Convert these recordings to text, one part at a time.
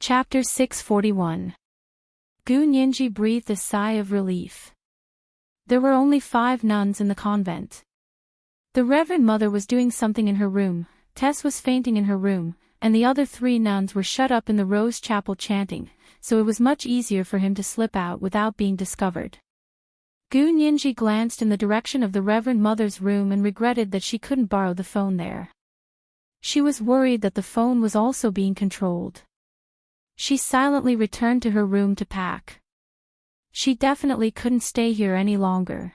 Chapter 641. Gu Nianji breathed a sigh of relief. There were only 5 nuns in the convent. The Reverend Mother was doing something in her room, Tess was fainting in her room, and the other 3 nuns were shut up in the Rose Chapel chanting, so it was much easier for him to slip out without being discovered. Gu Nianji glanced in the direction of the Reverend Mother's room and regretted that she couldn't borrow the phone there. She was worried that the phone was also being controlled. She silently returned to her room to pack. She definitely couldn't stay here any longer.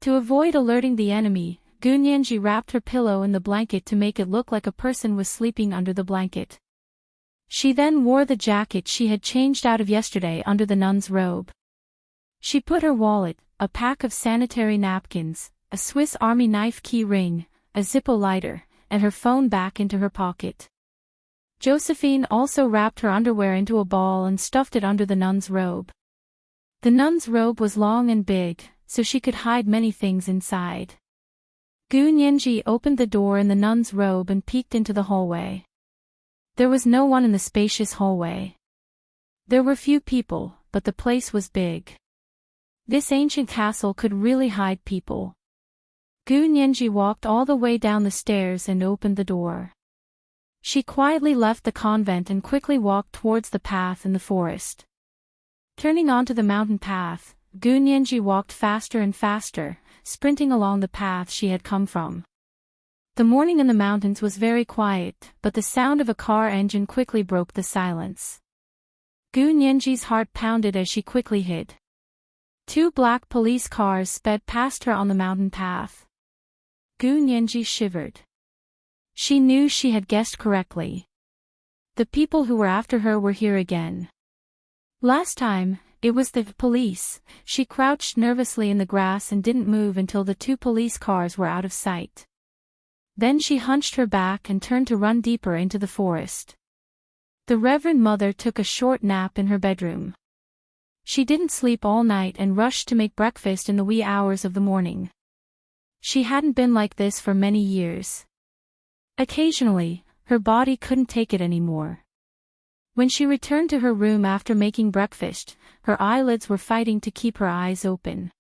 To avoid alerting the enemy, Gu Nianji wrapped her pillow in the blanket to make it look like a person was sleeping under the blanket. She then wore the jacket she had changed out of yesterday under the nun's robe. She put her wallet, a pack of sanitary napkins, a Swiss Army knife key ring, a Zippo lighter, and her phone back into her pocket. Josephine also wrapped her underwear into a ball and stuffed it under the nun's robe. The nun's robe was long and big, so she could hide many things inside. Gu Nianji opened the door in the nun's robe and peeked into the hallway. There was no one in the spacious hallway. There were few people, but the place was big. This ancient castle could really hide people. Gu Nianji walked all the way down the stairs and opened the door. She quietly left the convent and quickly walked towards the path in the forest. Turning onto the mountain path, Gu Nianji walked faster and faster, sprinting along the path she had come from. The morning in the mountains was very quiet, but the sound of a car engine quickly broke the silence. Gu Nianji's heart pounded as she quickly hid. 2 black police cars sped past her on the mountain path. Gu Nianji shivered. She knew she had guessed correctly. The people who were after her were here again. Last time, it was the police. She crouched nervously in the grass and didn't move until the 2 police cars were out of sight. Then she hunched her back and turned to run deeper into the forest. The Reverend Mother took a short nap in her bedroom. She didn't sleep all night and rushed to make breakfast in the wee hours of the morning. She hadn't been like this for many years. Occasionally, her body couldn't take it anymore. When she returned to her room after making breakfast, her eyelids were fighting to keep her eyes open.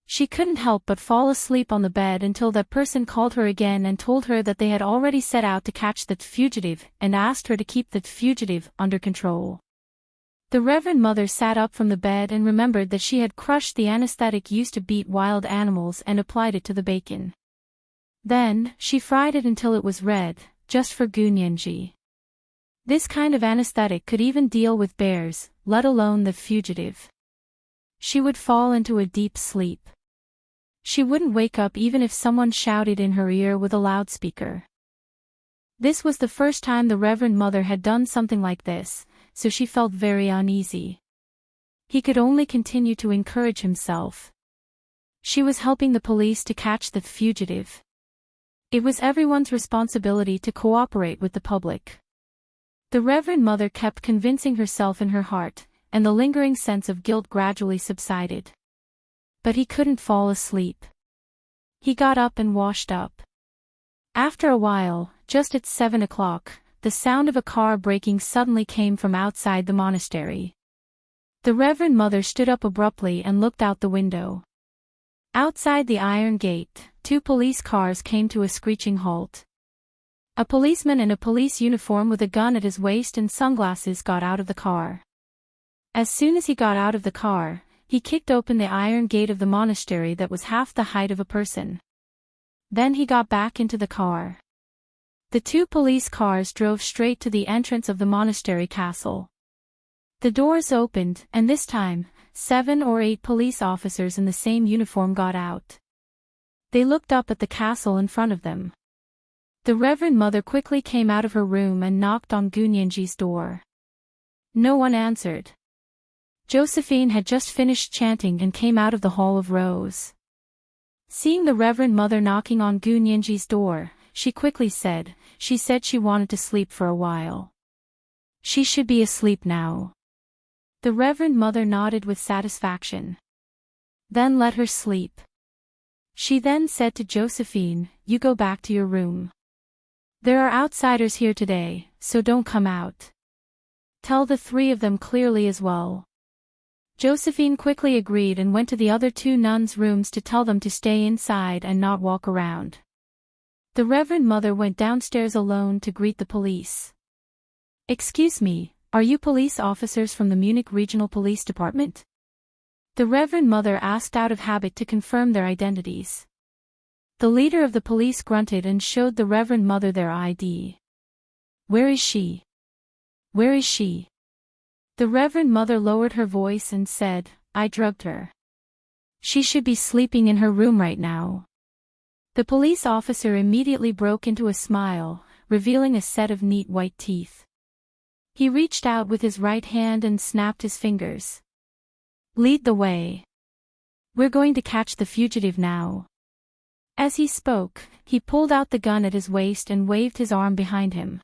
She couldn't help but fall asleep on the bed until that person called her again and told her that they had already set out to catch that fugitive and asked her to keep that fugitive under control. The Reverend Mother sat up from the bed and remembered that she had crushed the anesthetic used to beat wild animals and applied it to the bacon. Then, she fried it until it was red, just for Gu Nianji. This kind of anesthetic could even deal with bears, let alone the fugitive. She would fall into a deep sleep. She wouldn't wake up even if someone shouted in her ear with a loudspeaker. This was the first time the Reverend Mother had done something like this, so she felt very uneasy. He could only continue to encourage himself. She was helping the police to catch the fugitive. It was everyone's responsibility to cooperate with the public. The Reverend Mother kept convincing herself in her heart, and the lingering sense of guilt gradually subsided. But he couldn't fall asleep. He got up and washed up. After a while, just at 7 o'clock, the sound of a car braking suddenly came from outside the monastery. The Reverend Mother stood up abruptly and looked out the window. Outside the iron gate, 2 police cars came to a screeching halt. A policeman in a police uniform with a gun at his waist and sunglasses got out of the car. As soon as he got out of the car, he kicked open the iron gate of the monastery that was half the height of a person. Then he got back into the car. The 2 police cars drove straight to the entrance of the monastery castle. The doors opened, and this time, 7 or 8 police officers in the same uniform got out. They looked up at the castle in front of them. The Reverend Mother quickly came out of her room and knocked on Gu Nianji's door. No one answered. Josephine had just finished chanting and came out of the Hall of Rose. Seeing the Reverend Mother knocking on Gu Nianji's door, she quickly said, she wanted to sleep for a while. She should be asleep now. The Reverend Mother nodded with satisfaction. Then let her sleep. She then said to Josephine, "You go back to your room. There are outsiders here today, so don't come out. Tell the three of them clearly as well. Josephine quickly agreed and went to the other two nuns' rooms to tell them to stay inside and not walk around. The Reverend Mother went downstairs alone to greet the police. "Excuse me, are you police officers from the Munich Regional Police Department?" The Reverend Mother asked out of habit to confirm their identities. The leader of the police grunted and showed the Reverend Mother their ID. "Where is she? Where is she?" The Reverend Mother lowered her voice and said, "I drugged her. She should be sleeping in her room right now." The police officer immediately broke into a smile, revealing a set of neat white teeth. He reached out with his right hand and snapped his fingers. "Lead the way. We're going to catch the fugitive now." As he spoke, he pulled out the gun at his waist and waved his arm behind him.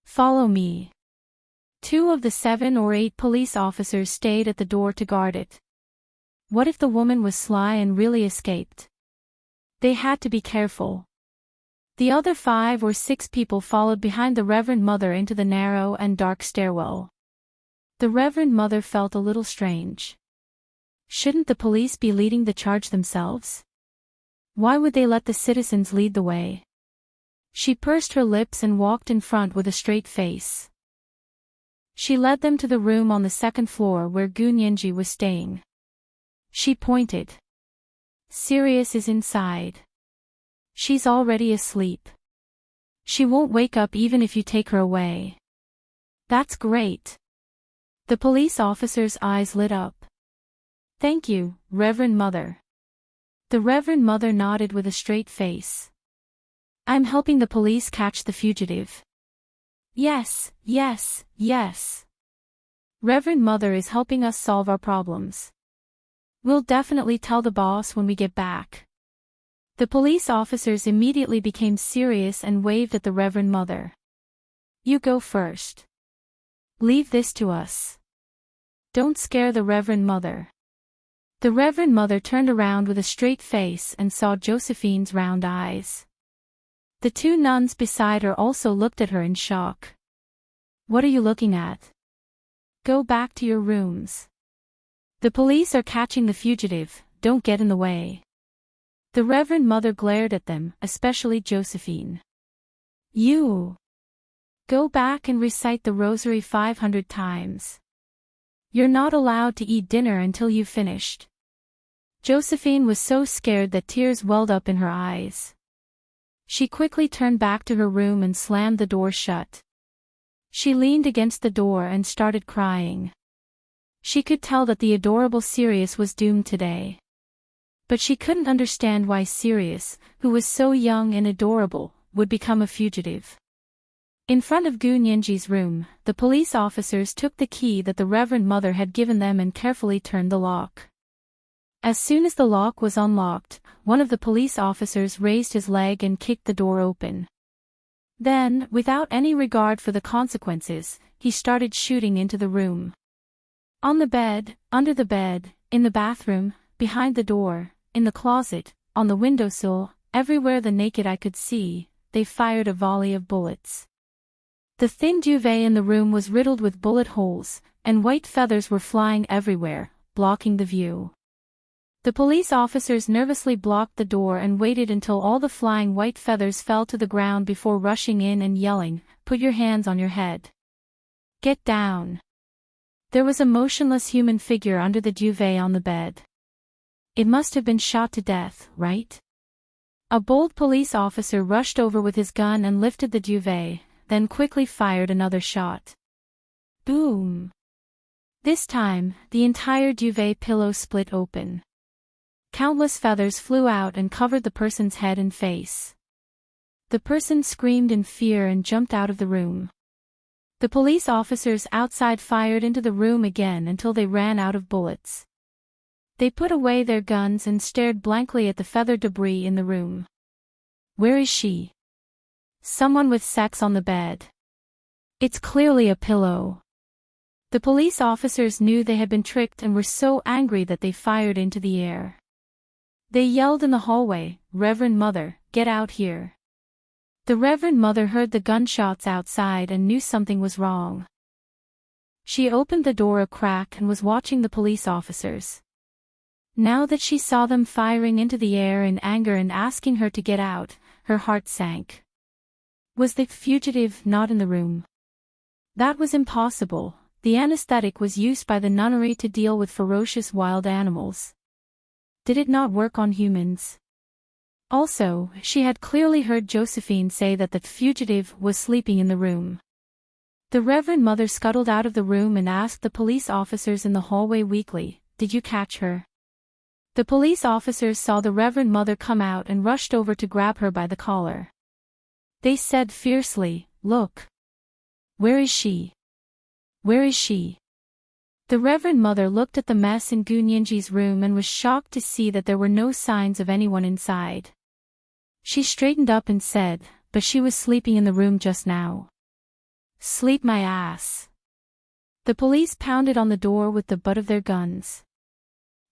"Follow me." 2 of the 7 or 8 police officers stayed at the door to guard it. What if the woman was sly and really escaped? They had to be careful. The other 5 or 6 people followed behind the Reverend Mother into the narrow and dark stairwell. The Reverend Mother felt a little strange. Shouldn't the police be leading the charge themselves? Why would they let the citizens lead the way? She pursed her lips and walked in front with a straight face. She led them to the room on the 2nd floor where Gu Nianji was staying. She pointed. "Sirius is inside. She's already asleep. She won't wake up even if you take her away." "That's great." The police officer's eyes lit up. "Thank you, Reverend Mother." The Reverend Mother nodded with a straight face. "I'm helping the police catch the fugitive." "Yes, yes, yes. Reverend Mother is helping us solve our problems. We'll definitely tell the boss when we get back." The police officers immediately became serious and waved at the Reverend Mother. "You go first. Leave this to us. Don't scare the Reverend Mother." The Reverend Mother turned around with a straight face and saw Josephine's round eyes. The 2 nuns beside her also looked at her in shock. "What are you looking at? Go back to your rooms. The police are catching the fugitive, don't get in the way." The Reverend Mother glared at them, especially Josephine. "You! Go back and recite the rosary 500 times. You're not allowed to eat dinner until you've finished." Josephine was so scared that tears welled up in her eyes. She quickly turned back to her room and slammed the door shut. She leaned against the door and started crying. She could tell that the adorable Sirius was doomed today. But she couldn't understand why Sirius, who was so young and adorable, would become a fugitive. In front of Gu Nianji's room, the police officers took the key that the Reverend Mother had given them and carefully turned the lock. As soon as the lock was unlocked, one of the police officers raised his leg and kicked the door open. Then, without any regard for the consequences, he started shooting into the room. On the bed, under the bed, in the bathroom, behind the door, in the closet, on the windowsill, everywhere the naked eye could see, they fired a volley of bullets. The thin duvet in the room was riddled with bullet holes, and white feathers were flying everywhere, blocking the view. The police officers nervously blocked the door and waited until all the flying white feathers fell to the ground before rushing in and yelling, "Put your hands on your head. Get down." There was a motionless human figure under the duvet on the bed. It must have been shot to death, right? A bold police officer rushed over with his gun and lifted the duvet, then quickly fired another shot. Boom! This time, the entire duvet pillow split open. Countless feathers flew out and covered the person's head and face. The person screamed in fear and jumped out of the room. The police officers outside fired into the room again until they ran out of bullets. They put away their guns and stared blankly at the feather debris in the room. "Where is she?" "Someone with sex on the bed. It's clearly a pillow." The police officers knew they had been tricked and were so angry that they fired into the air. They yelled in the hallway, "Reverend Mother, get out here." The Reverend Mother heard the gunshots outside and knew something was wrong. She opened the door a crack and was watching the police officers. Now that she saw them firing into the air in anger and asking her to get out, her heart sank. Was the fugitive not in the room? That was impossible. The anesthetic was used by the nunnery to deal with ferocious wild animals. Did it not work on humans? Also, she had clearly heard Josephine say that the fugitive was sleeping in the room. The Reverend Mother scuttled out of the room and asked the police officers in the hallway weakly, "Did you catch her?" The police officers saw the Reverend Mother come out and rushed over to grab her by the collar. They said fiercely, "Look! Where is she? Where is she?" The Reverend Mother looked at the mess in Gunyenji's room and was shocked to see that there were no signs of anyone inside. She straightened up and said, "But she was sleeping in the room just now." "Sleep my ass." The police pounded on the door with the butt of their guns.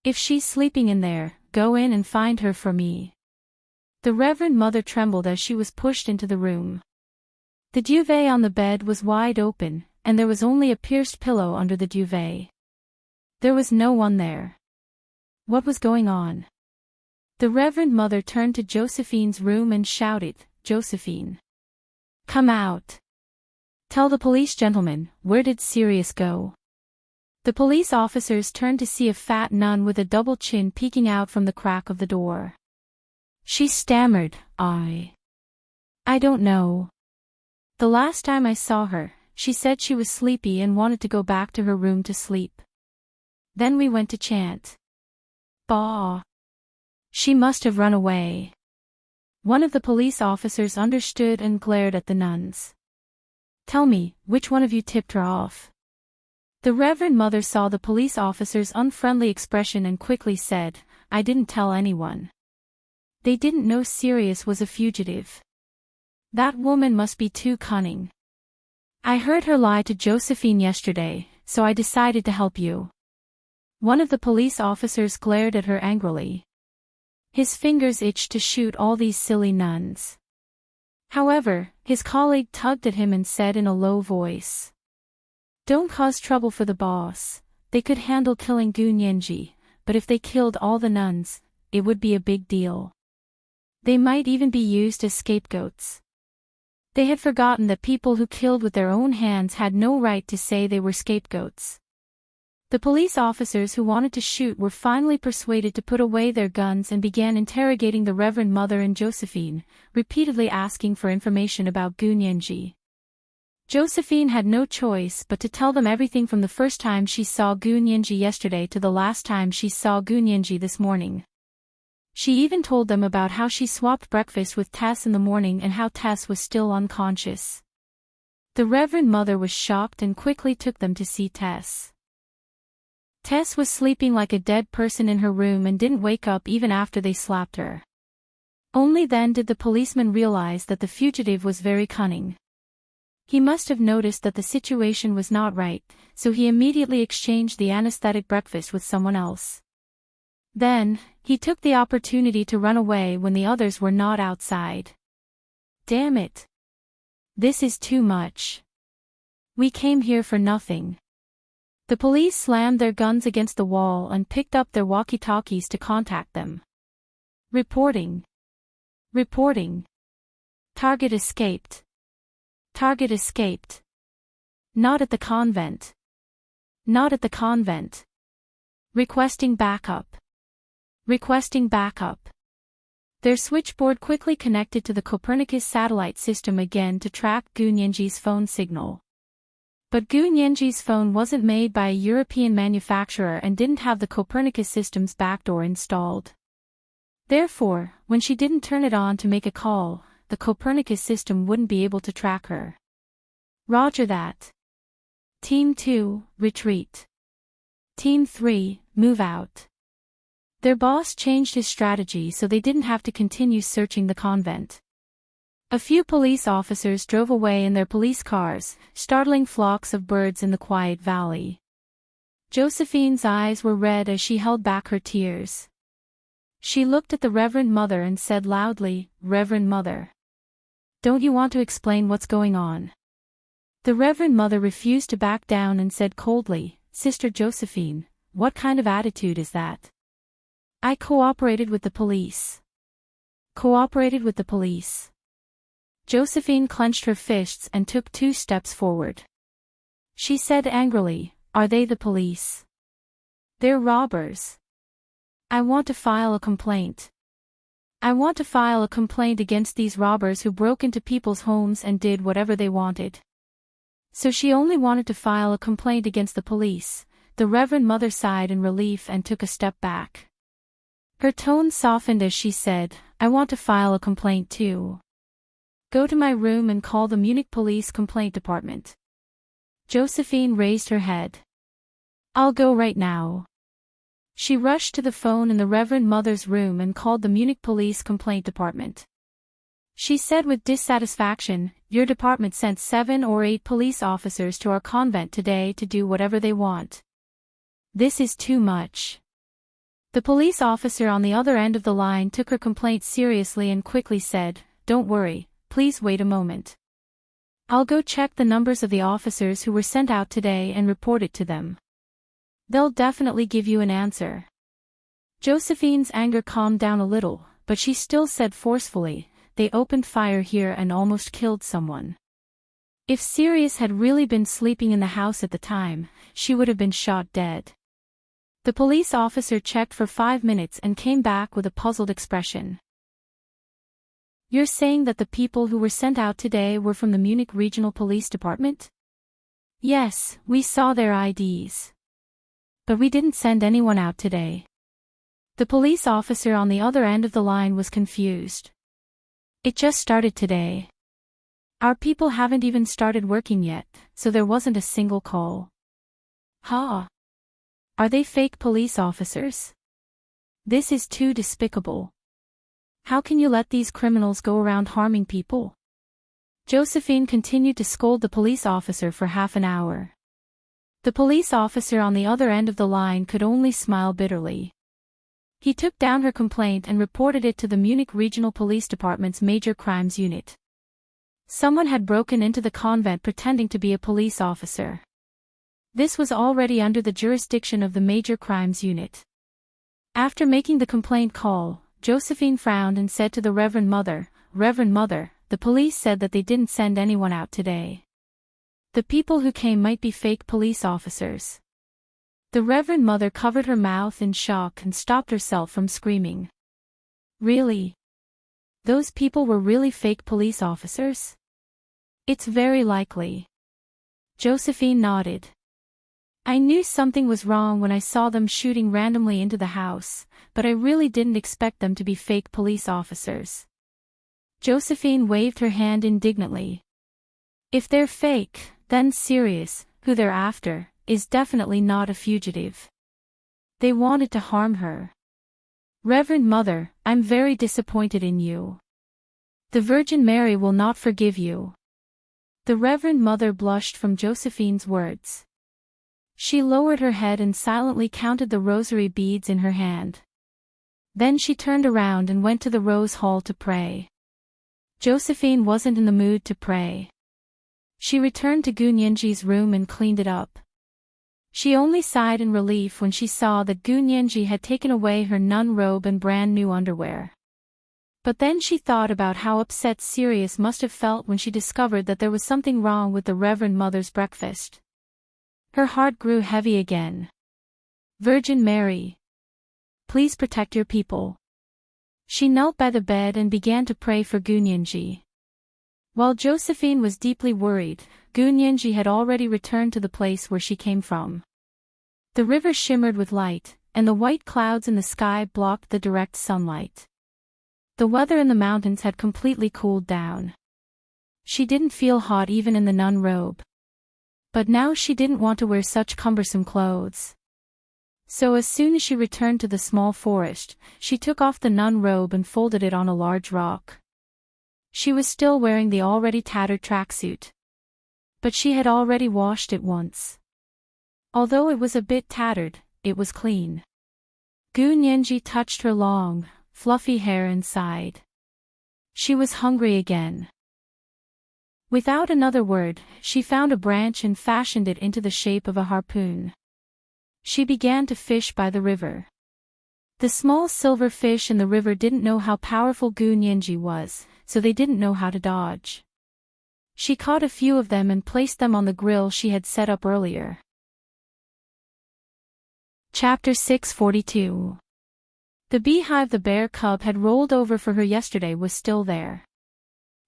"If she's sleeping in there, go in and find her for me." The Reverend Mother trembled as she was pushed into the room. The duvet on the bed was wide open, and there was only a pierced pillow under the duvet. There was no one there. What was going on? The Reverend Mother turned to Josephine's room and shouted, "Josephine! Come out! Tell the police gentlemen, where did Sirius go?" The police officers turned to see a fat nun with a double chin peeking out from the crack of the door. She stammered, I don't know. The last time I saw her, she said she was sleepy and wanted to go back to her room to sleep. Then we went to chant. Bah! She must have run away." One of the police officers understood and glared at the nuns. "Tell me, which one of you tipped her off?" The Reverend Mother saw the police officer's unfriendly expression and quickly said, "I didn't tell anyone. They didn't know Sirius was a fugitive. That woman must be too cunning. I heard her lie to Josephine yesterday, so I decided to help you." One of the police officers glared at her angrily. His fingers itched to shoot all these silly nuns. However, his colleague tugged at him and said in a low voice, "Don't cause trouble for the boss. They could handle killing Gunyenji, but if they killed all the nuns, it would be a big deal. They might even be used as scapegoats." They had forgotten that people who killed with their own hands had no right to say they were scapegoats. The police officers who wanted to shoot were finally persuaded to put away their guns and began interrogating the Reverend Mother and Josephine, repeatedly asking for information about Gunyenji. Josephine had no choice but to tell them everything from the first time she saw Gunyenji yesterday to the last time she saw Gunyenji this morning. She even told them about how she swapped breakfast with Tess in the morning and how Tess was still unconscious. The Reverend Mother was shocked and quickly took them to see Tess. Tess was sleeping like a dead person in her room and didn't wake up even after they slapped her. Only then did the policeman realize that the fugitive was very cunning. He must have noticed that the situation was not right, so he immediately exchanged the anesthetic breakfast with someone else. Then, he took the opportunity to run away when the others were not outside. Damn it! This is too much. We came here for nothing. The police slammed their guns against the wall and picked up their walkie-talkies to contact them. Reporting. Reporting. Target escaped. Target escaped. Not at the convent. Not at the convent. Requesting backup. Requesting backup. Their switchboard quickly connected to the Copernicus satellite system again to track Gunyenji's phone signal. But Gunyenji's phone wasn't made by a European manufacturer and didn't have the Copernicus system's backdoor installed. Therefore, when she didn't turn it on to make a call, the Copernicus system wouldn't be able to track her. Roger that. Team 2, retreat. Team 3, move out. Their boss changed his strategy so they didn't have to continue searching the convent. A few police officers drove away in their police cars, startling flocks of birds in the quiet valley. Josephine's eyes were red as she held back her tears. She looked at the Reverend Mother and said loudly, "Reverend Mother. Don't you want to explain what's going on?" The Reverend Mother refused to back down and said coldly, "Sister Josephine, what kind of attitude is that?" "I cooperated with the police." "Cooperated with the police." Josephine clenched her fists and took 2 steps forward. She said angrily, "Are they the police?" "They're robbers. I want to file a complaint. I want to file a complaint against these robbers who broke into people's homes and did whatever they wanted." So she only wanted to file a complaint against the police. The Reverend Mother sighed in relief and took a step back. Her tone softened as she said, "I want to file a complaint too. Go to my room and call the Munich Police Complaint Department." Josephine raised her head. "I'll go right now." She rushed to the phone in the Reverend Mother's room and called the Munich Police Complaint Department. She said with dissatisfaction, "Your department sent 7 or 8 police officers to our convent today to do whatever they want. This is too much." The police officer on the other end of the line took her complaint seriously and quickly said, "Don't worry, please wait a moment. I'll go check the numbers of the officers who were sent out today and report it to them. They'll definitely give you an answer." Josephine's anger calmed down a little, but she still said forcefully, "They opened fire here and almost killed someone. If Sirius had really been sleeping in the house at the time, she would have been shot dead." The police officer checked for 5 minutes and came back with a puzzled expression. "You're saying that the people who were sent out today were from the Munich Regional Police Department?" "Yes, we saw their IDs. But we didn't send anyone out today." The police officer on the other end of the line was confused. "It just started today. Our people haven't even started working yet, so there wasn't a single call." "Huh? Are they fake police officers? This is too despicable. How can you let these criminals go around harming people?" Josephine continued to scold the police officer for half an hour. The police officer on the other end of the line could only smile bitterly. He took down her complaint and reported it to the Munich Regional Police Department's Major Crimes Unit. Someone had broken into the convent pretending to be a police officer. This was already under the jurisdiction of the Major Crimes Unit. After making the complaint call, Josephine frowned and said to the Reverend Mother, "Reverend Mother, the police said that they didn't send anyone out today. The people who came might be fake police officers." The Reverend Mother covered her mouth in shock and stopped herself from screaming. "Really? Those people were really fake police officers?" "It's very likely." Josephine nodded. "I knew something was wrong when I saw them shooting randomly into the house, but I really didn't expect them to be fake police officers." Josephine waved her hand indignantly. "If they're fake, then Sirius, who they're after, is definitely not a fugitive. They wanted to harm her. Reverend Mother, I'm very disappointed in you. The Virgin Mary will not forgive you." The Reverend Mother blushed from Josephine's words. She lowered her head and silently counted the rosary beads in her hand. Then she turned around and went to the Rose Hall to pray. Josephine wasn't in the mood to pray. She returned to Gunyenji's room and cleaned it up. She only sighed in relief when she saw that Gunyenji had taken away her nun robe and brand new underwear. But then she thought about how upset Sirius must have felt when she discovered that there was something wrong with the Reverend Mother's breakfast. Her heart grew heavy again. "Virgin Mary, please protect your people." She knelt by the bed and began to pray for Gunyenji. While Josephine was deeply worried, Gunyenji had already returned to the place where she came from. The river shimmered with light, and the white clouds in the sky blocked the direct sunlight. The weather in the mountains had completely cooled down. She didn't feel hot even in the nun robe. But now she didn't want to wear such cumbersome clothes. So as soon as she returned to the small forest, she took off the nun robe and folded it on a large rock. She was still wearing the already tattered tracksuit. But she had already washed it once. Although it was a bit tattered, it was clean. Gunyenji touched her long, fluffy hair and sighed. She was hungry again. Without another word, she found a branch and fashioned it into the shape of a harpoon. She began to fish by the river. The small silver fish in the river didn't know how powerful Gu Nianji was, so they didn't know how to dodge. She caught a few of them and placed them on the grill she had set up earlier. Chapter 642. The beehive the bear cub had rolled over for her yesterday was still there.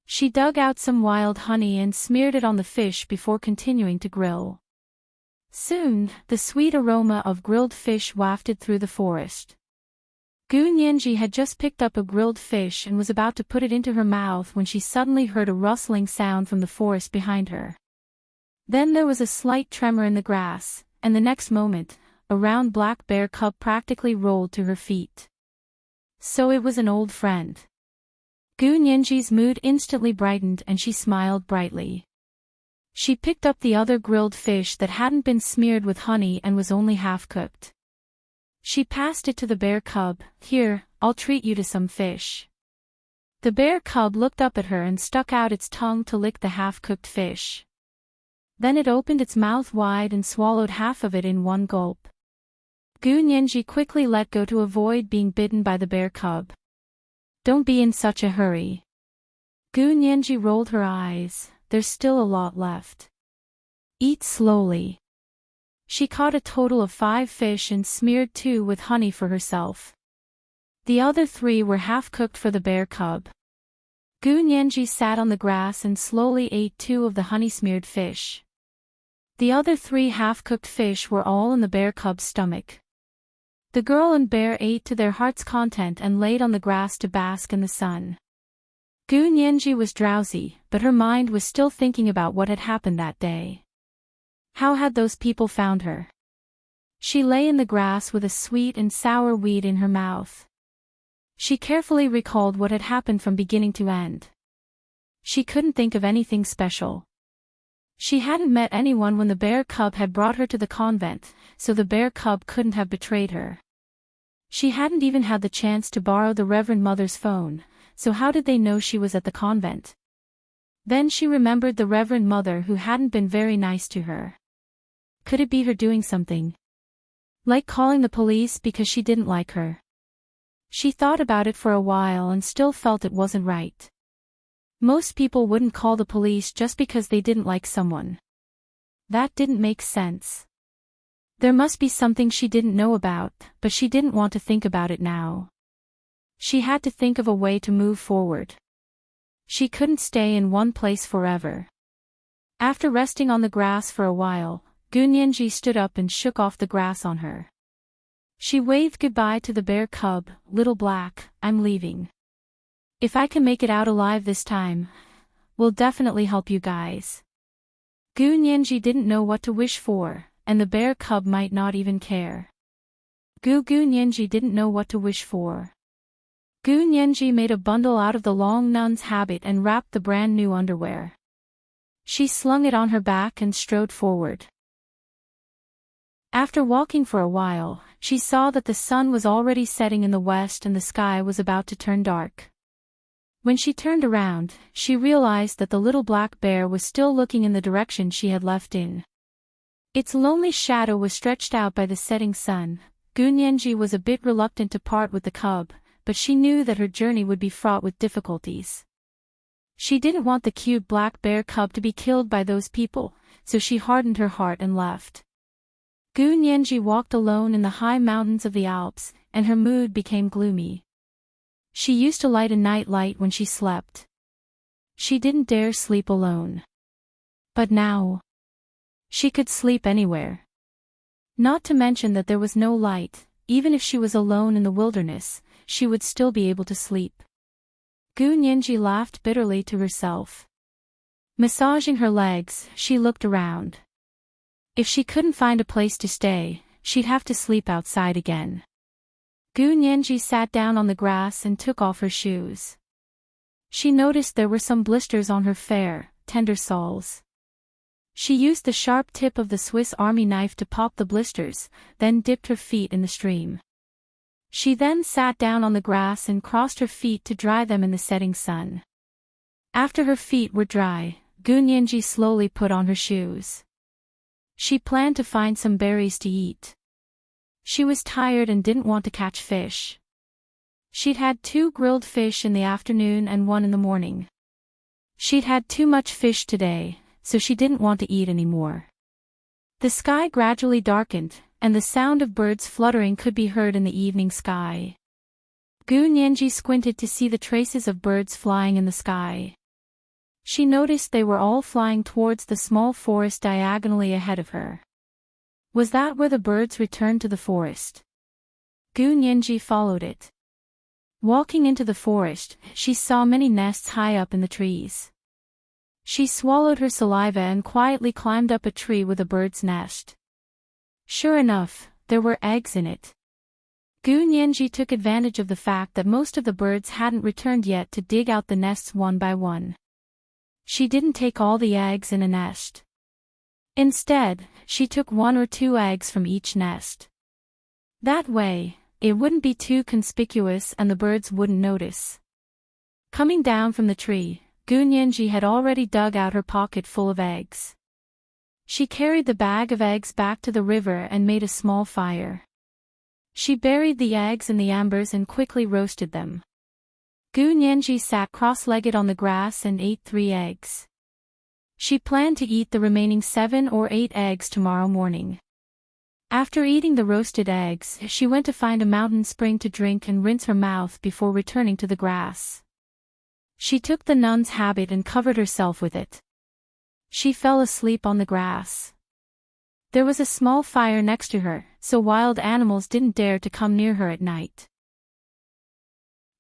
She dug out some wild honey and smeared it on the fish before continuing to grill. Soon, the sweet aroma of grilled fish wafted through the forest. Gu Nianji had just picked up a grilled fish and was about to put it into her mouth when she suddenly heard a rustling sound from the forest behind her. Then there was a slight tremor in the grass, and the next moment, a round black bear cub practically rolled to her feet. So it was an old friend. Gu Nianji's mood instantly brightened and she smiled brightly. She picked up the other grilled fish that hadn't been smeared with honey and was only half cooked. She passed it to the bear cub. "Here, I'll treat you to some fish." The bear cub looked up at her and stuck out its tongue to lick the half-cooked fish. Then it opened its mouth wide and swallowed half of it in one gulp. Gu Nianji quickly let go to avoid being bitten by the bear cub. "Don't be in such a hurry." Gu Nianji rolled her eyes. "There's still a lot left. Eat slowly." She caught a total of 5 fish and smeared 2 with honey for herself. The other 3 were half-cooked for the bear cub. Gu Nianji sat on the grass and slowly ate 2 of the honey-smeared fish. The other 3 half-cooked fish were all in the bear cub's stomach. The girl and bear ate to their heart's content and laid on the grass to bask in the sun. Gu Nianji was drowsy, but her mind was still thinking about what had happened that day. How had those people found her? She lay in the grass with a sweet and sour weed in her mouth. She carefully recalled what had happened from beginning to end. She couldn't think of anything special. She hadn't met anyone when the bear cub had brought her to the convent, so the bear cub couldn't have betrayed her. She hadn't even had the chance to borrow the Reverend Mother's phone, so how did they know she was at the convent? Then she remembered the Reverend Mother who hadn't been very nice to her. Could it be her doing something? Like calling the police because she didn't like her? She thought about it for a while and still felt it wasn't right. Most people wouldn't call the police just because they didn't like someone. That didn't make sense. There must be something she didn't know about, but she didn't want to think about it now. She had to think of a way to move forward. She couldn't stay in one place forever. After resting on the grass for a while, Gu Nianji stood up and shook off the grass on her. She waved goodbye to the bear cub. "Little Black, I'm leaving. If I can make it out alive this time, we'll definitely help you guys." Gu Nianji didn't know what to wish for, and the bear cub might not even care. Gu Nianji didn't know what to wish for. Gu Nianji made a bundle out of the long nun's habit and wrapped the brand new underwear. She slung it on her back and strode forward. After walking for a while, she saw that the sun was already setting in the west and the sky was about to turn dark. When she turned around, she realized that the little black bear was still looking in the direction she had left in. Its lonely shadow was stretched out by the setting sun. Gu Nianji was a bit reluctant to part with the cub, but she knew that her journey would be fraught with difficulties. She didn't want the cute black bear cub to be killed by those people, so she hardened her heart and left. Gu Nianji walked alone in the high mountains of the Alps, and her mood became gloomy. She used to light a night light when she slept. She didn't dare sleep alone. But now, she could sleep anywhere. Not to mention that there was no light. Even if she was alone in the wilderness, she would still be able to sleep. Gu Nianji laughed bitterly to herself. Massaging her legs, she looked around. If she couldn't find a place to stay, she'd have to sleep outside again. Gu Nianji sat down on the grass and took off her shoes. She noticed there were some blisters on her fair, tender soles. She used the sharp tip of the Swiss Army knife to pop the blisters, then dipped her feet in the stream. She then sat down on the grass and crossed her feet to dry them in the setting sun. After her feet were dry, Gunyanji slowly put on her shoes. She planned to find some berries to eat. She was tired and didn't want to catch fish. She'd had 2 grilled fish in the afternoon and 1 in the morning. She'd had too much fish today, so she didn't want to eat anymore. The sky gradually darkened, and the sound of birds fluttering could be heard in the evening sky. Gunyanji squinted to see the traces of birds flying in the sky. She noticed they were all flying towards the small forest diagonally ahead of her. Was that where the birds returned to the forest? Gunyanji followed it. Walking into the forest, she saw many nests high up in the trees. She swallowed her saliva and quietly climbed up a tree with a bird's nest. Sure enough, there were eggs in it. Gunyanji took advantage of the fact that most of the birds hadn't returned yet to dig out the nests one by one. She didn't take all the eggs in a nest. Instead, she took 1 or 2 eggs from each nest. That way, it wouldn't be too conspicuous and the birds wouldn't notice. Coming down from the tree, Gunyanji had already dug out her pocket full of eggs. She carried the bag of eggs back to the river and made a small fire. She buried the eggs in the embers and quickly roasted them. Gunyanji sat cross-legged on the grass and ate 3 eggs. She planned to eat the remaining 7 or 8 eggs tomorrow morning. After eating the roasted eggs, she went to find a mountain spring to drink and rinse her mouth before returning to the grass. She took the nun's habit and covered herself with it. She fell asleep on the grass. There was a small fire next to her, so wild animals didn't dare to come near her at night.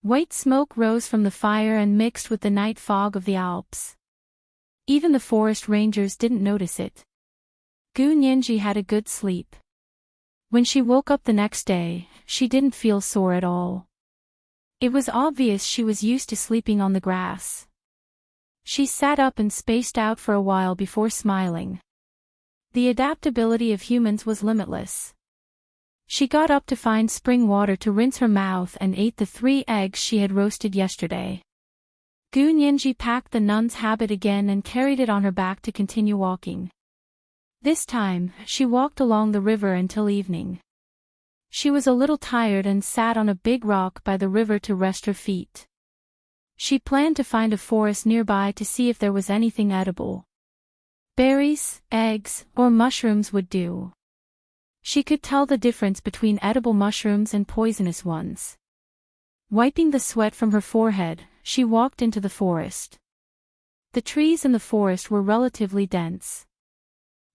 White smoke rose from the fire and mixed with the night fog of the Alps. Even the forest rangers didn't notice it. Gunyanji had a good sleep. When she woke up the next day, she didn't feel sore at all. It was obvious she was used to sleeping on the grass. She sat up and spaced out for a while before smiling. The adaptability of humans was limitless. She got up to find spring water to rinse her mouth and ate the 3 eggs she had roasted yesterday. Gunyanji packed the nun's habit again and carried it on her back to continue walking. This time, she walked along the river until evening. She was a little tired and sat on a big rock by the river to rest her feet. She planned to find a forest nearby to see if there was anything edible. Berries, eggs, or mushrooms would do. She could tell the difference between edible mushrooms and poisonous ones. Wiping the sweat from her forehead, she walked into the forest. The trees in the forest were relatively dense.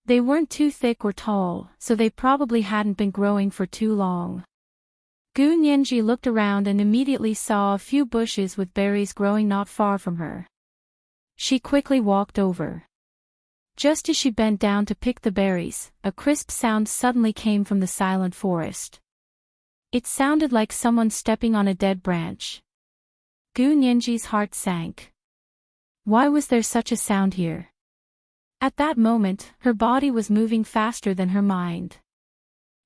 They weren't too thick or tall, so they probably hadn't been growing for too long. Gunyanji looked around and immediately saw a few bushes with berries growing not far from her. She quickly walked over. Just as she bent down to pick the berries, a crisp sound suddenly came from the silent forest. It sounded like someone stepping on a dead branch. Gunyanji's heart sank. Why was there such a sound here? At that moment, her body was moving faster than her mind.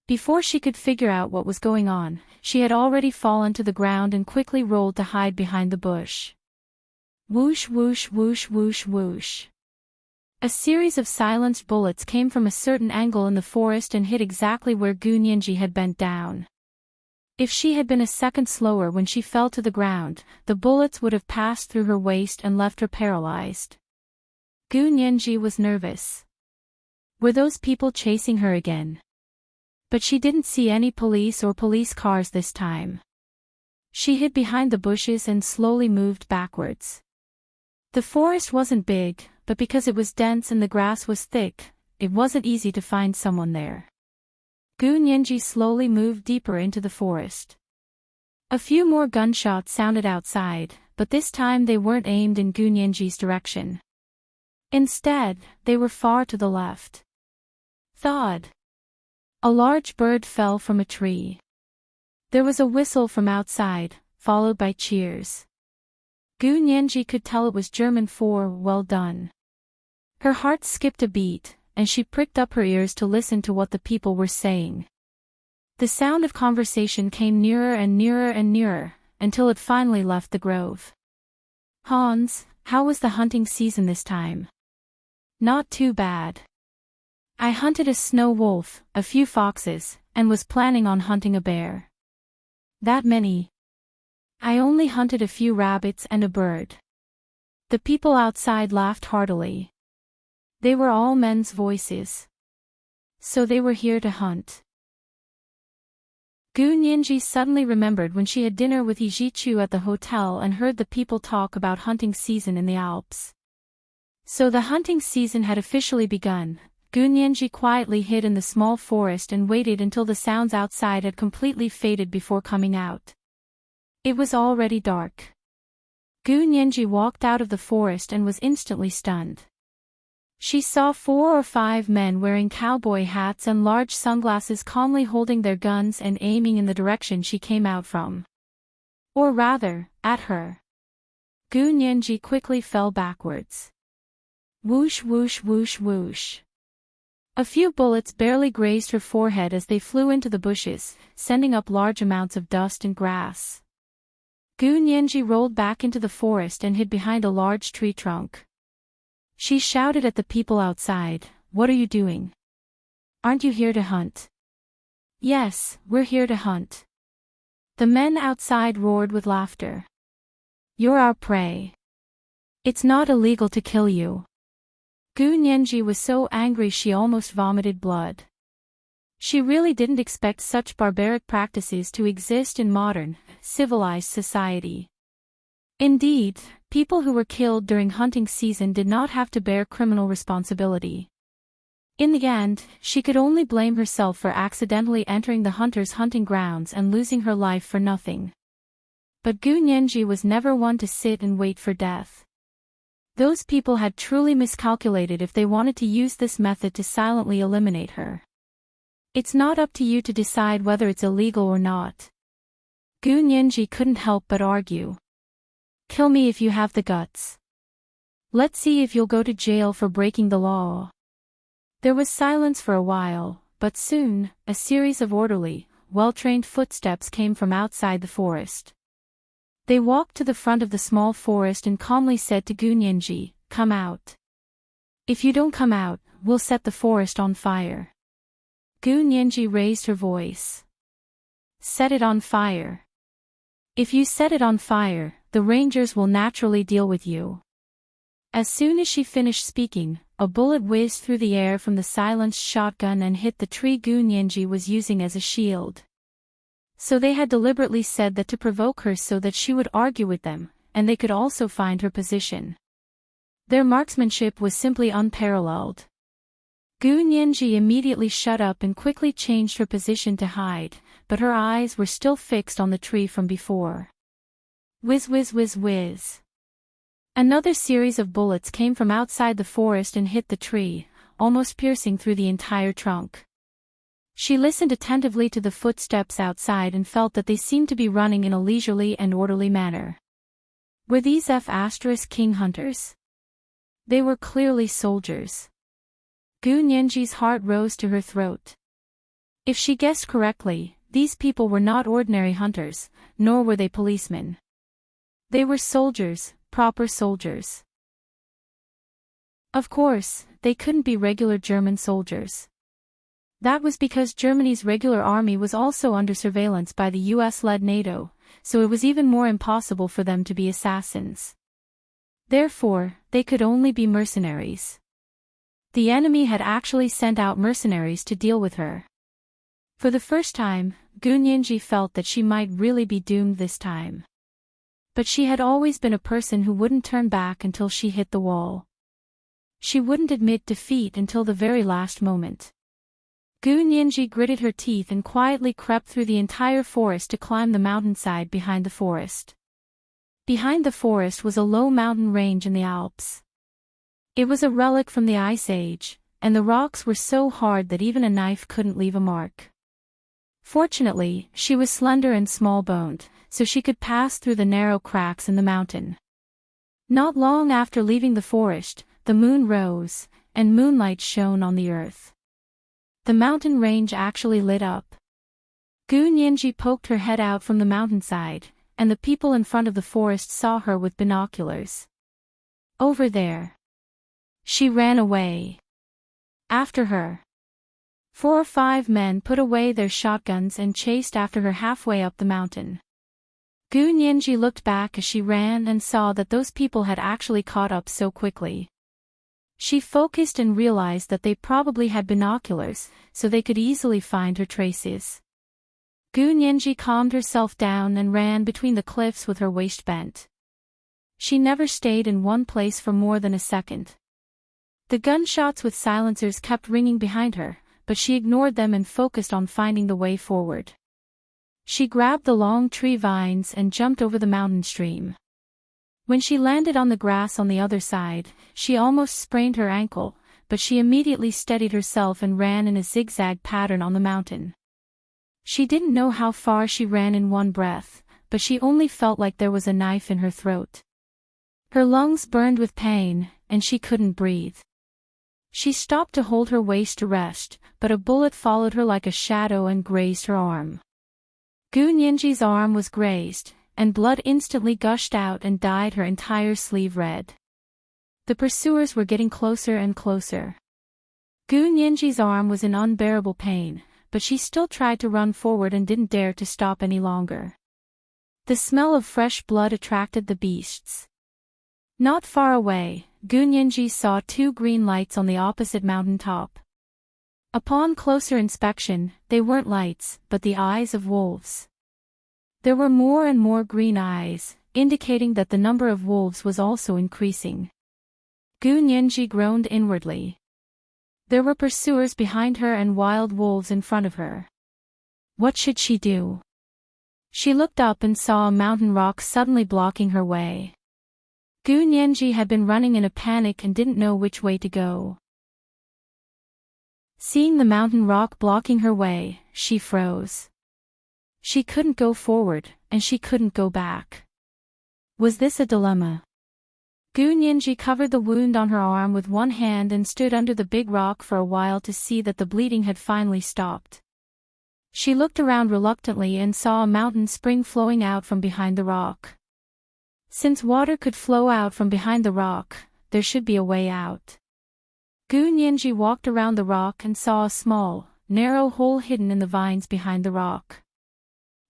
Before she could figure out what was going on, she had already fallen to the ground and quickly rolled to hide behind the bush. Whoosh whoosh whoosh whoosh whoosh. A series of silenced bullets came from a certain angle in the forest and hit exactly where Gunyanji had bent down. If she had been a second slower when she fell to the ground, the bullets would have passed through her waist and left her paralyzed. Gunyanji was nervous. Were those people chasing her again? But she didn't see any police or police cars this time. She hid behind the bushes and slowly moved backwards. The forest wasn't big, but because it was dense and the grass was thick, it wasn't easy to find someone there. Gunyanji slowly moved deeper into the forest. A few more gunshots sounded outside, but this time they weren't aimed in Gunyanji's direction. Instead, they were far to the left. Thud. A large bird fell from a tree. There was a whistle from outside, followed by cheers. Gunyanji could tell it was German for "well done." Her heart skipped a beat, and she pricked up her ears to listen to what the people were saying. The sound of conversation came nearer and nearer and nearer, until it finally left the grove. "Hans, how was the hunting season this time?" Not too bad. I hunted a snow wolf, a few foxes, and was planning on hunting a bear. That many? I only hunted a few rabbits and a bird. The people outside laughed heartily. They were all men's voices. So they were here to hunt. Gu Nianji suddenly remembered when she had dinner with Ijichu at the hotel and heard the people talk about hunting season in the Alps. So the hunting season had officially begun. Gu Nianji quietly hid in the small forest and waited until the sounds outside had completely faded before coming out. It was already dark. Gu Nianji walked out of the forest and was instantly stunned. She saw 4 or 5 men wearing cowboy hats and large sunglasses calmly holding their guns and aiming in the direction she came out from. Or rather, at her. Gu Nianji quickly fell backwards. Whoosh whoosh whoosh whoosh. A few bullets barely grazed her forehead as they flew into the bushes, sending up large amounts of dust and grass. Gu Nianji rolled back into the forest and hid behind a large tree trunk. She shouted at the people outside, "What are you doing? Aren't you here to hunt?" "Yes, we're here to hunt." The men outside roared with laughter. "You're our prey. It's not illegal to kill you." Gu Nianji was so angry she almost vomited blood. She really didn't expect such barbaric practices to exist in modern, civilized society. Indeed, people who were killed during hunting season did not have to bear criminal responsibility. In the end, she could only blame herself for accidentally entering the hunters' hunting grounds and losing her life for nothing. But Gu Nianji was never one to sit and wait for death. Those people had truly miscalculated if they wanted to use this method to silently eliminate her. It's not up to you to decide whether it's illegal or not. Gu Nianji couldn't help but argue. Kill me if you have the guts. Let's see if you'll go to jail for breaking the law. There was silence for a while, but soon, a series of orderly, well-trained footsteps came from outside the forest. They walked to the front of the small forest and calmly said to Gu Nianji, "Come out. If you don't come out, we'll set the forest on fire." Gu Nianji raised her voice. "Set it on fire. If you set it on fire, the rangers will naturally deal with you." As soon as she finished speaking, a bullet whizzed through the air from the silenced shotgun and hit the tree Gu Nianji was using as a shield. So they had deliberately said that to provoke her so that she would argue with them, and they could also find her position. Their marksmanship was simply unparalleled. Gu Nianji immediately shut up and quickly changed her position to hide, but her eyes were still fixed on the tree from before. Whiz whiz whiz whiz. Another series of bullets came from outside the forest and hit the tree, almost piercing through the entire trunk. She listened attentively to the footsteps outside and felt that they seemed to be running in a leisurely and orderly manner. Were these King hunters? They were clearly soldiers. Gu Nianji's heart rose to her throat. If she guessed correctly, these people were not ordinary hunters, nor were they policemen. They were soldiers, proper soldiers. Of course, they couldn't be regular German soldiers. That was because Germany's regular army was also under surveillance by the US-led NATO, so it was even more impossible for them to be assassins. Therefore, they could only be mercenaries. The enemy had actually sent out mercenaries to deal with her. For the first time, Gu Nianji felt that she might really be doomed this time. But she had always been a person who wouldn't turn back until she hit the wall. She wouldn't admit defeat until the very last moment. Gu Nianji gritted her teeth and quietly crept through the entire forest to climb the mountainside behind the forest. Behind the forest was a low mountain range in the Alps. It was a relic from the Ice Age, and the rocks were so hard that even a knife couldn't leave a mark. Fortunately, she was slender and small-boned, so she could pass through the narrow cracks in the mountain. Not long after leaving the forest, the moon rose, and moonlight shone on the earth. The mountain range actually lit up. Gu Nianji poked her head out from the mountainside, and the people in front of the forest saw her with binoculars. Over there. She ran away. After her. 4 or 5 men put away their shotguns and chased after her halfway up the mountain. Gu Nianji looked back as she ran and saw that those people had actually caught up so quickly. She focused and realized that they probably had binoculars, so they could easily find her traces. Gu Nianji calmed herself down and ran between the cliffs with her waist bent. She never stayed in one place for more than a second. The gunshots with silencers kept ringing behind her, but she ignored them and focused on finding the way forward. She grabbed the long tree vines and jumped over the mountain stream. When she landed on the grass on the other side, she almost sprained her ankle, but she immediately steadied herself and ran in a zigzag pattern on the mountain. She didn't know how far she ran in one breath, but she only felt like there was a knife in her throat. Her lungs burned with pain, and she couldn't breathe. She stopped to hold her waist to rest, but a bullet followed her like a shadow and grazed her arm. Gu Nianji's arm was grazed, and blood instantly gushed out and dyed her entire sleeve red. The pursuers were getting closer and closer. Gu Nianji's arm was in unbearable pain, but she still tried to run forward and didn't dare to stop any longer. The smell of fresh blood attracted the beasts. Not far away, Gu Nianji saw 2 green lights on the opposite mountain top. Upon closer inspection, they weren't lights, but the eyes of wolves. There were more and more green eyes, indicating that the number of wolves was also increasing. Gu Nianji groaned inwardly. There were pursuers behind her and wild wolves in front of her. What should she do? She looked up and saw a mountain rock suddenly blocking her way. Gu Nianji had been running in a panic and didn't know which way to go. Seeing the mountain rock blocking her way, she froze. She couldn't go forward, and she couldn't go back. Was this a dilemma? Gu Nianji covered the wound on her arm with one hand and stood under the big rock for a while to see that the bleeding had finally stopped. She looked around reluctantly and saw a mountain spring flowing out from behind the rock. Since water could flow out from behind the rock, there should be a way out. Gu Nianji walked around the rock and saw a small, narrow hole hidden in the vines behind the rock.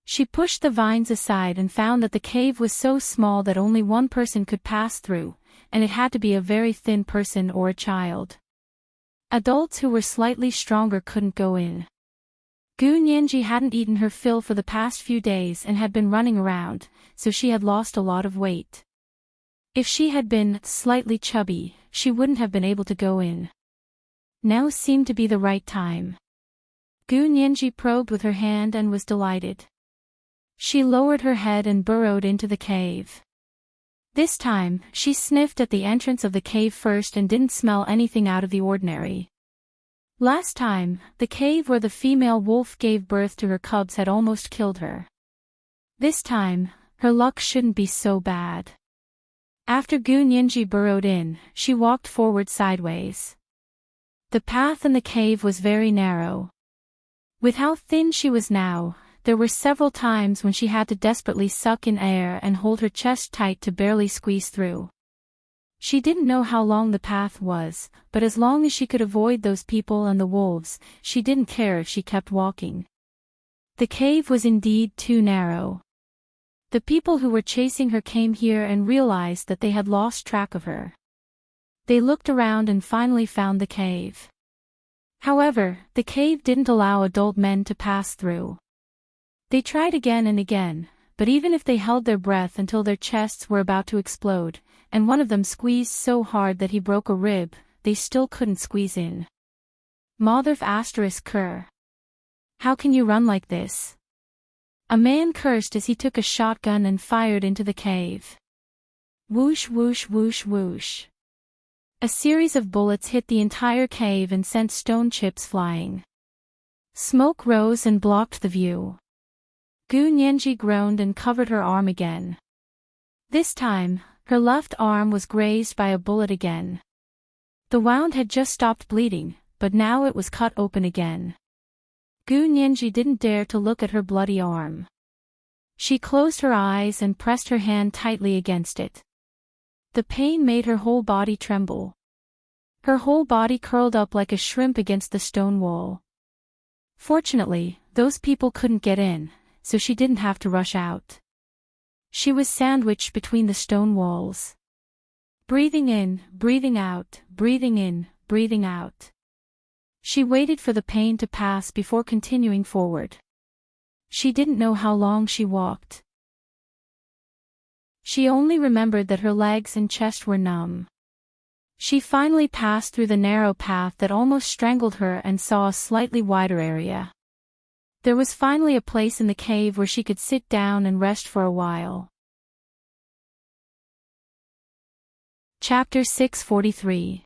She pushed the vines aside and found that the cave was so small that only one person could pass through, and it had to be a very thin person or a child. Adults who were slightly stronger couldn't go in. Gu Nianji hadn't eaten her fill for the past few days and had been running around, so she had lost a lot of weight. If she had been slightly chubby, she wouldn't have been able to go in. Now seemed to be the right time. Gu Nianji probed with her hand and was delighted. She lowered her head and burrowed into the cave. This time, she sniffed at the entrance of the cave first and didn't smell anything out of the ordinary. Last time, the cave where the female wolf gave birth to her cubs had almost killed her. This time, her luck shouldn't be so bad. After Gu Nianji burrowed in, she walked forward sideways. The path in the cave was very narrow. With how thin she was now, there were several times when she had to desperately suck in air and hold her chest tight to barely squeeze through. She didn't know how long the path was, but as long as she could avoid those people and the wolves, she didn't care if she kept walking. The cave was indeed too narrow. The people who were chasing her came here and realized that they had lost track of her. They looked around and finally found the cave. However, the cave didn't allow adult men to pass through. They tried again and again, but even if they held their breath until their chests were about to explode, and one of them squeezed so hard that he broke a rib, they still couldn't squeeze in. Motherf ****. How can you run like this? A man cursed as he took a shotgun and fired into the cave. Whoosh whoosh whoosh whoosh. A series of bullets hit the entire cave and sent stone chips flying. Smoke rose and blocked the view. Gu Nianji groaned and covered her arm again. This time, her left arm was grazed by a bullet again. The wound had just stopped bleeding, but now it was cut open again. Gu Nianji didn't dare to look at her bloody arm. She closed her eyes and pressed her hand tightly against it. The pain made her whole body tremble. Her whole body curled up like a shrimp against the stone wall. Fortunately, those people couldn't get in, so she didn't have to rush out. She was sandwiched between the stone walls. Breathing in, breathing out, breathing in, breathing out. She waited for the pain to pass before continuing forward. She didn't know how long she walked. She only remembered that her legs and chest were numb. She finally passed through the narrow path that almost strangled her and saw a slightly wider area. There was finally a place in the cave where she could sit down and rest for a while. Chapter 643.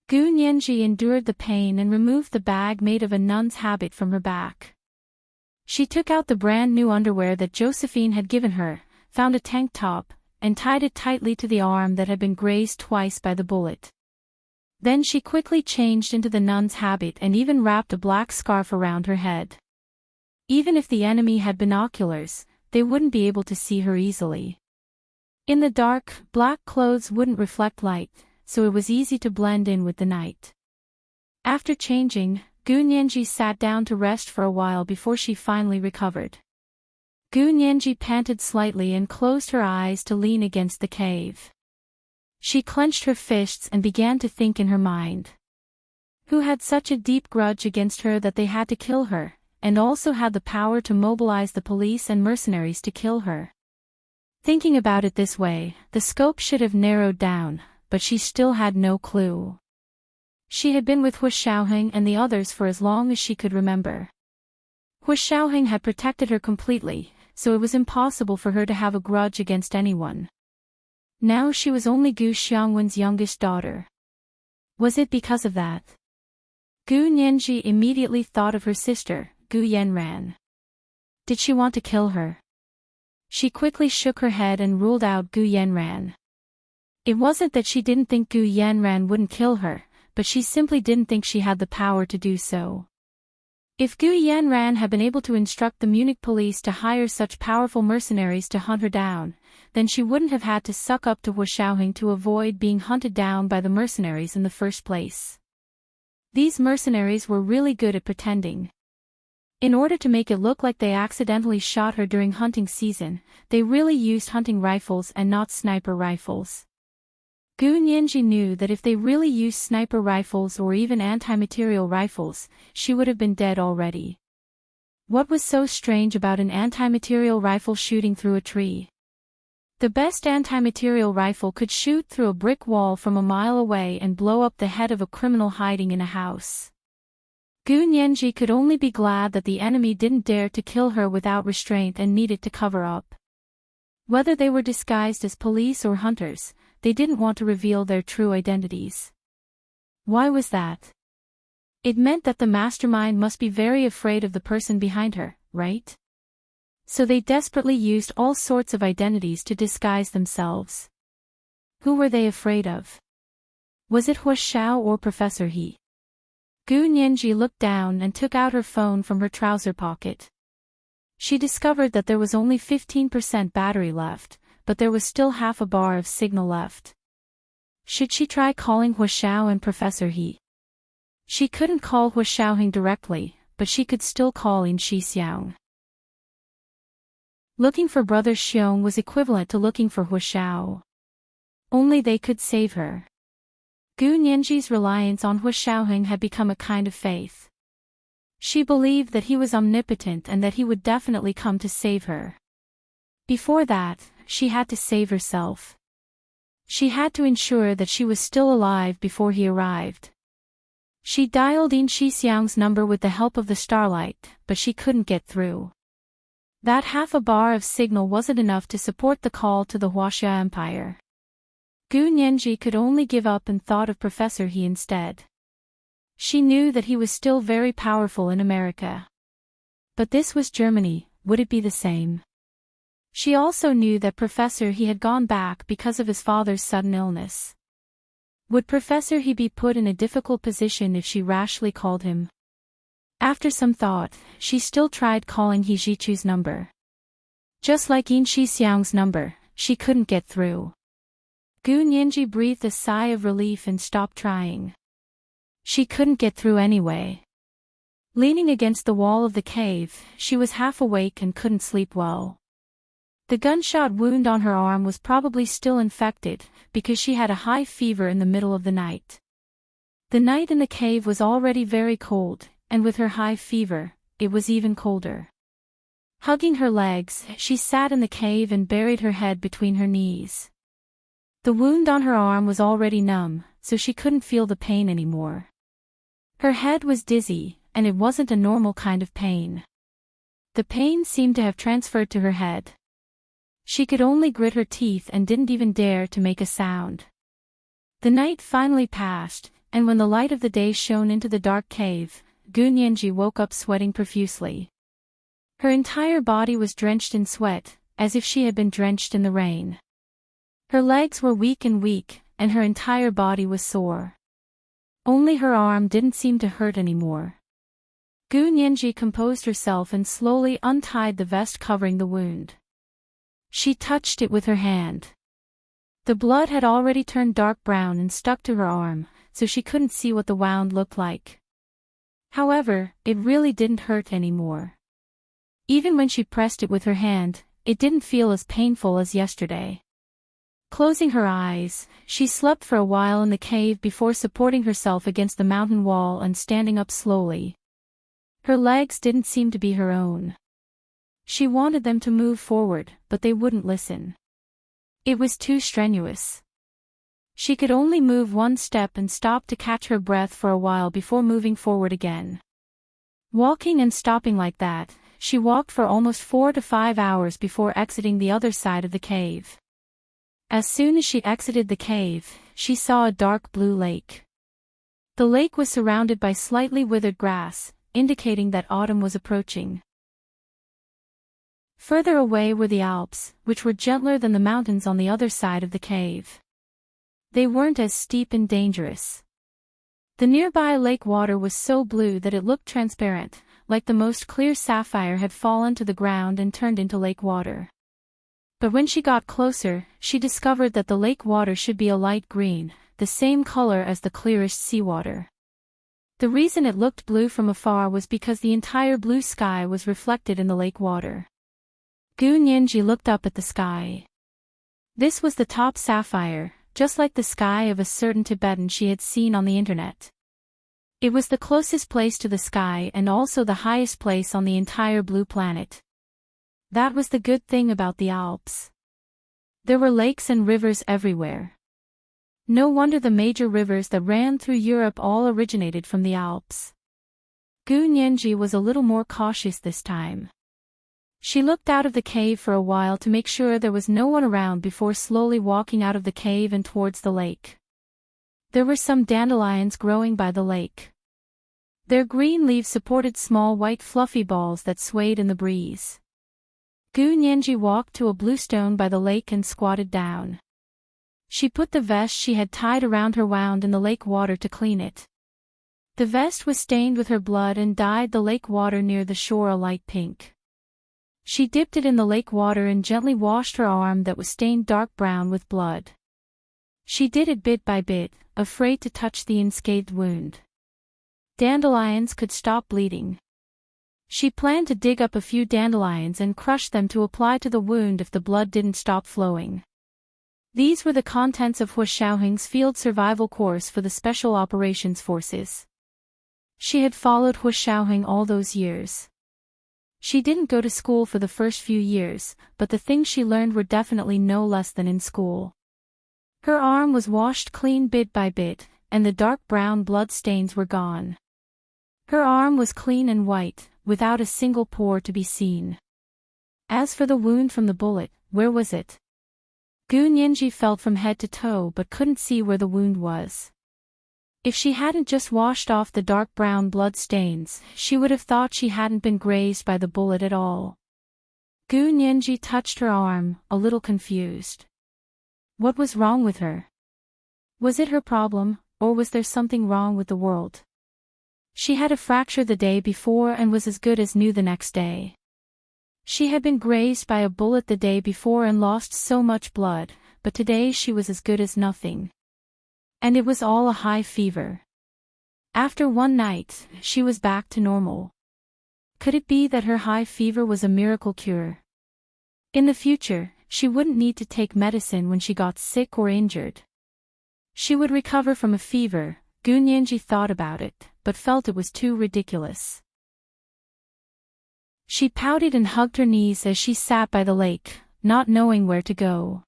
Gu Nianji endured the pain and removed the bag made of a nun's habit from her back. She took out the brand new underwear that Josephine had given her, found a tank top, and tied it tightly to the arm that had been grazed twice by the bullet. Then she quickly changed into the nun's habit and even wrapped a black scarf around her head. Even if the enemy had binoculars, they wouldn't be able to see her easily. In the dark, black clothes wouldn't reflect light, so it was easy to blend in with the night. After changing, Gu Nianji sat down to rest for a while before she finally recovered. Gu Nianji panted slightly and closed her eyes to lean against the cave. She clenched her fists and began to think in her mind. Who had such a deep grudge against her that they had to kill her, and also had the power to mobilize the police and mercenaries to kill her? Thinking about it this way, the scope should have narrowed down, but she still had no clue. She had been with Hu Xiaoheng and the others for as long as she could remember. Hu Xiaoheng had protected her completely, so it was impossible for her to have a grudge against anyone. Now she was only Gu Xiangwen's youngest daughter. Was it because of that? Gu Nianji immediately thought of her sister, Gu Yanran. Did she want to kill her? She quickly shook her head and ruled out Gu Yanran. It wasn't that she didn't think Gu Yanran wouldn't kill her, but she simply didn't think she had the power to do so. If Gu Yanran had been able to instruct the Munich police to hire such powerful mercenaries to hunt her down, then she wouldn't have had to suck up to Hu Xiaoheng to avoid being hunted down by the mercenaries in the first place. These mercenaries were really good at pretending. In order to make it look like they accidentally shot her during hunting season, they really used hunting rifles and not sniper rifles. Gu Nianji knew that if they really used sniper rifles or even anti-material rifles, she would have been dead already. What was so strange about an anti-material rifle shooting through a tree? The best anti-material rifle could shoot through a brick wall from a mile away and blow up the head of a criminal hiding in a house. Gu Nianji could only be glad that the enemy didn't dare to kill her without restraint and needed to cover up. Whether they were disguised as police or hunters, they didn't want to reveal their true identities. Why was that? It meant that the mastermind must be very afraid of the person behind her, right? So they desperately used all sorts of identities to disguise themselves. Who were they afraid of? Was it Hu Xiao or Professor He? Gu Nianji looked down and took out her phone from her trouser pocket. She discovered that there was only 15% battery left, but there was still half a bar of signal left. Should she try calling Hu Xiao and Professor He? She couldn't call Hu Xiaoheng directly, but she could still call in Shi Xiang. Looking for Brother Xiong was equivalent to looking for Hu Xiao. Only they could save her. Gu Nianji's reliance on Hu Xiaoheng had become a kind of faith. She believed that he was omnipotent and that he would definitely come to save her. Before that, she had to save herself. She had to ensure that she was still alive before he arrived. She dialed in Shi Xiang's number with the help of the starlight, but she couldn't get through. That half a bar of signal wasn't enough to support the call to the Huaxia Empire. Gu Nianji could only give up and thought of Professor He instead. She knew that he was still very powerful in America. But this was Germany, would it be the same? She also knew that Professor He had gone back because of his father's sudden illness. Would Professor He be put in a difficult position if she rashly called him? After some thought, she still tried calling He Jichu's number. Just like Yin Shi Xiang's number, she couldn't get through. Gu Nianji breathed a sigh of relief and stopped trying. She couldn't get through anyway. Leaning against the wall of the cave, she was half awake and couldn't sleep well. The gunshot wound on her arm was probably still infected, because she had a high fever in the middle of the night. The night in the cave was already very cold, and with her high fever, it was even colder. Hugging her legs, she sat in the cave and buried her head between her knees. The wound on her arm was already numb, so she couldn't feel the pain anymore. Her head was dizzy, and it wasn't a normal kind of pain. The pain seemed to have transferred to her head. She could only grit her teeth and didn't even dare to make a sound. The night finally passed, and when the light of the day shone into the dark cave, Gu Nianji woke up sweating profusely. Her entire body was drenched in sweat, as if she had been drenched in the rain. Her legs were weak, and her entire body was sore. Only her arm didn't seem to hurt anymore. Gu Nianji composed herself and slowly untied the vest covering the wound. She touched it with her hand. The blood had already turned dark brown and stuck to her arm, so she couldn't see what the wound looked like. However, it really didn't hurt anymore. Even when she pressed it with her hand, it didn't feel as painful as yesterday. Closing her eyes, she slept for a while in the cave before supporting herself against the mountain wall and standing up slowly. Her legs didn't seem to be her own. She wanted them to move forward, but they wouldn't listen. It was too strenuous. She could only move one step and stop to catch her breath for a while before moving forward again. Walking and stopping like that, she walked for almost 4 to 5 hours before exiting the other side of the cave. As soon as she exited the cave, she saw a dark blue lake. The lake was surrounded by slightly withered grass, indicating that autumn was approaching. Further away were the Alps, which were gentler than the mountains on the other side of the cave. They weren't as steep and dangerous. The nearby lake water was so blue that it looked transparent, like the most clear sapphire had fallen to the ground and turned into lake water. But when she got closer, she discovered that the lake water should be a light green, the same color as the clearest seawater. The reason it looked blue from afar was because the entire blue sky was reflected in the lake water. Gu Nianji looked up at the sky. This was the top sapphire, just like the sky of a certain Tibetan she had seen on the internet. It was the closest place to the sky and also the highest place on the entire blue planet. That was the good thing about the Alps. There were lakes and rivers everywhere. No wonder the major rivers that ran through Europe all originated from the Alps. Gu Nianji was a little more cautious this time. She looked out of the cave for a while to make sure there was no one around before slowly walking out of the cave and towards the lake. There were some dandelions growing by the lake. Their green leaves supported small white fluffy balls that swayed in the breeze. Gu Nianji walked to a blue stone by the lake and squatted down. She put the vest she had tied around her wound in the lake water to clean it. The vest was stained with her blood and dyed the lake water near the shore a light pink. She dipped it in the lake water and gently washed her arm that was stained dark brown with blood. She did it bit by bit, afraid to touch the unscathed wound. Dandelions could stop bleeding. She planned to dig up a few dandelions and crush them to apply to the wound if the blood didn't stop flowing. These were the contents of Hu Xiaoheng's field survival course for the Special Operations Forces. She had followed Hu Xiaoheng all those years. She didn't go to school for the first few years, but the things she learned were definitely no less than in school. Her arm was washed clean bit by bit, and the dark brown blood stains were gone. Her arm was clean and white, without a single pore to be seen. As for the wound from the bullet, where was it? Gu Nianji felt from head to toe but couldn't see where the wound was. If she hadn't just washed off the dark brown blood stains, she would have thought she hadn't been grazed by the bullet at all. Gu Nianji touched her arm, a little confused. What was wrong with her? Was it her problem, or was there something wrong with the world? She had a fracture the day before and was as good as new the next day. She had been grazed by a bullet the day before and lost so much blood, but today she was as good as nothing. And it was all a high fever. After one night, she was back to normal. Could it be that her high fever was a miracle cure? In the future, she wouldn't need to take medicine when she got sick or injured. She would recover from a fever. Gunyanji thought about it, but felt it was too ridiculous. She pouted and hugged her knees as she sat by the lake, not knowing where to go.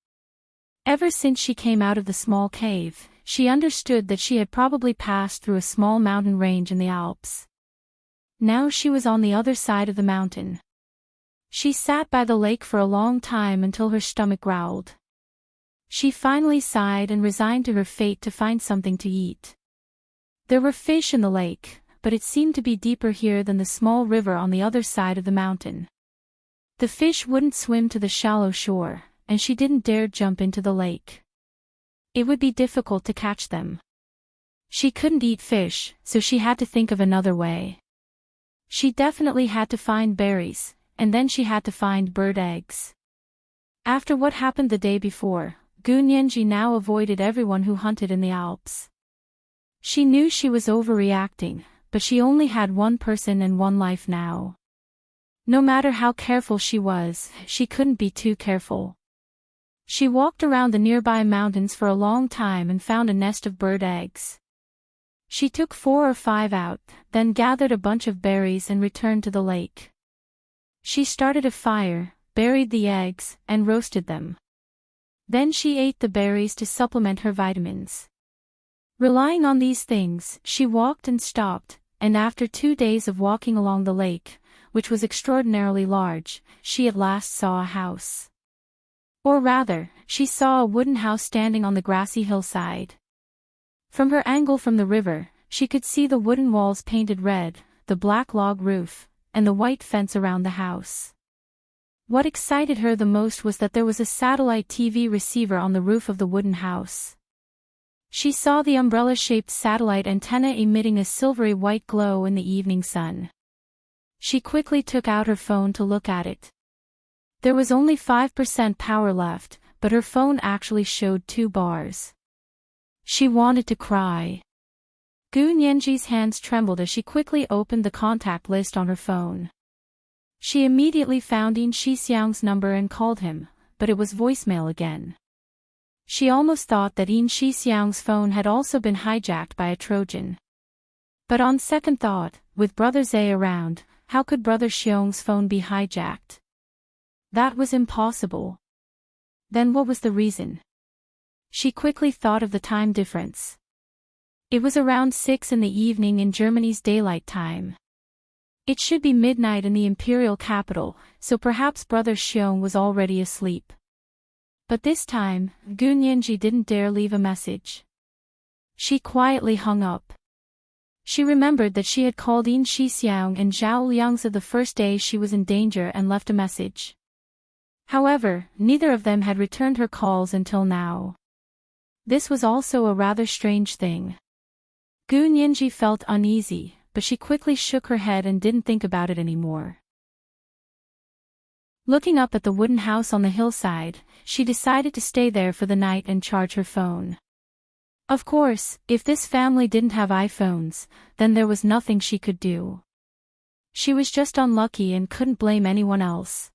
Ever since she came out of the small cave, she understood that she had probably passed through a small mountain range in the Alps. Now she was on the other side of the mountain. She sat by the lake for a long time until her stomach growled. She finally sighed and resigned to her fate to find something to eat. There were fish in the lake, but it seemed to be deeper here than the small river on the other side of the mountain. The fish wouldn't swim to the shallow shore, and she didn't dare jump into the lake. It would be difficult to catch them. She couldn't eat fish, so she had to think of another way. She definitely had to find berries, and then she had to find bird eggs. After what happened the day before, Gunyanji now avoided everyone who hunted in the Alps. She knew she was overreacting, but she only had one person and one life now. No matter how careful she was, she couldn't be too careful. She walked around the nearby mountains for a long time and found a nest of bird eggs. She took 4 or 5 out, then gathered a bunch of berries and returned to the lake. She started a fire, buried the eggs, and roasted them. Then she ate the berries to supplement her vitamins. Relying on these things, she walked and stopped, and after 2 days of walking along the lake, which was extraordinarily large, she at last saw a house. Or rather, she saw a wooden house standing on the grassy hillside. From her angle from the river, she could see the wooden walls painted red, the black log roof, and the white fence around the house. What excited her the most was that there was a satellite TV receiver on the roof of the wooden house. She saw the umbrella-shaped satellite antenna emitting a silvery white glow in the evening sun. She quickly took out her phone to look at it. There was only 5% power left, but her phone actually showed 2 bars. She wanted to cry. Gunyanji's hands trembled as she quickly opened the contact list on her phone. She immediately found In Shixiang's number and called him, but it was voicemail again. She almost thought that In Shixiang's phone had also been hijacked by a Trojan. But on second thought, with Brother Zhe around, how could Brother Xiong's phone be hijacked? That was impossible. Then what was the reason? She quickly thought of the time difference. It was around 6 in the evening in Germany's daylight time. It should be midnight in the imperial capital, so perhaps Brother Xiong was already asleep. But this time, Gunyanji didn't dare leave a message. She quietly hung up. She remembered that she had called In Shixiang and Zhao Liangzi the first day she was in danger and left a message. However, neither of them had returned her calls until now. This was also a rather strange thing. Gunyanji felt uneasy, but she quickly shook her head and didn't think about it anymore. Looking up at the wooden house on the hillside, she decided to stay there for the night and charge her phone. Of course, if this family didn't have iPhones, then there was nothing she could do. She was just unlucky and couldn't blame anyone else.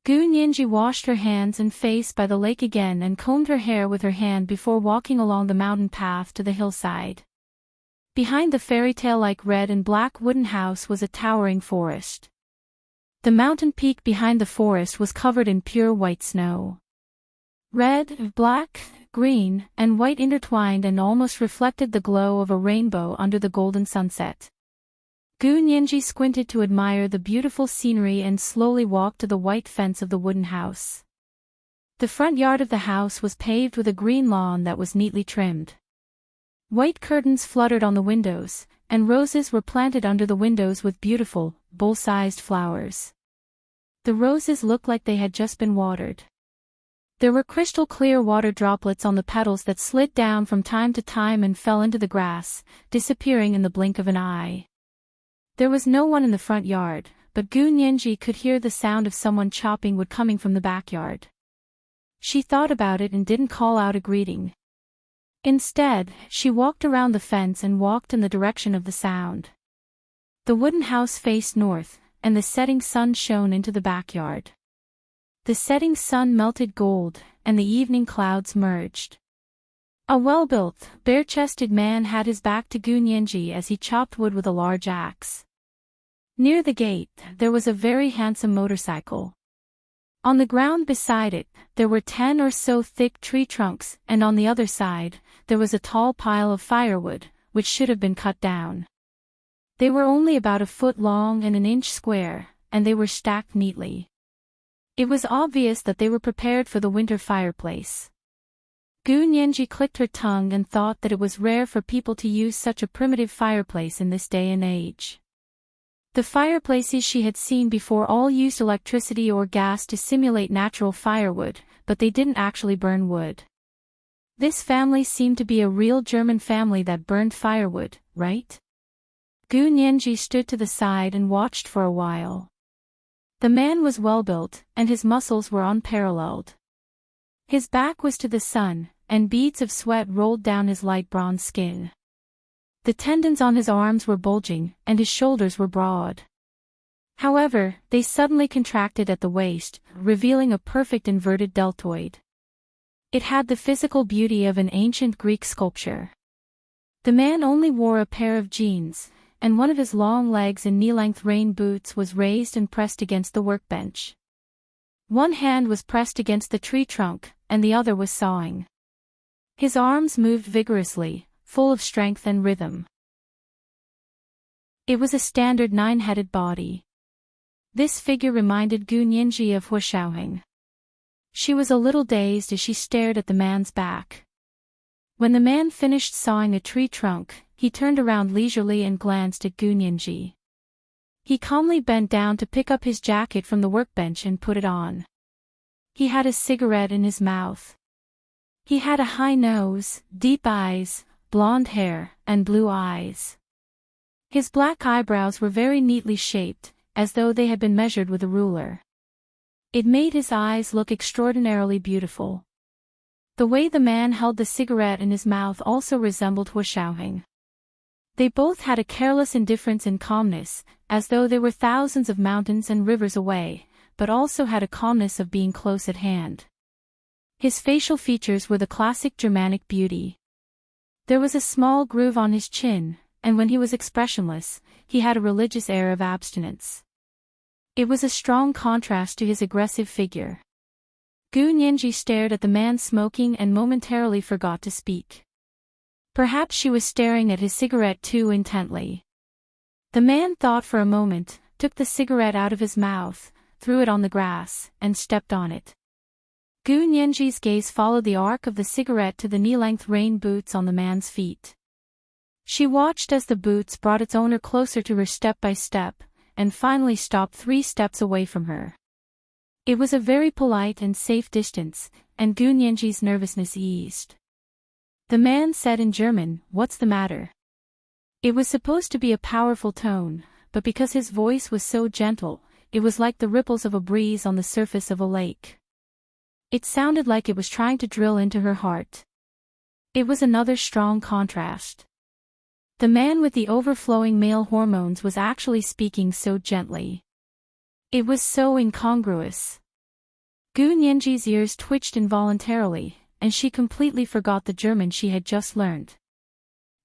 Gunyanji washed her hands and face by the lake again and combed her hair with her hand before walking along the mountain path to the hillside. Behind the fairy tale-like red and black wooden house was a towering forest. The mountain peak behind the forest was covered in pure white snow. Red, black, green, and white intertwined and almost reflected the glow of a rainbow under the golden sunset. Gunyanji squinted to admire the beautiful scenery and slowly walked to the white fence of the wooden house. The front yard of the house was paved with a green lawn that was neatly trimmed. White curtains fluttered on the windows, and roses were planted under the windows with beautiful, bowl-sized flowers. The roses looked like they had just been watered. There were crystal-clear water droplets on the petals that slid down from time to time and fell into the grass, disappearing in the blink of an eye. There was no one in the front yard, but Gunyanji could hear the sound of someone chopping wood coming from the backyard. She thought about it and didn't call out a greeting. Instead, she walked around the fence and walked in the direction of the sound. The wooden house faced north, and the setting sun shone into the backyard. The setting sun melted gold, and the evening clouds merged. A well-built, bare-chested man had his back to Gu Nianji as he chopped wood with a large axe. Near the gate, there was a very handsome motorcycle. On the ground beside it, there were 10 or so thick tree trunks, and on the other side, there was a tall pile of firewood, which should have been cut down. They were only about a foot long and an inch square, and they were stacked neatly. It was obvious that they were prepared for the winter fireplace. Gu Nianji clicked her tongue and thought that it was rare for people to use such a primitive fireplace in this day and age. The fireplaces she had seen before all used electricity or gas to simulate natural firewood, but they didn't actually burn wood. This family seemed to be a real German family that burned firewood, right? Gu Nianji stood to the side and watched for a while. The man was well-built, and his muscles were unparalleled. His back was to the sun, and beads of sweat rolled down his light bronze skin. The tendons on his arms were bulging, and his shoulders were broad. However, they suddenly contracted at the waist, revealing a perfect inverted deltoid. It had the physical beauty of an ancient Greek sculpture. The man only wore a pair of jeans, and one of his long legs in knee-length rain boots was raised and pressed against the workbench. One hand was pressed against the tree trunk, and the other was sawing. His arms moved vigorously, full of strength and rhythm. It was a standard 9-headed body. This figure reminded Gu Nianji of Hua Xiaoheng. She was a little dazed as she stared at the man's back. When the man finished sawing a tree trunk, he turned around leisurely and glanced at Gu Nianji. He calmly bent down to pick up his jacket from the workbench and put it on. He had a cigarette in his mouth. He had a high nose, deep eyes, blonde hair, and blue eyes. His black eyebrows were very neatly shaped, as though they had been measured with a ruler. It made his eyes look extraordinarily beautiful. The way the man held the cigarette in his mouth also resembled Hua Xiaoheng. They both had a careless indifference and calmness, as though they were thousands of mountains and rivers away, but also had a calmness of being close at hand. His facial features were the classic Germanic beauty. There was a small groove on his chin, and when he was expressionless, he had a religious air of abstinence. It was a strong contrast to his aggressive figure. Gu Nianji stared at the man smoking and momentarily forgot to speak. Perhaps she was staring at his cigarette too intently. The man thought for a moment, took the cigarette out of his mouth, threw it on the grass, and stepped on it. Gu Nianji's gaze followed the arc of the cigarette to the knee-length rain boots on the man's feet. She watched as the boots brought its owner closer to her step by step, and finally stopped 3 steps away from her. It was a very polite and safe distance, and Gu Nianji's nervousness eased. The man said in German, "What's the matter?" It was supposed to be a powerful tone, but because his voice was so gentle, it was like the ripples of a breeze on the surface of a lake. It sounded like it was trying to drill into her heart. It was another strong contrast. The man with the overflowing male hormones was actually speaking so gently. It was so incongruous. Gu Nianji's ears twitched involuntarily, and she completely forgot the German she had just learned.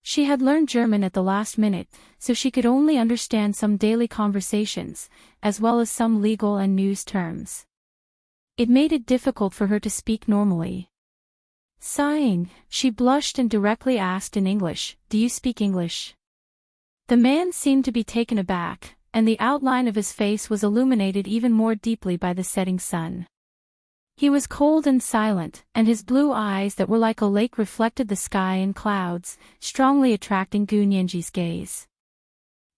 She had learned German at the last minute, so she could only understand some daily conversations, as well as some legal and news terms. It made it difficult for her to speak normally. Sighing, she blushed and directly asked in English, "Do you speak English?" The man seemed to be taken aback, and the outline of his face was illuminated even more deeply by the setting sun. He was cold and silent, and his blue eyes that were like a lake reflected the sky and clouds, strongly attracting Gu Nianji's gaze.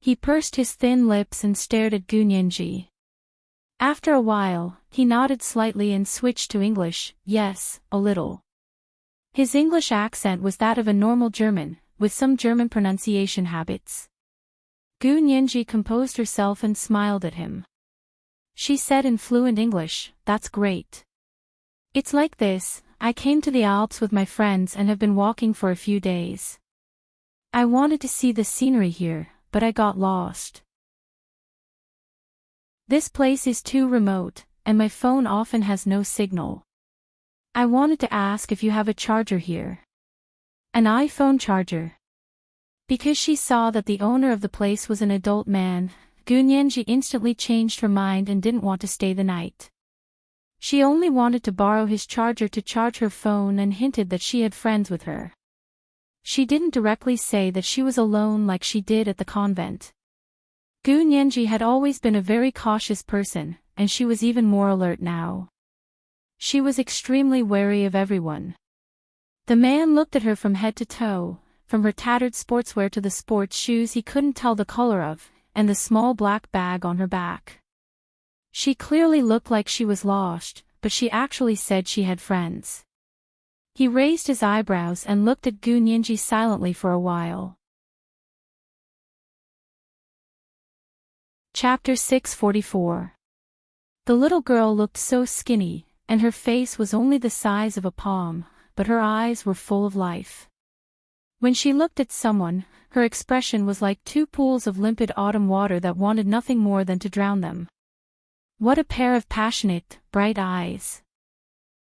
He pursed his thin lips and stared at Gu Nianji. After a while, he nodded slightly and switched to English. "Yes, a little." His English accent was that of a normal German, with some German pronunciation habits. Gu Nianji composed herself and smiled at him. She said in fluent English, "That's great." It's like this, I came to the Alps with my friends and have been walking for a few days. I wanted to see the scenery here, but I got lost. This place is too remote, and my phone often has no signal. I wanted to ask if you have a charger here. An iPhone charger. Because she saw that the owner of the place was an adult man, Gunyanji instantly changed her mind and didn't want to stay the night. She only wanted to borrow his charger to charge her phone and hinted that she had friends with her. She didn't directly say that she was alone like she did at the convent. Gunyanji had always been a very cautious person, and she was even more alert now. She was extremely wary of everyone. The man looked at her from head to toe, from her tattered sportswear to the sports shoes he couldn't tell the color of, and the small black bag on her back. She clearly looked like she was lost, but she actually said she had friends. He raised his eyebrows and looked at Gunyanji silently for a while. Chapter 644. The little girl looked so skinny, and her face was only the size of a palm, but her eyes were full of life. When she looked at someone, her expression was like two pools of limpid autumn water that wanted nothing more than to drown them. What a pair of passionate, bright eyes.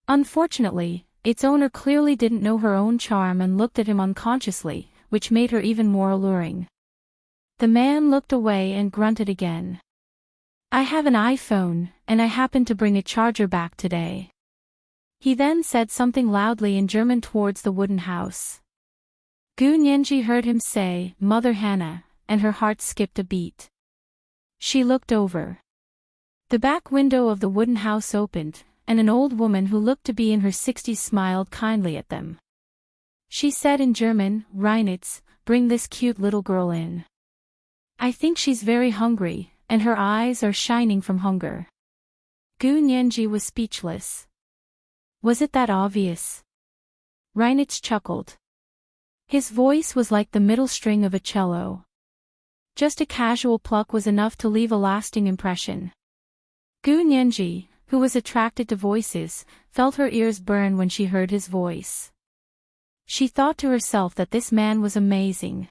Unfortunately, its owner clearly didn't know her own charm and looked at him unconsciously, which made her even more alluring. The man looked away and grunted again. I have an iPhone, and I happened to bring a charger back today. He then said something loudly in German towards the wooden house. Gunyanji heard him say, Mother Hannah, and her heart skipped a beat. She looked over. The back window of the wooden house opened, and an old woman who looked to be in her 60s smiled kindly at them. She said in German, Reinitz, bring this cute little girl in. I think she's very hungry, and her eyes are shining from hunger. Gunyanji was speechless. Was it that obvious? Reinitz chuckled. His voice was like the middle string of a cello. Just a casual pluck was enough to leave a lasting impression. Gunyanji, who was attracted to voices, felt her ears burn when she heard his voice. She thought to herself that this man was amazing.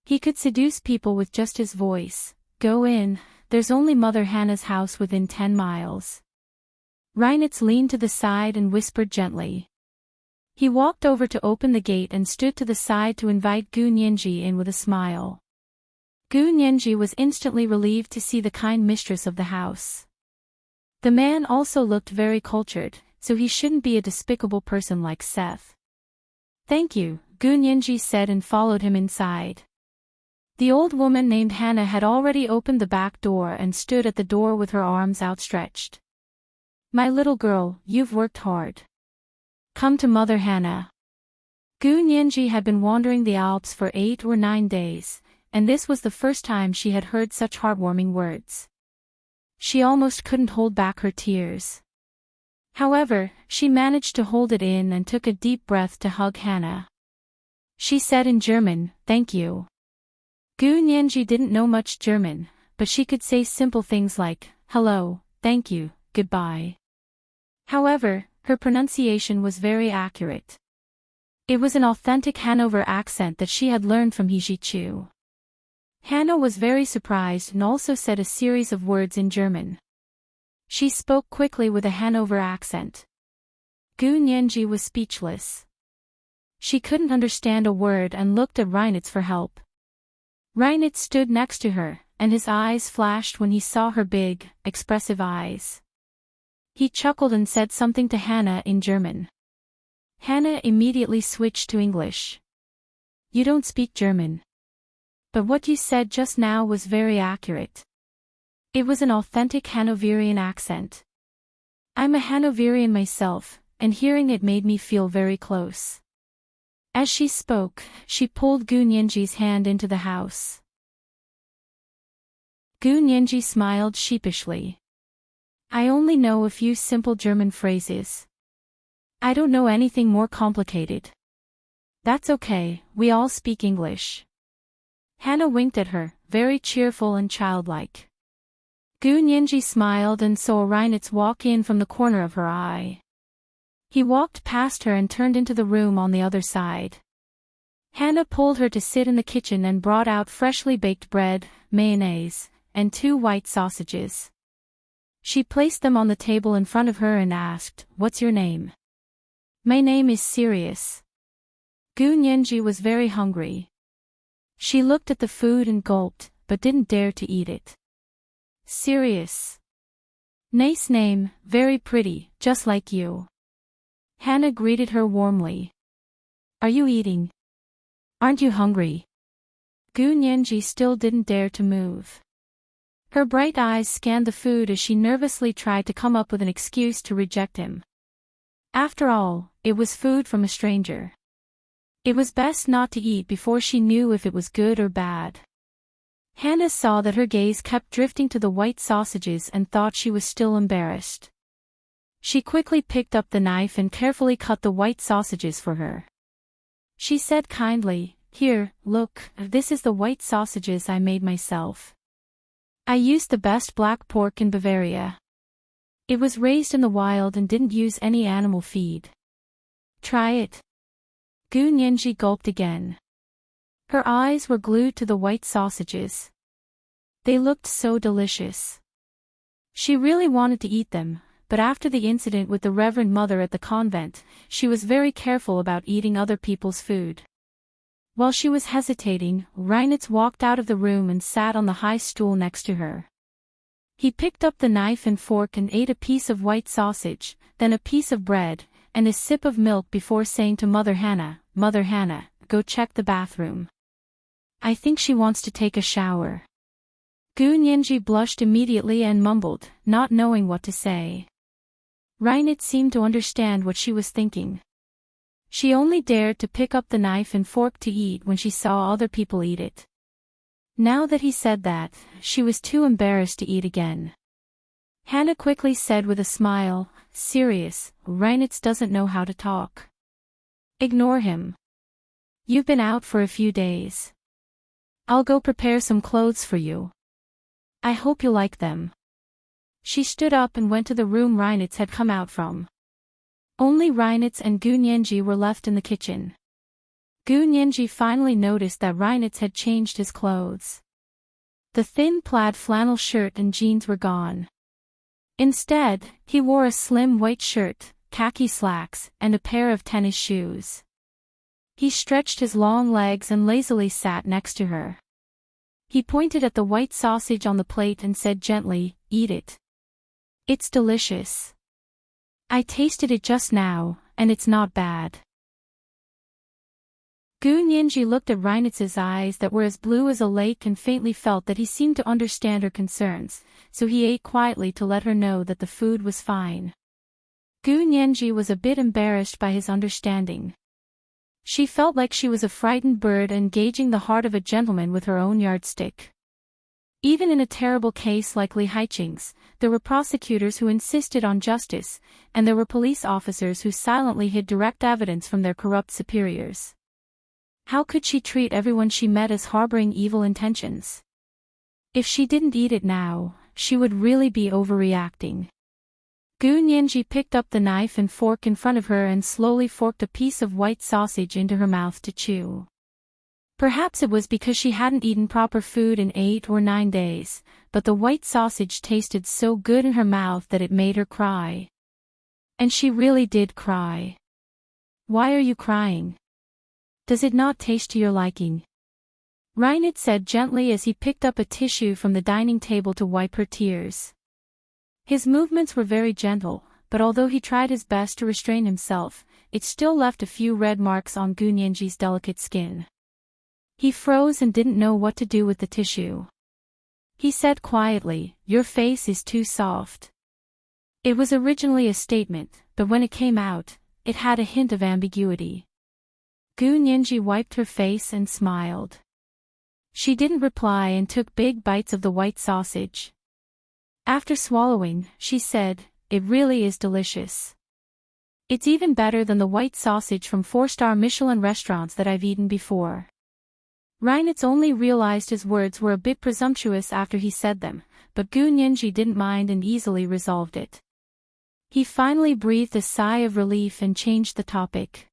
He could seduce people with just his voice. Go in, there's only Mother Hannah's house within 10 miles. Reinitz leaned to the side and whispered gently. He walked over to open the gate and stood to the side to invite Gunyanji in with a smile. Gunyanji was instantly relieved to see the kind mistress of the house. The man also looked very cultured, so he shouldn't be a despicable person like Seth. Thank you, Gunyanji said and followed him inside. The old woman named Hannah had already opened the back door and stood at the door with her arms outstretched. My little girl, you've worked hard. Come to Mother Hannah. Gunyanji had been wandering the Alps for 8 or 9 days, and this was the first time she had heard such heartwarming words. She almost couldn't hold back her tears. However, she managed to hold it in and took a deep breath to hug Hannah. She said in German, thank you. Gunyanji didn't know much German, but she could say simple things like, hello, thank you, goodbye. However, her pronunciation was very accurate. It was an authentic Hanover accent that she had learned from Hijichu. Hannah was very surprised and also said a series of words in German. She spoke quickly with a Hanover accent. Gunyanji was speechless. She couldn't understand a word and looked at Reinitz for help. Reinitz stood next to her, and his eyes flashed when he saw her big, expressive eyes. He chuckled and said something to Hannah in German. Hannah immediately switched to English. You don't speak German. But what you said just now was very accurate. It was an authentic Hanoverian accent. I'm a Hanoverian myself, and hearing it made me feel very close. As she spoke, she pulled Gunyanji's hand into the house. Gunyanji smiled sheepishly. I only know a few simple German phrases. I don't know anything more complicated. That's okay, we all speak English. Hannah winked at her, very cheerful and childlike. Gunyanji smiled and saw Reinitz walk in from the corner of her eye. He walked past her and turned into the room on the other side. Hannah pulled her to sit in the kitchen and brought out freshly baked bread, mayonnaise, and 2 white sausages. She placed them on the table in front of her and asked, "What's your name?" "My name is Sirius." Gu Nianji was very hungry. She looked at the food and gulped, but didn't dare to eat it. "Sirius. Nice name, very pretty, just like you." Hannah greeted her warmly. "Are you eating? Aren't you hungry?" Gu Nianji still didn't dare to move. Her bright eyes scanned the food as she nervously tried to come up with an excuse to reject him. After all, it was food from a stranger. It was best not to eat before she knew if it was good or bad. Hannah saw that her gaze kept drifting to the white sausages and thought she was still embarrassed. She quickly picked up the knife and carefully cut the white sausages for her. She said kindly, "Here, look, this is the white sausages I made myself. I used the best black pork in Bavaria. It was raised in the wild and didn't use any animal feed. Try it." Gu Nianji gulped again. Her eyes were glued to the white sausages. They looked so delicious. She really wanted to eat them, but after the incident with the Reverend Mother at the convent, she was very careful about eating other people's food. While she was hesitating, Reinitz walked out of the room and sat on the high stool next to her. He picked up the knife and fork and ate a piece of white sausage, then a piece of bread, and a sip of milk before saying to Mother Hannah, "Mother Hannah, go check the bathroom. I think she wants to take a shower." Gu Nianji blushed immediately and mumbled, not knowing what to say. Reinitz seemed to understand what she was thinking. She only dared to pick up the knife and fork to eat when she saw other people eat it. Now that he said that, she was too embarrassed to eat again. Hannah quickly said with a smile, "Serious, Reinitz doesn't know how to talk. Ignore him. You've been out for a few days. I'll go prepare some clothes for you. I hope you like them." She stood up and went to the room Reinitz had come out from. Only Reinitz and Gu Nianji were left in the kitchen. Gu Nianji finally noticed that Reinitz had changed his clothes. The thin plaid flannel shirt and jeans were gone. Instead, he wore a slim white shirt, khaki slacks, and a pair of tennis shoes. He stretched his long legs and lazily sat next to her. He pointed at the white sausage on the plate and said gently, "Eat it. It's delicious. I tasted it just now, and it's not bad." Gu Nianji looked at Reinitz's eyes that were as blue as a lake and faintly felt that he seemed to understand her concerns, so he ate quietly to let her know that the food was fine. Gu Nianji was a bit embarrassed by his understanding. She felt like she was a frightened bird engaging the heart of a gentleman with her own yardstick. Even in a terrible case like Li Haiqing's, there were prosecutors who insisted on justice, and there were police officers who silently hid direct evidence from their corrupt superiors. How could she treat everyone she met as harboring evil intentions? If she didn't eat it now, she would really be overreacting. Gu Nianji picked up the knife and fork in front of her and slowly forked a piece of white sausage into her mouth to chew. Perhaps it was because she hadn't eaten proper food in 8 or 9 days, but the white sausage tasted so good in her mouth that it made her cry. And she really did cry. "Why are you crying? Does it not taste to your liking?" Reinitz said gently as he picked up a tissue from the dining table to wipe her tears. His movements were very gentle, but although he tried his best to restrain himself, it still left a few red marks on Gu Nianji's delicate skin. He froze and didn't know what to do with the tissue. He said quietly, "Your face is too soft." It was originally a statement, but when it came out, it had a hint of ambiguity. Gu Nianji wiped her face and smiled. She didn't reply and took big bites of the white sausage. After swallowing, she said, "It really is delicious. It's even better than the white sausage from 4-star Michelin restaurants that I've eaten before." Reinitz only realized his words were a bit presumptuous after he said them, but Gu Nianji didn't mind and easily resolved it. He finally breathed a sigh of relief and changed the topic.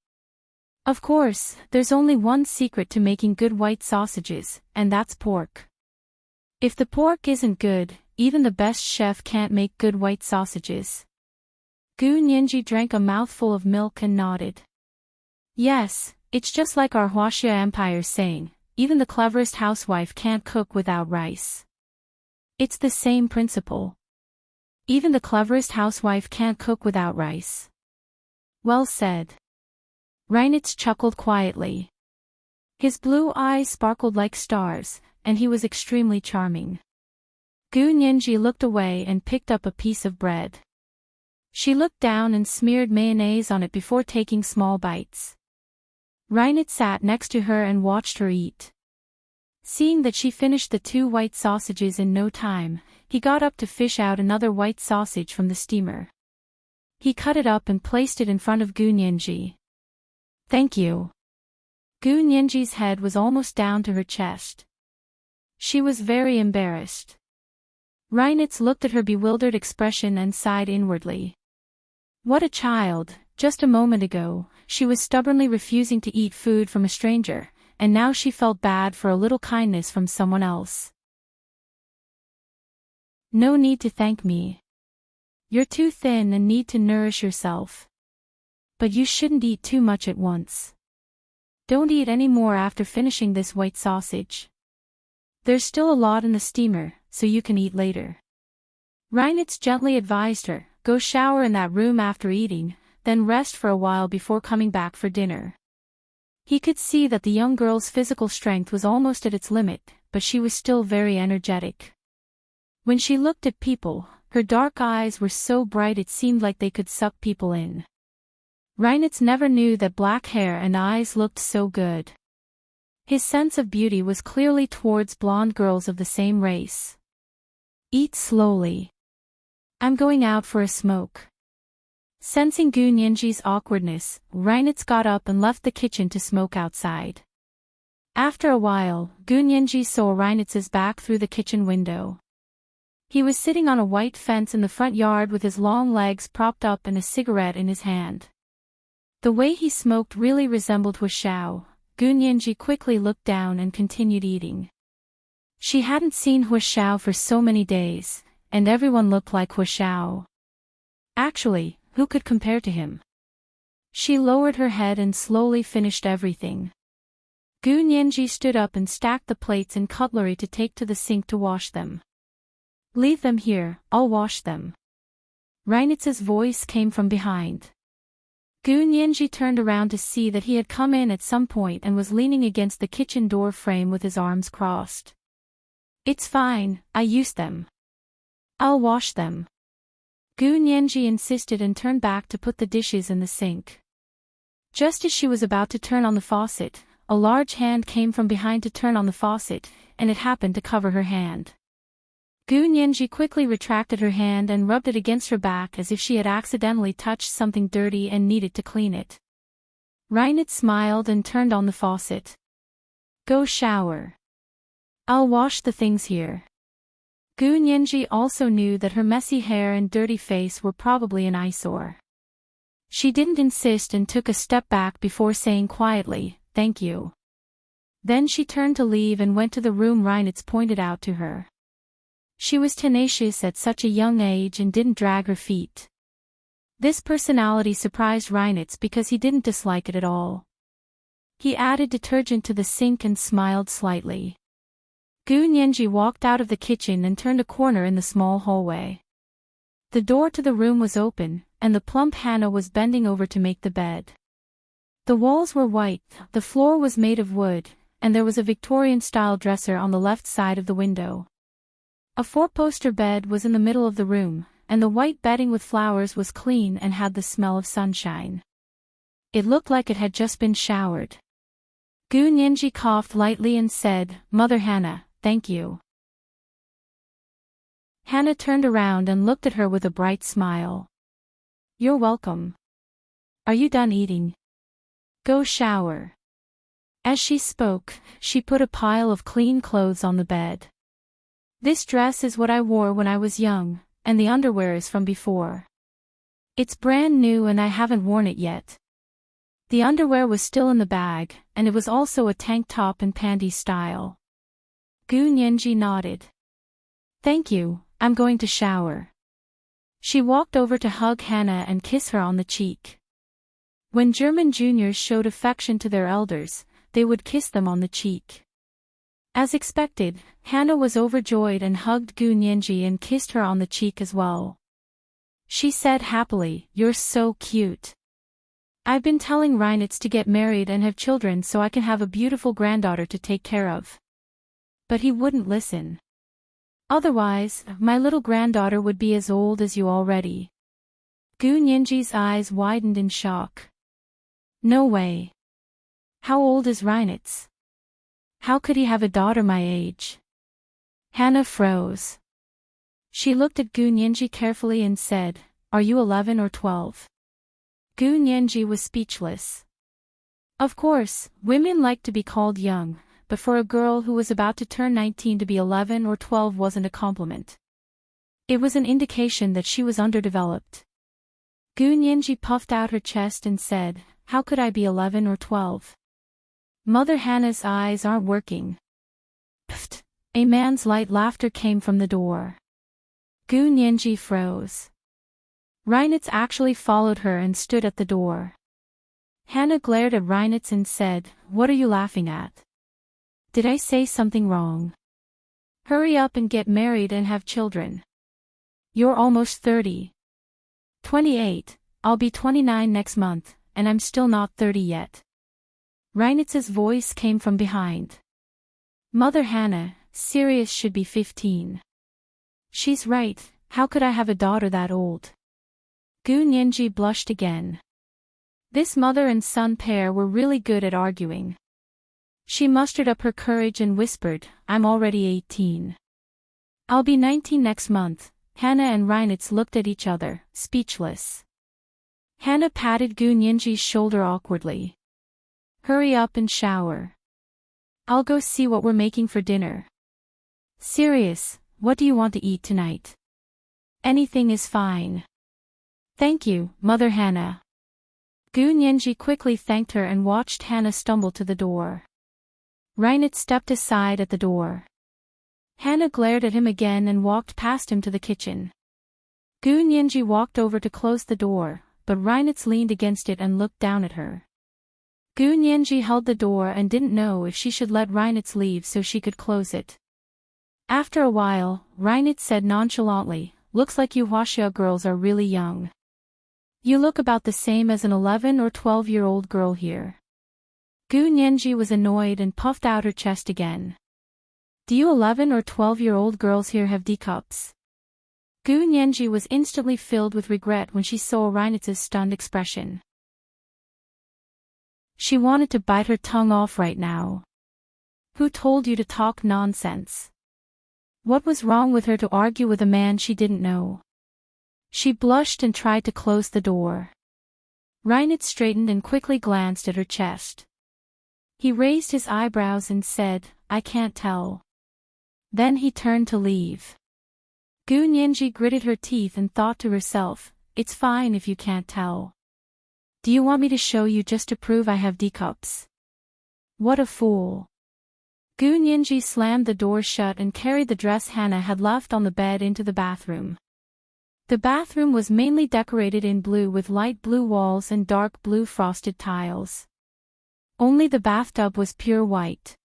Of course, there's only one secret to making good white sausages, and that's pork. If the pork isn't good, even the best chef can't make good white sausages. Gu Nianji drank a mouthful of milk and nodded. Yes, it's just like our Huaxia Empire's saying, even the cleverest housewife can't cook without rice. It's the same principle. Even the cleverest housewife can't cook without rice. Well said. Reinitz chuckled quietly. His blue eyes sparkled like stars, and he was extremely charming. Gu Nianji looked away and picked up a piece of bread. She looked down and smeared mayonnaise on it before taking small bites. Reinitz sat next to her and watched her eat. Seeing that she finished the 2 white sausages in no time, he got up to fish out another white sausage from the steamer. He cut it up and placed it in front of Gu Nianji. Thank you. Gu Nianji's head was almost down to her chest. She was very embarrassed. Reinitz looked at her bewildered expression and sighed inwardly. What a child! Just a moment ago, she was stubbornly refusing to eat food from a stranger, and now she felt bad for a little kindness from someone else. No need to thank me. You're too thin and need to nourish yourself. But you shouldn't eat too much at once. Don't eat any more after finishing this white sausage. There's still a lot in the steamer, so you can eat later. Reinitz gently advised her, go shower in that room after eating, then rest for a while before coming back for dinner. He could see that the young girl's physical strength was almost at its limit, but she was still very energetic. When she looked at people, her dark eyes were so bright it seemed like they could suck people in. Reinitz never knew that black hair and eyes looked so good. His sense of beauty was clearly towards blonde girls of the same race. Eat slowly. I'm going out for a smoke. Sensing Gu Nianji's awkwardness, Reinitz got up and left the kitchen to smoke outside. After a while, Gu Nianji saw Reinitz's back through the kitchen window. He was sitting on a white fence in the front yard with his long legs propped up and a cigarette in his hand. The way he smoked really resembled Huaxiao. Gu Nianji quickly looked down and continued eating. She hadn't seen Huaxiao for so many days, and everyone looked like Huaxiao. Actually, who could compare to him? She lowered her head and slowly finished everything. Gu Nianji stood up and stacked the plates and cutlery to take to the sink to wash them. Leave them here, I'll wash them. Reinitz's voice came from behind. Gu Nianji turned around to see that he had come in at some point and was leaning against the kitchen door frame with his arms crossed. It's fine, I used them. I'll wash them. Gu Nianji insisted and turned back to put the dishes in the sink. Just as she was about to turn on the faucet, a large hand came from behind to turn on the faucet, and it happened to cover her hand. Gu Nianji quickly retracted her hand and rubbed it against her back as if she had accidentally touched something dirty and needed to clean it. Reinitz smiled and turned on the faucet. Go shower. I'll wash the things here. Gu Nianji also knew that her messy hair and dirty face were probably an eyesore. She didn't insist and took a step back before saying quietly, thank you. Then she turned to leave and went to the room Reinitz pointed out to her. She was tenacious at such a young age and didn't drag her feet. This personality surprised Reinitz because he didn't dislike it at all. He added detergent to the sink and smiled slightly. Gu Nianji walked out of the kitchen and turned a corner in the small hallway. The door to the room was open, and the plump Hannah was bending over to make the bed. The walls were white, the floor was made of wood, and there was a Victorian-style dresser on the left side of the window. A four-poster bed was in the middle of the room, and the white bedding with flowers was clean and had the smell of sunshine. It looked like it had just been showered. Gu Nianji coughed lightly and said, Mother Hannah, thank you. Hannah turned around and looked at her with a bright smile. You're welcome. Are you done eating? Go shower. As she spoke, she put a pile of clean clothes on the bed. This dress is what I wore when I was young, and the underwear is from before. It's brand new and I haven't worn it yet. The underwear was still in the bag, and it was also a tank top and panty style. Gu Nianji nodded. Thank you, I'm going to shower. She walked over to hug Hannah and kiss her on the cheek. When German juniors showed affection to their elders, they would kiss them on the cheek. As expected, Hannah was overjoyed and hugged Gu Nianji and kissed her on the cheek as well. She said happily, "You're so cute. I've been telling Reinitz to get married and have children so I can have a beautiful granddaughter to take care of. But he wouldn't listen. Otherwise, my little granddaughter would be as old as you already." Gu Nianji's eyes widened in shock. No way. How old is Reinitz? How could he have a daughter my age? Hannah froze. She looked at Gu Nianji carefully and said, "Are you 11 or 12? Gu Nianji was speechless. Of course, women like to be called young, but for a girl who was about to turn 19 to be 11 or 12 wasn't a compliment. It was an indication that she was underdeveloped. Gu Nianji puffed out her chest and said, "How could I be 11 or 12? Mother Hannah's eyes aren't working." Pfft! A man's light laughter came from the door. Gu Nianji froze. Reinitz actually followed her and stood at the door. Hannah glared at Reinitz and said, "What are you laughing at? Did I say something wrong? Hurry up and get married and have children. You're almost 30. 28, I'll be 29 next month, and I'm still not 30 yet." Reinitz's voice came from behind. "Mother Hannah, Sirius should be 15. She's right, how could I have a daughter that old?" Gu Nianji blushed again. This mother and son pair were really good at arguing. She mustered up her courage and whispered, "I'm already 18. I'll be 19 next month." Hannah and Reinitz looked at each other, speechless. Hannah patted Gu Nianji's shoulder awkwardly. "Hurry up and shower. I'll go see what we're making for dinner." "Sirius, what do you want to eat tonight?" "Anything is fine." "Thank you, Mother Hannah." Gu Nianji quickly thanked her and watched Hannah stumble to the door. Reinitz stepped aside at the door. Hannah glared at him again and walked past him to the kitchen. Gu Nianji walked over to close the door, but Reinitz leaned against it and looked down at her. Gu Nianji held the door and didn't know if she should let Reinitz leave so she could close it. After a while, Reinitz said nonchalantly, "Looks like you Huaxia girls are really young. You look about the same as an 11 or 12-year-old girl here." Gu Nianji was annoyed and puffed out her chest again. "Do you 11 or 12-year-old girls here have D-cups?" Gu Nianji was instantly filled with regret when she saw Reinitz's stunned expression. She wanted to bite her tongue off right now. Who told you to talk nonsense? What was wrong with her to argue with a man she didn't know? She blushed and tried to close the door. Reinitz straightened and quickly glanced at her chest. He raised his eyebrows and said, "I can't tell." Then he turned to leave. Gu Nianji gritted her teeth and thought to herself, "It's fine if you can't tell. Do you want me to show you just to prove I have D-cups? What a fool." Gu Nianji slammed the door shut and carried the dress Hannah had left on the bed into the bathroom. The bathroom was mainly decorated in blue with light blue walls and dark blue frosted tiles. Only the bathtub was pure white.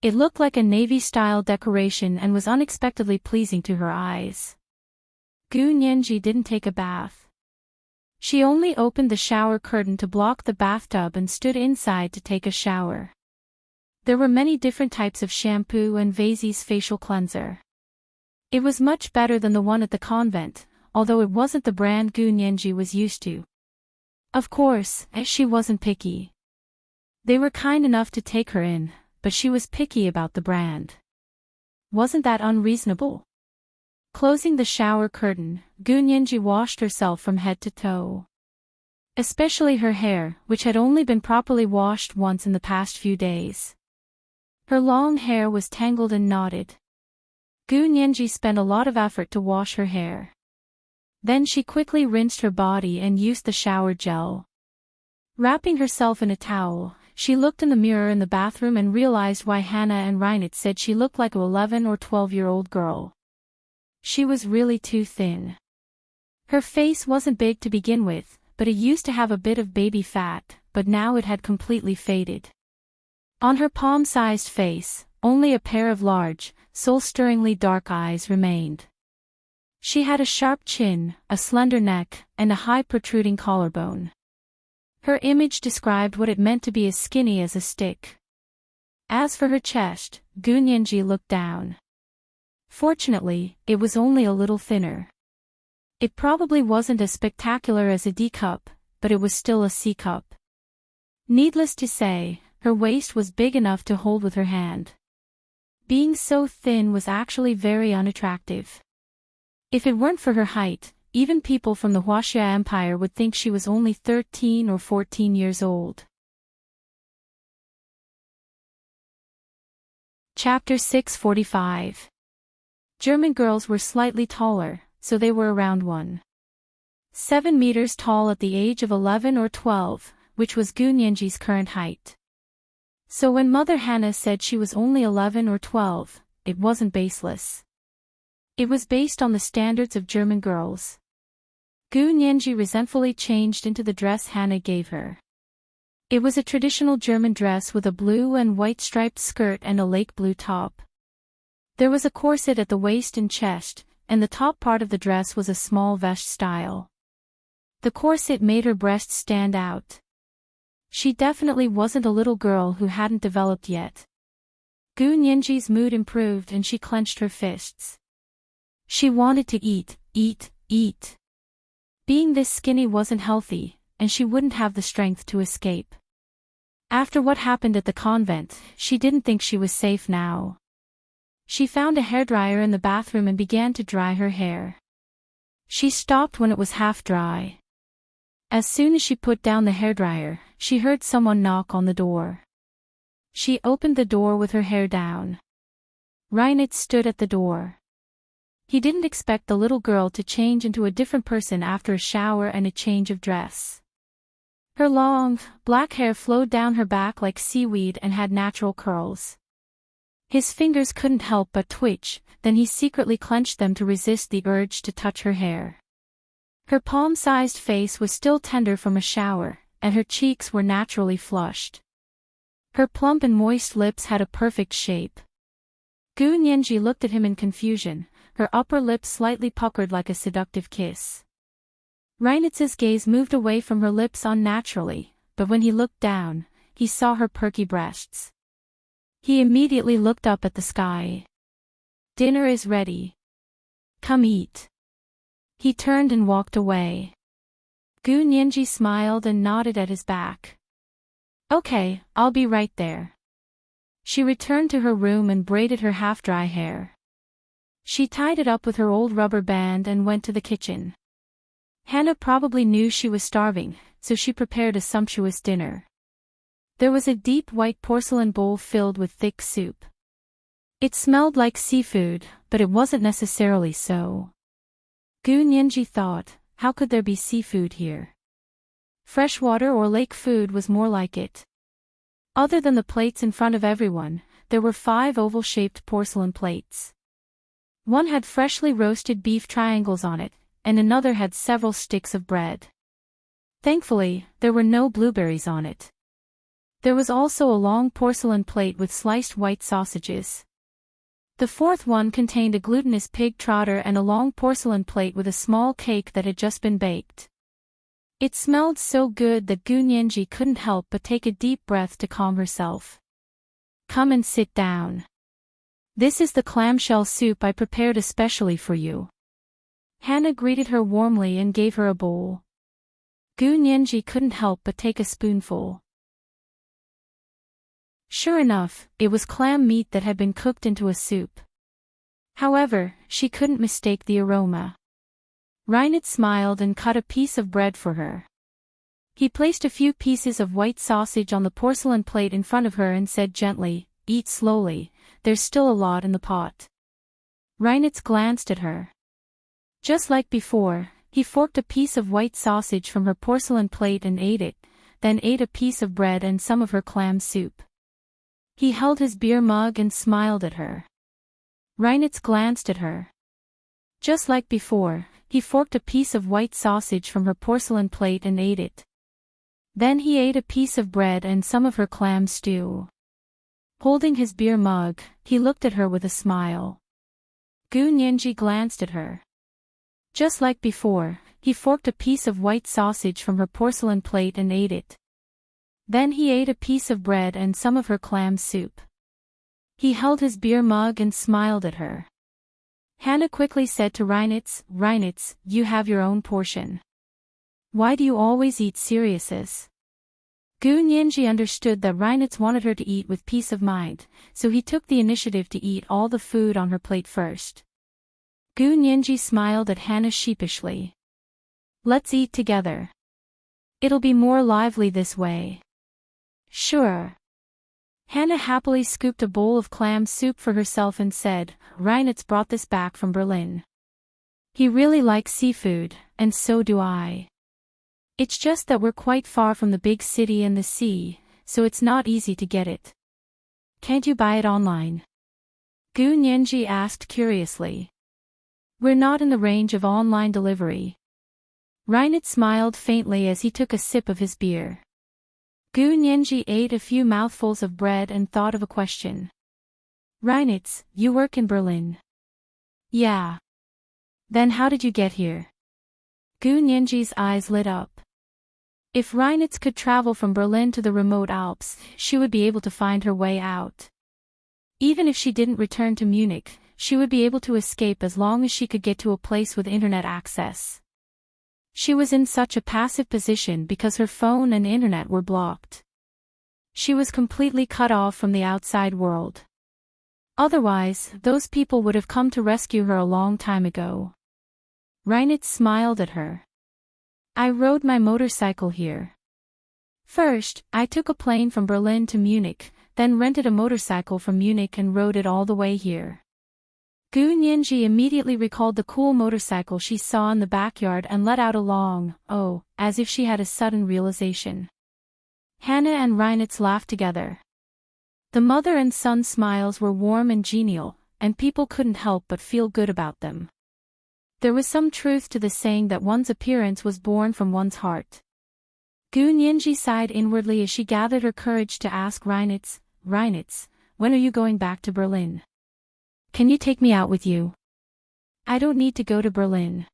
It looked like a navy-style decoration and was unexpectedly pleasing to her eyes. Gu Nianji didn't take a bath. She only opened the shower curtain to block the bathtub and stood inside to take a shower. There were many different types of shampoo and Vasi's facial cleanser. It was much better than the one at the convent, although it wasn't the brand Gu Nianji was used to. Of course, she wasn't picky. They were kind enough to take her in, but she was picky about the brand. Wasn't that unreasonable? Closing the shower curtain, Gu Nianji washed herself from head to toe. Especially her hair, which had only been properly washed once in the past few days. Her long hair was tangled and knotted. Gu Nianji spent a lot of effort to wash her hair. Then she quickly rinsed her body and used the shower gel. Wrapping herself in a towel, she looked in the mirror in the bathroom and realized why Hannah and Reinert said she looked like an 11 or 12-year-old girl. She was really too thin. Her face wasn't big to begin with, but it used to have a bit of baby fat, but now it had completely faded. On her palm-sized face, only a pair of large, soul-stirringly dark eyes remained. She had a sharp chin, a slender neck, and a high protruding collarbone. Her image described what it meant to be as skinny as a stick. As for her chest, Gunyenji looked down. Fortunately, it was only a little thinner. It probably wasn't as spectacular as a D cup, but it was still a C cup. Needless to say, her waist was big enough to hold with her hand. Being so thin was actually very unattractive. If it weren't for her height, even people from the Huaxia Empire would think she was only 13 or 14 years old. Chapter 645. German girls were slightly taller, so they were around 1.7 meters tall at the age of 11 or 12, which was Gunyenji's current height. So when Mother Hannah said she was only 11 or 12, it wasn't baseless. It was based on the standards of German girls. Gunyenji resentfully changed into the dress Hannah gave her. It was a traditional German dress with a blue and white striped skirt and a lake blue top. There was a corset at the waist and chest, and the top part of the dress was a small vest style. The corset made her breasts stand out. She definitely wasn't a little girl who hadn't developed yet. Gunyenji's mood improved and she clenched her fists. She wanted to eat, eat, eat. Being this skinny wasn't healthy, and she wouldn't have the strength to escape. After what happened at the convent, she didn't think she was safe now. She found a hairdryer in the bathroom and began to dry her hair. She stopped when it was half dry. As soon as she put down the hairdryer, she heard someone knock on the door. She opened the door with her hair down. Reinert stood at the door. He didn't expect the little girl to change into a different person after a shower and a change of dress. Her long, black hair flowed down her back like seaweed and had natural curls. His fingers couldn't help but twitch, then he secretly clenched them to resist the urge to touch her hair. Her palm-sized face was still tender from a shower, and her cheeks were naturally flushed. Her plump and moist lips had a perfect shape. Gunyenji looked at him in confusion, her upper lip slightly puckered like a seductive kiss. Reinert's gaze moved away from her lips unnaturally, but when he looked down, he saw her perky breasts. He immediately looked up at the sky. "Dinner is ready. Come eat." He turned and walked away. Gunyenji smiled and nodded at his back. "Okay, I'll be right there." She returned to her room and braided her half-dry hair. She tied it up with her old rubber band and went to the kitchen. Hannah probably knew she was starving, so she prepared a sumptuous dinner. There was a deep white porcelain bowl filled with thick soup. It smelled like seafood, but it wasn't necessarily so. Gunyenji thought, how could there be seafood here? Freshwater or lake food was more like it. Other than the plates in front of everyone, there were 5 oval-shaped porcelain plates. One had freshly roasted beef triangles on it, and another had several sticks of bread. Thankfully, there were no blueberries on it. There was also a long porcelain plate with sliced white sausages. The fourth one contained a glutinous pig trotter and a long porcelain plate with a small cake that had just been baked. It smelled so good that Gunyenji couldn't help but take a deep breath to calm herself. "Come and sit down. This is the clamshell soup I prepared especially for you." Hannah greeted her warmly and gave her a bowl. Gunyenji couldn't help but take a spoonful. Sure enough, it was clam meat that had been cooked into a soup. However, she couldn't mistake the aroma. Reinert smiled and cut a piece of bread for her. He placed a few pieces of white sausage on the porcelain plate in front of her and said gently, "Eat slowly, there's still a lot in the pot." Reinert glanced at her. Just like before, He forked a piece of white sausage from her porcelain plate and ate it, then ate a piece of bread and some of her clam soup. He held his beer mug and smiled at her. Reinitz glanced at her. Just like before, he forked a piece of white sausage from her porcelain plate and ate it. Then he ate a piece of bread and some of her clam stew. Holding his beer mug, he looked at her with a smile. Gu Nianji glanced at her. Just like before, he forked a piece of white sausage from her porcelain plate and ate it. Then he ate a piece of bread and some of her clam soup. He held his beer mug and smiled at her. Hannah quickly said to Reinitz, "Reinitz, you have your own portion. Why do you always eat seriouses?" Gu Nianji understood that Reinitz wanted her to eat with peace of mind, so he took the initiative to eat all the food on her plate first. Gu Nianji smiled at Hannah sheepishly. "Let's eat together. It'll be more lively this way." "Sure." Hannah happily scooped a bowl of clam soup for herself and said, "Reinitz brought this back from Berlin. He really likes seafood, and so do I. It's just that we're quite far from the big city and the sea, so it's not easy to get it." "Can't you buy it online?" Gu Nianji asked curiously. "We're not in the range of online delivery." Reinitz smiled faintly as he took a sip of his beer. Gu Nianji ate a few mouthfuls of bread and thought of a question. "Reinitz, you work in Berlin?" "Yeah." "Then how did you get here?" Gu Nianji's eyes lit up. If Reinitz could travel from Berlin to the remote Alps, she would be able to find her way out. Even if she didn't return to Munich, she would be able to escape as long as she could get to a place with internet access. She was in such a passive position because her phone and internet were blocked. She was completely cut off from the outside world. Otherwise, those people would have come to rescue her a long time ago. Reinitz smiled at her. "I rode my motorcycle here. First, I took a plane from Berlin to Munich, then rented a motorcycle from Munich and rode it all the way here." Gu Nianji immediately recalled the cool motorcycle she saw in the backyard and let out a long, "Oh," as if she had a sudden realization. Hannah and Reinitz laughed together. The mother and son smiles were warm and genial, and people couldn't help but feel good about them. There was some truth to the saying that one's appearance was born from one's heart. Gu Nianji sighed inwardly as she gathered her courage to ask Reinitz, "Reinitz, when are you going back to Berlin? Can you take me out with you?" "I don't need to go to Berlin.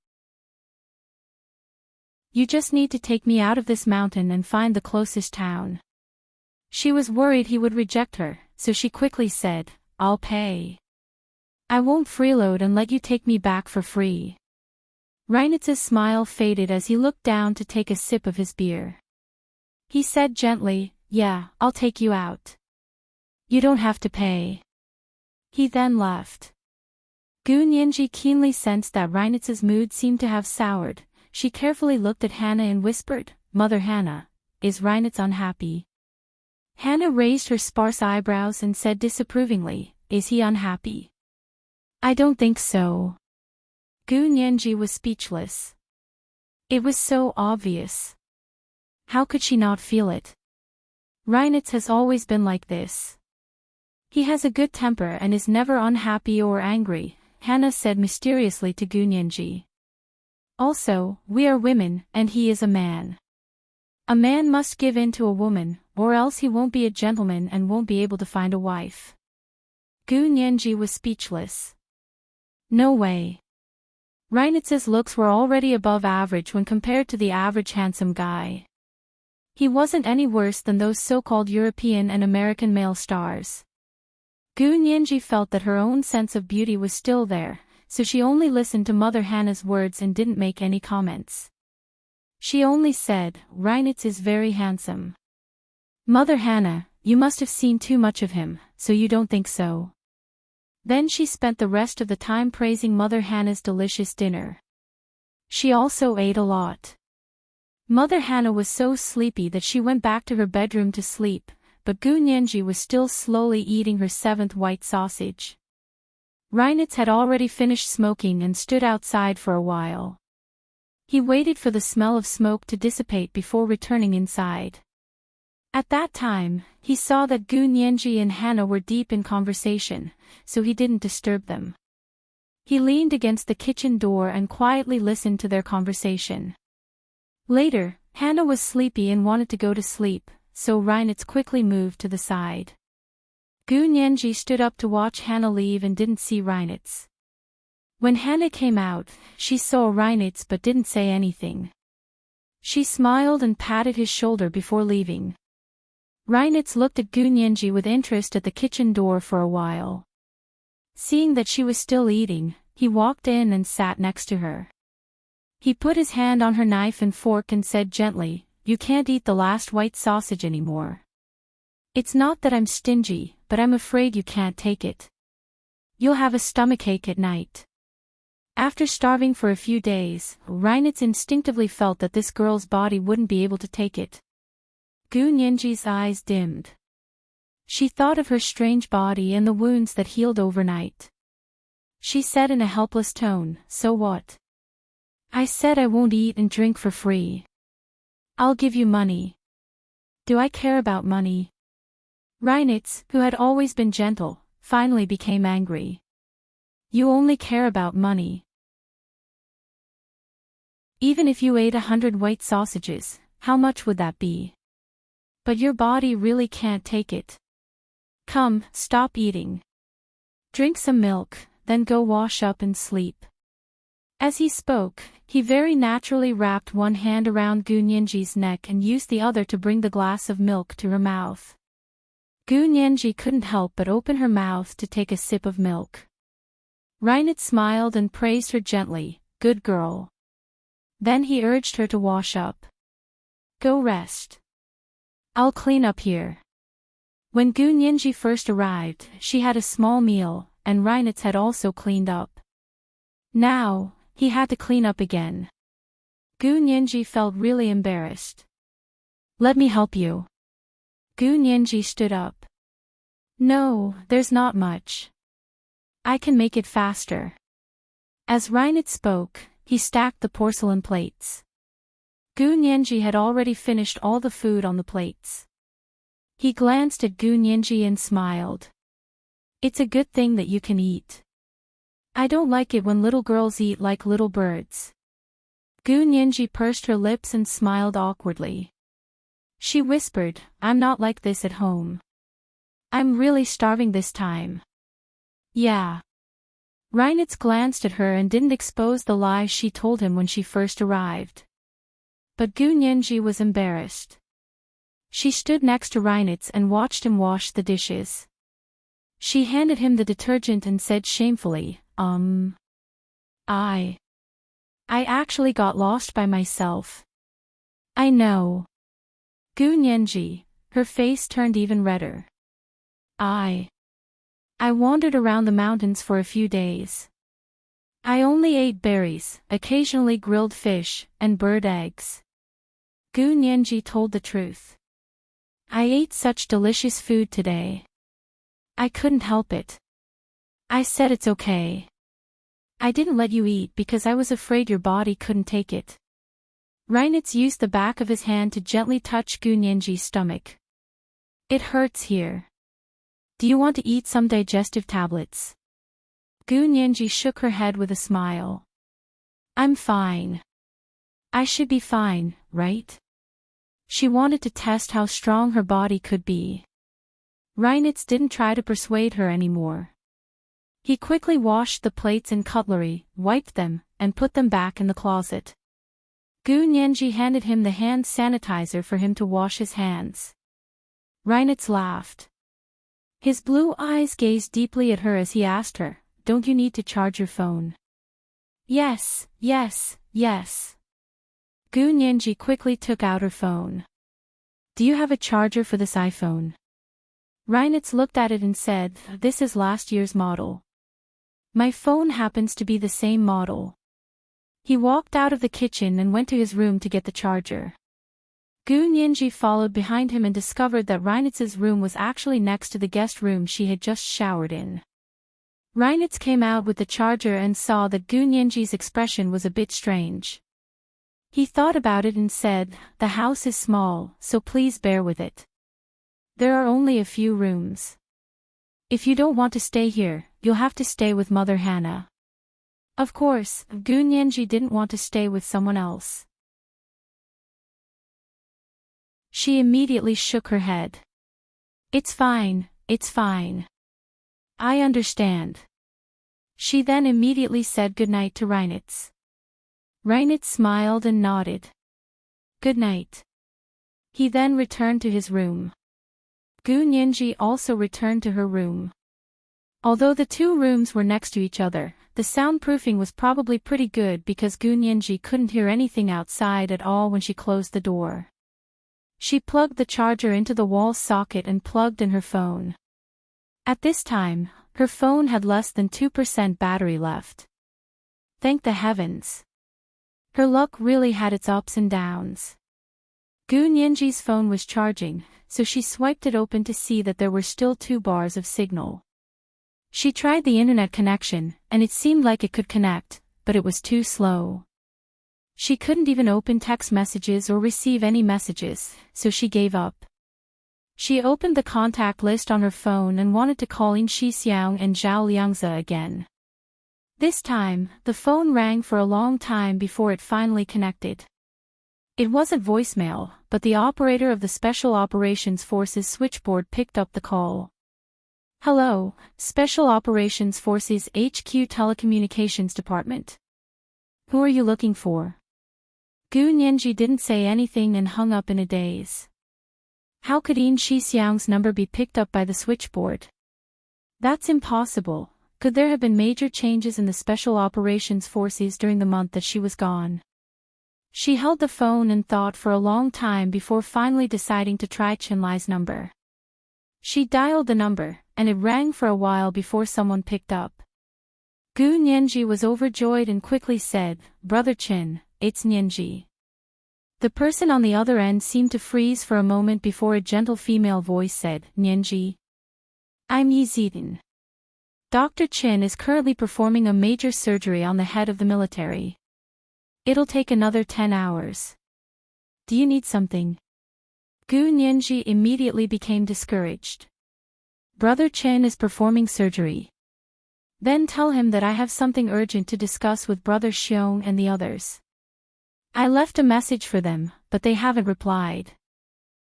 You just need to take me out of this mountain and find the closest town." She was worried he would reject her, so she quickly said, "I'll pay. I won't freeload and let you take me back for free." Reinitz's smile faded as he looked down to take a sip of his beer. He said gently, "Yeah, I'll take you out. You don't have to pay." He then left. Gu Nianji keenly sensed that Reinitz's mood seemed to have soured. She carefully looked at Hannah and whispered, "Mother Hannah, is Reinitz unhappy?" Hannah raised her sparse eyebrows and said disapprovingly, "Is he unhappy?" "I don't think so." Gu Nianji was speechless. It was so obvious. How could she not feel it? Reinitz has always been like this. He has a good temper and is never unhappy or angry, Hannah said mysteriously to Gu Nianji. Also, we are women, and he is a man. A man must give in to a woman, or else he won't be a gentleman and won't be able to find a wife. Gu Nianji was speechless. No way. Reinitz's looks were already above average when compared to the average handsome guy. He wasn't any worse than those so-called European and American male stars. Gu Nianji felt that her own sense of beauty was still there, so she only listened to Mother Hannah's words and didn't make any comments. She only said, "Reinitz is very handsome." "Mother Hannah, you must have seen too much of him, so you don't think so." Then she spent the rest of the time praising Mother Hannah's delicious dinner. She also ate a lot. Mother Hannah was so sleepy that she went back to her bedroom to sleep, but Gu Nianji was still slowly eating her 7th white sausage. Reinitz had already finished smoking and stood outside for a while. He waited for the smell of smoke to dissipate before returning inside. At that time, he saw that Gu Nianji and Hannah were deep in conversation, so he didn't disturb them. He leaned against the kitchen door and quietly listened to their conversation. Later, Hannah was sleepy and wanted to go to sleep, so Reinitz quickly moved to the side. Gu Nianji stood up to watch Hannah leave and didn't see Reinitz. When Hannah came out, she saw Reinitz but didn't say anything. She smiled and patted his shoulder before leaving. Reinitz looked at Gu Nianji with interest at the kitchen door for a while. Seeing that she was still eating, he walked in and sat next to her. He put his hand on her knife and fork and said gently, "You can't eat the last white sausage anymore. It's not that I'm stingy, but I'm afraid you can't take it. You'll have a stomachache at night." After starving for a few days, Reinitz instinctively felt that this girl's body wouldn't be able to take it. Gu Nianji's eyes dimmed. She thought of her strange body and the wounds that healed overnight. She said in a helpless tone, "So what? I said I won't eat and drink for free. I'll give you money. Do I care about money?" Reinitz, who had always been gentle, finally became angry. "You only care about money. Even if you ate 100 white sausages, how much would that be? But your body really can't take it. Come, stop eating. Drink some milk, then go wash up and sleep." As he spoke, he very naturally wrapped one hand around Gu Nianji's neck and used the other to bring the glass of milk to her mouth. Gu Nianji couldn't help but open her mouth to take a sip of milk. Reinitz smiled and praised her gently, "Good girl." Then he urged her to wash up. "Go rest. I'll clean up here." When Gu Nianji first arrived, she had a small meal, and Reinitz had also cleaned up. Now, he had to clean up again. Gu Nianji felt really embarrassed. "Let me help you." Gu Nianji stood up. "No, there's not much. I can make it faster." As Reinitz spoke, he stacked the porcelain plates. Gu Nianji had already finished all the food on the plates. He glanced at Gu Nianji and smiled. "It's a good thing that you can eat. I don't like it when little girls eat like little birds." Gu Nianji pursed her lips and smiled awkwardly. She whispered, "I'm not like this at home. I'm really starving this time." "Yeah." Reinitz glanced at her and didn't expose the lie she told him when she first arrived. But Gu Nianji was embarrassed. She stood next to Reinitz and watched him wash the dishes. She handed him the detergent and said shamefully, I actually got lost by myself." "I know." Gu Nianji, her face turned even redder. I wandered around the mountains for a few days. I only ate berries, occasionally grilled fish, and bird eggs." Gu Nianji told the truth. "I ate such delicious food today. I couldn't help it. I said it's okay. I didn't let you eat because I was afraid your body couldn't take it." Reinitz used the back of his hand to gently touch Gu Nianji's stomach. "It hurts here. Do you want to eat some digestive tablets?" Gu Nianji shook her head with a smile. "I'm fine. I should be fine, right?" She wanted to test how strong her body could be. Reinitz didn't try to persuade her anymore. He quickly washed the plates and cutlery, wiped them, and put them back in the closet. Gu Nianji handed him the hand sanitizer for him to wash his hands. Reinitz laughed. His blue eyes gazed deeply at her as he asked her, "Don't you need to charge your phone?" "Yes, yes, yes." Gu Nianji quickly took out her phone. "Do you have a charger for this iPhone?" Reinitz looked at it and said, "This is last year's model. My phone happens to be the same model." He walked out of the kitchen and went to his room to get the charger. Gu Nianji followed behind him and discovered that Reinitz's room was actually next to the guest room she had just showered in. Reinitz came out with the charger and saw that Gu Nianji's expression was a bit strange. He thought about it and said, "The house is small, so please bear with it. There are only a few rooms. If you don't want to stay here, you'll have to stay with Mother Hannah." Of course, Gu Nianji didn't want to stay with someone else. She immediately shook her head. It's fine, it's fine. I understand." She then immediately said goodnight to Reinitz. Reinitz smiled and nodded. "Good night." He then returned to his room. Gu Nianji also returned to her room. Although the two rooms were next to each other, the soundproofing was probably pretty good because Gu Nianji couldn't hear anything outside at all when she closed the door. She plugged the charger into the wall socket and plugged in her phone. At this time, her phone had less than 2% battery left. Thank the heavens. Her luck really had its ups and downs. Gu Nianji's phone was charging, so she swiped it open to see that there were still 2 bars of signal. She tried the internet connection, and it seemed like it could connect, but it was too slow. She couldn't even open text messages or receive any messages, so she gave up. She opened the contact list on her phone and wanted to call In Shixiang and Zhao Liangze again. This time, the phone rang for a long time before it finally connected. It wasn't voicemail, but the operator of the Special Operations Forces switchboard picked up the call. "Hello, Special Operations Forces HQ Telecommunications Department. Who are you looking for?" Gu Nianji didn't say anything and hung up in a daze. How could In Shixiang's number be picked up by the switchboard? That's impossible. Could there have been major changes in the Special Operations Forces during the month that she was gone? She held the phone and thought for a long time before finally deciding to try Chenlai's number. She dialed the number, and it rang for a while before someone picked up. Gu Nianji was overjoyed and quickly said, "Brother Chen, it's Nianji." The person on the other end seemed to freeze for a moment before a gentle female voice said, "Nianji. I'm Yi Zidan. Dr. Chen is currently performing a major surgery on the head of the military. It'll take another 10 hours. Do you need something?" Gu Nianji immediately became discouraged. "Brother Chen is performing surgery. Then tell him that I have something urgent to discuss with Brother Xiong and the others. I left a message for them, but they haven't replied.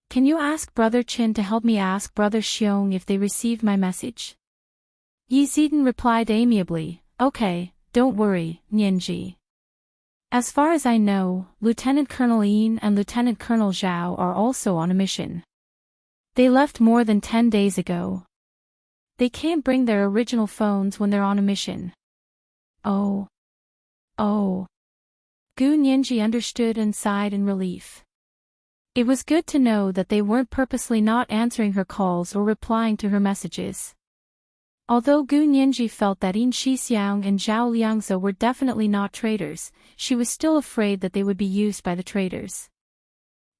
Can you ask Brother Chen to help me ask Brother Xiong if they received my message?" Yi Zidan replied amiably, "Okay, don't worry, Nianji. As far as I know, Lieutenant Colonel Yin and Lieutenant Colonel Zhao are also on a mission. They left more than 10 days ago. They can't bring their original phones when they're on a mission." Oh. Gu Nianji understood and sighed in relief. It was good to know that they weren't purposely not answering her calls or replying to her messages. Although Gu Nianji felt that In Shixiang and Zhao Liangze were definitely not traitors, she was still afraid that they would be used by the traitors.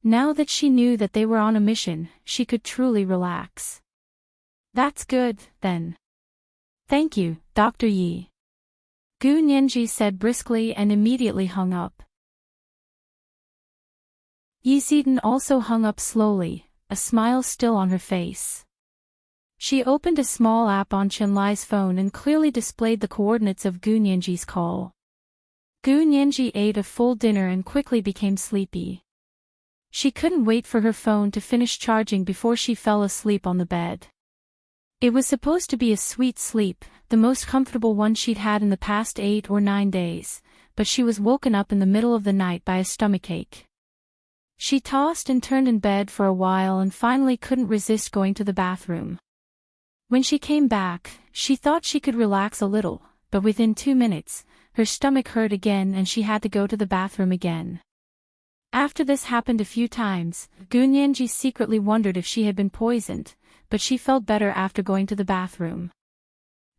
Now that she knew that they were on a mission, she could truly relax. "That's good, then. Thank you, Dr. Yi," Gu Nianji said briskly and immediately hung up. Yi Zidan also hung up slowly, a smile still on her face. She opened a small app on Chenlai's phone and clearly displayed the coordinates of Gu Nianji's call. Gu Nianji ate a full dinner and quickly became sleepy. She couldn't wait for her phone to finish charging before she fell asleep on the bed. It was supposed to be a sweet sleep, the most comfortable one she'd had in the past 8 or 9 days, but she was woken up in the middle of the night by a stomachache. She tossed and turned in bed for a while and finally couldn't resist going to the bathroom. When she came back, she thought she could relax a little, but within 2 minutes, her stomach hurt again and she had to go to the bathroom again. After this happened a few times, Gu Nianji secretly wondered if she had been poisoned, but she felt better after going to the bathroom.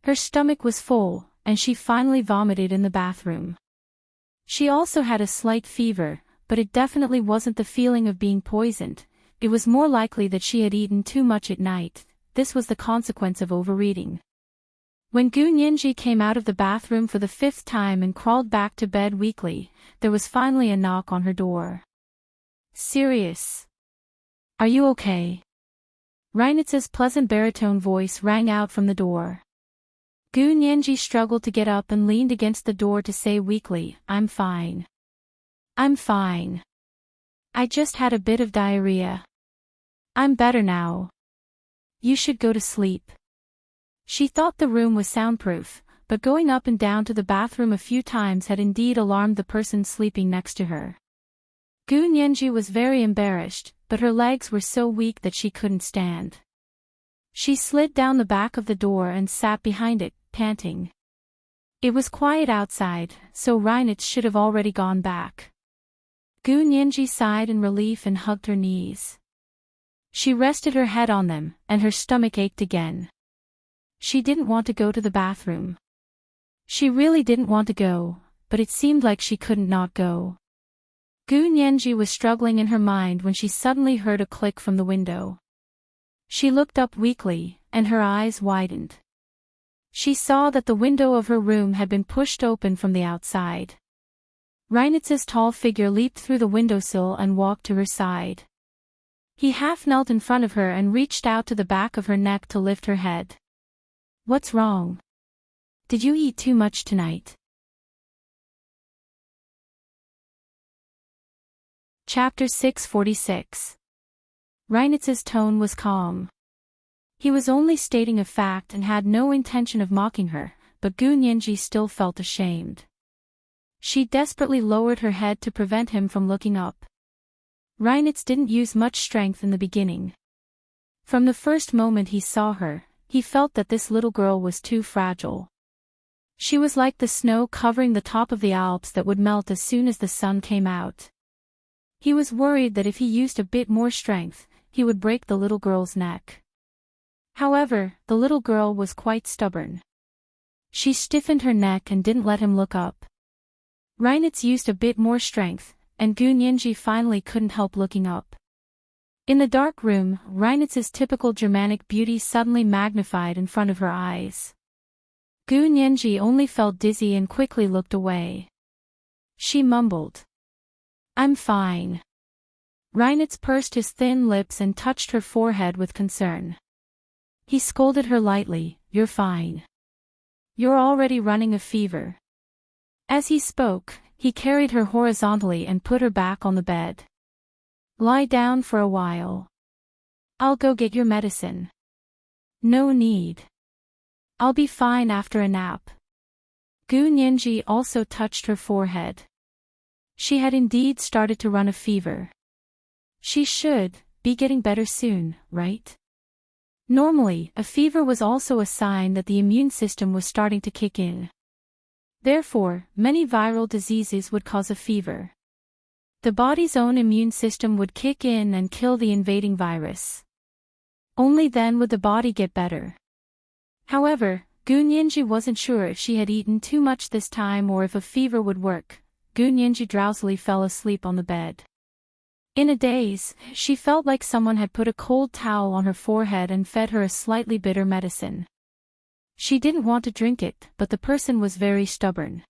Her stomach was full, and she finally vomited in the bathroom. She also had a slight fever, but it definitely wasn't the feeling of being poisoned. It was more likely that she had eaten too much at night. This was the consequence of overeating. When Gu Nianji came out of the bathroom for the 5th time and crawled back to bed weakly, there was finally a knock on her door. "Serious? Are you okay?" Reinitz's pleasant baritone voice rang out from the door. Gu Nianji struggled to get up and leaned against the door to say weakly, "I'm fine. I'm fine. I just had a bit of diarrhea. I'm better now. You should go to sleep." She thought the room was soundproof, but going up and down to the bathroom a few times had indeed alarmed the person sleeping next to her. Gu Nianji was very embarrassed, but her legs were so weak that she couldn't stand. She slid down the back of the door and sat behind it, panting. It was quiet outside, so Reinitz should have already gone back. Gu Nianji sighed in relief and hugged her knees. She rested her head on them, and her stomach ached again. She didn't want to go to the bathroom. She really didn't want to go, but it seemed like she couldn't not go. Gu Nianji was struggling in her mind when she suddenly heard a click from the window. She looked up weakly, and her eyes widened. She saw that the window of her room had been pushed open from the outside. Reinitz's tall figure leaped through the windowsill and walked to her side. He half knelt in front of her and reached out to the back of her neck to lift her head. "What's wrong? Did you eat too much tonight?" Chapter 646. Reinitz's tone was calm. He was only stating a fact and had no intention of mocking her, but Gu Nianji still felt ashamed. She desperately lowered her head to prevent him from looking up. Reinitz didn't use much strength in the beginning. From the first moment he saw her, he felt that this little girl was too fragile. She was like the snow covering the top of the Alps that would melt as soon as the sun came out. He was worried that if he used a bit more strength, he would break the little girl's neck. However, the little girl was quite stubborn. She stiffened her neck and didn't let him look up. Reinitz used a bit more strength, and Gu Nianji finally couldn't help looking up. In the dark room, Reinitz's typical Germanic beauty suddenly magnified in front of her eyes. Gu Nianji only felt dizzy and quickly looked away. She mumbled, "I'm fine." Reinitz pursed his thin lips and touched her forehead with concern. He scolded her lightly, "You're fine. You're already running a fever." As he spoke, he carried her horizontally and put her back on the bed. "Lie down for a while. I'll go get your medicine." "No need. I'll be fine after a nap." Gu Nianji also touched her forehead. She had indeed started to run a fever. She should be getting better soon, right? Normally, a fever was also a sign that the immune system was starting to kick in. Therefore, many viral diseases would cause a fever. The body's own immune system would kick in and kill the invading virus. Only then would the body get better. However, Gu Nianji wasn't sure if she had eaten too much this time or if a fever would work. Gu Nianji drowsily fell asleep on the bed. In a daze, she felt like someone had put a cold towel on her forehead and fed her a slightly bitter medicine. She didn't want to drink it, but the person was very stubborn.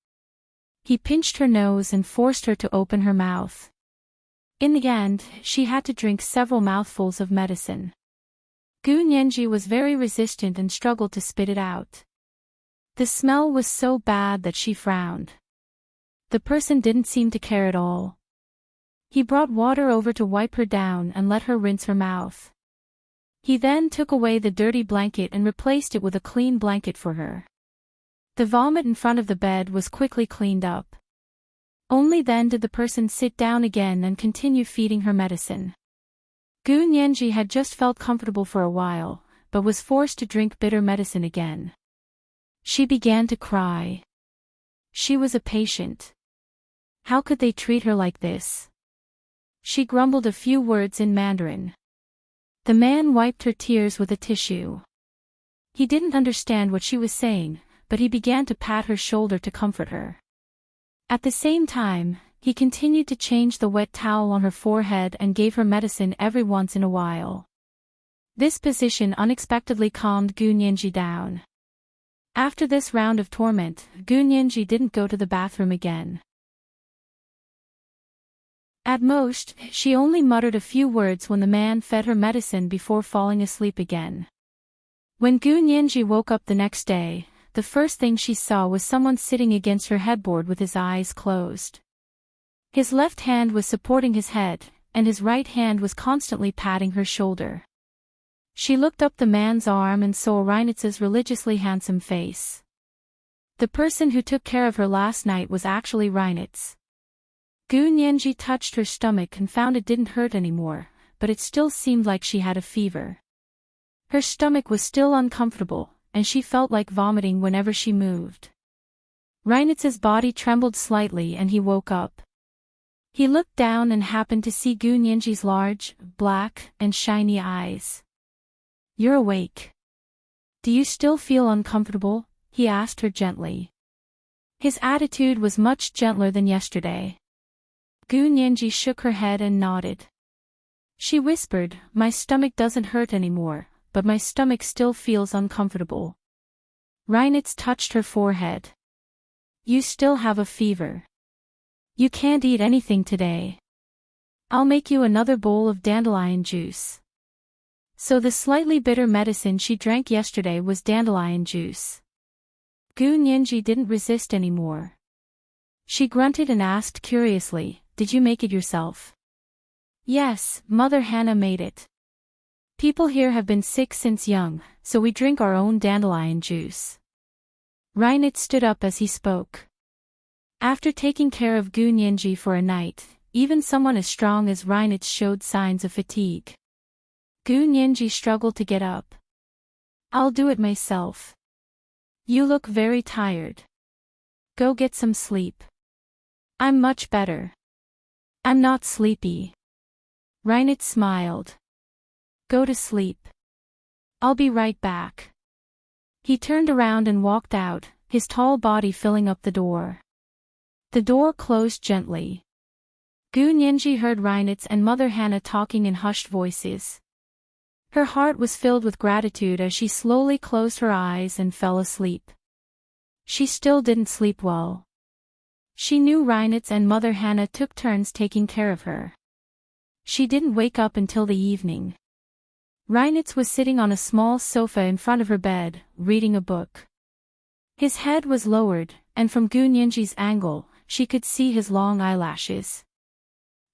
He pinched her nose and forced her to open her mouth. In the end, she had to drink several mouthfuls of medicine. Gu Nianji was very resistant and struggled to spit it out. The smell was so bad that she frowned. The person didn't seem to care at all. He brought water over to wipe her down and let her rinse her mouth. He then took away the dirty blanket and replaced it with a clean blanket for her. The vomit in front of the bed was quickly cleaned up. Only then did the person sit down again and continue feeding her medicine. Gu Nianji had just felt comfortable for a while, but was forced to drink bitter medicine again. She began to cry. She was a patient. How could they treat her like this? She grumbled a few words in Mandarin. The man wiped her tears with a tissue. He didn't understand what she was saying, but he began to pat her shoulder to comfort her. At the same time, he continued to change the wet towel on her forehead and gave her medicine every once in a while. This position unexpectedly calmed Gu Nianji down. After this round of torment, Gunyenji didn't go to the bathroom again. At most, she only muttered a few words when the man fed her medicine before falling asleep again. When Gunyenji woke up the next day, the first thing she saw was someone sitting against her headboard with his eyes closed. His left hand was supporting his head, and his right hand was constantly patting her shoulder. She looked up the man's arm and saw Reinitz's religiously handsome face. The person who took care of her last night was actually Reinitz. Gunyenji touched her stomach and found it didn't hurt anymore, but it still seemed like she had a fever. Her stomach was still uncomfortable, and she felt like vomiting whenever she moved. Reinitz's body trembled slightly and he woke up. He looked down and happened to see Gunyenji's large, black, and shiny eyes. "You're awake. Do you still feel uncomfortable?" he asked her gently. His attitude was much gentler than yesterday. Gunyenji shook her head and nodded. She whispered, "My stomach doesn't hurt anymore, but my stomach still feels uncomfortable." Reinitz touched her forehead. "You still have a fever. You can't eat anything today. I'll make you another bowl of dandelion juice." So the slightly bitter medicine she drank yesterday was dandelion juice. Gunyenji didn't resist anymore. She grunted and asked curiously, "Did you make it yourself?" "Yes, Mother Hannah made it. People here have been sick since young, so we drink our own dandelion juice." Reinitz stood up as he spoke. After taking care of Gunyenji for a night, even someone as strong as Reinitz showed signs of fatigue. Gunyenji struggled to get up. "I'll do it myself. You look very tired. Go get some sleep." "I'm much better. I'm not sleepy." Reinitz smiled. "Go to sleep. I'll be right back." He turned around and walked out, his tall body filling up the door. The door closed gently. Gunyenji heard Reinitz and Mother Hannah talking in hushed voices. Her heart was filled with gratitude as she slowly closed her eyes and fell asleep. She still didn't sleep well. She knew Reinitz and Mother Hannah took turns taking care of her. She didn't wake up until the evening. Reinitz was sitting on a small sofa in front of her bed, reading a book. His head was lowered, and from Gunyenji's angle, she could see his long eyelashes.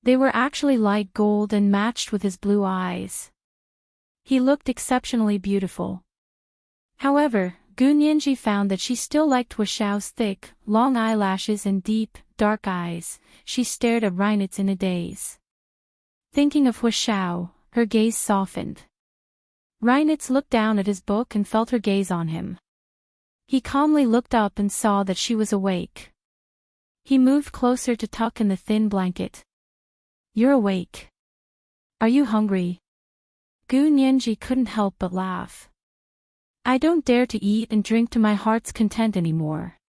They were actually light gold and matched with his blue eyes. He looked exceptionally beautiful. However, Gunyenji found that she still liked Huashao's thick, long eyelashes and deep, dark eyes. She stared at Reinitz in a daze. Thinking of Huashao, her gaze softened. Reinitz looked down at his book and felt her gaze on him. He calmly looked up and saw that she was awake. He moved closer to tuck in the thin blanket. "You're awake. Are you hungry?" Gunyenji couldn't help but laugh. "I don't dare to eat and drink to my heart's content anymore."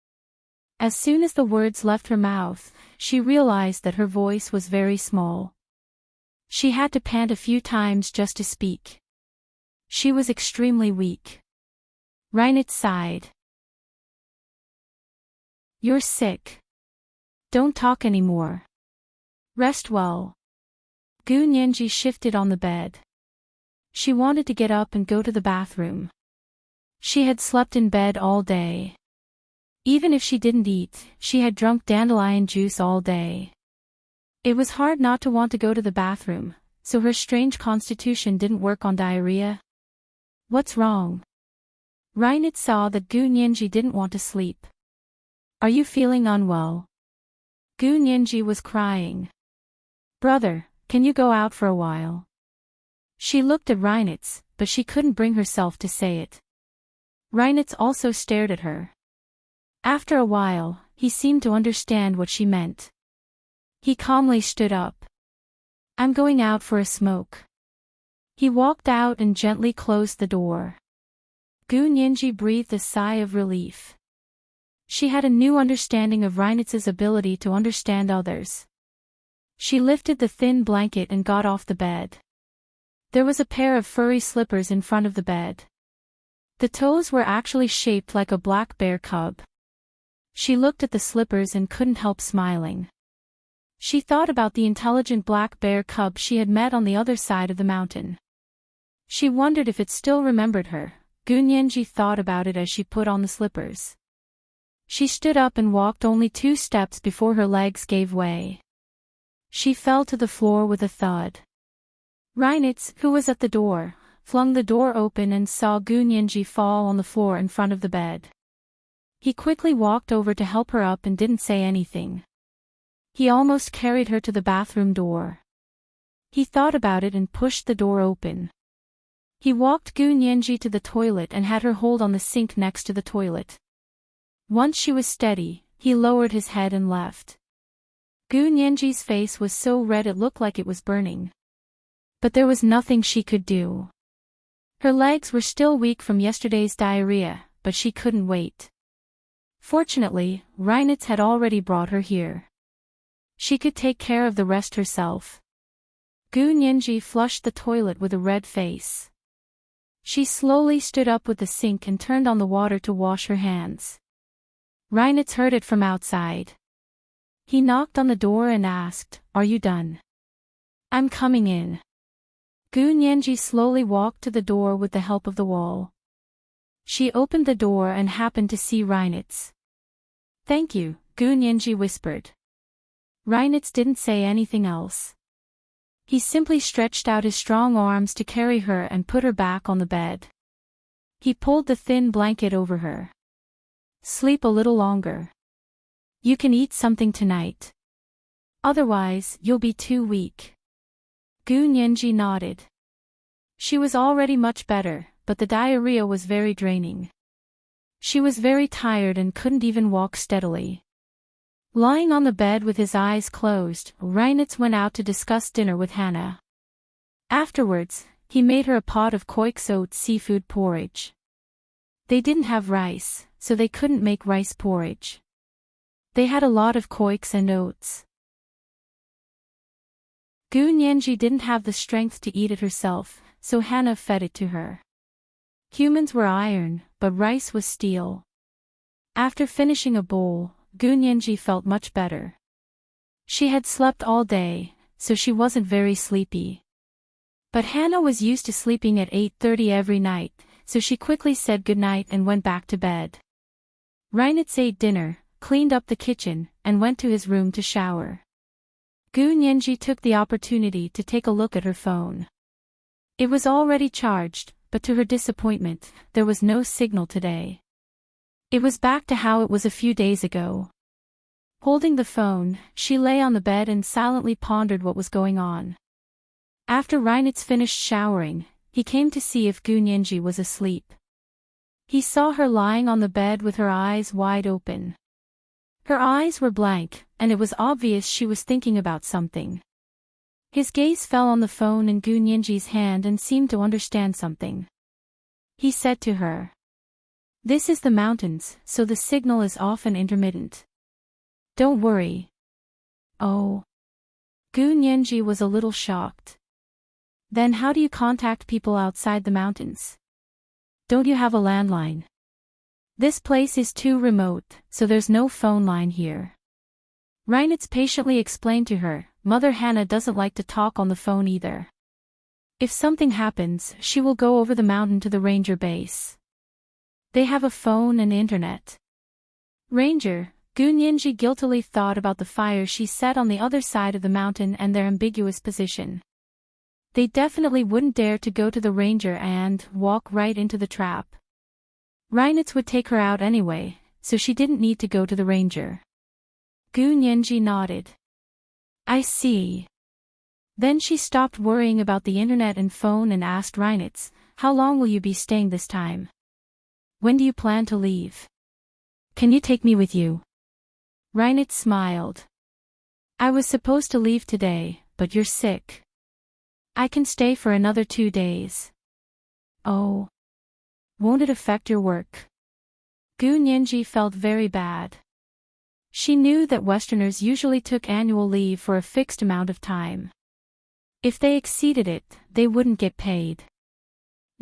As soon as the words left her mouth, she realized that her voice was very small. She had to pant a few times just to speak. She was extremely weak. Reinitz sighed. "You're sick. Don't talk anymore. Rest well." Gunyenji shifted on the bed. She wanted to get up and go to the bathroom. She had slept in bed all day. Even if she didn't eat, she had drunk dandelion juice all day. It was hard not to want to go to the bathroom, so her strange constitution didn't work on diarrhea. "What's wrong?" Reinitz saw that Gunyenji didn't want to sleep. "Are you feeling unwell?" Gunyenji was crying. "Brother, can you go out for a while?" She looked at Reinitz, but she couldn't bring herself to say it. Reinitz also stared at her. After a while, he seemed to understand what she meant. He calmly stood up. "I'm going out for a smoke." He walked out and gently closed the door. Gunyenji breathed a sigh of relief. She had a new understanding of Reinitz's ability to understand others. She lifted the thin blanket and got off the bed. There was a pair of furry slippers in front of the bed. The toes were actually shaped like a black bear cub. She looked at the slippers and couldn't help smiling. She thought about the intelligent black bear cub she had met on the other side of the mountain. She wondered if it still remembered her. Gunyenji thought about it as she put on the slippers. She stood up and walked only 2 steps before her legs gave way. She fell to the floor with a thud. Reinitz, who was at the door, flung the door open and saw Gunyenji fall on the floor in front of the bed. He quickly walked over to help her up and didn't say anything. He almost carried her to the bathroom door. He thought about it and pushed the door open. He walked Gunyenji to the toilet and had her hold on the sink next to the toilet. Once she was steady, he lowered his head and left. Gunyenji's face was so red it looked like it was burning. But there was nothing she could do. Her legs were still weak from yesterday's diarrhea, but she couldn't wait. Fortunately, Reinitz had already brought her here. She could take care of the rest herself. Gunyenji flushed the toilet with a red face. She slowly stood up with the sink and turned on the water to wash her hands. Reinitz heard it from outside. He knocked on the door and asked, "Are you done?" "I'm coming in." Gunyenji slowly walked to the door with the help of the wall. She opened the door and happened to see Reinitz. "Thank you," Gunyenji whispered. Reinitz didn't say anything else. He simply stretched out his strong arms to carry her and put her back on the bed. He pulled the thin blanket over her. "Sleep a little longer. You can eat something tonight. Otherwise, you'll be too weak." Gunyenji nodded. She was already much better, but the diarrhea was very draining. She was very tired and couldn't even walk steadily. Lying on the bed with his eyes closed, Reinitz went out to discuss dinner with Hannah. Afterwards, he made her a pot of Koik's oat seafood porridge. They didn't have rice, so they couldn't make rice porridge. They had a lot of Koiks and oats. Gunyenji didn't have the strength to eat it herself, so Hannah fed it to her. Humans were iron, but rice was steel. After finishing a bowl, Gunyenji felt much better. She had slept all day, so she wasn't very sleepy. But Hannah was used to sleeping at 8:30 every night, so she quickly said goodnight and went back to bed. Reinitz ate dinner, cleaned up the kitchen, and went to his room to shower. Gunyenji took the opportunity to take a look at her phone. It was already charged, but to her disappointment, there was no signal today. It was back to how it was a few days ago. Holding the phone, she lay on the bed and silently pondered what was going on. After Reinitz finished showering, he came to see if Gunyenji was asleep. He saw her lying on the bed with her eyes wide open. Her eyes were blank, and it was obvious she was thinking about something. His gaze fell on the phone in Gunyenji's hand and seemed to understand something. He said to her, "This is the mountains, so the signal is often intermittent. Don't worry." "Oh." Gunyenji was a little shocked. "Then how do you contact people outside the mountains? Don't you have a landline?" "This place is too remote, so there's no phone line here." Reinitz patiently explained to her, "Mother Hannah doesn't like to talk on the phone either. If something happens, she will go over the mountain to the ranger base. They have a phone and internet." Ranger, Gunyenji guiltily thought about the fire she set on the other side of the mountain and their ambiguous position. They definitely wouldn't dare to go to the ranger and walk right into the trap. Reinitz would take her out anyway, so she didn't need to go to the ranger. Gunyenji nodded. "I see." Then she stopped worrying about the internet and phone and asked Reinitz, "How long will you be staying this time? When do you plan to leave? Can you take me with you?" Reinitz smiled. "I was supposed to leave today, but you're sick. I can stay for another 2 days." "Oh. Won't it affect your work?" Gunyenji felt very bad. She knew that Westerners usually took annual leave for a fixed amount of time. If they exceeded it, they wouldn't get paid.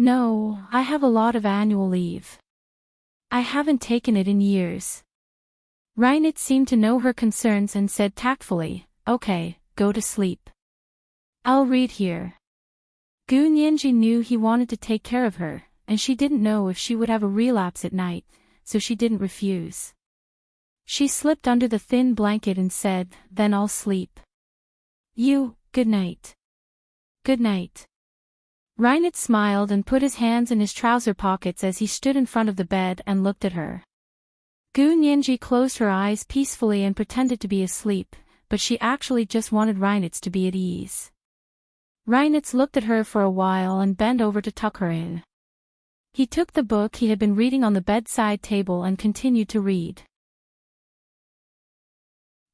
No, I have a lot of annual leave. I haven't taken it in years. Reinitz seemed to know her concerns and said tactfully, okay, go to sleep. I'll read here. Gu Nianji knew he wanted to take care of her, and she didn't know if she would have a relapse at night, so she didn't refuse. She slipped under the thin blanket and said, then I'll sleep. Good night. Good night. Reinitz smiled and put his hands in his trouser pockets as he stood in front of the bed and looked at her. Gu Nianji closed her eyes peacefully and pretended to be asleep, but she actually just wanted Reinitz to be at ease. Reinitz looked at her for a while and bent over to tuck her in. He took the book he had been reading on the bedside table and continued to read.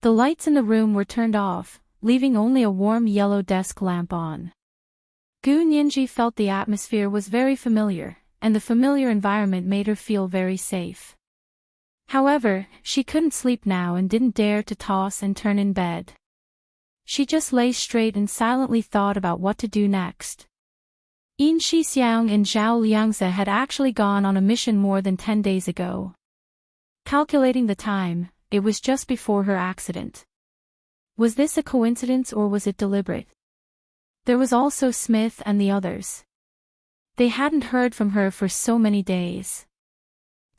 The lights in the room were turned off, leaving only a warm yellow desk lamp on. Gu Nianji felt the atmosphere was very familiar, and the familiar environment made her feel very safe. However, she couldn't sleep now and didn't dare to toss and turn in bed. She just lay straight and silently thought about what to do next. Yin Shixiang and Zhao Liangze had actually gone on a mission more than 10 days ago. Calculating the time, it was just before her accident. Was this a coincidence or was it deliberate? There was also Smith and the others. They hadn't heard from her for so many days.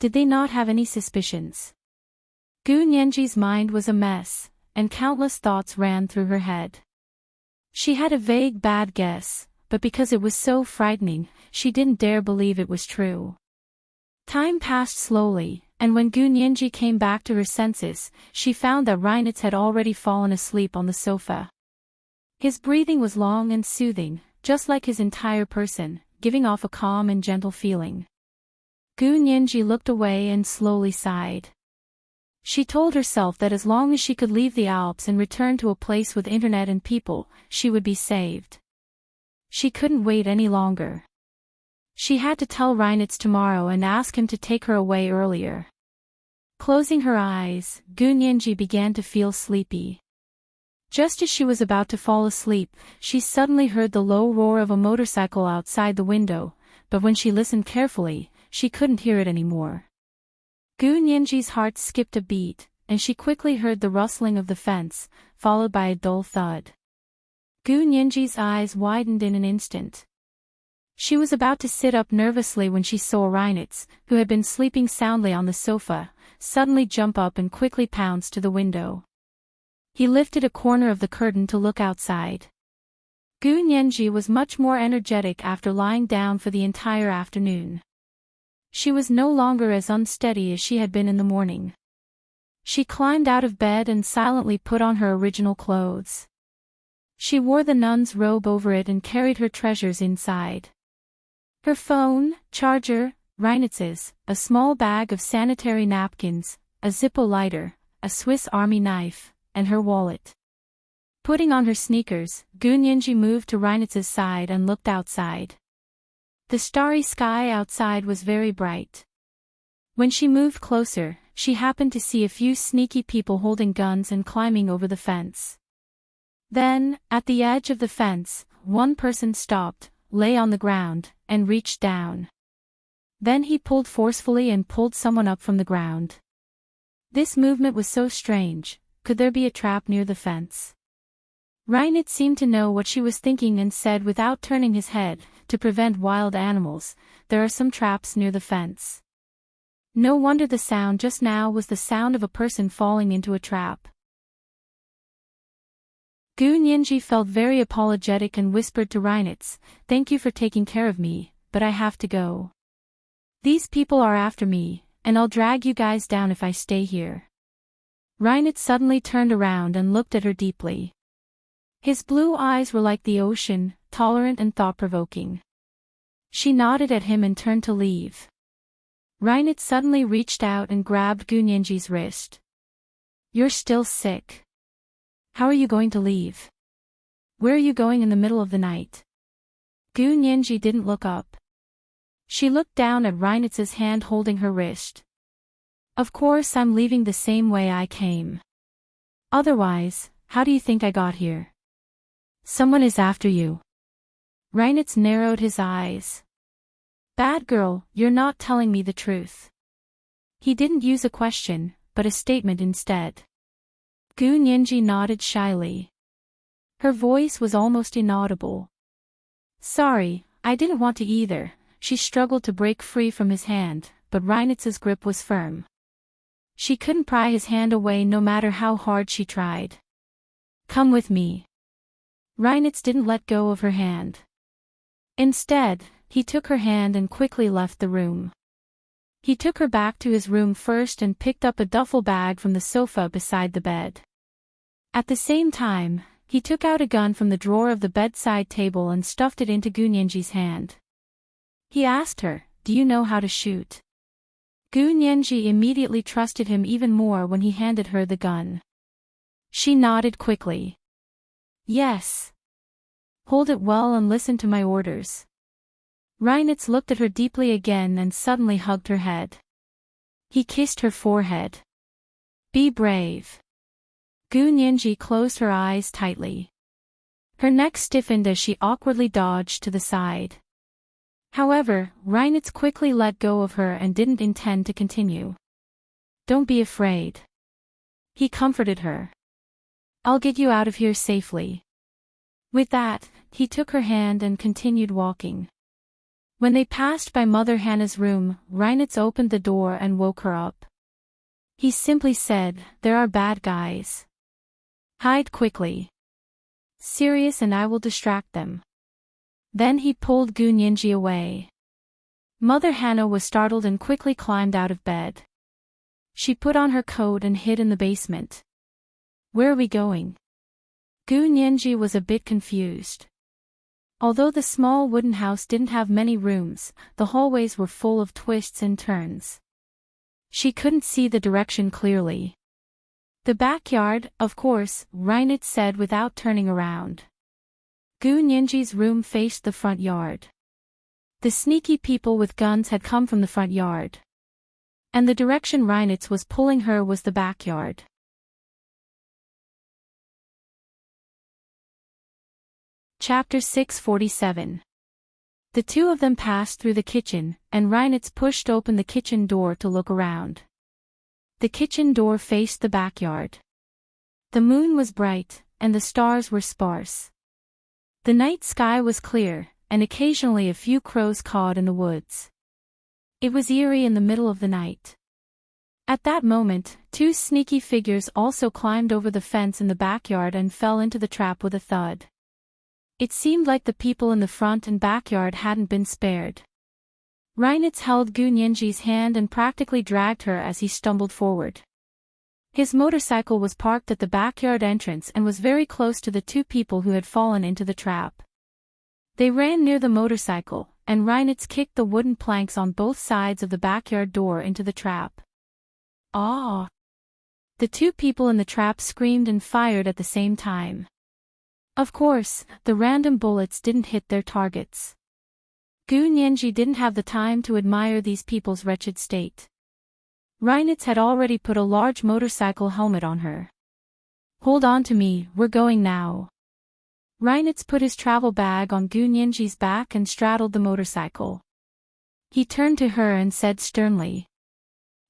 Did they not have any suspicions? Gu Nianji's mind was a mess, and countless thoughts ran through her head. She had a vague bad guess, but because it was so frightening, she didn't dare believe it was true. Time passed slowly, and when Gu Nianji came back to her senses, she found that Reinitz had already fallen asleep on the sofa. His breathing was long and soothing, just like his entire person, giving off a calm and gentle feeling. Gu Nianji looked away and slowly sighed. She told herself that as long as she could leave the Alps and return to a place with internet and people, she would be saved. She couldn't wait any longer. She had to tell Reinitz tomorrow and ask him to take her away earlier. Closing her eyes, Gu Nianji began to feel sleepy. Just as she was about to fall asleep, she suddenly heard the low roar of a motorcycle outside the window, but when she listened carefully, she couldn't hear it anymore. Gu Nianji's heart skipped a beat, and she quickly heard the rustling of the fence, followed by a dull thud. Gu Nianji's eyes widened in an instant. She was about to sit up nervously when she saw Reinitz, who had been sleeping soundly on the sofa, suddenly jump up and quickly pounce to the window. He lifted a corner of the curtain to look outside. Gu Nianji was much more energetic after lying down for the entire afternoon. She was no longer as unsteady as she had been in the morning. She climbed out of bed and silently put on her original clothes. She wore the nun's robe over it and carried her treasures inside. Her phone, charger, Reinitz's, a small bag of sanitary napkins, a Zippo lighter, a Swiss Army knife, and her wallet. Putting on her sneakers, Gu Nianji moved to Reinitz's side and looked outside. The starry sky outside was very bright. When she moved closer, she happened to see a few sneaky people holding guns and climbing over the fence. Then, at the edge of the fence, one person stopped, lay on the ground, and reached down. Then he pulled forcefully and pulled someone up from the ground. This movement was so strange. Could there be a trap near the fence? Reinitz seemed to know what she was thinking and said without turning his head, to prevent wild animals, there are some traps near the fence. No wonder the sound just now was the sound of a person falling into a trap. Gu Nianji felt very apologetic and whispered to Reinitz, "Thank you for taking care of me, but I have to go. These people are after me, and I'll drag you guys down if I stay here." Reinitz suddenly turned around and looked at her deeply. His blue eyes were like the ocean, tolerant and thought-provoking. She nodded at him and turned to leave. Reinitz suddenly reached out and grabbed Gu Nianji's wrist. "You're still sick. How are you going to leave? Where are you going in the middle of the night?" Gu Nianji didn't look up. She looked down at Reinitz's hand holding her wrist. "Of course I'm leaving the same way I came. Otherwise, how do you think I got here? Someone is after you." Reinitz narrowed his eyes. Bad girl, you're not telling me the truth. He didn't use a question, but a statement instead. Gu Nianji nodded shyly. Her voice was almost inaudible. Sorry, I didn't want to either. She struggled to break free from his hand, but Reinitz's grip was firm. She couldn't pry his hand away no matter how hard she tried. Come with me. Reinitz didn't let go of her hand. Instead, he took her hand and quickly left the room. He took her back to his room first and picked up a duffel bag from the sofa beside the bed. At the same time, he took out a gun from the drawer of the bedside table and stuffed it into Gu Nianji's hand. He asked her, "Do you know how to shoot?" Gu Nianji immediately trusted him even more when he handed her the gun. She nodded quickly. Yes. Hold it well and listen to my orders. Reinitz looked at her deeply again and suddenly hugged her head. He kissed her forehead. Be brave. Gu Nianji closed her eyes tightly. Her neck stiffened as she awkwardly dodged to the side. However, Reinitz quickly let go of her and didn't intend to continue. Don't be afraid. He comforted her. I'll get you out of here safely. With that, he took her hand and continued walking. When they passed by Mother Hannah's room, Reinitz opened the door and woke her up. He simply said, "There are bad guys. Hide quickly. Sirius and I will distract them." Then he pulled Gu Nianji away. Mother Hannah was startled and quickly climbed out of bed. She put on her coat and hid in the basement. Where are we going? Gu Nianji was a bit confused. Although the small wooden house didn't have many rooms, the hallways were full of twists and turns. She couldn't see the direction clearly. The backyard, of course, Reinitz said without turning around. Gu Nianji's room faced the front yard. The sneaky people with guns had come from the front yard. And the direction Reinitz was pulling her was the backyard. Chapter 647. The two of them passed through the kitchen, and Reinitz pushed open the kitchen door to look around. The kitchen door faced the backyard. The moon was bright, and the stars were sparse. The night sky was clear, and occasionally a few crows cawed in the woods. It was eerie in the middle of the night. At that moment, two sneaky figures also climbed over the fence in the backyard and fell into the trap with a thud. It seemed like the people in the front and backyard hadn't been spared. Reinitz held Gu Nianji's hand and practically dragged her as he stumbled forward. His motorcycle was parked at the backyard entrance and was very close to the two people who had fallen into the trap. They ran near the motorcycle, and Reinitz kicked the wooden planks on both sides of the backyard door into the trap. Ah! The two people in the trap screamed and fired at the same time. Of course, the random bullets didn't hit their targets. Gu Nianji didn't have the time to admire these people's wretched state. Reinitz had already put a large motorcycle helmet on her. Hold on to me, we're going now. Reinitz put his travel bag on Gu Nianji's back and straddled the motorcycle. He turned to her and said sternly.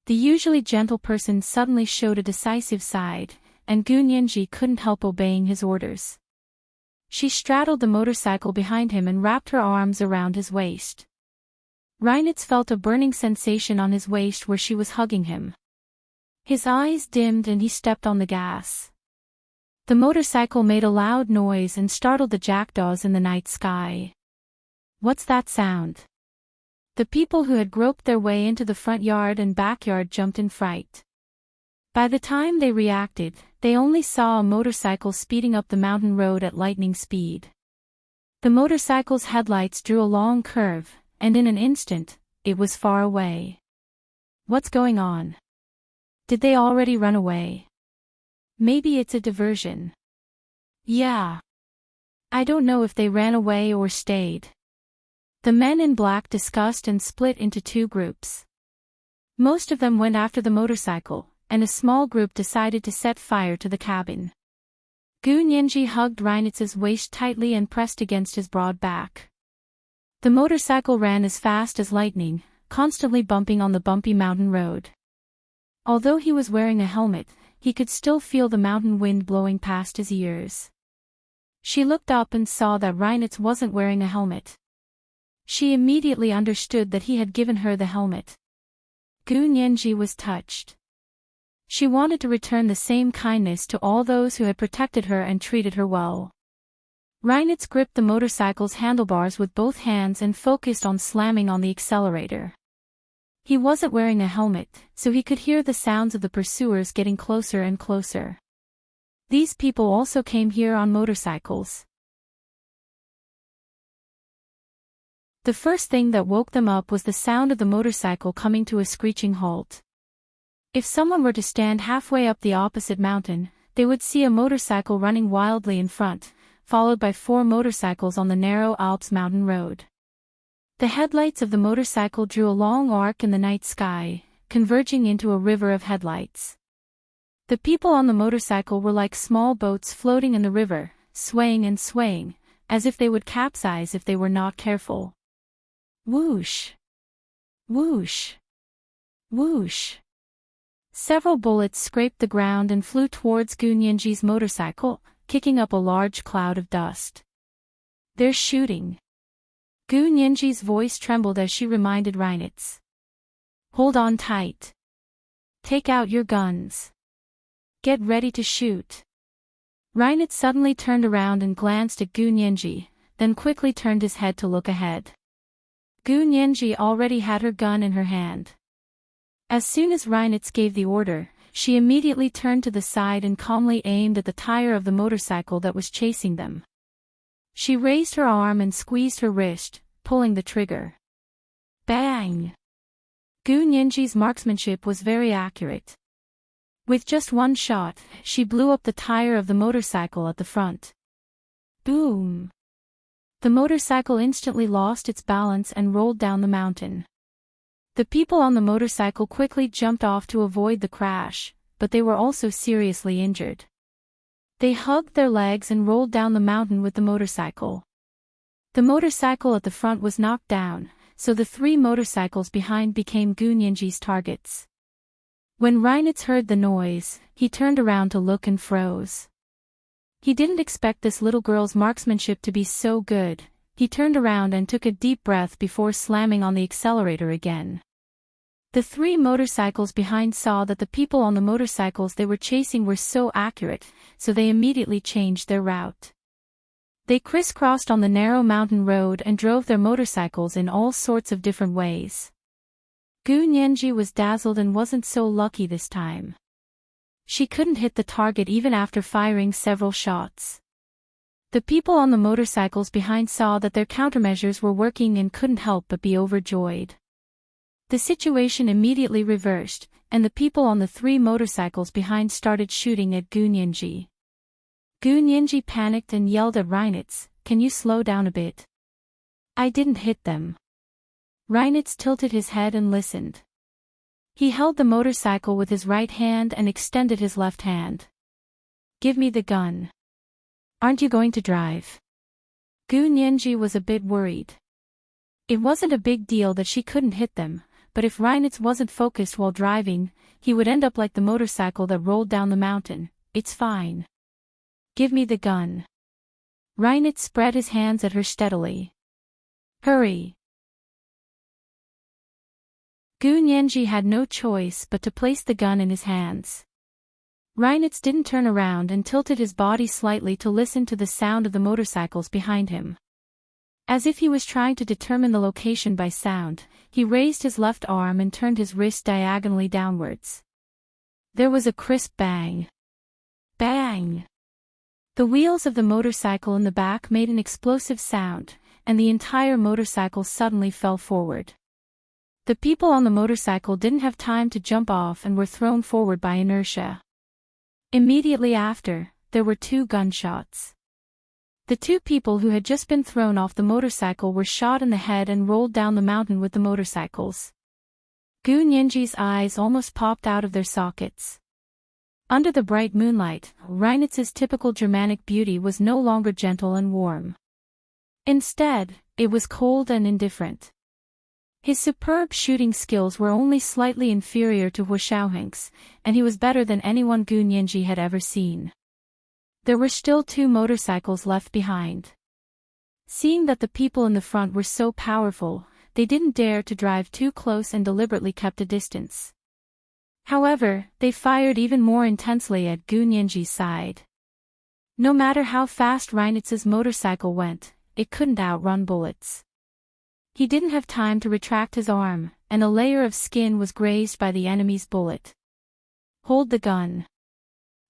The usually gentle person suddenly showed a decisive side, and Gu Nianji couldn't help obeying his orders. She straddled the motorcycle behind him and wrapped her arms around his waist. Reinitz felt a burning sensation on his waist where she was hugging him. His eyes dimmed and he stepped on the gas. The motorcycle made a loud noise and startled the jackdaws in the night sky. What's that sound? The people who had groped their way into the front yard and backyard jumped in fright. By the time they reacted, they only saw a motorcycle speeding up the mountain road at lightning speed. The motorcycle's headlights drew a long curve, and in an instant, it was far away. What's going on? Did they already run away? Maybe it's a diversion. Yeah. I don't know if they ran away or stayed. The men in black discussed and split into two groups. Most of them went after the motorcycle, and a small group decided to set fire to the cabin. Gu Nianji hugged Reinitz's waist tightly and pressed against his broad back. The motorcycle ran as fast as lightning, constantly bumping on the bumpy mountain road. Although he was wearing a helmet, he could still feel the mountain wind blowing past his ears. She looked up and saw that Reinitz wasn't wearing a helmet. She immediately understood that he had given her the helmet. Gu Nianji was touched. She wanted to return the same kindness to all those who had protected her and treated her well. Reinitz gripped the motorcycle's handlebars with both hands and focused on slamming on the accelerator. He wasn't wearing a helmet, so he could hear the sounds of the pursuers getting closer and closer. These people also came here on motorcycles. The first thing that woke them up was the sound of the motorcycle coming to a screeching halt. If someone were to stand halfway up the opposite mountain, they would see a motorcycle running wildly in front, followed by 4 motorcycles on the narrow Alps mountain road. The headlights of the motorcycle drew a long arc in the night sky, converging into a river of headlights. The people on the motorcycle were like small boats floating in the river, swaying and swaying, as if they would capsize if they were not careful. Whoosh! Whoosh! Whoosh! Several bullets scraped the ground and flew towards Gu Nianji's motorcycle, kicking up a large cloud of dust. They're shooting. Gu Nianji's voice trembled as she reminded Reinitz. Hold on tight. Take out your guns. Get ready to shoot. Reinitz suddenly turned around and glanced at Gu Nianji, then quickly turned his head to look ahead. Gu Nianji already had her gun in her hand. As soon as Reinitz gave the order, she immediately turned to the side and calmly aimed at the tire of the motorcycle that was chasing them. She raised her arm and squeezed her wrist, pulling the trigger. Bang! Gu Nianji's marksmanship was very accurate. With just one shot, she blew up the tire of the motorcycle at the front. Boom! The motorcycle instantly lost its balance and rolled down the mountain. The people on the motorcycle quickly jumped off to avoid the crash, but they were also seriously injured. They hugged their legs and rolled down the mountain with the motorcycle. The motorcycle at the front was knocked down, so the 3 motorcycles behind became Gu Nianji's targets. When Reinitz heard the noise, he turned around to look and froze. He didn't expect this little girl's marksmanship to be so good. He turned around and took a deep breath before slamming on the accelerator again. The 3 motorcycles behind saw that the people on the motorcycles they were chasing were so accurate, so they immediately changed their route. They crisscrossed on the narrow mountain road and drove their motorcycles in all sorts of different ways. Gu Nianji was dazzled and wasn't so lucky this time. She couldn't hit the target even after firing several shots. The people on the motorcycles behind saw that their countermeasures were working and couldn't help but be overjoyed. The situation immediately reversed, and the people on the 3 motorcycles behind started shooting at Gu Nianji. Gu Nianji panicked and yelled at Reinitz, "Can you slow down a bit? I didn't hit them." Reinitz tilted his head and listened. He held the motorcycle with his right hand and extended his left hand. "Give me the gun. Aren't you going to drive?" Gu Nianji was a bit worried. It wasn't a big deal that she couldn't hit them, but if Reinitz wasn't focused while driving, he would end up like the motorcycle that rolled down the mountain. "It's fine. Give me the gun." Reinitz spread his hands at her steadily. "Hurry." Gu Nianji had no choice but to place the gun in his hands. Reinitz didn't turn around and tilted his body slightly to listen to the sound of the motorcycles behind him. As if he was trying to determine the location by sound, he raised his left arm and turned his wrist diagonally downwards. There was a crisp bang. Bang! The wheels of the motorcycle in the back made an explosive sound, and the entire motorcycle suddenly fell forward. The people on the motorcycle didn't have time to jump off and were thrown forward by inertia. Immediately after, there were 2 gunshots. The 2 people who had just been thrown off the motorcycle were shot in the head and rolled down the mountain with the motorcycles. Gu Nianji's eyes almost popped out of their sockets. Under the bright moonlight, Reinitz's typical Germanic beauty was no longer gentle and warm. Instead, it was cold and indifferent. His superb shooting skills were only slightly inferior to Xiaoheng's, and he was better than anyone Gu Nianji had ever seen. There were still 2 motorcycles left behind. Seeing that the people in the front were so powerful, they didn't dare to drive too close and deliberately kept a distance. However, they fired even more intensely at Gu Nianji's side. No matter how fast Reinitz's motorcycle went, it couldn't outrun bullets. He didn't have time to retract his arm, and a layer of skin was grazed by the enemy's bullet. Hold the gun.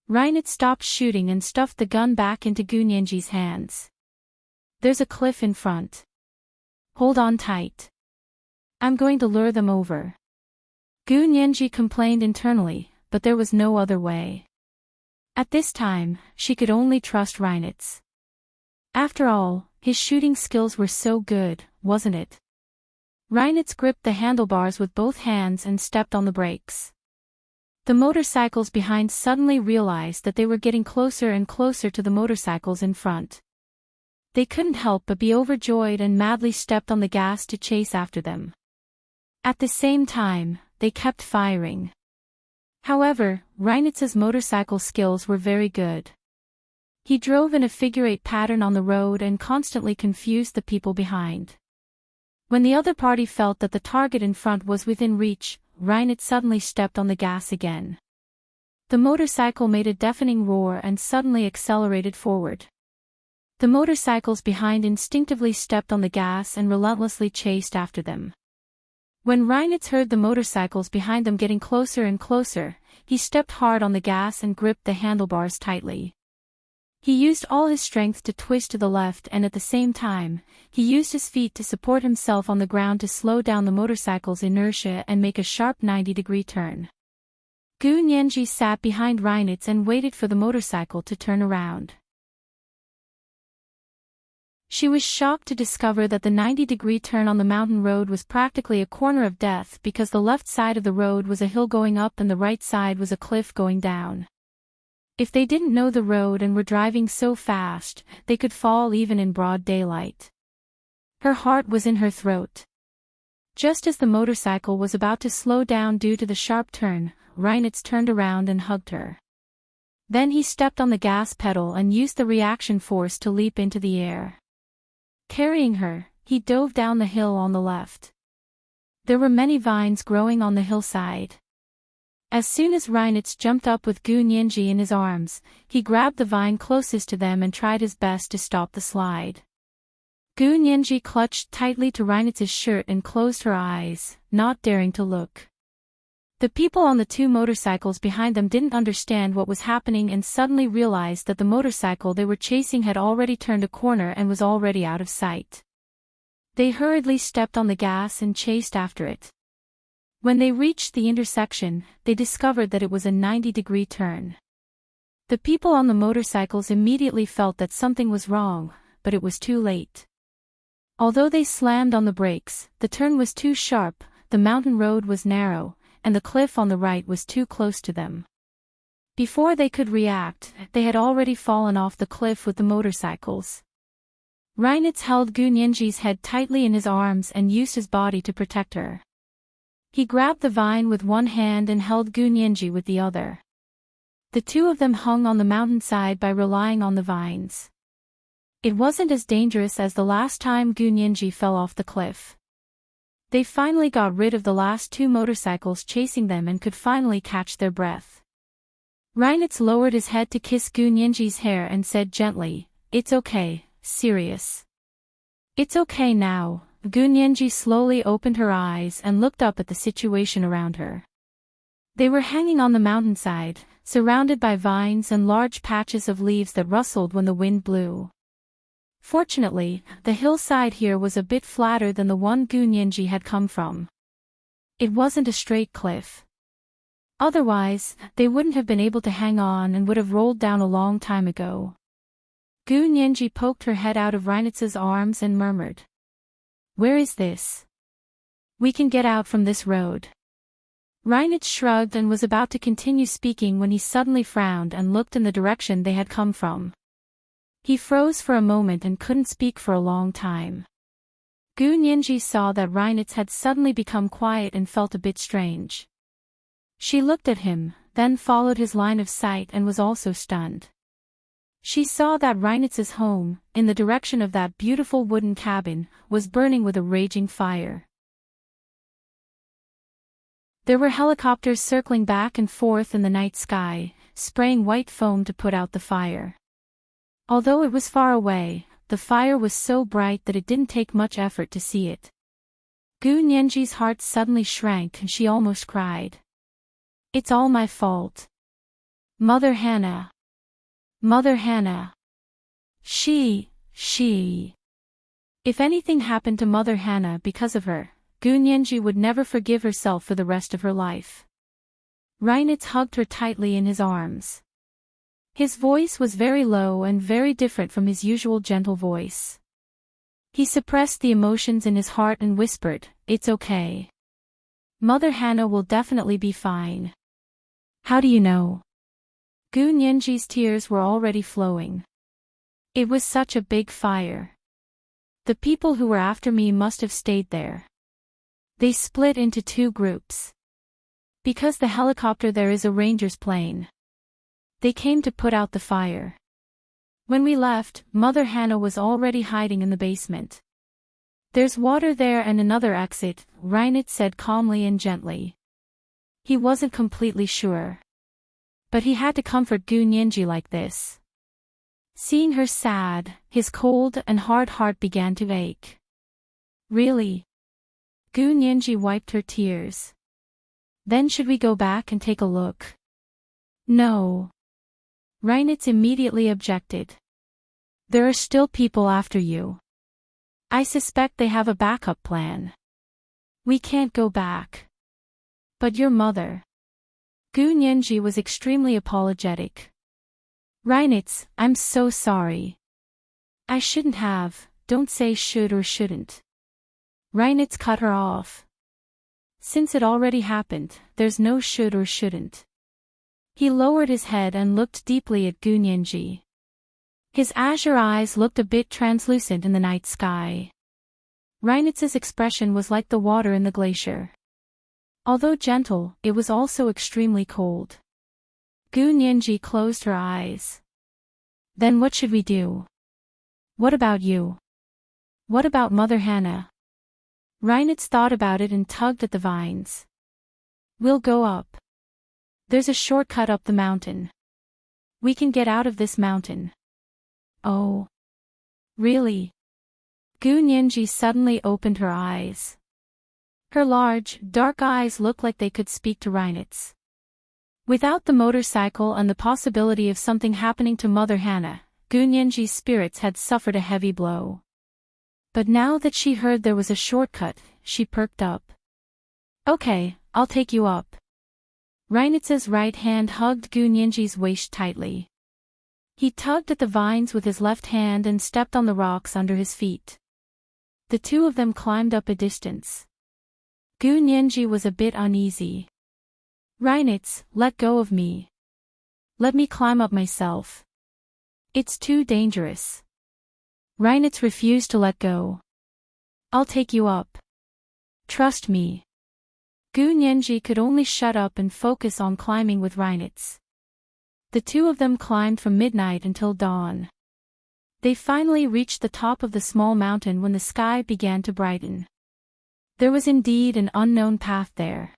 Reinitz stopped shooting and stuffed the gun back into Gu Nianji's hands. There's a cliff in front. Hold on tight. I'm going to lure them over. Gu Nianji complained internally, but there was no other way. At this time, she could only trust Reinitz. After all, his shooting skills were so good, wasn't it? Reinitz gripped the handlebars with both hands and stepped on the brakes. The motorcycles behind suddenly realized that they were getting closer and closer to the motorcycles in front. They couldn't help but be overjoyed and madly stepped on the gas to chase after them. At the same time, they kept firing. However, Reinitz's motorcycle skills were very good. He drove in a figure-8 pattern on the road and constantly confused the people behind. When the other party felt that the target in front was within reach, Reinitz suddenly stepped on the gas again. The motorcycle made a deafening roar and suddenly accelerated forward. The motorcycles behind instinctively stepped on the gas and relentlessly chased after them. When Reinitz heard the motorcycles behind them getting closer and closer, he stepped hard on the gas and gripped the handlebars tightly. He used all his strength to twist to the left, and at the same time, he used his feet to support himself on the ground to slow down the motorcycle's inertia and make a sharp 90-degree turn. Gu Nianji sat behind Reinitz and waited for the motorcycle to turn around. She was shocked to discover that the 90-degree turn on the mountain road was practically a corner of death because the left side of the road was a hill going up and the right side was a cliff going down. If they didn't know the road and were driving so fast, they could fall even in broad daylight. Her heart was in her throat. Just as the motorcycle was about to slow down due to the sharp turn, Reinitz turned around and hugged her. Then he stepped on the gas pedal and used the reaction force to leap into the air. Carrying her, he dove down the hill on the left. There were many vines growing on the hillside. As soon as Reinitz jumped up with Gu Nianji in his arms, he grabbed the vine closest to them and tried his best to stop the slide. Gu Nianji clutched tightly to Reinitz's shirt and closed her eyes, not daring to look. The people on the 2 motorcycles behind them didn't understand what was happening and suddenly realized that the motorcycle they were chasing had already turned a corner and was already out of sight. They hurriedly stepped on the gas and chased after it. When they reached the intersection, they discovered that it was a 90-degree turn. The people on the motorcycles immediately felt that something was wrong, but it was too late. Although they slammed on the brakes, the turn was too sharp, the mountain road was narrow, and the cliff on the right was too close to them. Before they could react, they had already fallen off the cliff with the motorcycles. Reinitz held Gu Nianji's head tightly in his arms and used his body to protect her. He grabbed the vine with one hand and held Gu Nianji with the other. The 2 of them hung on the mountainside by relying on the vines. It wasn't as dangerous as the last time Gu Nianji fell off the cliff. They finally got rid of the last 2 motorcycles chasing them and could finally catch their breath. Reinitz lowered his head to kiss Gu Nianji's hair and said gently, "It's okay, serious." "It's okay now." Gu Nianji slowly opened her eyes and looked up at the situation around her. They were hanging on the mountainside, surrounded by vines and large patches of leaves that rustled when the wind blew. Fortunately, the hillside here was a bit flatter than the one Gu Nianji had come from. It wasn't a straight cliff. Otherwise, they wouldn't have been able to hang on and would have rolled down a long time ago. Gu Nianji poked her head out of Reinitz's arms and murmured, "Where is this? We can get out from this road." Reinitz shrugged and was about to continue speaking when he suddenly frowned and looked in the direction they had come from. He froze for a moment and couldn't speak for a long time. Gu Nianji saw that Reinitz had suddenly become quiet and felt a bit strange. She looked at him, then followed his line of sight and was also stunned. She saw that Reinitz's home, in the direction of that beautiful wooden cabin, was burning with a raging fire. There were helicopters circling back and forth in the night sky, spraying white foam to put out the fire. Although it was far away, the fire was so bright that it didn't take much effort to see it. Gu Nianji's heart suddenly shrank and she almost cried. It's all my fault. Mother Hannah. Mother Hannah. She. If anything happened to Mother Hannah because of her, Gu Nianji would never forgive herself for the rest of her life. Reinitz hugged her tightly in his arms. His voice was very low and very different from his usual gentle voice. He suppressed the emotions in his heart and whispered, "It's okay. Mother Hannah will definitely be fine." "How do you know?" Gu Nianji's tears were already flowing. "It was such a big fire. The people who were after me must have stayed there. They split into two groups. Because the helicopter there is a ranger's plane. They came to put out the fire. When we left, Mother Hannah was already hiding in the basement. There's water there and another exit," Reinitz said calmly and gently. He wasn't completely sure. But he had to comfort Gu Nianji like this. Seeing her sad, his cold and hard heart began to ache. "Really?" Gu Nianji wiped her tears. "Then should we go back and take a look?" "No." Reinitz immediately objected. "There are still people after you. I suspect they have a backup plan. We can't go back." "But your mother." Gu Nianji was extremely apologetic. "Reinitz, I'm so sorry. I shouldn't have, don't say should or shouldn't." Reinitz cut her off. "Since it already happened, there's no should or shouldn't." He lowered his head and looked deeply at Gu Nianji. His azure eyes looked a bit translucent in the night sky. Reinitz's expression was like the water in the glacier. Although gentle, it was also extremely cold. Gu Nianji closed her eyes. "Then what should we do? What about you? What about Mother Hannah?" Reinitz thought about it and tugged at the vines. "We'll go up. There's a shortcut up the mountain. We can get out of this mountain." "Oh. Really?" Gu Nianji suddenly opened her eyes. Her large, dark eyes looked like they could speak to Reinitz. Without the motorcycle and the possibility of something happening to Mother Hannah, Gu Nianji's spirits had suffered a heavy blow. But now that she heard there was a shortcut, she perked up. "Okay, I'll take you up." Reinitz's right hand hugged Gu Nianji's waist tightly. He tugged at the vines with his left hand and stepped on the rocks under his feet. The two of them climbed up a distance. Gu Nianji was a bit uneasy. "Reinitz, let go of me. Let me climb up myself. It's too dangerous." Reinitz refused to let go. "I'll take you up. Trust me." Gu Nianji could only shut up and focus on climbing with Reinitz. The two of them climbed from midnight until dawn. They finally reached the top of the small mountain when the sky began to brighten. There was indeed an unknown path there.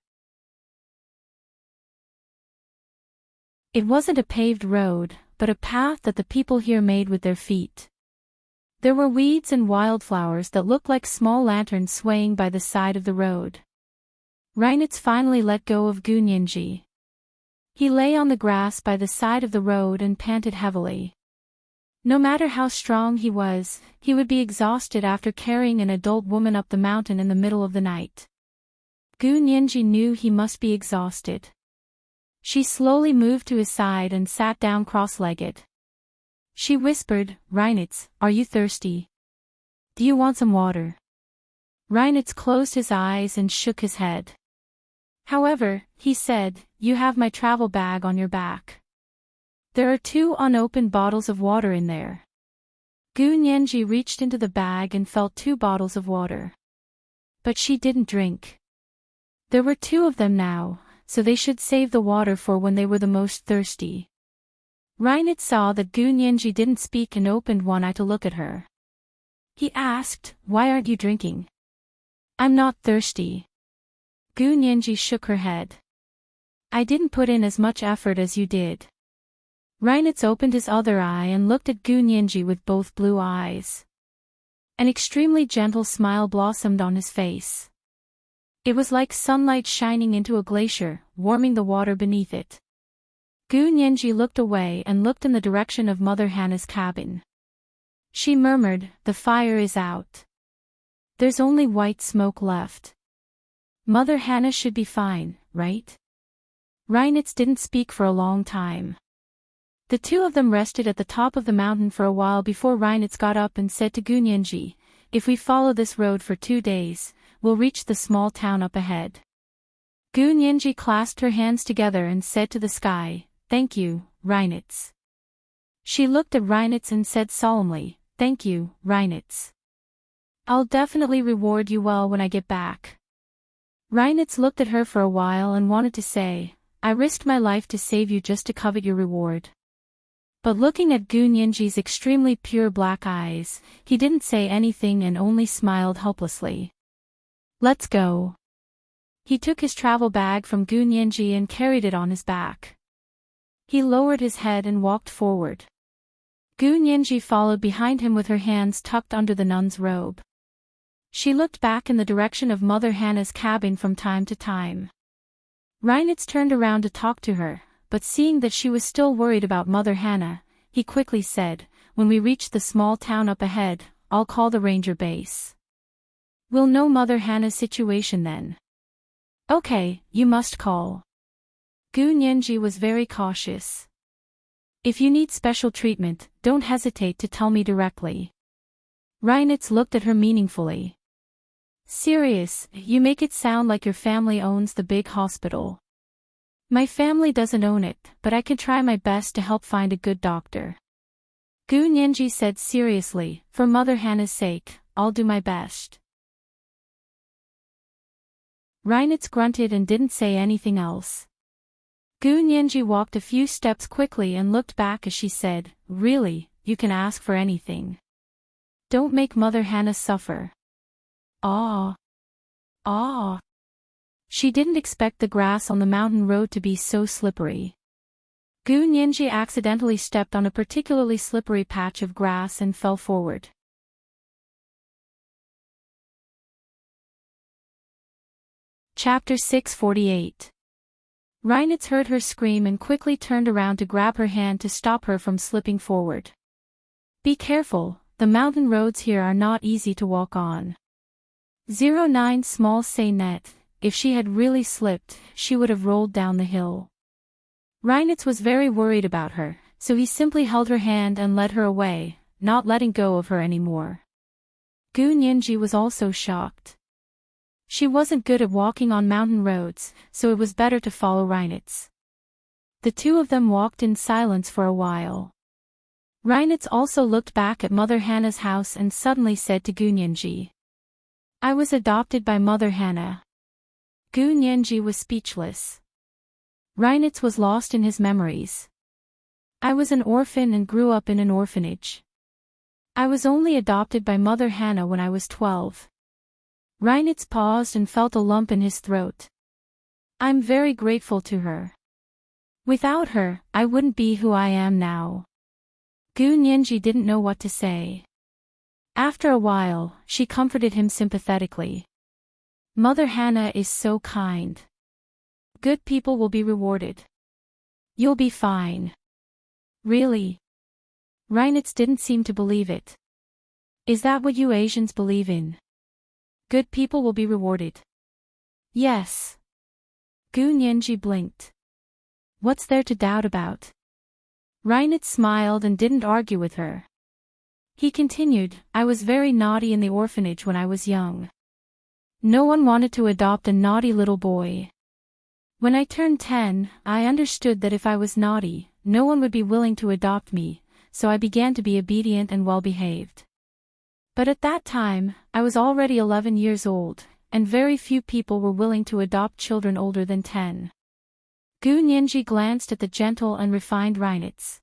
It wasn't a paved road, but a path that the people here made with their feet. There were weeds and wildflowers that looked like small lanterns swaying by the side of the road. Reinitz finally let go of Gu Nianji. He lay on the grass by the side of the road and panted heavily. No matter how strong he was, he would be exhausted after carrying an adult woman up the mountain in the middle of the night. Gu Nianji knew he must be exhausted. She slowly moved to his side and sat down cross-legged. She whispered, "Reinitz, are you thirsty? Do you want some water?" Reinitz closed his eyes and shook his head. "However," he said, "you have my travel bag on your back. There are 2 unopened bottles of water in there. Gu Nianji reached into the bag and felt 2 bottles of water. But she didn't drink. There were 2 of them now, so they should save the water for when they were the most thirsty. Reinert saw that Gu Nianji didn't speak and opened one eye to look at her. He asked, "Why aren't you drinking?" "I'm not thirsty." Gu Nianji shook her head. "I didn't put in as much effort as you did." Reinert opened his other eye and looked at Gu Nianji with both blue eyes. An extremely gentle smile blossomed on his face. It was like sunlight shining into a glacier, warming the water beneath it. Gu Nianji looked away and looked in the direction of Mother Hannah's cabin. She murmured, "The fire is out. There's only white smoke left. Mother Hannah should be fine, right?" Reinert didn't speak for a long time. The 2 of them rested at the top of the mountain for a while before Reinert got up and said to Gu Nianji, "If we follow this road for 2 days, we'll reach the small town up ahead." Gu Nianji clasped her hands together and said to the sky, "Thank you, Reinert." She looked at Reinert and said solemnly, "Thank you, Reinert. I'll definitely reward you well when I get back." Reinert looked at her for a while and wanted to say, "I risked my life to save you just to covet your reward." But looking at Gu Nianji's extremely pure black eyes, he didn't say anything and only smiled helplessly. "Let's go." He took his travel bag from Gu Nianji and carried it on his back. He lowered his head and walked forward. Gu Nianji followed behind him with her hands tucked under the nun's robe. She looked back in the direction of Mother Hannah's cabin from time to time. Reinert turned around to talk to her, but seeing that she was still worried about Mother Hannah, he quickly said, "When we reach the small town up ahead, I'll call the ranger base. We'll know Mother Hannah's situation then." "Okay, you must call." Gu Nianji was very cautious. "If you need special treatment, don't hesitate to tell me directly." Reinert looked at her meaningfully. "Serious, you make it sound like your family owns the big hospital." "My family doesn't own it, but I can try my best to help find a good doctor." Gu Nianji said seriously, "For Mother Hannah's sake, I'll do my best." Reinert grunted and didn't say anything else. Gu Nianji walked a few steps quickly and looked back as she said, "Really, you can ask for anything. Don't make Mother Hannah suffer." "Ah. Ah." She didn't expect the grass on the mountain road to be so slippery. Gu Nianji accidentally stepped on a particularly slippery patch of grass and fell forward. Chapter 648. Reinert heard her scream and quickly turned around to grab her hand to stop her from slipping forward. "Be careful, the mountain roads here are not easy to walk on." 09 Small say net. If she had really slipped, she would have rolled down the hill. Reinert was very worried about her, so he simply held her hand and led her away, not letting go of her anymore. Gu Nianji was also shocked. She wasn't good at walking on mountain roads, so it was better to follow Reinert. The 2 of them walked in silence for a while. Reinert also looked back at Mother Hannah's house and suddenly said to Gu Nianji, "I was adopted by Mother Hannah." Gu Nianji was speechless. Reinert was lost in his memories. "I was an orphan and grew up in an orphanage. I was only adopted by Mother Hannah when I was 12. Reinert paused and felt a lump in his throat. "I'm very grateful to her. Without her, I wouldn't be who I am now." Gu Nianji didn't know what to say. After a while, she comforted him sympathetically. "Mother Hannah is so kind. Good people will be rewarded. You'll be fine." "Really?" Reinert didn't seem to believe it. "Is that what you Asians believe in? Good people will be rewarded?" "Yes." Gu Nianji blinked. "What's there to doubt about?" Reinert smiled and didn't argue with her. He continued, "I was very naughty in the orphanage when I was young. No one wanted to adopt a naughty little boy. When I turned 10, I understood that if I was naughty, no one would be willing to adopt me, so I began to be obedient and well-behaved. But at that time, I was already 11 years old, and very few people were willing to adopt children older than 10. Gu Nianji glanced at the gentle and refined Reinitz.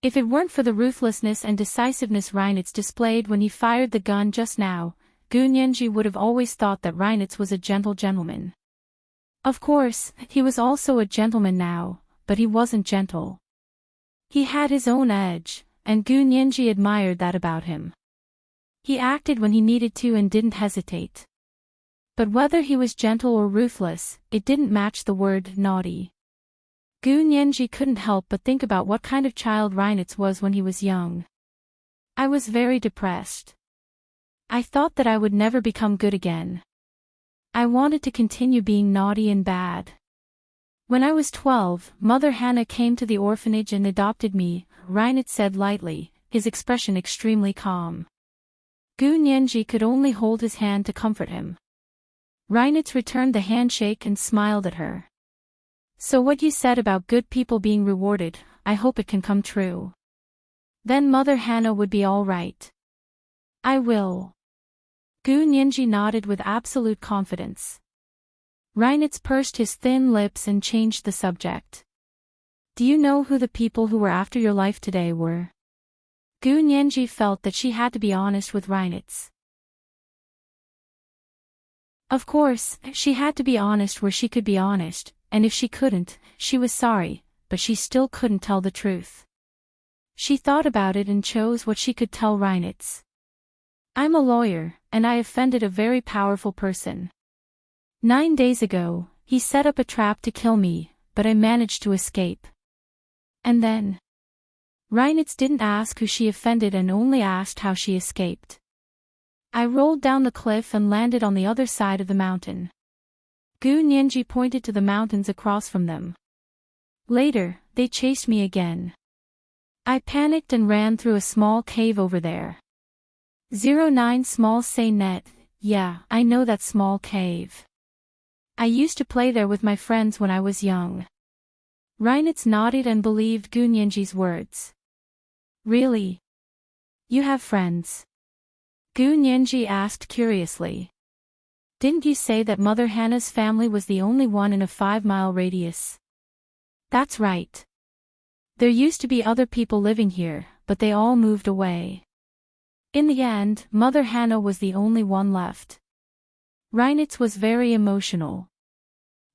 If it weren't for the ruthlessness and decisiveness Reinitz displayed when he fired the gun just now, Gu Nianji would have always thought that Reinitz was a gentle gentleman. Of course, he was also a gentleman now, but he wasn't gentle. He had his own edge, and Gu Nianji admired that about him. He acted when he needed to and didn't hesitate. But whether he was gentle or ruthless, it didn't match the word naughty. Gu Nianji couldn't help but think about what kind of child Reinitz was when he was young. I was very depressed. I thought that I would never become good again. I wanted to continue being naughty and bad. When I was 12, Mother Hannah came to the orphanage and adopted me, Reinitz said lightly, his expression extremely calm. Gu Nianji could only hold his hand to comfort him. Reinitz returned the handshake and smiled at her. So what you said about good people being rewarded, I hope it can come true. Then Mother Hannah would be all right. I will. Gu Nianji nodded with absolute confidence. Reinitz pursed his thin lips and changed the subject. Do you know who the people who were after your life today were? Gu Nianji felt that she had to be honest with Reinitz. Of course, she had to be honest where she could be honest, and if she couldn't, she was sorry, but she still couldn't tell the truth. She thought about it and chose what she could tell Reinitz. I'm a lawyer, and I offended a very powerful person. 9 days ago, he set up a trap to kill me, but I managed to escape. And then? Reinitz didn't ask who she offended and only asked how she escaped. I rolled down the cliff and landed on the other side of the mountain. Gu Nianji pointed to the mountains across from them. Later, they chased me again. I panicked and ran through a small cave over there. 09 Small Say Net, yeah, I know that small cave. I used to play there with my friends when I was young. Reinitz nodded and believed Gu Nianji's words. Really? You have friends? Gu Nianji asked curiously. Didn't you say that Mother Hannah's family was the only one in a 5-mile radius? That's right. There used to be other people living here, but they all moved away. In the end, Mother Hannah was the only one left. Reinitz was very emotional.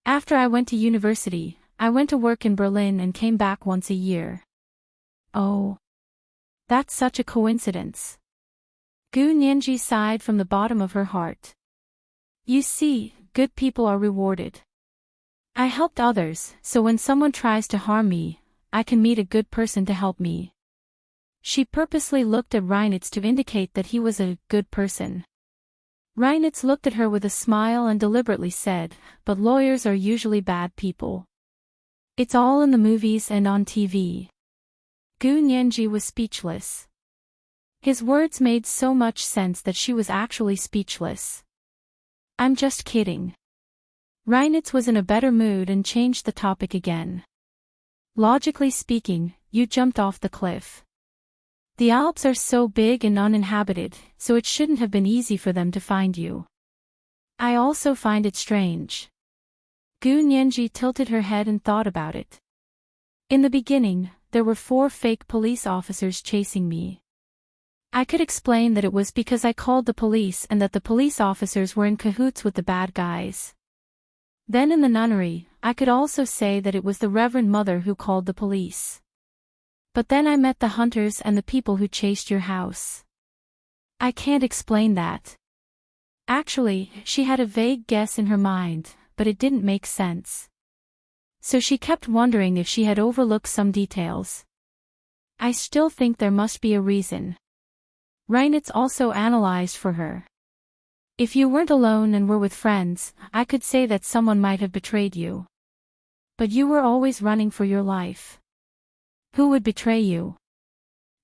After I went to university, I went to work in Berlin and came back once a year. Oh. That's such a coincidence. Gu Nianji sighed from the bottom of her heart. You see, good people are rewarded. I helped others, so when someone tries to harm me, I can meet a good person to help me. She purposely looked at Reinitz to indicate that he was a good person. Reinitz looked at her with a smile and deliberately said, but lawyers are usually bad people. It's all in the movies and on TV. Gu Nianji was speechless. His words made so much sense that she was actually speechless. I'm just kidding. Reinitz was in a better mood and changed the topic again. Logically speaking, you jumped off the cliff. The Alps are so big and uninhabited, so it shouldn't have been easy for them to find you. I also find it strange. Gu Nianji tilted her head and thought about it. In the beginning, there were 4 fake police officers chasing me. I could explain that it was because I called the police and that the police officers were in cahoots with the bad guys. Then in the nunnery, I could also say that it was the Reverend Mother who called the police. But then I met the hunters and the people who chased your house. I can't explain that. Actually, she had a vague guess in her mind, but it didn't make sense. So she kept wondering if she had overlooked some details. I still think there must be a reason. Reinitz also analyzed for her. If you weren't alone and were with friends, I could say that someone might have betrayed you. But you were always running for your life. Who would betray you?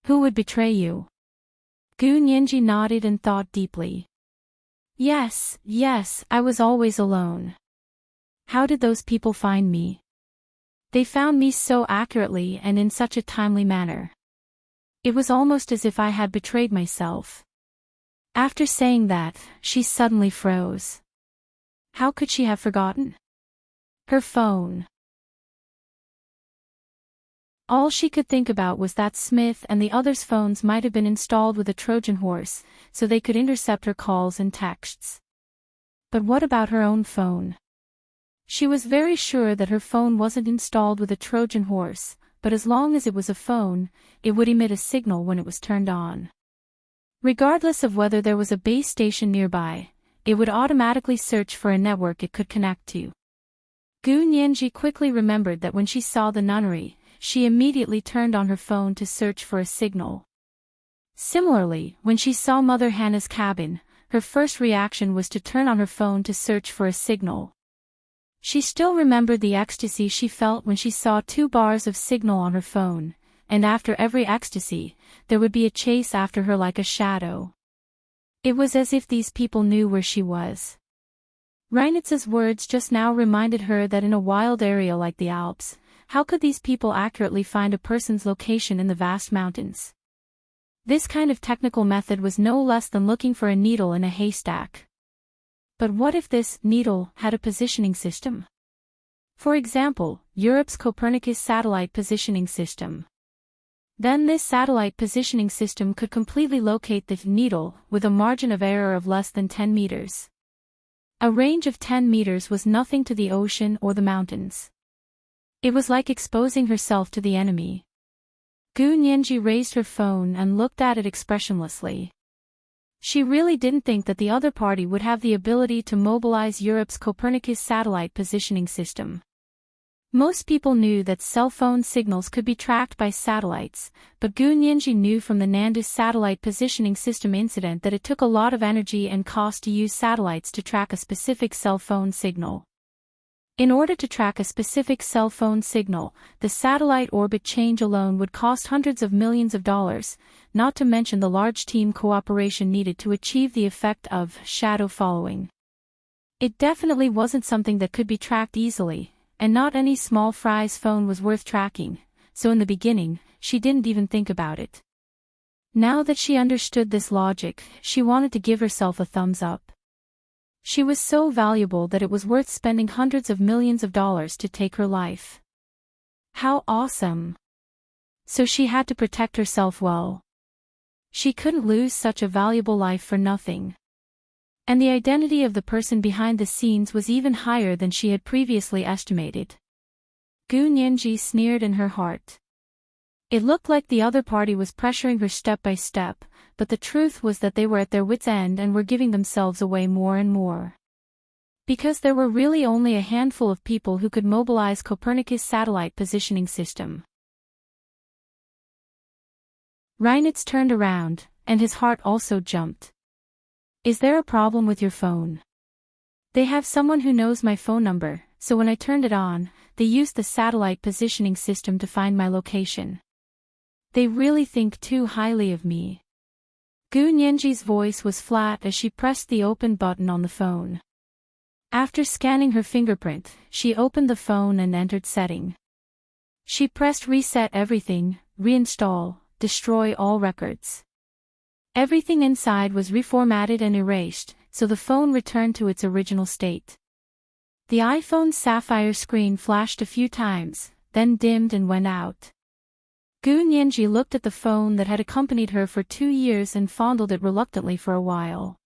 Who would betray you? Gu Nianji nodded and thought deeply. Yes, I was always alone. How did those people find me? They found me so accurately and in such a timely manner. It was almost as if I had betrayed myself. After saying that, she suddenly froze. How could she have forgotten? Her phone. All she could think about was that Smith and the others' phones might have been installed with a Trojan horse, so they could intercept her calls and texts. But what about her own phone? She was very sure that her phone wasn't installed with a Trojan horse, but as long as it was a phone, it would emit a signal when it was turned on. Regardless of whether there was a base station nearby, it would automatically search for a network it could connect to. Gu Nianji quickly remembered that when she saw the nunnery, she immediately turned on her phone to search for a signal. Similarly, when she saw Mother Hannah's cabin, her first reaction was to turn on her phone to search for a signal. She still remembered the ecstasy she felt when she saw 2 bars of signal on her phone, and after every ecstasy, there would be a chase after her like a shadow. It was as if these people knew where she was. Reinitz's words just now reminded her that in a wild area like the Alps, how could these people accurately find a person's location in the vast mountains? This kind of technical method was no less than looking for a needle in a haystack. But what if this needle had a positioning system? For example, Europe's Copernicus satellite positioning system. Then this satellite positioning system could completely locate the needle with a margin of error of less than 10 meters. A range of 10 meters was nothing to the ocean or the mountains. It was like exposing herself to the enemy. Gu Nianji raised her phone and looked at it expressionlessly. She really didn't think that the other party would have the ability to mobilize Europe's Copernicus satellite positioning system. Most people knew that cell phone signals could be tracked by satellites, but Gu Nianji knew from the Nandus satellite positioning system incident that it took a lot of energy and cost to use satellites to track a specific cell phone signal. In order to track a specific cell phone signal, the satellite orbit change alone would cost hundreds of millions of dollars, not to mention the large team cooperation needed to achieve the effect of shadow following. It definitely wasn't something that could be tracked easily, and not any small fry's phone was worth tracking, so in the beginning, she didn't even think about it. Now that she understood this logic, she wanted to give herself a thumbs up. She was so valuable that it was worth spending hundreds of millions of dollars to take her life. How awesome! So she had to protect herself well. She couldn't lose such a valuable life for nothing. And the identity of the person behind the scenes was even higher than she had previously estimated. Gu Nianji sneered in her heart. It looked like the other party was pressuring her step by step, but the truth was that they were at their wits' end and were giving themselves away more and more. Because there were really only a handful of people who could mobilize Copernicus satellite positioning system. Reinitz turned around, and his heart also jumped. Is there a problem with your phone? They have someone who knows my phone number, so when I turned it on, they used the satellite positioning system to find my location. They really think too highly of me. Gu Nianji's voice was flat as she pressed the open button on the phone. After scanning her fingerprint, she opened the phone and entered setting. She pressed reset everything, reinstall, destroy all records. Everything inside was reformatted and erased, so the phone returned to its original state. The iPhone's sapphire screen flashed a few times, then dimmed and went out. Gu Nianji looked at the phone that had accompanied her for 2 years and fondled it reluctantly for a while.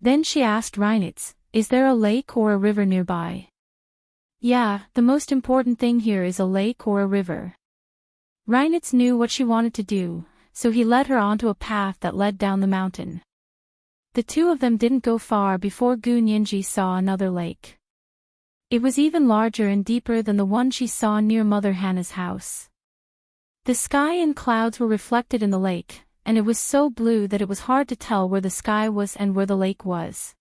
Then she asked Reinitz, is there a lake or a river nearby? Yeah, the most important thing here is a lake or a river. Reinitz knew what she wanted to do, so he led her onto a path that led down the mountain. The two of them didn't go far before Gu Nianji saw another lake. It was even larger and deeper than the one she saw near Mother Hannah's house. The sky and clouds were reflected in the lake, and it was so blue that it was hard to tell where the sky was and where the lake was.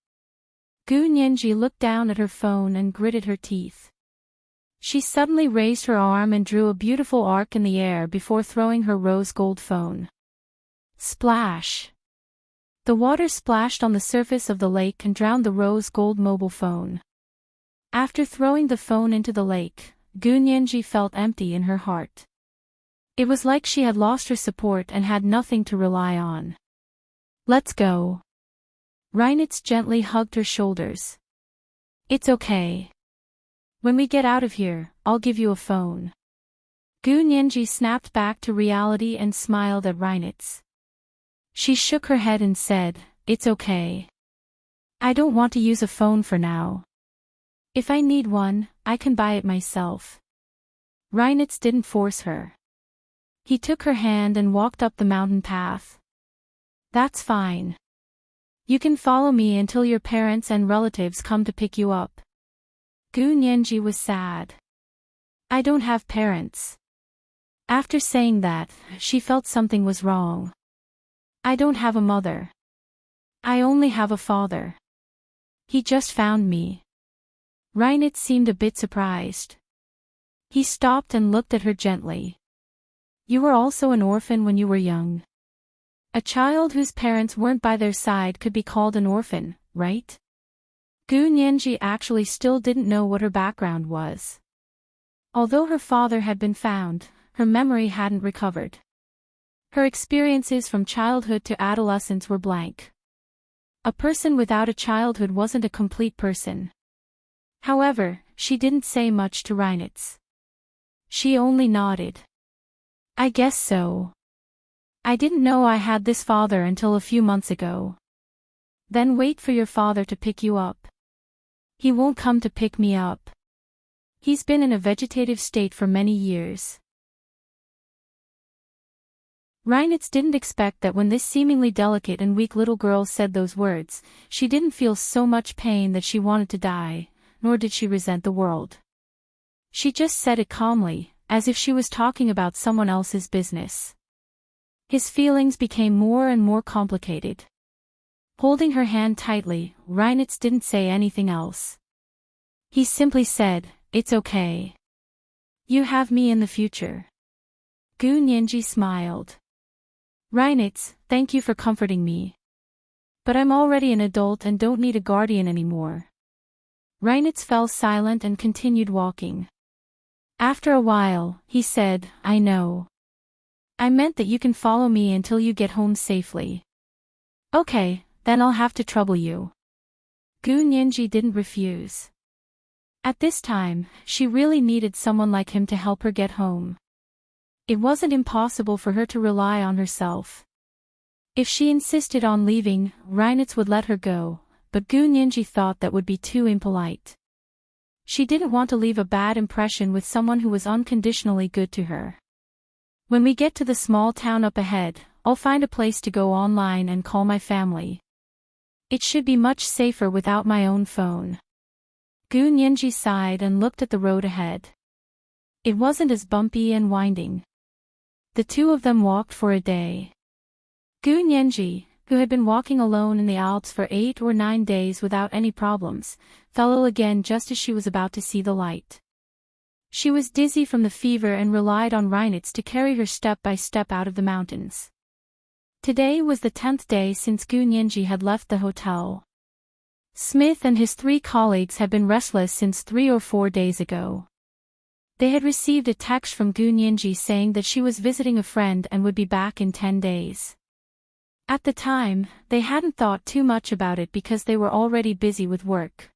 Gu Nianji looked down at her phone and gritted her teeth. She suddenly raised her arm and drew a beautiful arc in the air before throwing her rose gold phone. Splash! The water splashed on the surface of the lake and drowned the rose gold mobile phone. After throwing the phone into the lake, Gu Nianji felt empty in her heart. It was like she had lost her support and had nothing to rely on. Let's go. Reinitz gently hugged her shoulders. It's okay. When we get out of here, I'll give you a phone. Gu Nianji snapped back to reality and smiled at Reinitz. She shook her head and said, It's okay. I don't want to use a phone for now. If I need one, I can buy it myself. Reinitz didn't force her. He took her hand and walked up the mountain path. That's fine. You can follow me until your parents and relatives come to pick you up. Gu Nianji was sad. I don't have parents. After saying that, she felt something was wrong. I don't have a mother. I only have a father. He just found me. Reinitz seemed a bit surprised. He stopped and looked at her gently. You were also an orphan when you were young. A child whose parents weren't by their side could be called an orphan, right? Gu Nianji actually still didn't know what her background was. Although her father had been found, her memory hadn't recovered. Her experiences from childhood to adolescence were blank. A person without a childhood wasn't a complete person. However, she didn't say much to Reinitz. She only nodded. I guess so. I didn't know I had this father until a few months ago. Then wait for your father to pick you up. He won't come to pick me up. He's been in a vegetative state for many years. Reinitz didn't expect that when this seemingly delicate and weak little girl said those words, she didn't feel so much pain that she wanted to die, nor did she resent the world. She just said it calmly, as if she was talking about someone else's business. His feelings became more and more complicated. Holding her hand tightly, Reinitz didn't say anything else. He simply said, It's okay. You have me in the future. Gu Nianji smiled. Reinitz, thank you for comforting me. But I'm already an adult and don't need a guardian anymore. Reinitz fell silent and continued walking. After a while, he said, I know. I meant that you can follow me until you get home safely. Okay, then I'll have to trouble you. Gu Nianji didn't refuse. At this time, she really needed someone like him to help her get home. It wasn't impossible for her to rely on herself. If she insisted on leaving, Reinitz would let her go, but Gu Nianji thought that would be too impolite. She didn't want to leave a bad impression with someone who was unconditionally good to her. When we get to the small town up ahead, I'll find a place to go online and call my family. It should be much safer without my own phone. Gu Nianji sighed and looked at the road ahead. It wasn't as bumpy and winding. The two of them walked for a day. Gu Nianji, who had been walking alone in the Alps for 8 or 9 days without any problems, fell ill again just as she was about to see the light. She was dizzy from the fever and relied on Reinitz to carry her step by step out of the mountains. Today was the 10th day since Gu Nianji had left the hotel. Smith and his 3 colleagues had been restless since 3 or 4 days ago. They had received a text from Gu Nianji saying that she was visiting a friend and would be back in 10 days. At the time, they hadn't thought too much about it because they were already busy with work.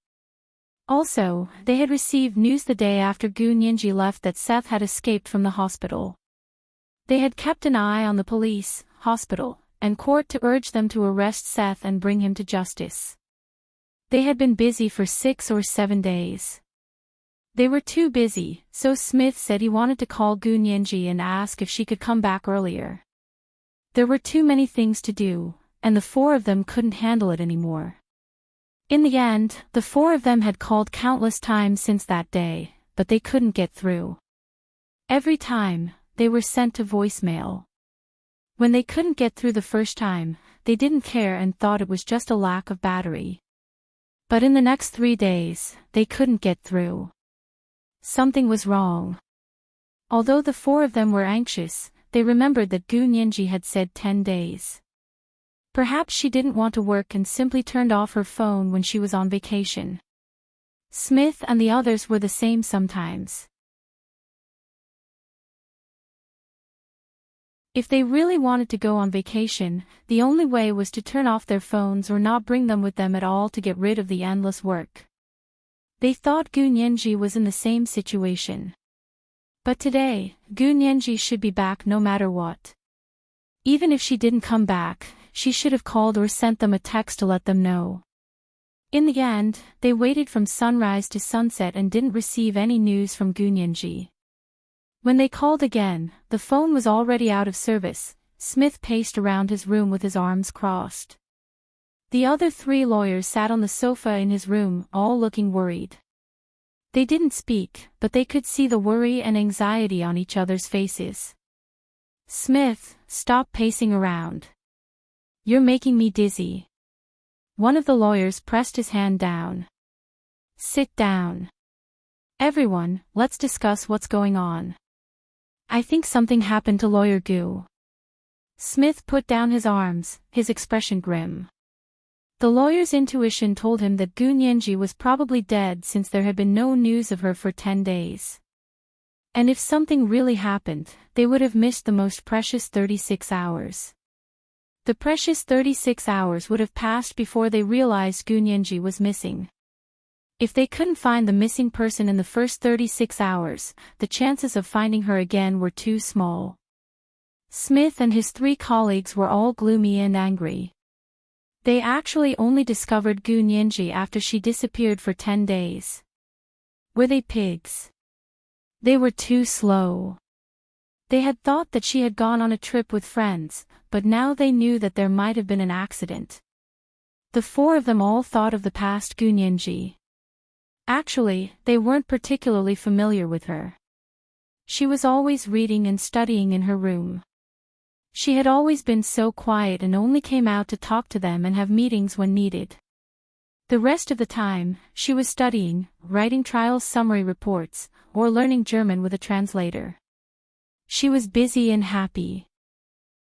Also, they had received news the day after Gu Nianji left that Seth had escaped from the hospital. They had kept an eye on the police, hospital, and court to urge them to arrest Seth and bring him to justice. They had been busy for 6 or 7 days. They were too busy, so Smith said he wanted to call Gu Nianji and ask if she could come back earlier. There were too many things to do, and the 4 of them couldn't handle it anymore. In the end, the 4 of them had called countless times since that day, but they couldn't get through. Every time, they were sent to voicemail. When they couldn't get through the first time, they didn't care and thought it was just a lack of battery. But in the next 3 days, they couldn't get through. Something was wrong. Although the 4 of them were anxious, they remembered that Gu Nianji had said 10 days. Perhaps she didn't want to work and simply turned off her phone when she was on vacation. Smith and the others were the same sometimes. If they really wanted to go on vacation, the only way was to turn off their phones or not bring them with them at all to get rid of the endless work. They thought Gu Nianji was in the same situation. But today, Gu Nianji should be back no matter what. Even if she didn't come back, she should have called or sent them a text to let them know. In the end, they waited from sunrise to sunset and didn't receive any news from Gu Nianji. When they called again, the phone was already out of service. Smith paced around his room with his arms crossed. The other 3 lawyers sat on the sofa in his room, all looking worried. They didn't speak, but they could see the worry and anxiety on each other's faces. "Smith, stop pacing around. You're making me dizzy." One of the lawyers pressed his hand down. "Sit down. Everyone, let's discuss what's going on. I think something happened to Lawyer Gu." Smith put down his arms, his expression grim. The lawyer's intuition told him that Gu Nianji was probably dead since there had been no news of her for 10 days. And if something really happened, they would have missed the most precious 36 hours. The precious 36 hours would have passed before they realized Gu Nianji was missing. If they couldn't find the missing person in the first 36 hours, the chances of finding her again were too small. Smith and his 3 colleagues were all gloomy and angry. They actually only discovered Gu Nianji after she disappeared for 10 days. Were they pigs? They were too slow. They had thought that she had gone on a trip with friends, but now they knew that there might have been an accident. The 4 of them all thought of the past Gu Nianji. Actually, they weren't particularly familiar with her. She was always reading and studying in her room. She had always been so quiet and only came out to talk to them and have meetings when needed. The rest of the time, she was studying, writing trial summary reports, or learning German with a translator. She was busy and happy.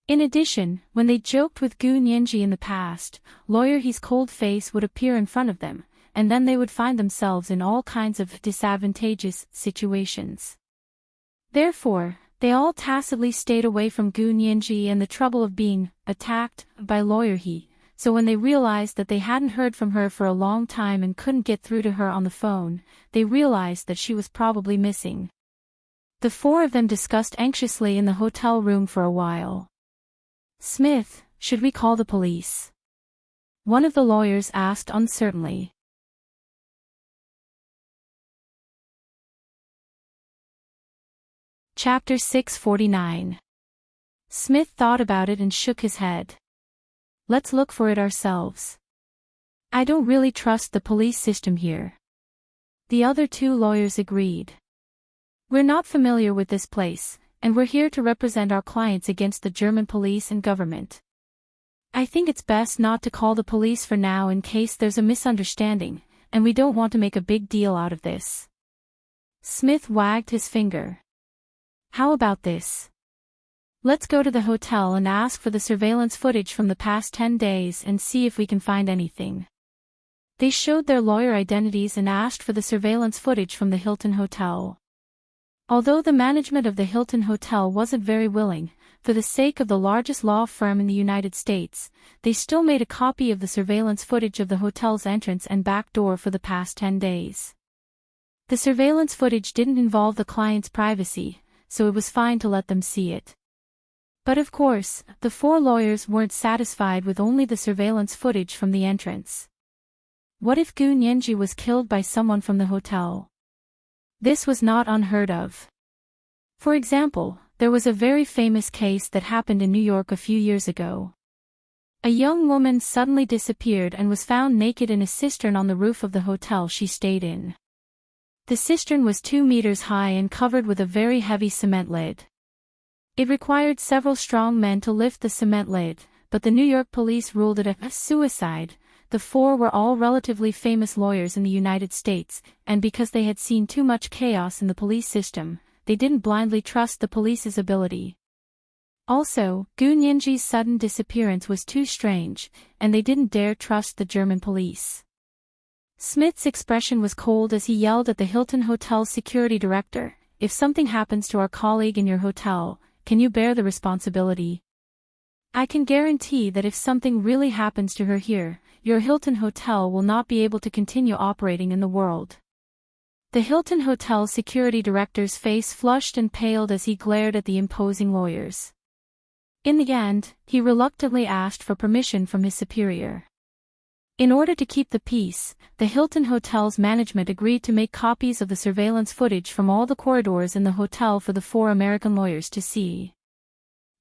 In addition, when they joked with Gu Nianji in the past, Lawyer He's cold face would appear in front of them, and then they would find themselves in all kinds of disadvantageous situations. Therefore, they all tacitly stayed away from Gu Nianji and the trouble of being attacked by Lawyer He, so when they realized that they hadn't heard from her for a long time and couldn't get through to her on the phone, they realized that she was probably missing. The 4 of them discussed anxiously in the hotel room for a while. "Smith, should we call the police?" one of the lawyers asked uncertainly. Chapter 649. Smith thought about it and shook his head. "Let's look for it ourselves. I don't really trust the police system here." The other 2 lawyers agreed. "We're not familiar with this place, and we're here to represent our clients against the German police and government. I think it's best not to call the police for now in case there's a misunderstanding, and we don't want to make a big deal out of this." Smith wagged his finger. "How about this? Let's go to the hotel and ask for the surveillance footage from the past 10 days and see if we can find anything." They showed their lawyer identities and asked for the surveillance footage from the Hilton Hotel. Although the management of the Hilton Hotel wasn't very willing, for the sake of the largest law firm in the United States, they still made a copy of the surveillance footage of the hotel's entrance and back door for the past 10 days. The surveillance footage didn't involve the client's privacy, so it was fine to let them see it. But of course, the 4 lawyers weren't satisfied with only the surveillance footage from the entrance. What if Gu Nianji was killed by someone from the hotel? This was not unheard of. For example, there was a very famous case that happened in New York a few years ago. A young woman suddenly disappeared and was found naked in a cistern on the roof of the hotel she stayed in. The cistern was 2 meters high and covered with a very heavy cement lid. It required several strong men to lift the cement lid, but the New York police ruled it a suicide. The 4 were all relatively famous lawyers in the United States, and because they had seen too much chaos in the police system, they didn't blindly trust the police's ability. Also, Gu Nianji's sudden disappearance was too strange, and they didn't dare trust the German police. Smith's expression was cold as he yelled at the Hilton Hotel's security director, "If something happens to our colleague in your hotel, can you bear the responsibility? I can guarantee that if something really happens to her here, your Hilton Hotel will not be able to continue operating in the world." The Hilton Hotel security director's face flushed and paled as he glared at the imposing lawyers. In the end, he reluctantly asked for permission from his superior. In order to keep the peace, the Hilton Hotel's management agreed to make copies of the surveillance footage from all the corridors in the hotel for the 4 American lawyers to see.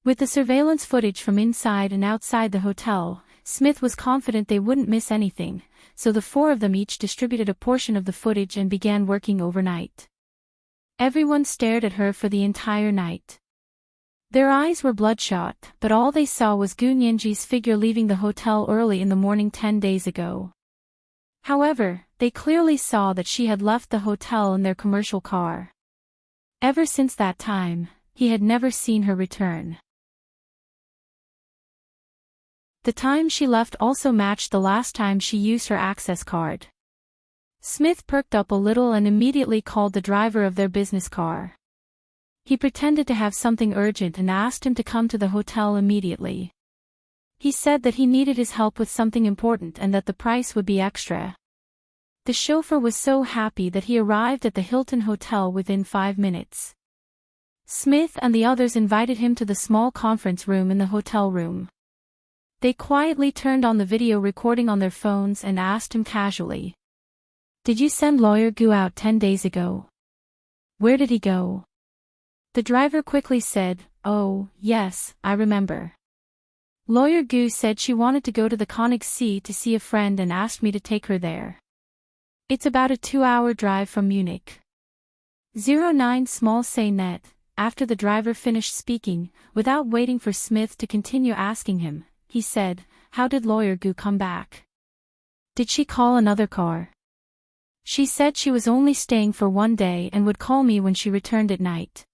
With the surveillance footage from inside and outside the hotel, Smith was confident they wouldn't miss anything, so the 4 of them each distributed a portion of the footage and began working overnight. Everyone stared at her for the entire night. Their eyes were bloodshot, but all they saw was Gu Nianji's figure leaving the hotel early in the morning 10 days ago. However, they clearly saw that she had left the hotel in their commercial car. Ever since that time, he had never seen her return. The time she left also matched the last time she used her access card. Smith perked up a little and immediately called the driver of their business car. He pretended to have something urgent and asked him to come to the hotel immediately. He said that he needed his help with something important and that the price would be extra. The chauffeur was so happy that he arrived at the Hilton Hotel within 5 minutes. Smith and the others invited him to the small conference room in the hotel room. They quietly turned on the video recording on their phones and asked him casually, "Did you send Lawyer Gu out 10 days ago? Where did he go?" The driver quickly said, "Oh, yes, I remember. Lawyer Gu said she wanted to go to the Königssee to see a friend and asked me to take her there. It's about a 2-hour drive from Munich." 09 Small Say Net. After the driver finished speaking, without waiting for Smith to continue asking him, he said, "How did Lawyer Gu come back? Did she call another car?" "She said she was only staying for 1 day and would call me when she returned at night.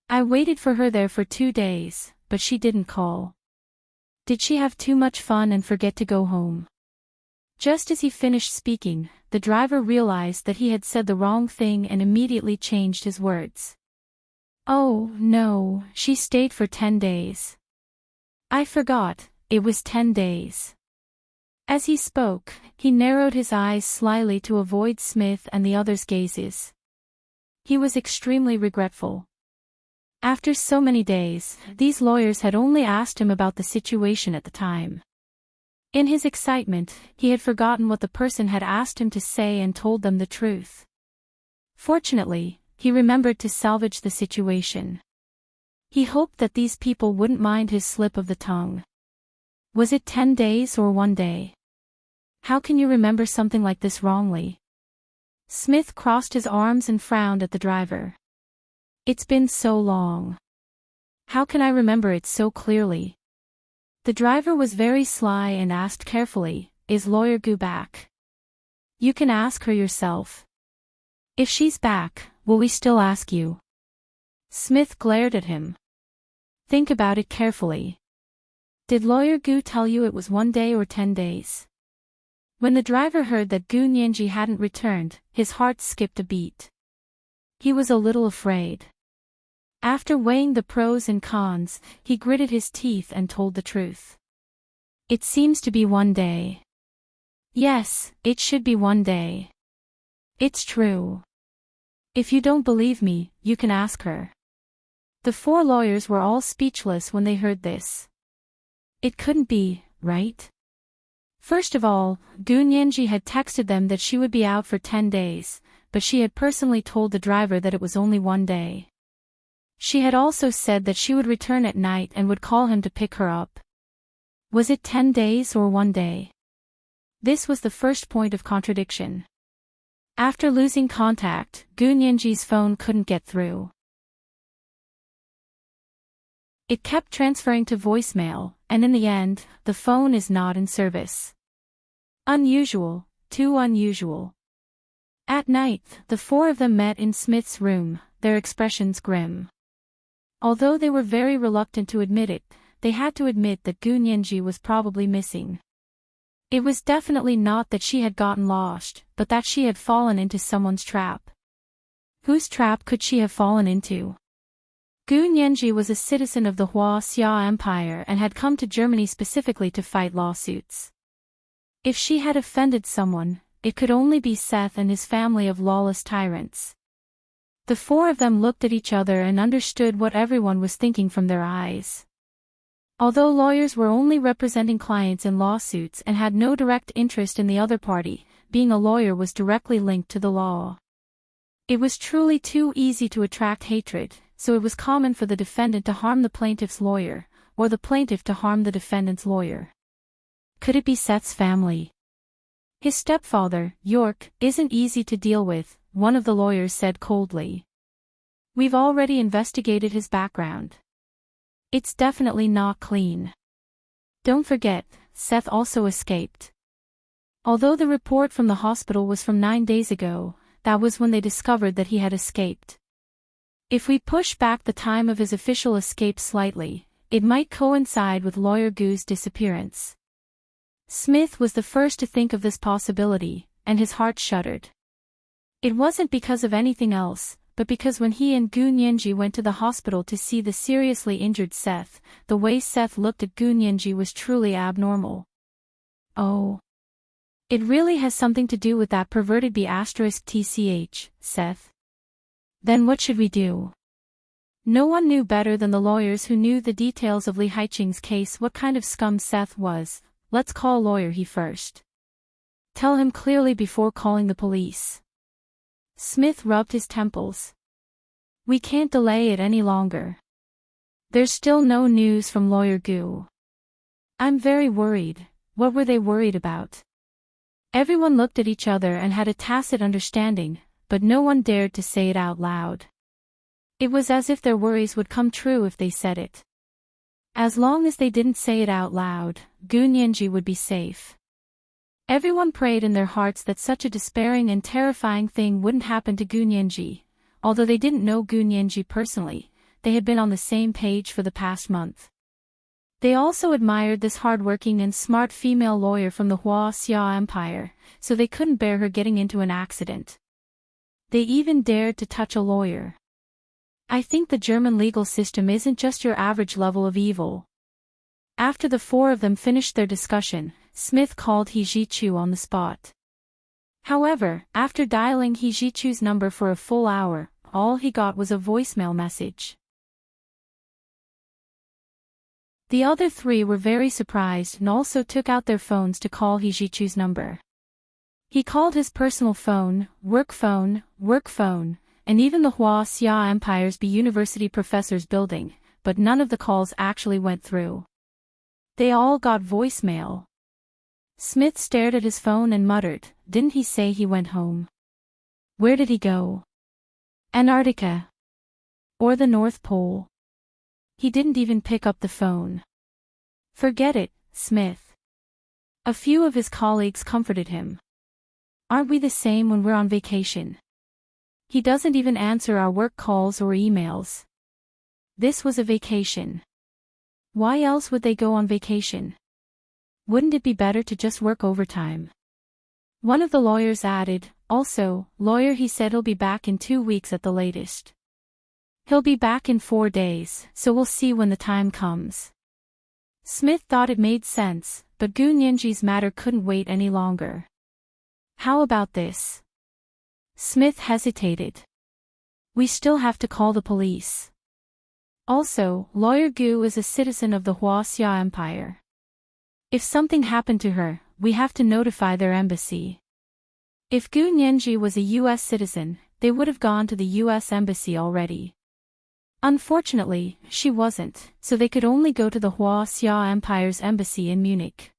I waited for her there for 2 days, but she didn't call. Did she have too much fun and forget to go home?" Just as he finished speaking, the driver realized that he had said the wrong thing and immediately changed his words. "Oh, no, she stayed for 10 days. I forgot, it was 10 days. As he spoke, he narrowed his eyes slyly to avoid Smith and the others' gazes. He was extremely regretful. After so many days, these lawyers had only asked him about the situation at the time. In his excitement, he had forgotten what the person had asked him to say and told them the truth. Fortunately, he remembered to salvage the situation. He hoped that these people wouldn't mind his slip of the tongue. Was it 10 days or 1 day? How can you remember something like this wrongly? Smith crossed his arms and frowned at the driver. It's been so long. How can I remember it so clearly? The driver was very sly and asked carefully, "Is Lawyer Gu back?" "You can ask her yourself. If she's back, will we still ask you?" Smith glared at him. "Think about it carefully. Did Lawyer Gu tell you it was 1 day or 10 days? When the driver heard that Gu Nianji hadn't returned, his heart skipped a beat. He was a little afraid. After weighing the pros and cons, he gritted his teeth and told the truth. "It seems to be 1 day. Yes, it should be 1 day. It's true. If you don't believe me, you can ask her." The 4 lawyers were all speechless when they heard this. It couldn't be, right? First of all, Gu Nianji had texted them that she would be out for 10 days, but she had personally told the driver that it was only 1 day. She had also said that she would return at night and would call him to pick her up. Was it 10 days or 1 day? This was the first point of contradiction. After losing contact, Gu Nianji's phone couldn't get through. It kept transferring to voicemail, and in the end, the phone is not in service. Unusual, too unusual. At night, the 4 of them met in Smith's room, their expressions grim. Although they were very reluctant to admit it, they had to admit that Gu Nianji was probably missing. It was definitely not that she had gotten lost, but that she had fallen into someone's trap. Whose trap could she have fallen into? Gu Nianji was a citizen of the Xia Empire and had come to Germany specifically to fight lawsuits. If she had offended someone, it could only be Seth and his family of lawless tyrants. The four of them looked at each other and understood what everyone was thinking from their eyes. Although lawyers were only representing clients in lawsuits and had no direct interest in the other party, being a lawyer was directly linked to the law. It was truly too easy to attract hatred, so it was common for the defendant to harm the plaintiff's lawyer, or the plaintiff to harm the defendant's lawyer. Could it be Seth's family? His stepfather, York, isn't easy to deal with, one of the lawyers said coldly. We've already investigated his background. It's definitely not clean. Don't forget, Seth also escaped. Although the report from the hospital was from 9 days ago, that was when they discovered that he had escaped. If we push back the time of his official escape slightly, it might coincide with Lawyer Gu's disappearance. Smith was the first to think of this possibility, and his heart shuddered. It wasn't because of anything else, but because when he and Gu Nianji went to the hospital to see the seriously injured Seth, the way Seth looked at Gu Nianji was truly abnormal. Oh. It really has something to do with that perverted B*TCH, Seth. Then what should we do? No one knew better than the lawyers who knew the details of Li Haiqing's case what kind of scum Seth was. Let's call Lawyer He first. Tell him clearly before calling the police. Smith rubbed his temples. We can't delay it any longer. There's still no news from Lawyer Gu. I'm very worried. What were they worried about? Everyone looked at each other and had a tacit understanding, but no one dared to say it out loud. It was as if their worries would come true if they said it. As long as they didn't say it out loud, Gu Nianji would be safe. Everyone prayed in their hearts that such a despairing and terrifying thing wouldn't happen to Gu Nianji. Although they didn't know Gu Nianji personally, they had been on the same page for the past month. They also admired this hardworking and smart female lawyer from the Xia Empire, so they couldn't bear her getting into an accident. They even dared to touch a lawyer. I think the German legal system isn't just your average level of evil. After the four of them finished their discussion, Smith called He Jichu on the spot. However, after dialing He Jichu's number for a full hour, all he got was a voicemail message. The other three were very surprised and also took out their phones to call He Jichu's number. He called his personal phone, work phone, and even the Xia Empire's university professor's building, but none of the calls actually went through. They all got voicemail. Smith stared at his phone and muttered, didn't he say he went home? Where did he go? Antarctica? Or the North Pole? He didn't even pick up the phone. Forget it, Smith. A few of his colleagues comforted him. Aren't we the same when we're on vacation? He doesn't even answer our work calls or emails. This was a vacation. Why else would they go on vacation? Wouldn't it be better to just work overtime? One of the lawyers added, also, Lawyer He said he'll be back in 2 weeks at the latest. He'll be back in 4 days, so we'll see when the time comes. Smith thought it made sense, but Gu Nianji's matter couldn't wait any longer. How about this? Smith hesitated. We still have to call the police. Also, Lawyer Gu is a citizen of the Xia Empire. If something happened to her, we have to notify their embassy. If Gu Nianji was a U.S. citizen, they would have gone to the U.S. embassy already. Unfortunately, she wasn't, so they could only go to the Xia Empire's embassy in Munich.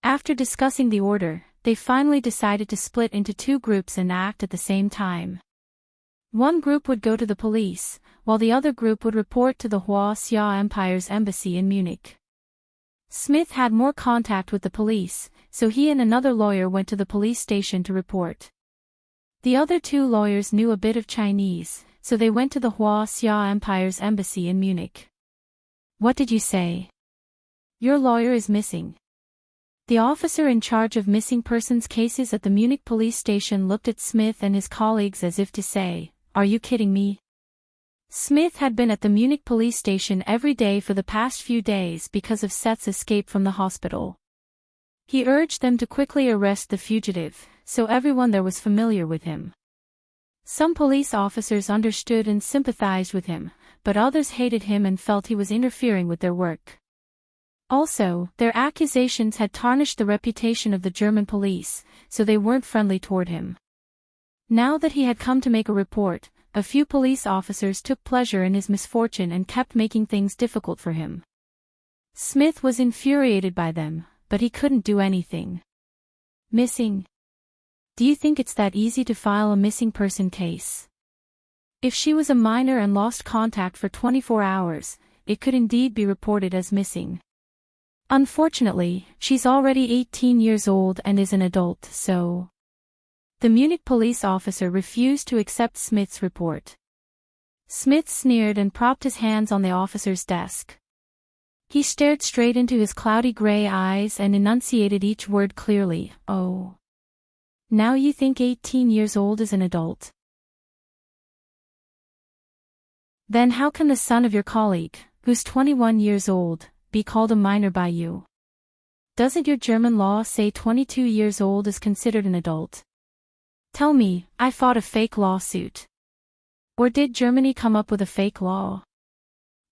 After discussing the order, they finally decided to split into 2 groups and act at the same time. One group would go to the police, while the other group would report to the Xia Empire's embassy in Munich. Smith had more contact with the police, so he and another lawyer went to the police station to report. The other 2 lawyers knew a bit of Chinese, so they went to the Xia Empire's embassy in Munich. What did you say? Your lawyer is missing. The officer in charge of missing persons cases at the Munich police station looked at Smith and his colleagues as if to say, are you kidding me? Smith had been at the Munich police station every day for the past few days because of Seth's escape from the hospital. He urged them to quickly arrest the fugitive, so everyone there was familiar with him. Some police officers understood and sympathized with him, but others hated him and felt he was interfering with their work. Also, their accusations had tarnished the reputation of the German police, so they weren't friendly toward him. Now that he had come to make a report, a few police officers took pleasure in his misfortune and kept making things difficult for him. Smith was infuriated by them, but he couldn't do anything. Missing? Do you think it's that easy to file a missing person case? If she was a minor and lost contact for 24 hours, it could indeed be reported as missing. Unfortunately, she's already 18 years old and is an adult, so... The Munich police officer refused to accept Smith's report. Smith sneered and propped his hands on the officer's desk. He stared straight into his cloudy gray eyes and enunciated each word clearly. Oh. Now you think 18 years old is an adult? Then how can the son of your colleague, who's 21 years old, be called a minor by you? Doesn't your German law say 22 years old is considered an adult? Tell me, I fought a fake lawsuit. Or did Germany come up with a fake law?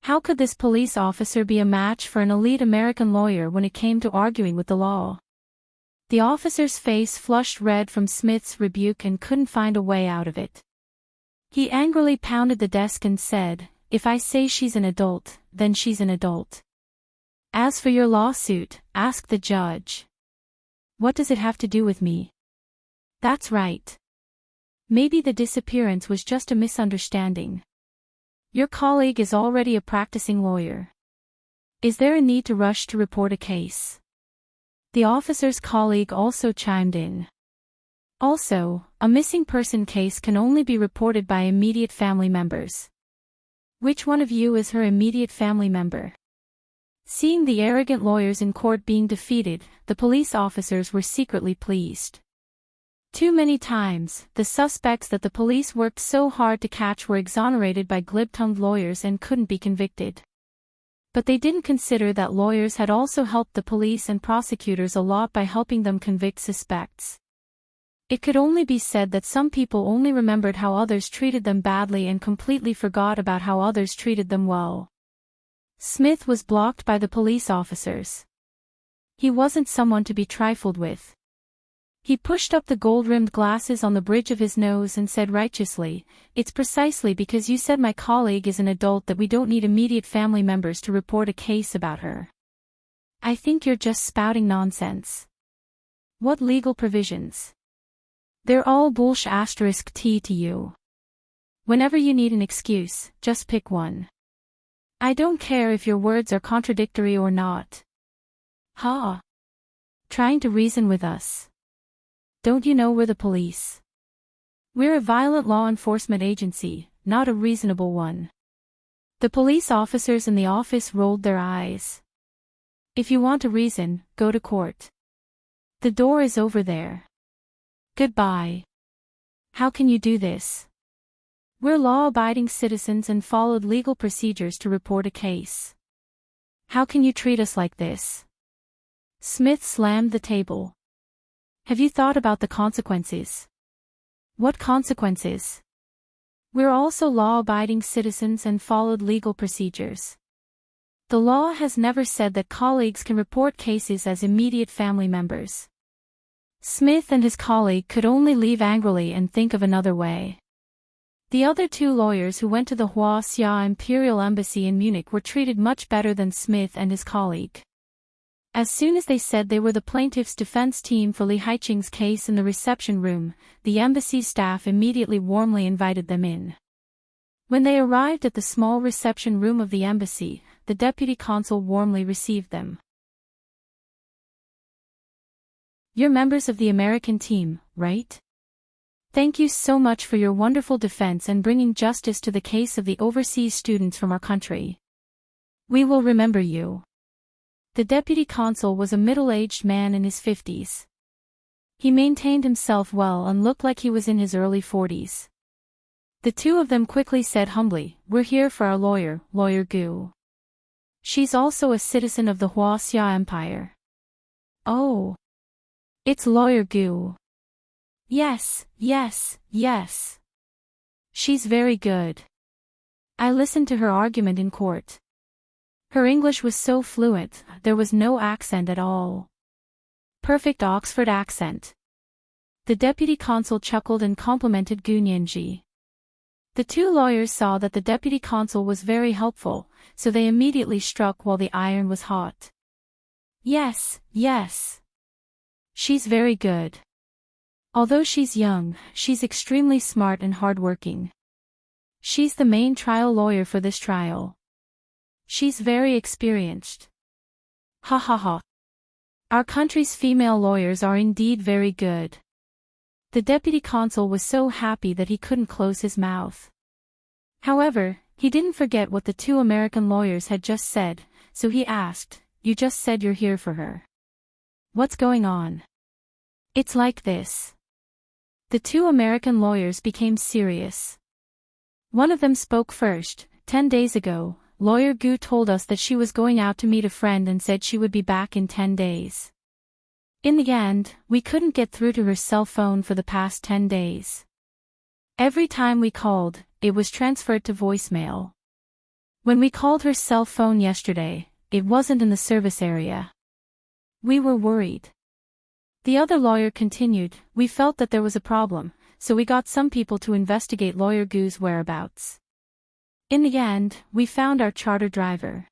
How could this police officer be a match for an elite American lawyer when it came to arguing with the law? The officer's face flushed red from Smith's rebuke and couldn't find a way out of it. He angrily pounded the desk and said, "If I say she's an adult, then she's an adult. As for your lawsuit, ask the judge. What does it have to do with me?" That's right. Maybe the disappearance was just a misunderstanding. Your colleague is already a practicing lawyer. Is there a need to rush to report a case? The officer's colleague also chimed in. Also, a missing person case can only be reported by immediate family members. Which one of you is her immediate family member? Seeing the arrogant lawyers in court being defeated, the police officers were secretly pleased. Too many times, the suspects that the police worked so hard to catch were exonerated by glib-tongued lawyers and couldn't be convicted. But they didn't consider that lawyers had also helped the police and prosecutors a lot by helping them convict suspects. It could only be said that some people only remembered how others treated them badly and completely forgot about how others treated them well. Smith was blocked by the police officers. He wasn't someone to be trifled with. He pushed up the gold-rimmed glasses on the bridge of his nose and said righteously, "It's precisely because you said my colleague is an adult that we don't need immediate family members to report a case about her. I think you're just spouting nonsense. What legal provisions? They're all bullsh*t to you. Whenever you need an excuse, just pick one. I don't care if your words are contradictory or not." Ha! Trying to reason with us. Don't you know we're the police? We're a violent law enforcement agency, not a reasonable one. The police officers in the office rolled their eyes. If you want a reason, go to court. The door is over there. Goodbye. How can you do this? We're law-abiding citizens and followed legal procedures to report a case. How can you treat us like this? Smith slammed the table. Have you thought about the consequences? What consequences? We're also law-abiding citizens and followed legal procedures. The law has never said that colleagues can report cases as immediate family members. Smith and his colleague could only leave angrily and think of another way. The other two lawyers who went to the Hua-Xia Imperial Embassy in Munich were treated much better than Smith and his colleague. As soon as they said they were the plaintiff's defense team for Li Haiqing's case in the reception room, the embassy staff immediately warmly invited them in. When they arrived at the small reception room of the embassy, the deputy consul warmly received them. "You're members of the American team, right? Thank you so much for your wonderful defense and bringing justice to the case of the overseas students from our country. We will remember you." The deputy consul was a middle-aged man in his 50s. He maintained himself well and looked like he was in his early 40s. The two of them quickly said humbly, "We're here for our lawyer, Lawyer Gu. She's also a citizen of the Huaxia Empire." "Oh. It's Lawyer Gu." "Yes, yes, yes. She's very good. I listened to her argument in court. Her English was so fluent, there was no accent at all. Perfect Oxford accent." The deputy consul chuckled and complimented Gu Nianji. The two lawyers saw that the deputy consul was very helpful, so they immediately struck while the iron was hot. "Yes, yes. She's very good. Although she's young, she's extremely smart and hardworking. She's the main trial lawyer for this trial. She's very experienced. Ha ha ha. Our country's female lawyers are indeed very good." The deputy consul was so happy that he couldn't close his mouth. However, he didn't forget what the two American lawyers had just said, so he asked, "You just said you're here for her. What's going on?" "It's like this." The two American lawyers became serious. One of them spoke first. 10 days ago, Lawyer Gu told us that she was going out to meet a friend and said she would be back in 10 days. In the end, we couldn't get through to her cell phone for the past 10 days. Every time we called, it was transferred to voicemail. When we called her cell phone yesterday, it wasn't in the service area. We were worried. The other lawyer continued, "We felt that there was a problem, so we got some people to investigate Lawyer Gu's whereabouts. In the end, we found our charter driver.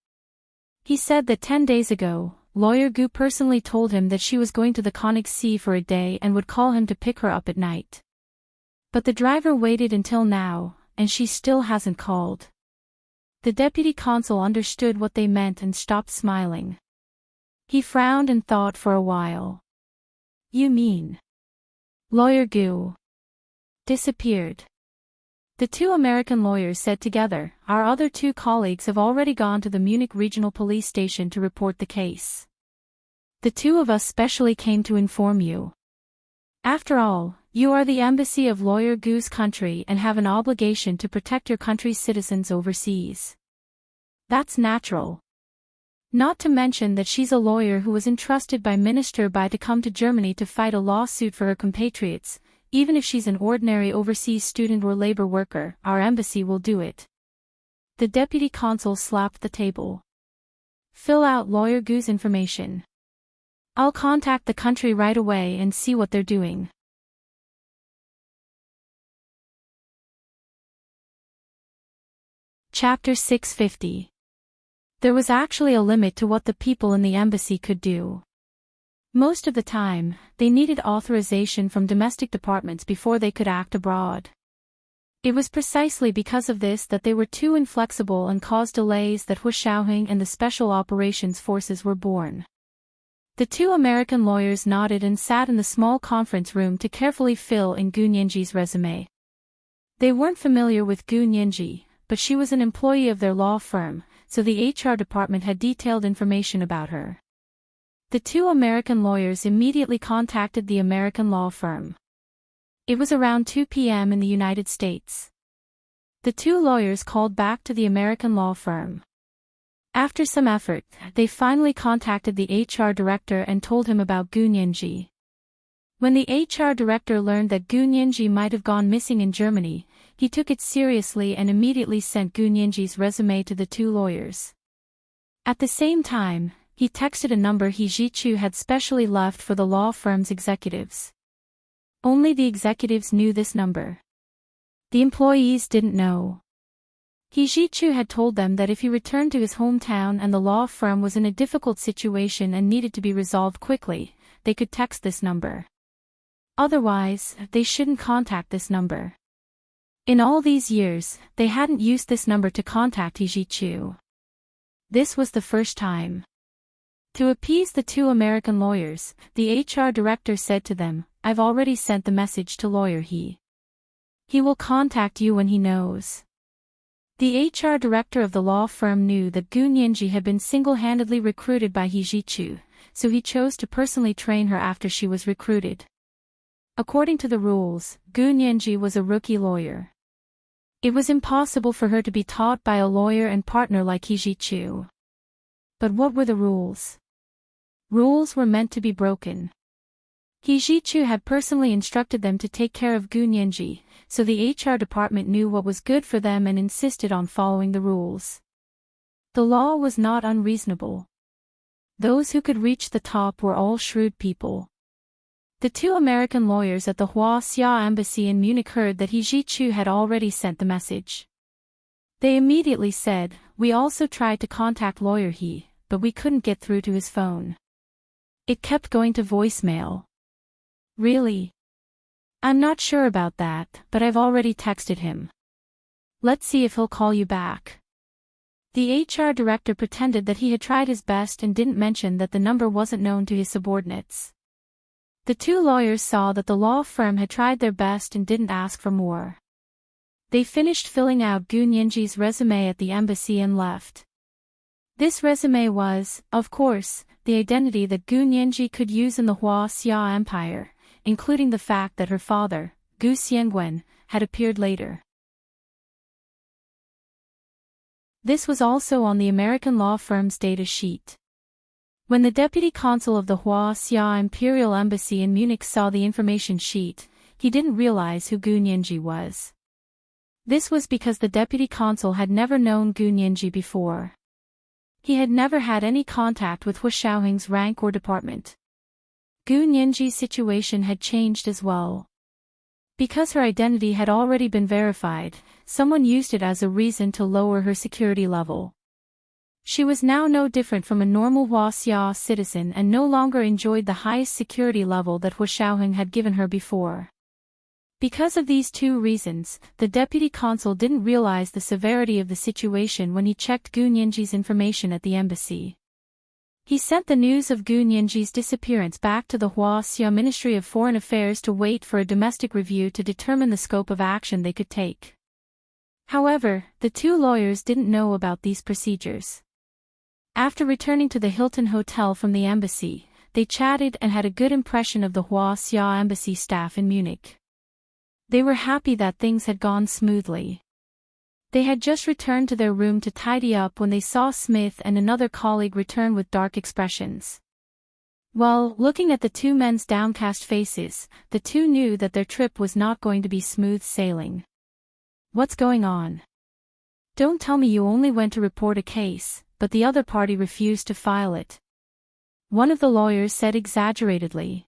He said that 10 days ago, Lawyer Gu personally told him that she was going to the Conic Sea for a day and would call him to pick her up at night. But the driver waited until now, and she still hasn't called." The deputy consul understood what they meant and stopped smiling. He frowned and thought for a while. "You mean Lawyer Gu disappeared?" The two American lawyers said together, "Our other two colleagues have already gone to the Munich Regional Police Station to report the case. The two of us specially came to inform you. After all, you are the embassy of Lawyer Gu's country and have an obligation to protect your country's citizens overseas. That's natural. Not to mention that she's a lawyer who was entrusted by Minister Bai to come to Germany to fight a lawsuit for her compatriots. Even if she's an ordinary overseas student or labor worker, our embassy will do it." The deputy consul slapped the table. "Fill out Lawyer Gu's information. I'll contact the country right away and see what they're doing." Chapter 650. There was actually a limit to what the people in the embassy could do. Most of the time, they needed authorization from domestic departments before they could act abroad. It was precisely because of this that they were too inflexible and caused delays that Huashaoheng and the Special Operations Forces were born. The two American lawyers nodded and sat in the small conference room to carefully fill in Gu Nianji's resume. They weren't familiar with Gu Nianji, but she was an employee of their law firm, so the HR department had detailed information about her. The two American lawyers immediately contacted the American law firm. It was around 2 p.m. in the United States. The two lawyers called back to the American law firm. After some effort, they finally contacted the HR director and told him about Gu Nianji. When the HR director learned that Gu Nianji might have gone missing in Germany, he took it seriously and immediately sent Gu Nianji's resume to the two lawyers. At the same time, he texted a number He Jichu had specially left for the law firm's executives. Only the executives knew this number. The employees didn't know. He Jichu had told them that if he returned to his hometown and the law firm was in a difficult situation and needed to be resolved quickly, they could text this number. Otherwise, they shouldn't contact this number. In all these years, they hadn't used this number to contact He Jichu. This was the first time. To appease the two American lawyers, the HR director said to them, "I've already sent the message to Lawyer He. He will contact you when he knows." The HR director of the law firm knew that Gu Nianji had been single-handedly recruited by He Jichu, so he chose to personally train her after she was recruited. According to the rules, Gu Nianji was a rookie lawyer. It was impossible for her to be taught by a lawyer and partner like He-ji-chu. But what were the rules? Rules were meant to be broken. He-ji-chu had personally instructed them to take care of Gun-yenji, so the HR department knew what was good for them and insisted on following the rules. The law was not unreasonable. Those who could reach the top were all shrewd people. The two American lawyers at the Hua-Xia embassy in Munich heard that He-ji-chu had already sent the message. They immediately said, "We also tried to contact lawyer He, but we couldn't get through to his phone. It kept going to voicemail." "Really? I'm not sure about that, but I've already texted him. Let's see if he'll call you back." The HR director pretended that he had tried his best and didn't mention that the number wasn't known to his subordinates. The two lawyers saw that the law firm had tried their best and didn't ask for more. They finished filling out Gun-yenji's resume at the embassy and left. This resume was, of course, the identity that Gun-yenji could use in the Hua-Xia Empire, including the fact that her father, Gu Xiangwen, had appeared later. This was also on the American law firm's data sheet. When the deputy consul of the Hua-Xia Imperial Embassy in Munich saw the information sheet, he didn't realize who Gun-yenji was. This was because the deputy consul had never known Gun-yenji before. He had never had any contact with Hua Xiaoheng's rank or department. Gun-yenji's situation had changed as well. Because her identity had already been verified, someone used it as a reason to lower her security level. She was now no different from a normal Hua-Xia citizen and no longer enjoyed the highest security level that Hua Xiaoheng had given her before. Because of these two reasons, the deputy consul didn't realize the severity of the situation when he checked Gun-yenji's information at the embassy. He sent the news of Gun-yenji's disappearance back to the Hua-Xia Ministry of Foreign Affairs to wait for a domestic review to determine the scope of action they could take. However, the two lawyers didn't know about these procedures. After returning to the Hilton Hotel from the embassy, they chatted and had a good impression of the Hua-Xia embassy staff in Munich. They were happy that things had gone smoothly. They had just returned to their room to tidy up when they saw Smith and another colleague return with dark expressions. Well, looking at the two men's downcast faces, the two knew that their trip was not going to be smooth sailing. "What's going on? Don't tell me you only went to report a case, but the other party refused to file it," one of the lawyers said exaggeratedly.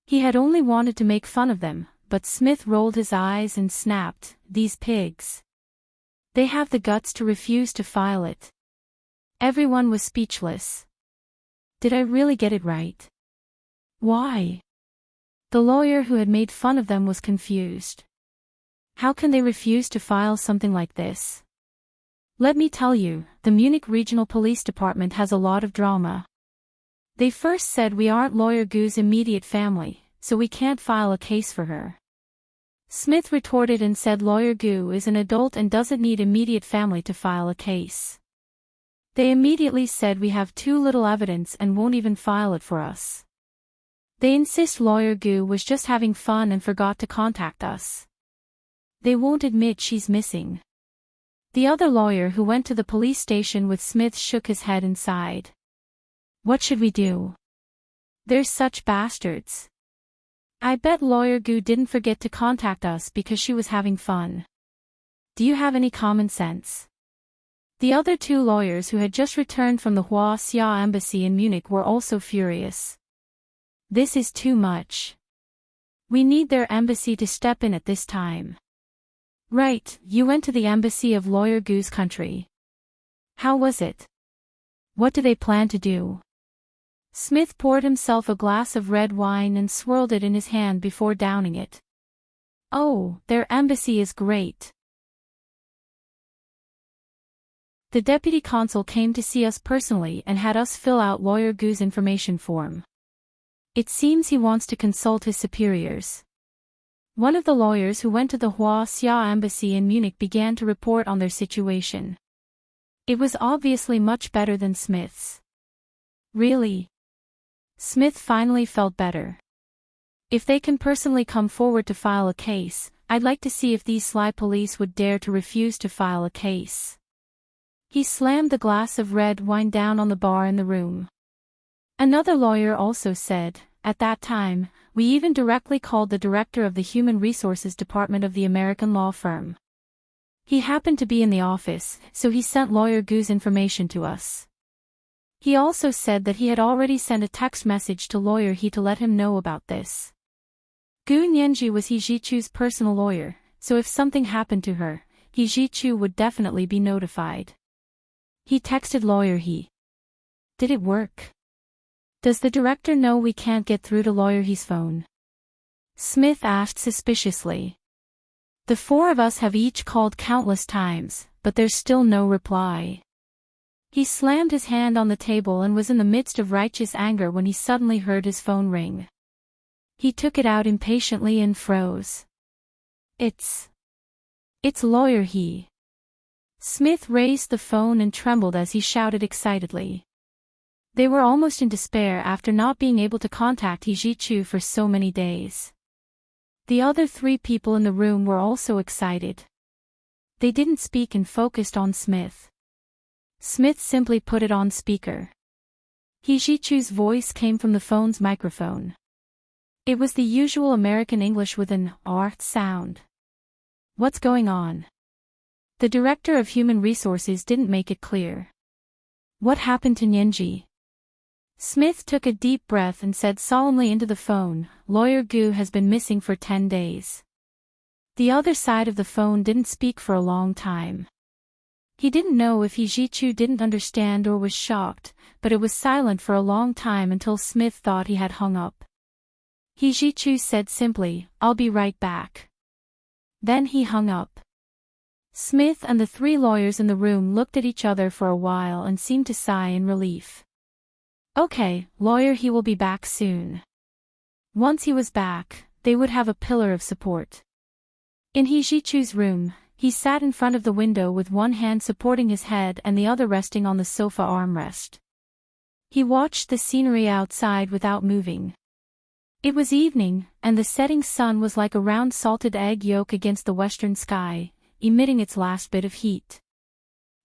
He had only wanted to make fun of them, but Smith rolled his eyes and snapped, "These pigs. They have the guts to refuse to file it." Everyone was speechless. Did I really get it right? Why? The lawyer who had made fun of them was confused. How can they refuse to file something like this? Let me tell you, the Munich Regional Police Department has a lot of drama. They first said we aren't lawyer Gu's immediate family, so we can't file a case for her. Smith retorted and said lawyer Gu is an adult and doesn't need immediate family to file a case. They immediately said we have too little evidence and won't even file it for us. They insist lawyer Gu was just having fun and forgot to contact us. They won't admit she's missing. The other lawyer who went to the police station with Smith shook his head and sighed. What should we do? They're such bastards. I bet lawyer Gu didn't forget to contact us because she was having fun. Do you have any common sense? The other two lawyers who had just returned from the Hua-Xia embassy in Munich were also furious. This is too much. We need their embassy to step in at this time. Right, you went to the embassy of lawyer Gu's country. How was it? What do they plan to do? Smith poured himself a glass of red wine and swirled it in his hand before downing it. Oh, their embassy is great. The deputy consul came to see us personally and had us fill out lawyer Gu's information form. It seems he wants to consult his superiors. One of the lawyers who went to the Hua-Xia embassy in Munich began to report on their situation. It was obviously much better than Smith's. Really? Smith finally felt better. If they can personally come forward to file a case, I'd like to see if these sly police would dare to refuse to file a case. He slammed the glass of red wine down on the bar in the room. Another lawyer also said, at that time, we even directly called the director of the Human Resources Department of the American law firm. He happened to be in the office, so he sent Lawyer Gu's information to us. He also said that he had already sent a text message to Lawyer He to let him know about this. Gu Nianji was He Jichu's personal lawyer, so if something happened to her, He Jichu would definitely be notified. He texted Lawyer He. Did it work? Does the director know we can't get through to Lawyer He's phone? Smith asked suspiciously. The four of us have each called countless times, but there's still no reply. He slammed his hand on the table and was in the midst of righteous anger when he suddenly heard his phone ring. He took it out impatiently and froze. It's Lawyer He. Smith raised the phone and trembled as he shouted excitedly. They were almost in despair after not being able to contact He Jichu for so many days. The other three people in the room were also excited. They didn't speak and focused on Smith. Smith simply put it on speaker. He Jichu's voice came from the phone's microphone. It was the usual American English with an R sound. What's going on? The director of human resources didn't make it clear. What happened to Nianji? Smith took a deep breath and said solemnly into the phone, Lawyer Gu has been missing for 10 days. The other side of the phone didn't speak for a long time. He didn't know if He Jichu didn't understand or was shocked, but it was silent for a long time until Smith thought he had hung up. He Jichu said simply, I'll be right back. Then he hung up. Smith and the three lawyers in the room looked at each other for a while and seemed to sigh in relief. Okay, Lawyer He will be back soon. Once he was back, they would have a pillar of support. In He Jichu's room, he sat in front of the window with one hand supporting his head and the other resting on the sofa armrest. He watched the scenery outside without moving. It was evening, and the setting sun was like a round salted egg yolk against the western sky, emitting its last bit of heat.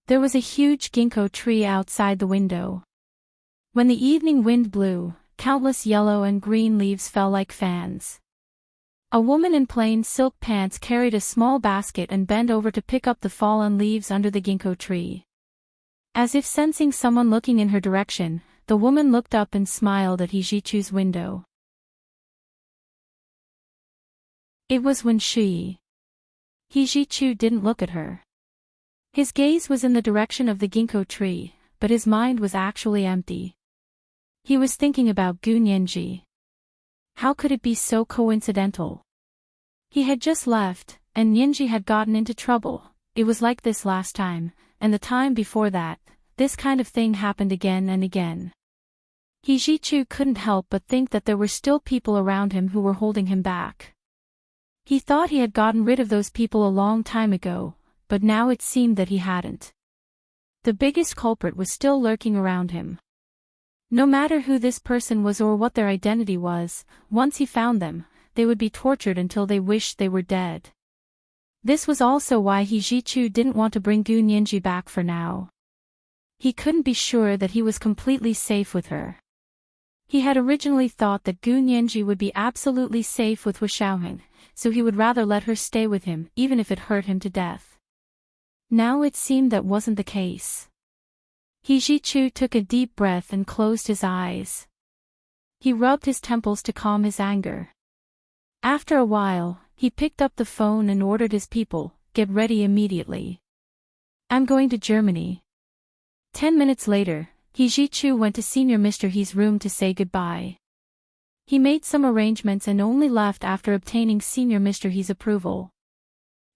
There was a huge ginkgo tree outside the window. When the evening wind blew, countless yellow and green leaves fell like fans. A woman in plain silk pants carried a small basket and bent over to pick up the fallen leaves under the ginkgo tree. As if sensing someone looking in her direction, the woman looked up and smiled at He Jichu's window. It was Wen Shui. He Jichu didn't look at her. His gaze was in the direction of the ginkgo tree, but his mind was actually empty. He was thinking about Gu Nianji. How could it be so coincidental? He had just left, and Nianji had gotten into trouble. It was like this last time, and the time before that. This kind of thing happened again and again. He Jichu couldn't help but think that there were still people around him who were holding him back. He thought he had gotten rid of those people a long time ago, but now it seemed that he hadn't. The biggest culprit was still lurking around him. No matter who this person was or what their identity was, once he found them, they would be tortured until they wished they were dead. This was also why He Jichu didn't want to bring Gu Nianji back for now. He couldn't be sure that he was completely safe with her. He had originally thought that Gu Nianji would be absolutely safe with Wu Xiaoheng, so he would rather let her stay with him even if it hurt him to death. Now it seemed that wasn't the case. He Jichu took a deep breath and closed his eyes. He rubbed his temples to calm his anger. After a while, he picked up the phone and ordered his people, get ready immediately. I'm going to Germany. 10 minutes later, He Jichu went to Senior Mr. He's room to say goodbye. He made some arrangements and only left after obtaining Senior Mr. He's approval.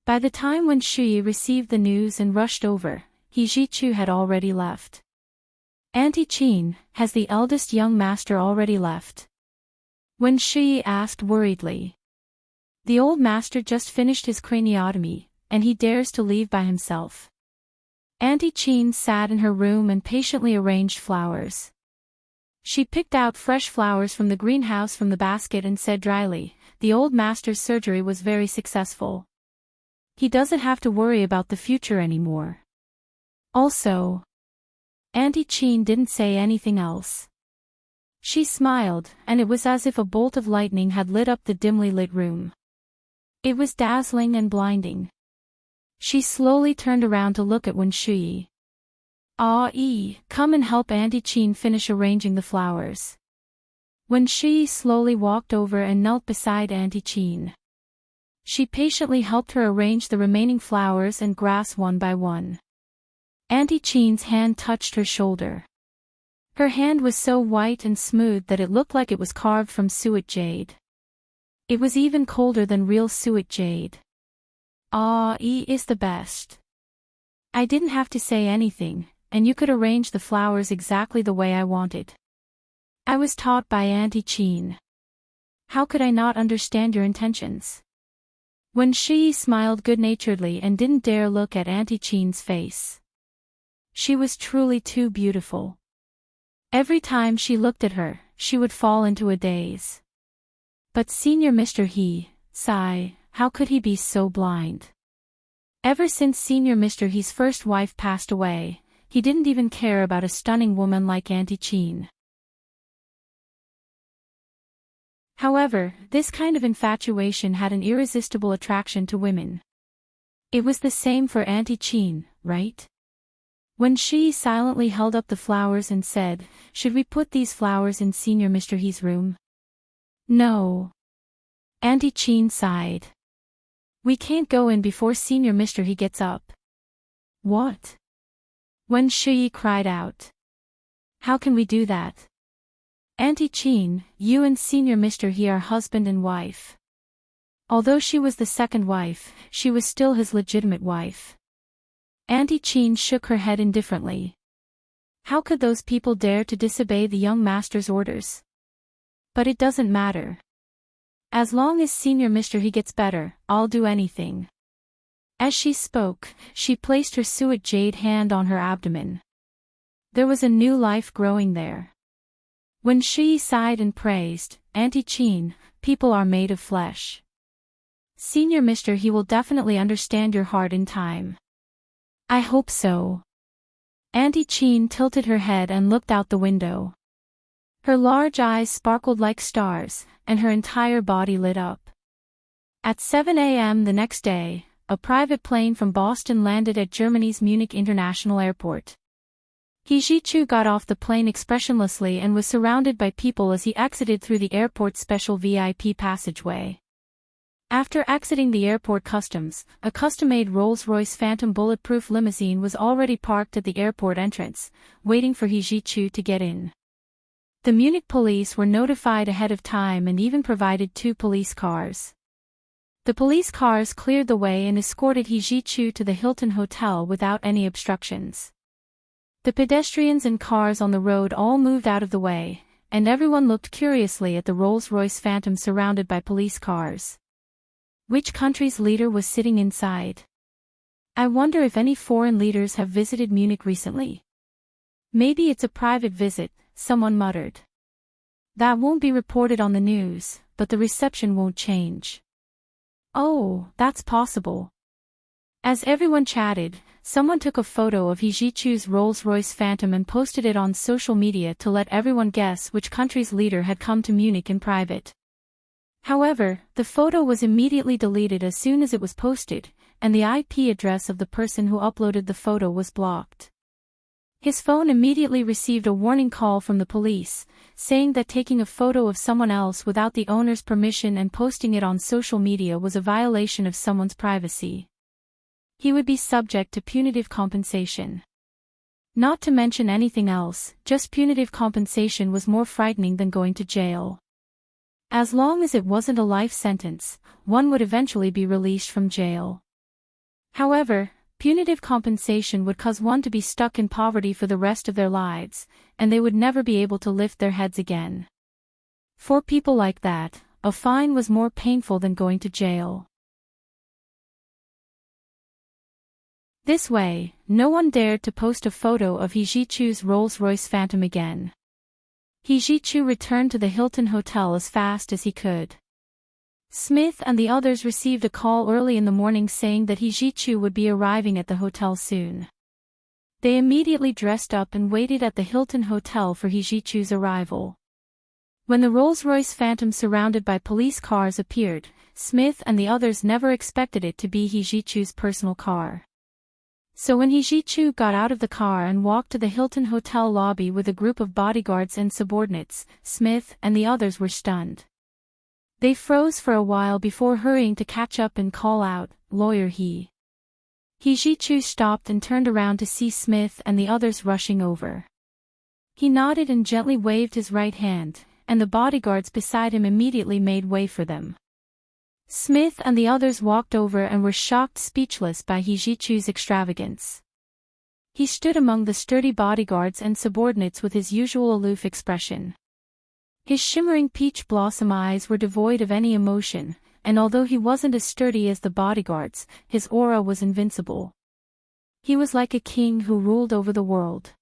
By the time Wen Shui received the news and rushed over, He Jichu had already left. Auntie Qin, has the eldest young master already left? Wen Shui asked worriedly. The old master just finished his craniotomy, and he dares to leave by himself. Auntie Qin sat in her room and patiently arranged flowers. She picked out fresh flowers from the greenhouse from the basket and said dryly, "The old master's surgery was very successful. He doesn't have to worry about the future anymore." Also, Auntie Chin didn't say anything else. She smiled, and it was as if a bolt of lightning had lit up the dimly lit room. It was dazzling and blinding. She slowly turned around to look at Wen Shui. Come and help Auntie Chin finish arranging the flowers." Wen Shui slowly walked over and knelt beside Auntie Chin. She patiently helped her arrange the remaining flowers and grass one by one. Auntie Chin's hand touched her shoulder. Her hand was so white and smooth that it looked like it was carved from suet jade. It was even colder than real suet jade. Is the best. I didn't have to say anything, and you could arrange the flowers exactly the way I wanted. I was taught by Auntie Chin. How could I not understand your intentions? Wen Shui smiled good-naturedly and didn't dare look at Auntie Chin's face. She was truly too beautiful. Every time she looked at her, she would fall into a daze. But Senior Mr. He, sigh, how could he be so blind? Ever since Senior Mr. He's first wife passed away, he didn't even care about a stunning woman like Auntie Chin. However, this kind of infatuation had an irresistible attraction to women. It was the same for Auntie Chin, right? When she silently held up the flowers and said, "Should we put these flowers in Senior Mr. He's room?" "No." Auntie Chin sighed. "We can't go in before Senior Mr. He gets up." "What?" Wen Shui cried out. "How can we do that?" "Auntie Chin, you and Senior Mr. He are husband and wife." Although she was the second wife, she was still his legitimate wife. Auntie Chin shook her head indifferently. How could those people dare to disobey the young master's orders? But it doesn't matter. As long as Senior Mr. He gets better, I'll do anything. As she spoke, she placed her suet jade hand on her abdomen. There was a new life growing there. When she sighed and praised, "Auntie Chin, people are made of flesh. Senior Mr. He will definitely understand your heart in time." "I hope so." Auntie Chin tilted her head and looked out the window. Her large eyes sparkled like stars, and her entire body lit up. At 7 a.m. the next day, a private plane from Boston landed at Germany's Munich International Airport. He Jichu got off the plane expressionlessly and was surrounded by people as he exited through the airport's special VIP passageway. After exiting the airport customs, a custom-made Rolls-Royce Phantom bulletproof limousine was already parked at the airport entrance, waiting for He Jichu to get in. The Munich police were notified ahead of time and even provided 2 police cars. The police cars cleared the way and escorted He Jichu to the Hilton Hotel without any obstructions. The pedestrians and cars on the road all moved out of the way, and everyone looked curiously at the Rolls-Royce Phantom surrounded by police cars. Which country's leader was sitting inside? I wonder if any foreign leaders have visited Munich recently. Maybe it's a private visit, someone muttered. That won't be reported on the news, but the reception won't change. Oh, that's possible. As everyone chatted, someone took a photo of He Jichu's Rolls-Royce Phantom and posted it on social media to let everyone guess which country's leader had come to Munich in private. However, the photo was immediately deleted as soon as it was posted, and the IP address of the person who uploaded the photo was blocked. His phone immediately received a warning call from the police, saying that taking a photo of someone else without the owner's permission and posting it on social media was a violation of someone's privacy. He would be subject to punitive compensation. Not to mention anything else, just punitive compensation was more frightening than going to jail. As long as it wasn't a life sentence, one would eventually be released from jail. However, punitive compensation would cause one to be stuck in poverty for the rest of their lives, and they would never be able to lift their heads again. For people like that, a fine was more painful than going to jail. This way, no one dared to post a photo of He Jichu's Rolls-Royce Phantom again. He-ji-chu returned to the Hilton Hotel as fast as he could. Smith and the others received a call early in the morning saying that He-ji-chu would be arriving at the hotel soon. They immediately dressed up and waited at the Hilton Hotel for He-ji-chu's arrival. When the Rolls-Royce Phantom surrounded by police cars appeared, Smith and the others never expected it to be He-ji-chu's personal car. So when He-ji-chu got out of the car and walked to the Hilton Hotel lobby with a group of bodyguards and subordinates, Smith and the others were stunned. They froze for a while before hurrying to catch up and call out, "Lawyer He." He-ji-chu stopped and turned around to see Smith and the others rushing over. He nodded and gently waved his right hand, and the bodyguards beside him immediately made way for them. Smith and the others walked over and were shocked speechless by He-ji-chu's extravagance. He stood among the sturdy bodyguards and subordinates with his usual aloof expression. His shimmering peach blossom eyes were devoid of any emotion, and although he wasn't as sturdy as the bodyguards, his aura was invincible. He was like a king who ruled over the world.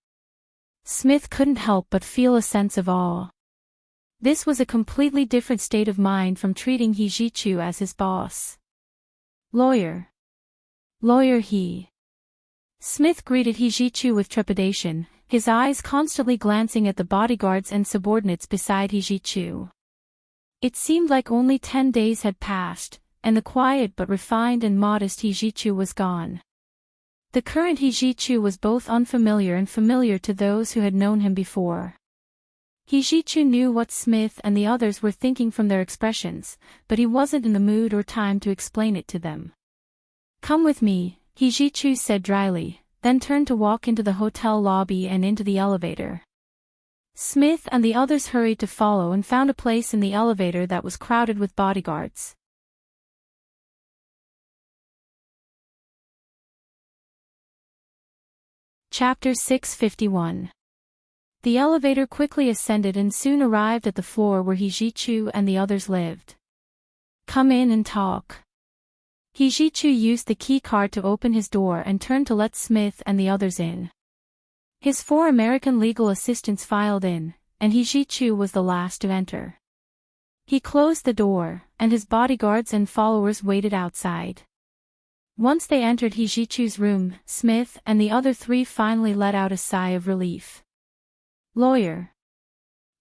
Smith couldn't help but feel a sense of awe. This was a completely different state of mind from treating He-ji-chu as his boss. "Lawyer. Lawyer He." Smith greeted He-ji-chu with trepidation, his eyes constantly glancing at the bodyguards and subordinates beside He-ji-chu. It seemed like only 10 days had passed, and the quiet but refined and modest He-ji-chu was gone. The current He-ji-chu was both unfamiliar and familiar to those who had known him before. He-ji-chu knew what Smith and the others were thinking from their expressions, but he wasn't in the mood or time to explain it to them. "Come with me," He-ji-chu said dryly, then turned to walk into the hotel lobby and into the elevator. Smith and the others hurried to follow and found a place in the elevator that was crowded with bodyguards. Chapter 651. The elevator quickly ascended and soon arrived at the floor where He-ji-chu and the others lived. "Come in and talk." He-ji-chu used the key card to open his door and turned to let Smith and the others in. His 4 American legal assistants filed in, and He-ji-chu was the last to enter. He closed the door, and his bodyguards and followers waited outside. Once they entered He-ji-chu's room, Smith and the other 3 finally let out a sigh of relief. "Lawyer.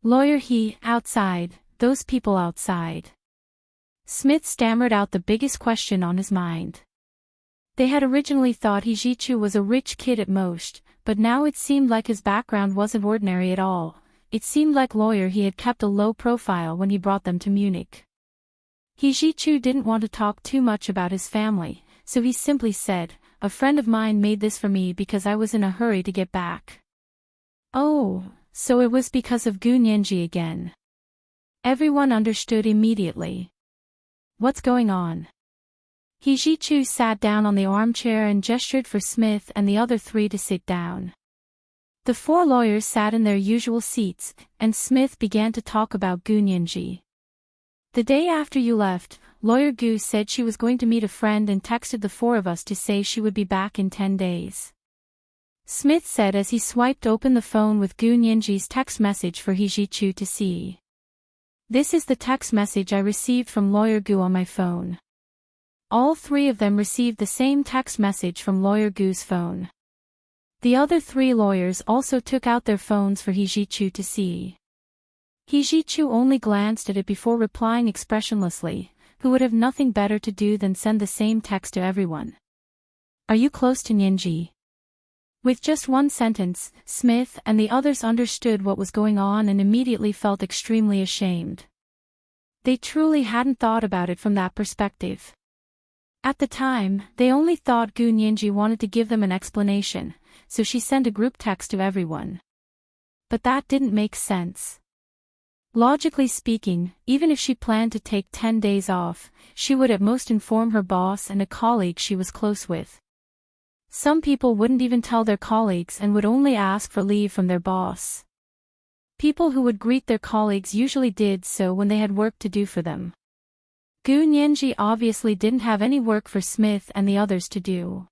Lawyer He, outside, those people outside." Smith stammered out the biggest question on his mind. They had originally thought He-ji-chu was a rich kid at most, but now it seemed like his background wasn't ordinary at all. It seemed like Lawyer He had kept a low profile when he brought them to Munich. He-ji-chu didn't want to talk too much about his family, so he simply said, "A friend of mine made this for me because I was in a hurry to get back." "Oh, so it was because of Gu Nianji again." Everyone understood immediately. "What's going on?" He-ji-chu sat down on the armchair and gestured for Smith and the other 3 to sit down. The 4 lawyers sat in their usual seats, and Smith began to talk about Gu Nianji. "The day after you left, Lawyer Gu said she was going to meet a friend and texted the 4 of us to say she would be back in 10 days. Smith said as he swiped open the phone with Gu Nianji's text message for He-ji-chu to see. "This is the text message I received from Lawyer Gu on my phone." All 3 of them received the same text message from Lawyer Gu's phone. The other 3 lawyers also took out their phones for He-ji-chu to see. He-ji-chu only glanced at it before replying expressionlessly, who would have nothing better to do than send the same text to everyone. "Are you close to Nianji?" With just one sentence, Smith and the others understood what was going on and immediately felt extremely ashamed. They truly hadn't thought about it from that perspective. At the time, they only thought Gu Nianji wanted to give them an explanation, so she sent a group text to everyone. But that didn't make sense. Logically speaking, even if she planned to take 10 days off, she would at most inform her boss and a colleague she was close with. Some people wouldn't even tell their colleagues and would only ask for leave from their boss. People who would greet their colleagues usually did so when they had work to do for them. Gu Nianji obviously didn't have any work for Smith and the others to do.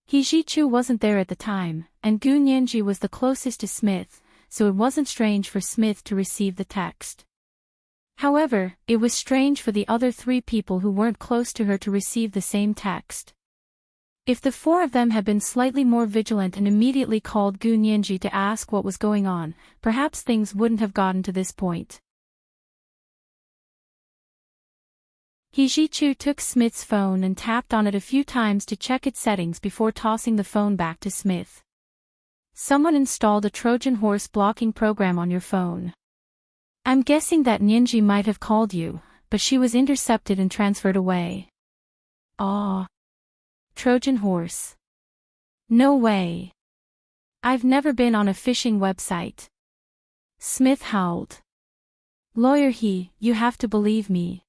He-ji-chu wasn't there at the time, and Gu Nianji was the closest to Smith, so it wasn't strange for Smith to receive the text. However, it was strange for the other 3 people who weren't close to her to receive the same text. If the 4 of them had been slightly more vigilant and immediately called Gu Nianji to ask what was going on, perhaps things wouldn't have gotten to this point. He Ji-chu took Smith's phone and tapped on it a few times to check its settings before tossing the phone back to Smith. Someone installed a Trojan horse blocking program on your phone. I'm guessing that Nianji might have called you, but she was intercepted and transferred away. Ah. Trojan horse. No way. I've never been on a phishing website. Smith howled. Lawyer He, you have to believe me.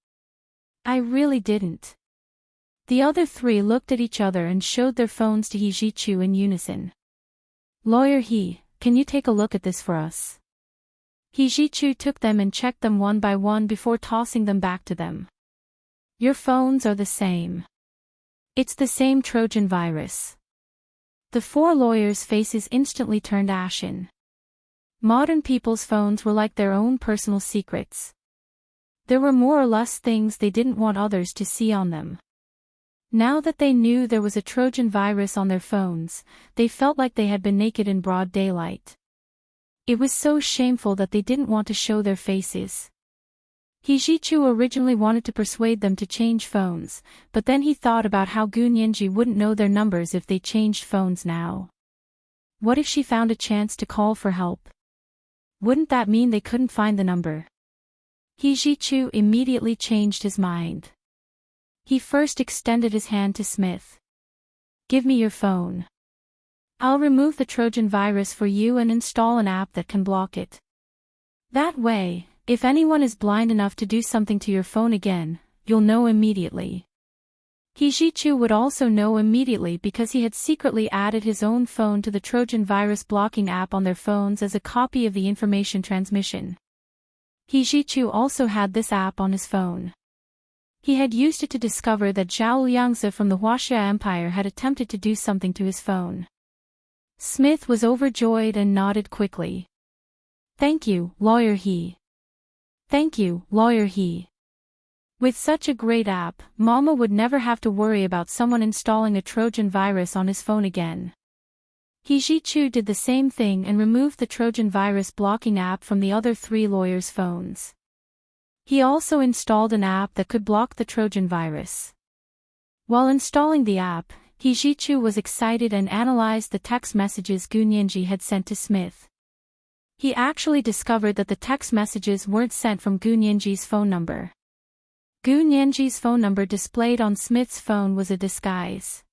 I really didn't. The other 3 looked at each other and showed their phones to He Ji-chu in unison. Lawyer He, can you take a look at this for us? He Ji-chu took them and checked them one by one before tossing them back to them. Your phones are the same. It's the same Trojan virus. The 4 lawyers' faces instantly turned ashen. Modern people's phones were like their own personal secrets. There were more or less things they didn't want others to see on them. Now that they knew there was a Trojan virus on their phones, they felt like they had been naked in broad daylight. It was so shameful that they didn't want to show their faces. He Ji-chu originally wanted to persuade them to change phones, but then he thought about how Gu Nianji wouldn't know their numbers if they changed phones now. What if she found a chance to call for help? Wouldn't that mean they couldn't find the number? He Ji-chu immediately changed his mind. He first extended his hand to Smith. Give me your phone. I'll remove the Trojan virus for you and install an app that can block it. That way, if anyone is blind enough to do something to your phone again, you'll know immediately. He Ji-chu would also know immediately because he had secretly added his own phone to the Trojan virus blocking app on their phones as a copy of the information transmission. He Ji-chu also had this app on his phone. He had used it to discover that Zhao Liangzi from the Huaxia Empire had attempted to do something to his phone. Smith was overjoyed and nodded quickly. Thank you, Lawyer He. Thank you, Lawyer He. With such a great app, Mama would never have to worry about someone installing a Trojan virus on his phone again. He Ji-chu did the same thing and removed the Trojan virus blocking app from the other 3 lawyers' phones. He also installed an app that could block the Trojan virus. While installing the app, He Ji-chu was excited and analyzed the text messages Gu Nianji had sent to Smith. He actually discovered that the text messages weren't sent from Gu Nianji's phone number. Gu Nianji's phone number displayed on Smith's phone was a disguise.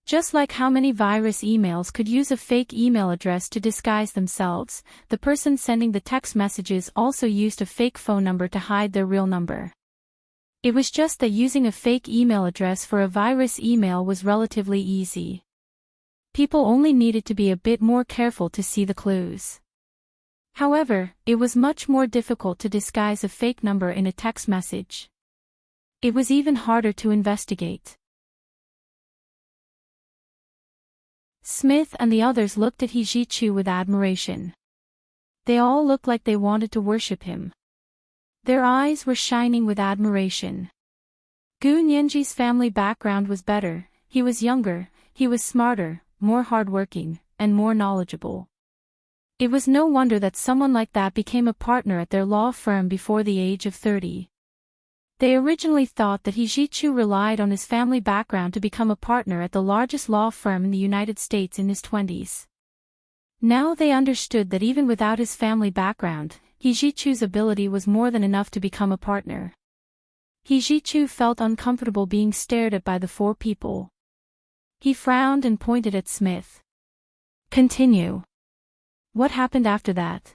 Just like how many virus emails could use a fake email address to disguise themselves, the person sending the text messages also used a fake phone number to hide their real number. It was just that using a fake email address for a virus email was relatively easy. People only needed to be a bit more careful to see the clues. However, it was much more difficult to disguise a fake number in a text message. It was even harder to investigate. Smith and the others looked at He Ji-chu with admiration. They all looked like they wanted to worship him. Their eyes were shining with admiration. Gu Nianji's family background was better, he was younger, he was smarter, more hardworking, and more knowledgeable. It was no wonder that someone like that became a partner at their law firm before the age of 30. They originally thought that He Ji-chu relied on his family background to become a partner at the largest law firm in the United States in his 20s. Now they understood that even without his family background, He Ji-chu's ability was more than enough to become a partner. He Ji-chu felt uncomfortable being stared at by the 4 people. He frowned and pointed at Smith. Continue. What happened after that?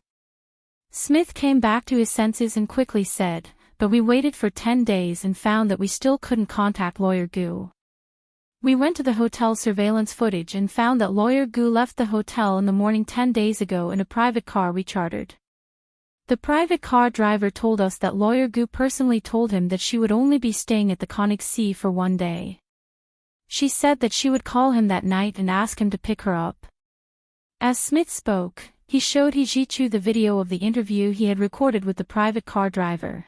Smith came back to his senses and quickly said, but we waited for 10 days and found that we still couldn't contact Lawyer Gu. We went to the hotel surveillance footage and found that Lawyer Gu left the hotel in the morning 10 days ago in a private car we chartered. The private car driver told us that Lawyer Gu personally told him that she would only be staying at the Conic Sea for 1 day. She said that she would call him that night and ask him to pick her up. As Smith spoke, He showed He-ji-chu the video of the interview he had recorded with the private car driver.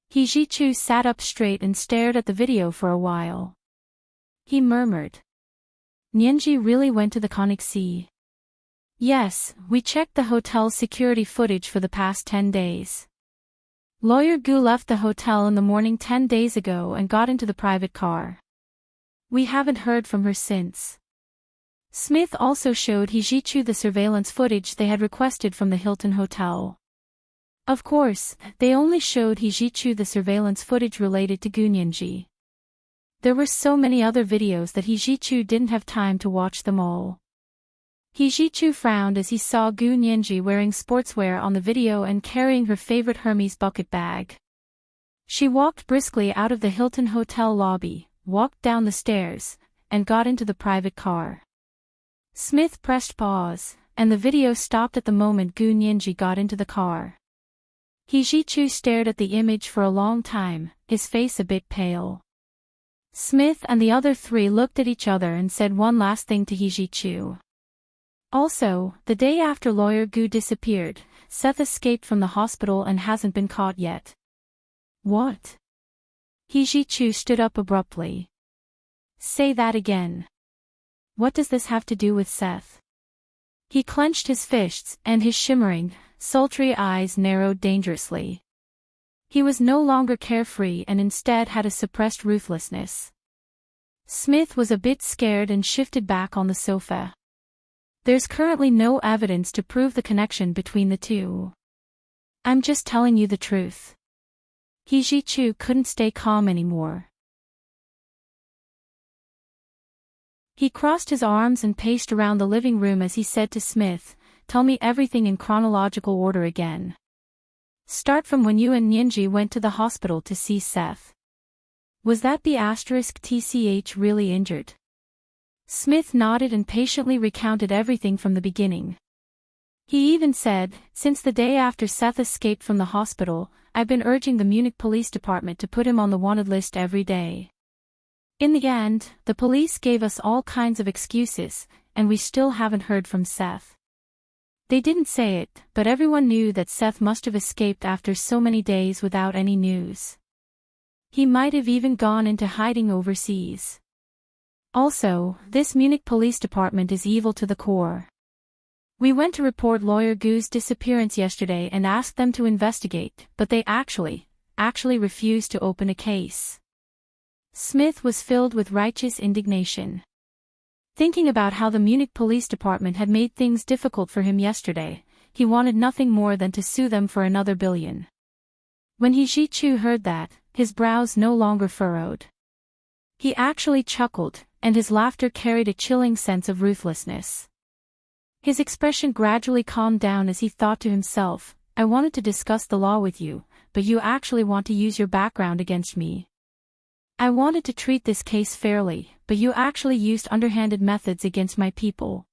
He-ji-chu sat up straight and stared at the video for a while. He murmured. Nyeonji really went to the Connexie. Yes, we checked the hotel's security footage for the past 10 days. Lawyer Gu left the hotel in the morning 10 days ago and got into the private car. We haven't heard from her since. Smith also showed He-ji-chu the surveillance footage they had requested from the Hilton Hotel. Of course, they only showed He-ji-chu the surveillance footage related to Gu Nyeonji. There were so many other videos that He-ji-chu didn't have time to watch them all. He-ji-chu frowned as he saw Gu Nyeonji wearing sportswear on the video and carrying her favorite Hermes bucket bag. She walked briskly out of the Hilton Hotel lobby, walked down the stairs, and got into the private car. Smith pressed pause, and the video stopped at the moment Gu Nyeonji got into the car. He-ji-chu stared at the image for a long time, his face a bit pale. Smith and the other three looked at each other and said one last thing to He-ji-chu. Also, the day after Lawyer Gu disappeared, Seth escaped from the hospital and hasn't been caught yet. What? He-ji-chu stood up abruptly. Say that again. What does this have to do with Seth? He clenched his fists, and his shimmering, sultry eyes narrowed dangerously. He was no longer carefree and instead had a suppressed ruthlessness. Smith was a bit scared and shifted back on the sofa. There's currently no evidence to prove the connection between the two. I'm just telling you the truth. He-ji-chu couldn't stay calm anymore. He crossed his arms and paced around the living room as he said to Smith, "Tell me everything in chronological order again. Start from when you and Nyeonji went to the hospital to see Seth. Was that B*TCH really injured?" Smith nodded and patiently recounted everything from the beginning. He even said, "Since the day after Seth escaped from the hospital, I've been urging the Munich Police Department to put him on the wanted list every day. In the end, the police gave us all kinds of excuses, and we still haven't heard from Seth. They didn't say it, but everyone knew that Seth must have escaped after so many days without any news. He might have even gone into hiding overseas. Also, this Munich Police Department is evil to the core. We went to report Lawyer Gu's disappearance yesterday and asked them to investigate, but they actually refused to open a case." Smith was filled with righteous indignation. Thinking about how the Munich Police Department had made things difficult for him yesterday, he wanted nothing more than to sue them for another billion. When He-ji-chu heard that, his brows no longer furrowed. He actually chuckled, and his laughter carried a chilling sense of ruthlessness. His expression gradually calmed down as he thought to himself, "I wanted to discuss the law with you, but you actually want to use your background against me. I wanted to treat this case fairly, but you actually used underhanded methods against my people.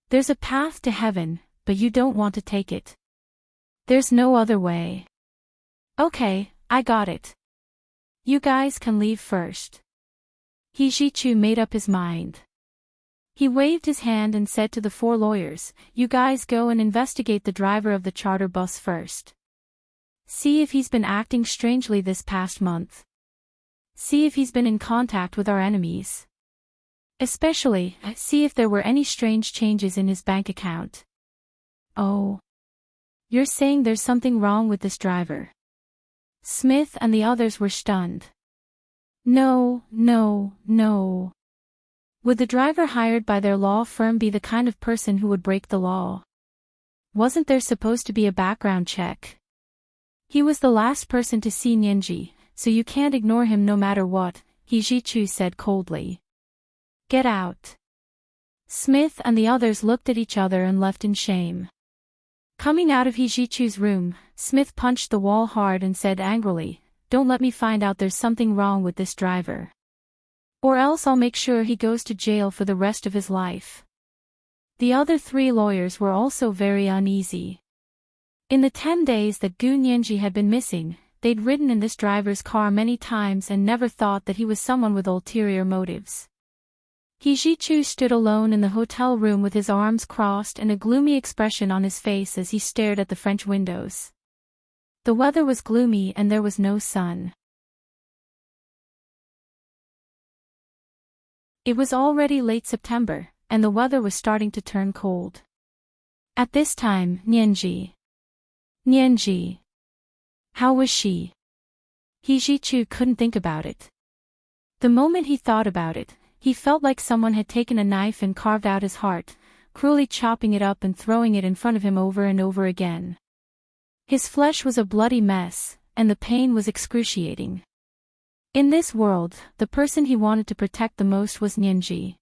There's a path to heaven, but you don't want to take it. There's no other way. Okay, I got it. You guys can leave first." He-ji-chu made up his mind. He waved his hand and said to the four lawyers, "You guys go and investigate the driver of the charter bus first. See if he's been acting strangely this past month. See if he's been in contact with our enemies. Especially, see if there were any strange changes in his bank account." "Oh. You're saying there's something wrong with this driver?" Smith and the others were stunned. No. Would the driver hired by their law firm be the kind of person who would break the law? Wasn't there supposed to be a background check? He was the last person to see Nyeonji, so you can't ignore him no matter what, He-ji-chu said coldly. "Get out." Smith and the others looked at each other and left in shame. Coming out of He-ji-chu's room, Smith punched the wall hard and said angrily, "Don't let me find out there's something wrong with this driver. Or else I'll make sure he goes to jail for the rest of his life." The other three lawyers were also very uneasy. In the 10 days that Gu Nyeonji had been missing, they'd ridden in this driver's car many times and never thought that he was someone with ulterior motives. He Jichu stood alone in the hotel room with his arms crossed and a gloomy expression on his face as he stared at the French windows. The weather was gloomy and there was no sun. It was already late September, and the weather was starting to turn cold. At this time, Nianji. How was she? He Jichu couldn't think about it. The moment he thought about it, he felt like someone had taken a knife and carved out his heart, cruelly chopping it up and throwing it in front of him over and over again. His flesh was a bloody mess, and the pain was excruciating. In this world, the person he wanted to protect the most was Nianji.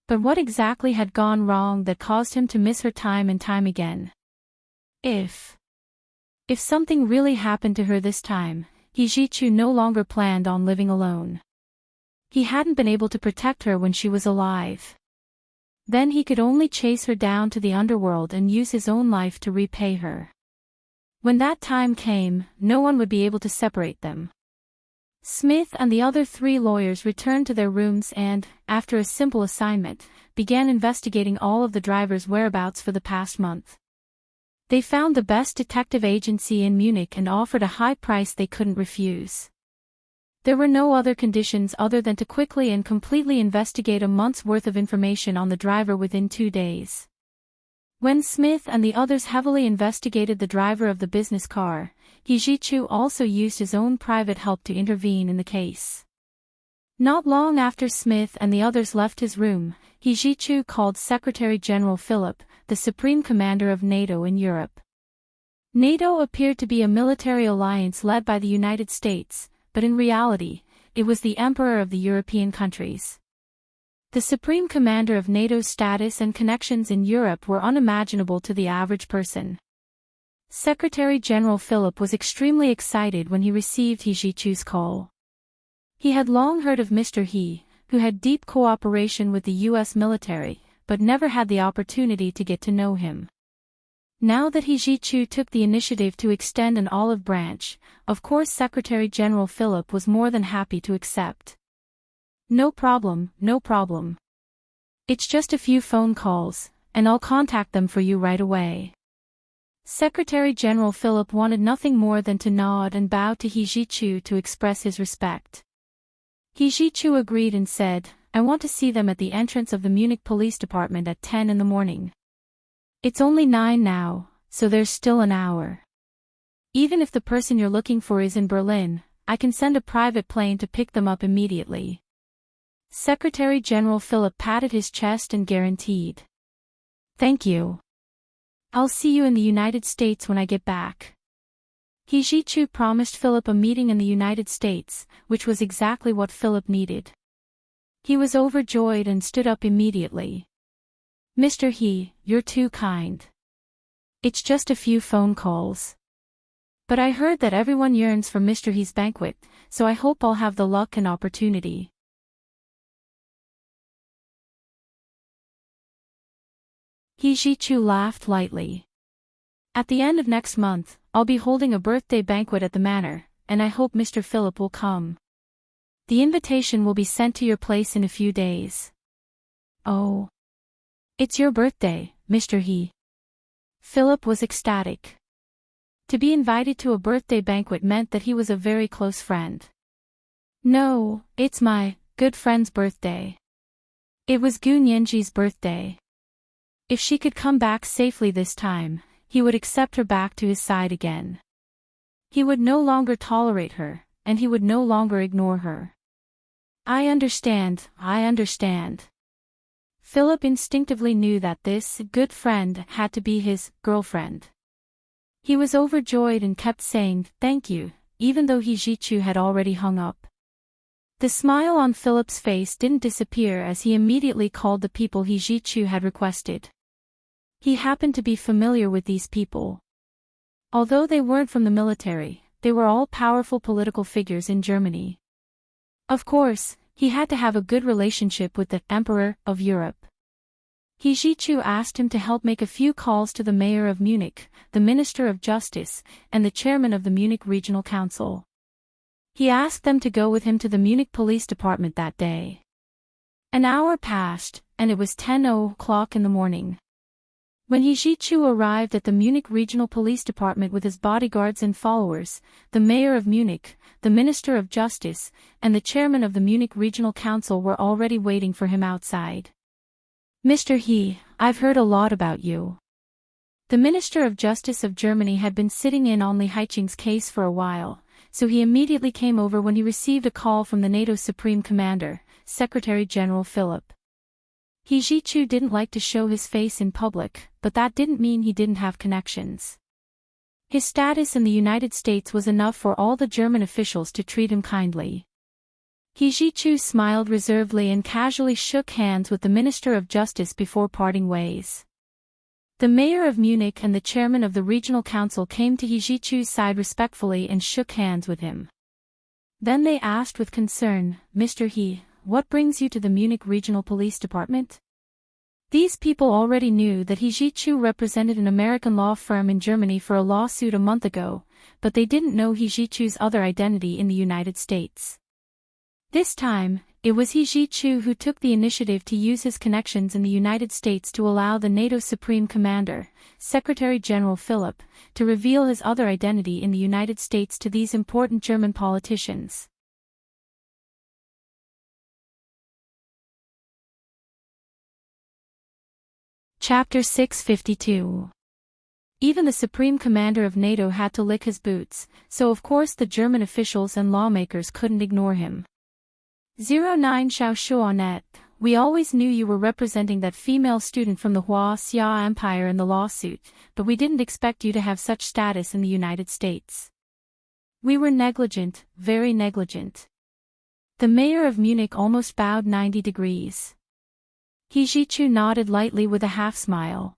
But what exactly had gone wrong that caused him to miss her time and time again? If something really happened to her this time, He Jichu no longer planned on living alone. He hadn't been able to protect her when she was alive. Then he could only chase her down to the underworld and use his own life to repay her. When that time came, no one would be able to separate them. Smith and the other 3 lawyers returned to their rooms and, after a simple assignment, began investigating all of the driver's whereabouts for the past month. They found the best detective agency in Munich and offered a high price they couldn't refuse. There were no other conditions other than to quickly and completely investigate a month's worth of information on the driver within 2 days. When Smith and the others heavily investigated the driver of the business car, He Jichu also used his own private help to intervene in the case. Not long after Smith and the others left his room, He Jichu called Secretary General Philip, the Supreme Commander of NATO in Europe. NATO appeared to be a military alliance led by the United States, but in reality, it was the Emperor of the European countries. The Supreme Commander of NATO's status and connections in Europe were unimaginable to the average person. Secretary General Philip was extremely excited when he received He Jichu's call. He had long heard of Mr. He, who had deep cooperation with the U.S. military, but never had the opportunity to get to know him. Now that He Jichu took the initiative to extend an olive branch, of course Secretary General Philip was more than happy to accept. No problem. It's just a few phone calls, and I'll contact them for you right away. Secretary General Philip wanted nothing more than to nod and bow to He Jichu to express his respect. He Jichu agreed and said, I want to see them at the entrance of the Munich Police Department at 10 in the morning. It's only 9 now, so there's still an hour. Even if the person you're looking for is in Berlin, I can send a private plane to pick them up immediately. Secretary General Philip patted his chest and guaranteed. Thank you. I'll see you in the United States when I get back. He Jichu promised Philip a meeting in the United States, which was exactly what Philip needed. He was overjoyed and stood up immediately. Mr. He, you're too kind. It's just a few phone calls. But I heard that everyone yearns for Mr. He's banquet, so I hope I'll have the luck and opportunity. He Jichu laughed lightly. At the end of next month, I'll be holding a birthday banquet at the manor, and I hope Mr. Philip will come. The invitation will be sent to your place in a few days. Oh. It's your birthday, Mr. He. Philip was ecstatic. To be invited to a birthday banquet meant that he was a very close friend. No, it's my good friend's birthday. It was Gu Nianji's birthday. If she could come back safely this time, he would accept her back to his side again. He would no longer tolerate her, and he would no longer ignore her. I understand. Philip instinctively knew that this good friend had to be his girlfriend. He was overjoyed and kept saying, thank you, even though He Jichu had already hung up. The smile on Philip's face didn't disappear as he immediately called the people He Jichu had requested. He happened to be familiar with these people. Although they weren't from the military, they were all powerful political figures in Germany. Of course, he had to have a good relationship with the Emperor of Europe. He Jichu asked him to help make a few calls to the mayor of Munich, the Minister of Justice, and the chairman of the Munich Regional Council. He asked them to go with him to the Munich Police Department that day. An hour passed, and it was 10:00 in the morning. When He Ji-chu arrived at the Munich Regional Police Department with his bodyguards and followers, the mayor of Munich, the Minister of Justice, and the chairman of the Munich Regional Council were already waiting for him outside. "Mr. He, I've heard a lot about you." The Minister of Justice of Germany had been sitting in on Li Haiqing's case for a while, so he immediately came over when he received a call from the NATO Supreme Commander, Secretary General Philip. He Ji-chu didn't like to show his face in public, but that didn't mean he didn't have connections. His status in the United States was enough for all the German officials to treat him kindly. He Ji-chu smiled reservedly and casually shook hands with the Minister of Justice before parting ways. The mayor of Munich and the chairman of the regional council came to He Ji-chu's side respectfully and shook hands with him. Then they asked with concern, "Mr. He, what brings you to the Munich Regional Police Department?" These people already knew that He Ji-chu represented an American law firm in Germany for a lawsuit a month ago, but they didn't know He Ji-chu's other identity in the United States. This time, it was He Ji-chu who took the initiative to use his connections in the United States to allow the NATO Supreme Commander, Secretary General Philip, to reveal his other identity in the United States to these important German politicians. Chapter 652. Even the Supreme Commander of NATO had to lick his boots, so of course the German officials and lawmakers couldn't ignore him. 09 Xiaoshuanet, we always knew you were representing that female student from the Xia Empire in the lawsuit, but we didn't expect you to have such status in the United States. We were negligent, very negligent. The mayor of Munich almost bowed 90 degrees. He Ji-chu nodded lightly with a half-smile.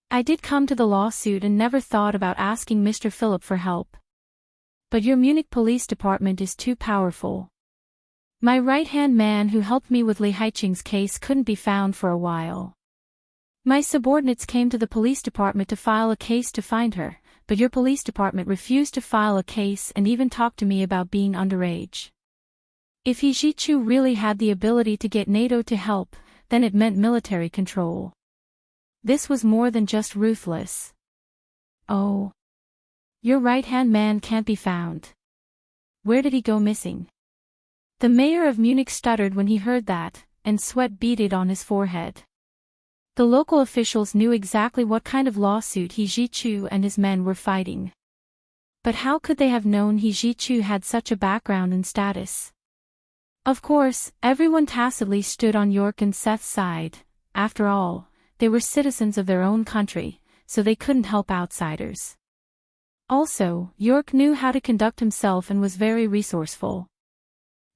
"I did come to the lawsuit and never thought about asking Mr. Philip for help. But your Munich Police Department is too powerful. My right-hand man who helped me with Li Haiqing's case couldn't be found for a while. My subordinates came to the police department to file a case to find her, but your police department refused to file a case and even talked to me about being underage. If He Ji-chu really had the ability to get NATO to help, then it meant military control. This was more than just ruthless." "Oh. Your right-hand man can't be found. Where did he go missing?" The mayor of Munich stuttered when he heard that, and sweat beaded on his forehead. The local officials knew exactly what kind of lawsuit He Ji-chu and his men were fighting. But how could they have known He Ji-chu had such a background and status? Of course, everyone tacitly stood on York and Seth's side. After all, they were citizens of their own country, so they couldn't help outsiders. Also, York knew how to conduct himself and was very resourceful.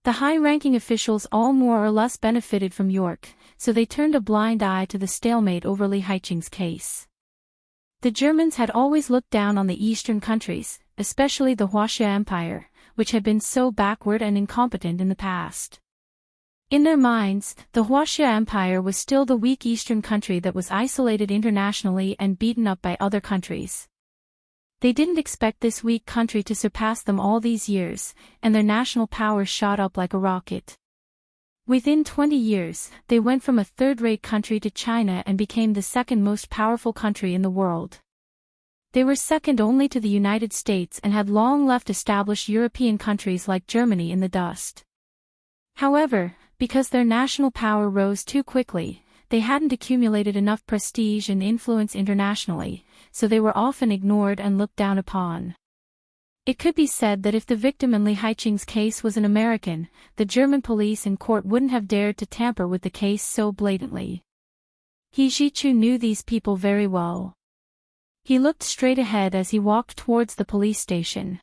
The high-ranking officials all more or less benefited from York, so they turned a blind eye to the stalemate over Li Haiqing's case. The Germans had always looked down on the eastern countries, especially the Xia Empire, which had been so backward and incompetent in the past. In their minds, the Xia Empire was still the weak eastern country that was isolated internationally and beaten up by other countries. They didn't expect this weak country to surpass them all these years, and their national power shot up like a rocket. Within 20 years, they went from a third-rate country to China and became the second most powerful country in the world. They were second only to the United States and had long left established European countries like Germany in the dust. However, because their national power rose too quickly, they hadn't accumulated enough prestige and influence internationally, so they were often ignored and looked down upon. It could be said that if the victim in Li Haiqing's case was an American, the German police and court wouldn't have dared to tamper with the case so blatantly. He Ji-chu knew these people very well. He looked straight ahead as he walked towards the police station.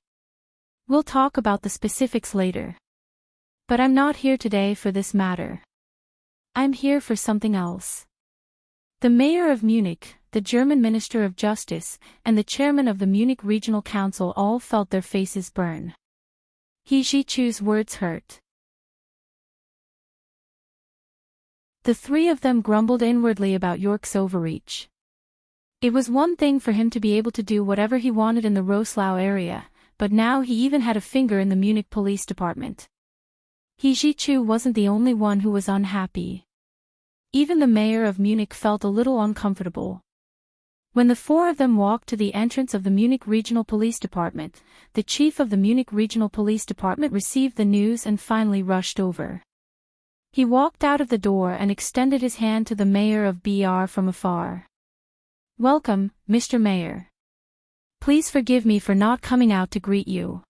"We'll talk about the specifics later. But I'm not here today for this matter. I'm here for something else." The mayor of Munich, the German Minister of Justice, and the chairman of the Munich Regional Council all felt their faces burn. He Ji-chu's words hurt. The three of them grumbled inwardly about York's overreach. It was one thing for him to be able to do whatever he wanted in the Roslau area, but now he even had a finger in the Munich Police Department. He Jichu wasn't the only one who was unhappy. Even the mayor of Munich felt a little uncomfortable. When the four of them walked to the entrance of the Munich Regional Police Department, the chief of the Munich Regional Police Department received the news and finally rushed over. He walked out of the door and extended his hand to the mayor of BR from afar. "Welcome, Mr. Mayor. Please forgive me for not coming out to greet you."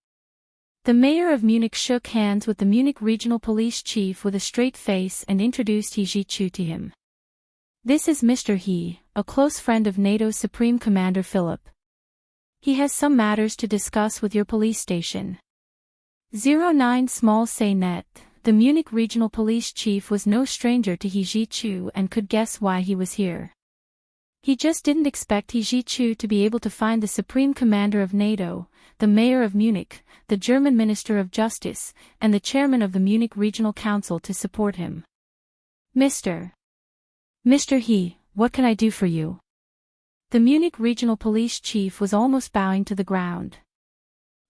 The mayor of Munich shook hands with the Munich Regional Police Chief with a straight face and introduced He Jichu to him. "This is Mr. He, a close friend of NATO's Supreme Commander Philip. He has some matters to discuss with your police station." 09 Small Say Net. The Munich Regional Police Chief was no stranger to He Jichu and could guess why he was here. He just didn't expect He Jichu to be able to find the Supreme Commander of NATO, the Mayor of Munich, the German Minister of Justice, and the Chairman of the Munich Regional Council to support him. Mr. He, what can I do for you?" The Munich Regional Police Chief was almost bowing to the ground.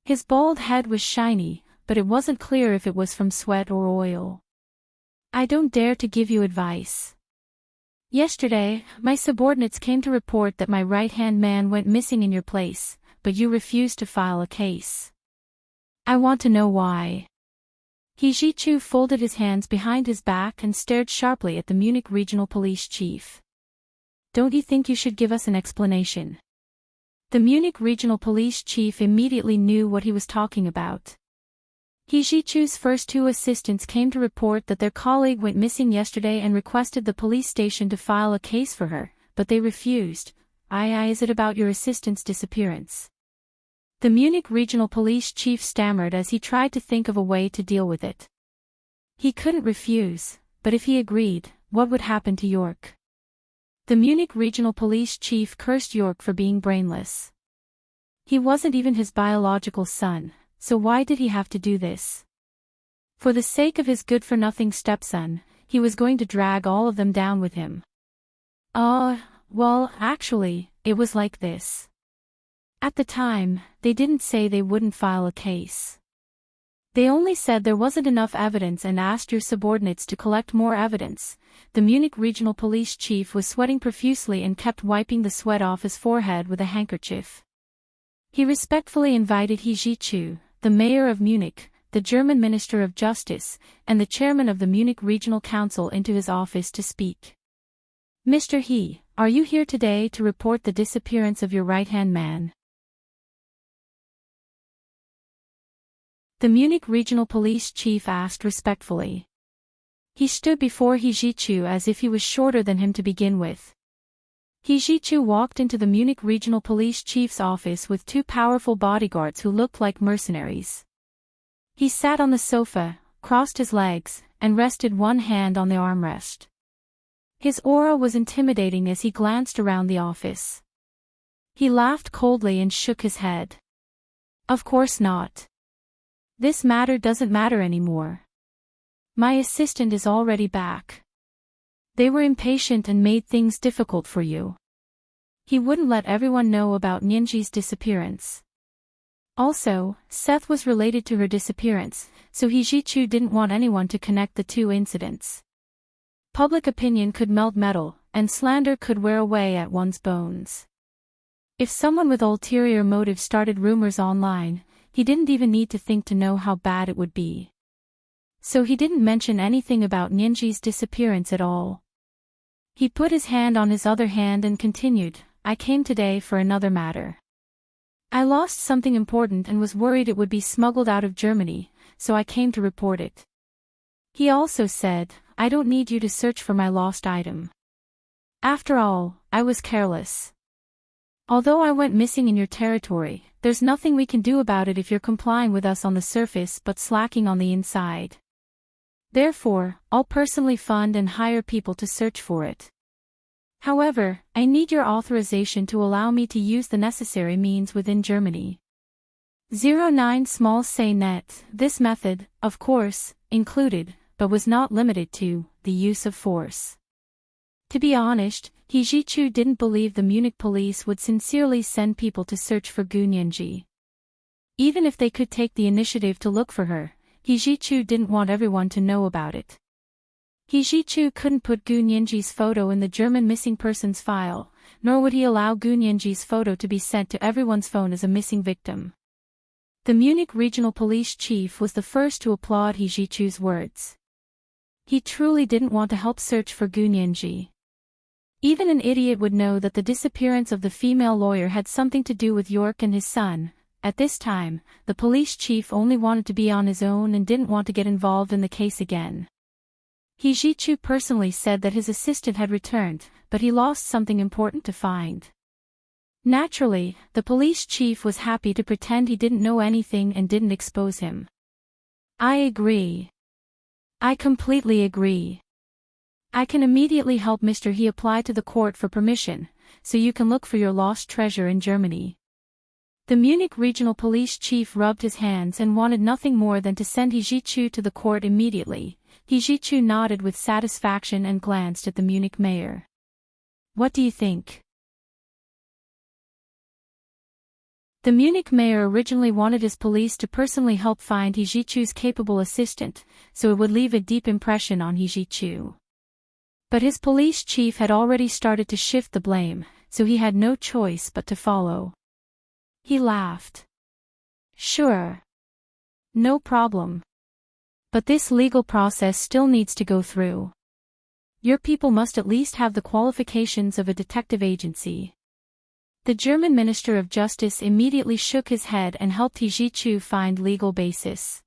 His bald head was shiny, but it wasn't clear if it was from sweat or oil. "I don't dare to give you advice. Yesterday, my subordinates came to report that my right-hand man went missing in your place, but you refused to file a case. I want to know why." He Jichu folded his hands behind his back and stared sharply at the Munich Regional Police Chief. "Don't you think you should give us an explanation?" The Munich Regional Police Chief immediately knew what he was talking about. He Jichu's first two assistants came to report that their colleague went missing yesterday and requested the police station to file a case for her, but they refused. Is it about your assistant's disappearance?" The Munich Regional Police Chief stammered as he tried to think of a way to deal with it. He couldn't refuse, but if he agreed, what would happen to York? The Munich Regional Police Chief cursed York for being brainless. He wasn't even his biological son, so why did he have to do this? For the sake of his good-for-nothing stepson, he was going to drag all of them down with him. Well, actually, it was like this. At the time, they didn't say they wouldn't file a case. They only said there wasn't enough evidence and asked your subordinates to collect more evidence. The Munich Regional Police Chief was sweating profusely and kept wiping the sweat off his forehead with a handkerchief. He respectfully invited He Jichu, the Mayor of Munich, the German Minister of Justice, and the Chairman of the Munich Regional Council into his office to speak. "Mr. He, are you here today to report the disappearance of your right-hand man?" The Munich Regional Police Chief asked respectfully. He stood before He Jichu as if he was shorter than him to begin with. He Jichu walked into the Munich Regional Police Chief's office with two powerful bodyguards who looked like mercenaries. He sat on the sofa, crossed his legs, and rested one hand on the armrest. His aura was intimidating as he glanced around the office. He laughed coldly and shook his head. "Of course not. This matter doesn't matter anymore. My assistant is already back. They were impatient and made things difficult for you. He wouldn't let everyone know about Nyenji's disappearance. Also, Seth was related to her disappearance, so He Jichu didn't want anyone to connect the two incidents. Public opinion could melt metal, and slander could wear away at one's bones. If someone with ulterior motives started rumors online, he didn't even need to think to know how bad it would be. So he didn't mention anything about Nyenji's disappearance at all. He put his hand on his other hand and continued, "I came today for another matter. I lost something important and was worried it would be smuggled out of Germany, so I came to report it." He also said, "I don't need you to search for my lost item. After all, I was careless. Although I went missing in your territory, there's nothing we can do about it if you're complying with us on the surface but slacking on the inside. Therefore, I'll personally fund and hire people to search for it. However, I need your authorization to allow me to use the necessary means within Germany." 09 Small Say Net. This method, of course, included, but was not limited to, the use of force. To be honest, He Jichu didn't believe the Munich police would sincerely send people to search for Gu Nyenji. Even if they could take the initiative to look for her, He Jichu didn't want everyone to know about it. He Jichu couldn't put Gu Nianji's photo in the German missing persons file, nor would he allow Gu Nianji's photo to be sent to everyone's phone as a missing victim. The Munich regional police chief was the first to applaud He Jichu's words. He truly didn't want to help search for Gu Nianji. Even an idiot would know that the disappearance of the female lawyer had something to do with York and his son. At this time, the police chief only wanted to be on his own and didn't want to get involved in the case again. He Jichu personally said that his assistant had returned, but he lost something important to find. Naturally, the police chief was happy to pretend he didn't know anything and didn't expose him. I agree. I completely agree. I can immediately help Mr. He apply to the court for permission, so you can look for your lost treasure in Germany. The Munich regional police chief rubbed his hands and wanted nothing more than to send He Jichu to the court immediately. He Jichu nodded with satisfaction and glanced at the Munich mayor. What do you think? The Munich mayor originally wanted his police to personally help find He Jichu's capable assistant, so it would leave a deep impression on He Jichu. But his police chief had already started to shift the blame, so he had no choice but to follow. He laughed. Sure. No problem. But this legal process still needs to go through. Your people must at least have the qualifications of a detective agency. The German Minister of Justice immediately shook his head and helped He Jichu find legal basis.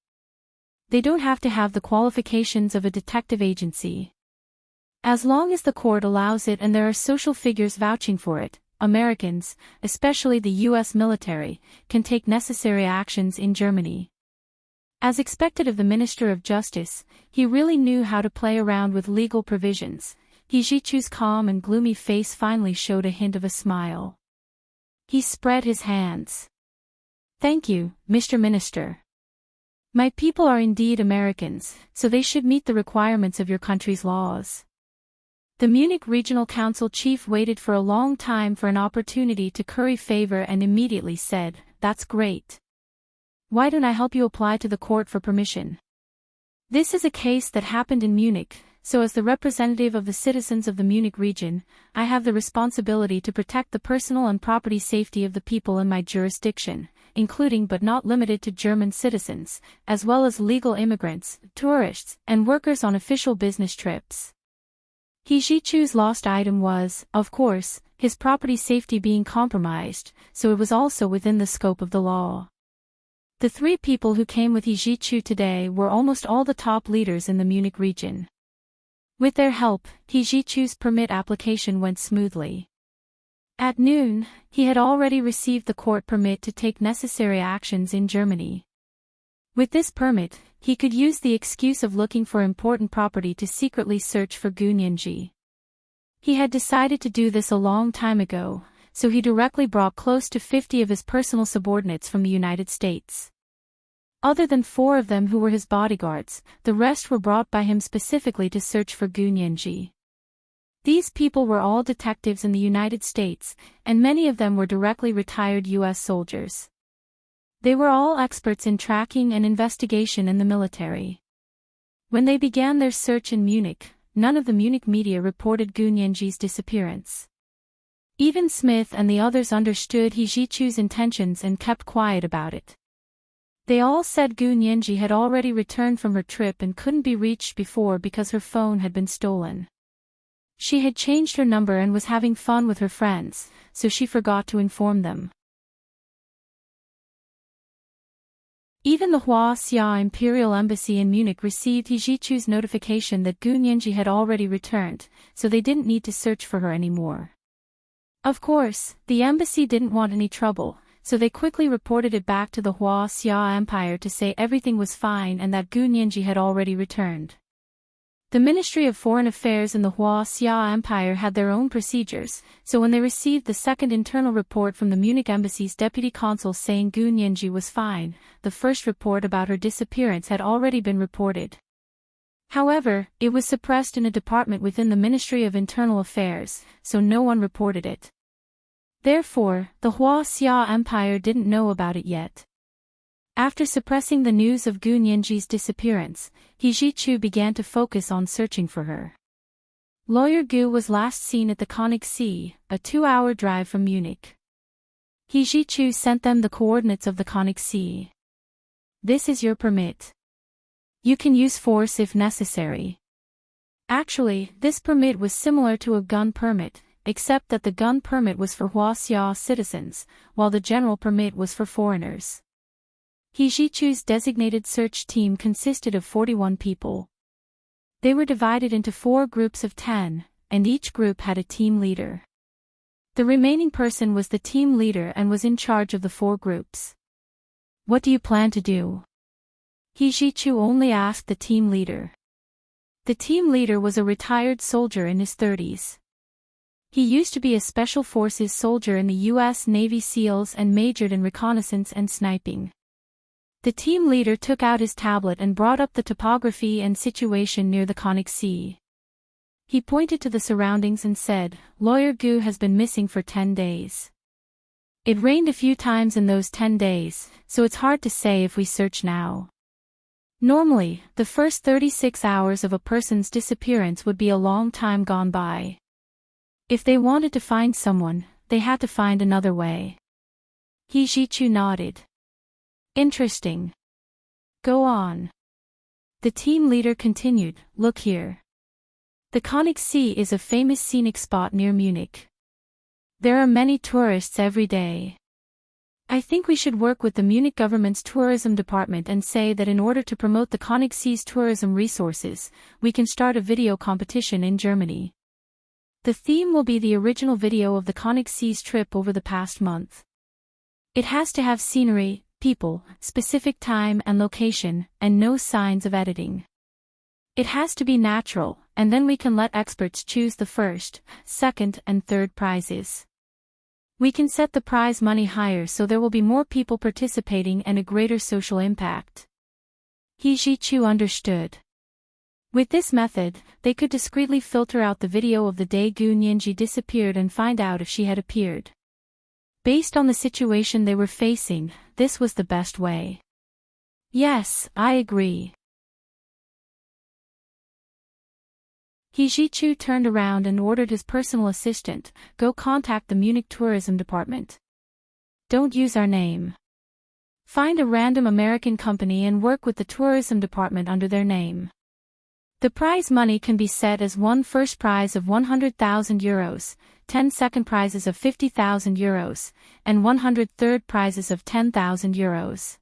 They don't have to have the qualifications of a detective agency. As long as the court allows it and there are social figures vouching for it, Americans, especially the U.S. military, can take necessary actions in Germany. As expected of the Minister of Justice, he really knew how to play around with legal provisions. He Jichu's calm and gloomy face finally showed a hint of a smile. He spread his hands. Thank you, Mr. Minister. My people are indeed Americans, so they should meet the requirements of your country's laws. The Munich Regional Council chief waited for a long time for an opportunity to curry favor and immediately said, "That's great. Why don't I help you apply to the court for permission? This is a case that happened in Munich, so as the representative of the citizens of the Munich region, I have the responsibility to protect the personal and property safety of the people in my jurisdiction, including but not limited to German citizens, as well as legal immigrants, tourists, and workers on official business trips." He Jichu's lost item was, of course, his property safety being compromised, so it was also within the scope of the law. The three people who came with He Jichu today were almost all the top leaders in the Munich region. With their help, He Jichu's permit application went smoothly. At noon, he had already received the court permit to take necessary actions in Germany. With this permit, he could use the excuse of looking for important property to secretly search for Gu Nianji. He had decided to do this a long time ago, so he directly brought close to 50 of his personal subordinates from the United States. Other than 4 of them who were his bodyguards, the rest were brought by him specifically to search for Gu Nianji. These people were all detectives in the United States, and many of them were directly retired U.S. soldiers. They were all experts in tracking and investigation in the military. When they began their search in Munich, none of the Munich media reported Gu Nianji's disappearance. Even Smith and the others understood He Jichu's intentions and kept quiet about it. They all said Gu Nianji had already returned from her trip and couldn't be reached before because her phone had been stolen. She had changed her number and was having fun with her friends, so she forgot to inform them. Even the Xia Imperial Embassy in Munich received He Jichu's notification that Gu Nianji had already returned, so they didn't need to search for her anymore. Of course, the embassy didn't want any trouble, so they quickly reported it back to the Xia Empire to say everything was fine and that Gu Nianji had already returned. The Ministry of Foreign Affairs in the Xia Empire had their own procedures, so when they received the second internal report from the Munich embassy's deputy consul saying Gu Nianji was fine, the first report about her disappearance had already been reported. However, it was suppressed in a department within the Ministry of Internal Affairs, so no one reported it. Therefore, the Xia Empire didn't know about it yet. After suppressing the news of Gu Nianji's disappearance, He Zhichu began to focus on searching for her. Lawyer Gu was last seen at the Conic Sea, a 2-hour drive from Munich. He Zhichu sent them the coordinates of the Conic Sea. This is your permit. You can use force if necessary. Actually, this permit was similar to a gun permit, except that the gun permit was for Huaxia citizens, while the general permit was for foreigners. He Zhichu's designated search team consisted of 41 people. They were divided into 4 groups of 10, and each group had a team leader. The remaining person was the team leader and was in charge of the 4 groups. What do you plan to do? He Zhichu only asked the team leader. The team leader was a retired soldier in his 30s. He used to be a Special Forces soldier in the U.S. Navy SEALs and majored in reconnaissance and sniping. The team leader took out his tablet and brought up the topography and situation near the Conic Sea. He pointed to the surroundings and said, Lawyer Gu has been missing for 10 days. It rained a few times in those 10 days, so it's hard to say if we search now. Normally, the first 36 hours of a person's disappearance would be a long time gone by. If they wanted to find someone, they had to find another way. He Zhichu nodded. Interesting. Go on. The team leader continued, look here. The Conic Sea is a famous scenic spot near Munich. There are many tourists every day. I think we should work with the Munich government's tourism department and say that in order to promote the Conic Sea's tourism resources, we can start a video competition in Germany. The theme will be the original video of the Conic Sea's trip over the past month. It has to have scenery, people, specific time and location, and no signs of editing. It has to be natural, and then we can let experts choose the first, second, and third prizes. We can set the prize money higher so there will be more people participating and a greater social impact. He Zhichu understood. With this method, they could discreetly filter out the video of the day Gu Nianji disappeared and find out if she had appeared. Based on the situation they were facing, this was the best way. Yes, I agree. He Zhichu turned around and ordered his personal assistant, go contact the Munich tourism department. Don't use our name. Find a random American company and work with the tourism department under their name. The prize money can be set as 1 first prize of 100,000 euros, 10 second prizes of 50,000 euros, and 100 third prizes of 10,000 euros.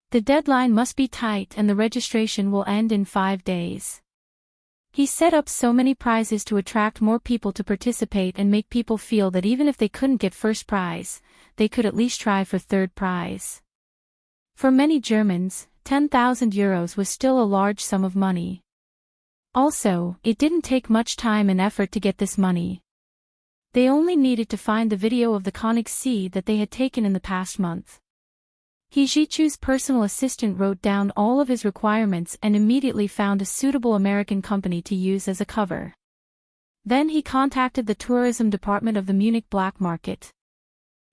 The deadline must be tight and the registration will end in 5 days. He set up so many prizes to attract more people to participate and make people feel that even if they couldn't get first prize, they could at least try for third prize. For many Germans, 10,000 euros was still a large sum of money. Also, it didn't take much time and effort to get this money. They only needed to find the video of the Conic Sea that they had taken in the past month. He Zhichu's personal assistant wrote down all of his requirements and immediately found a suitable American company to use as a cover. Then he contacted the tourism department of the Munich black market.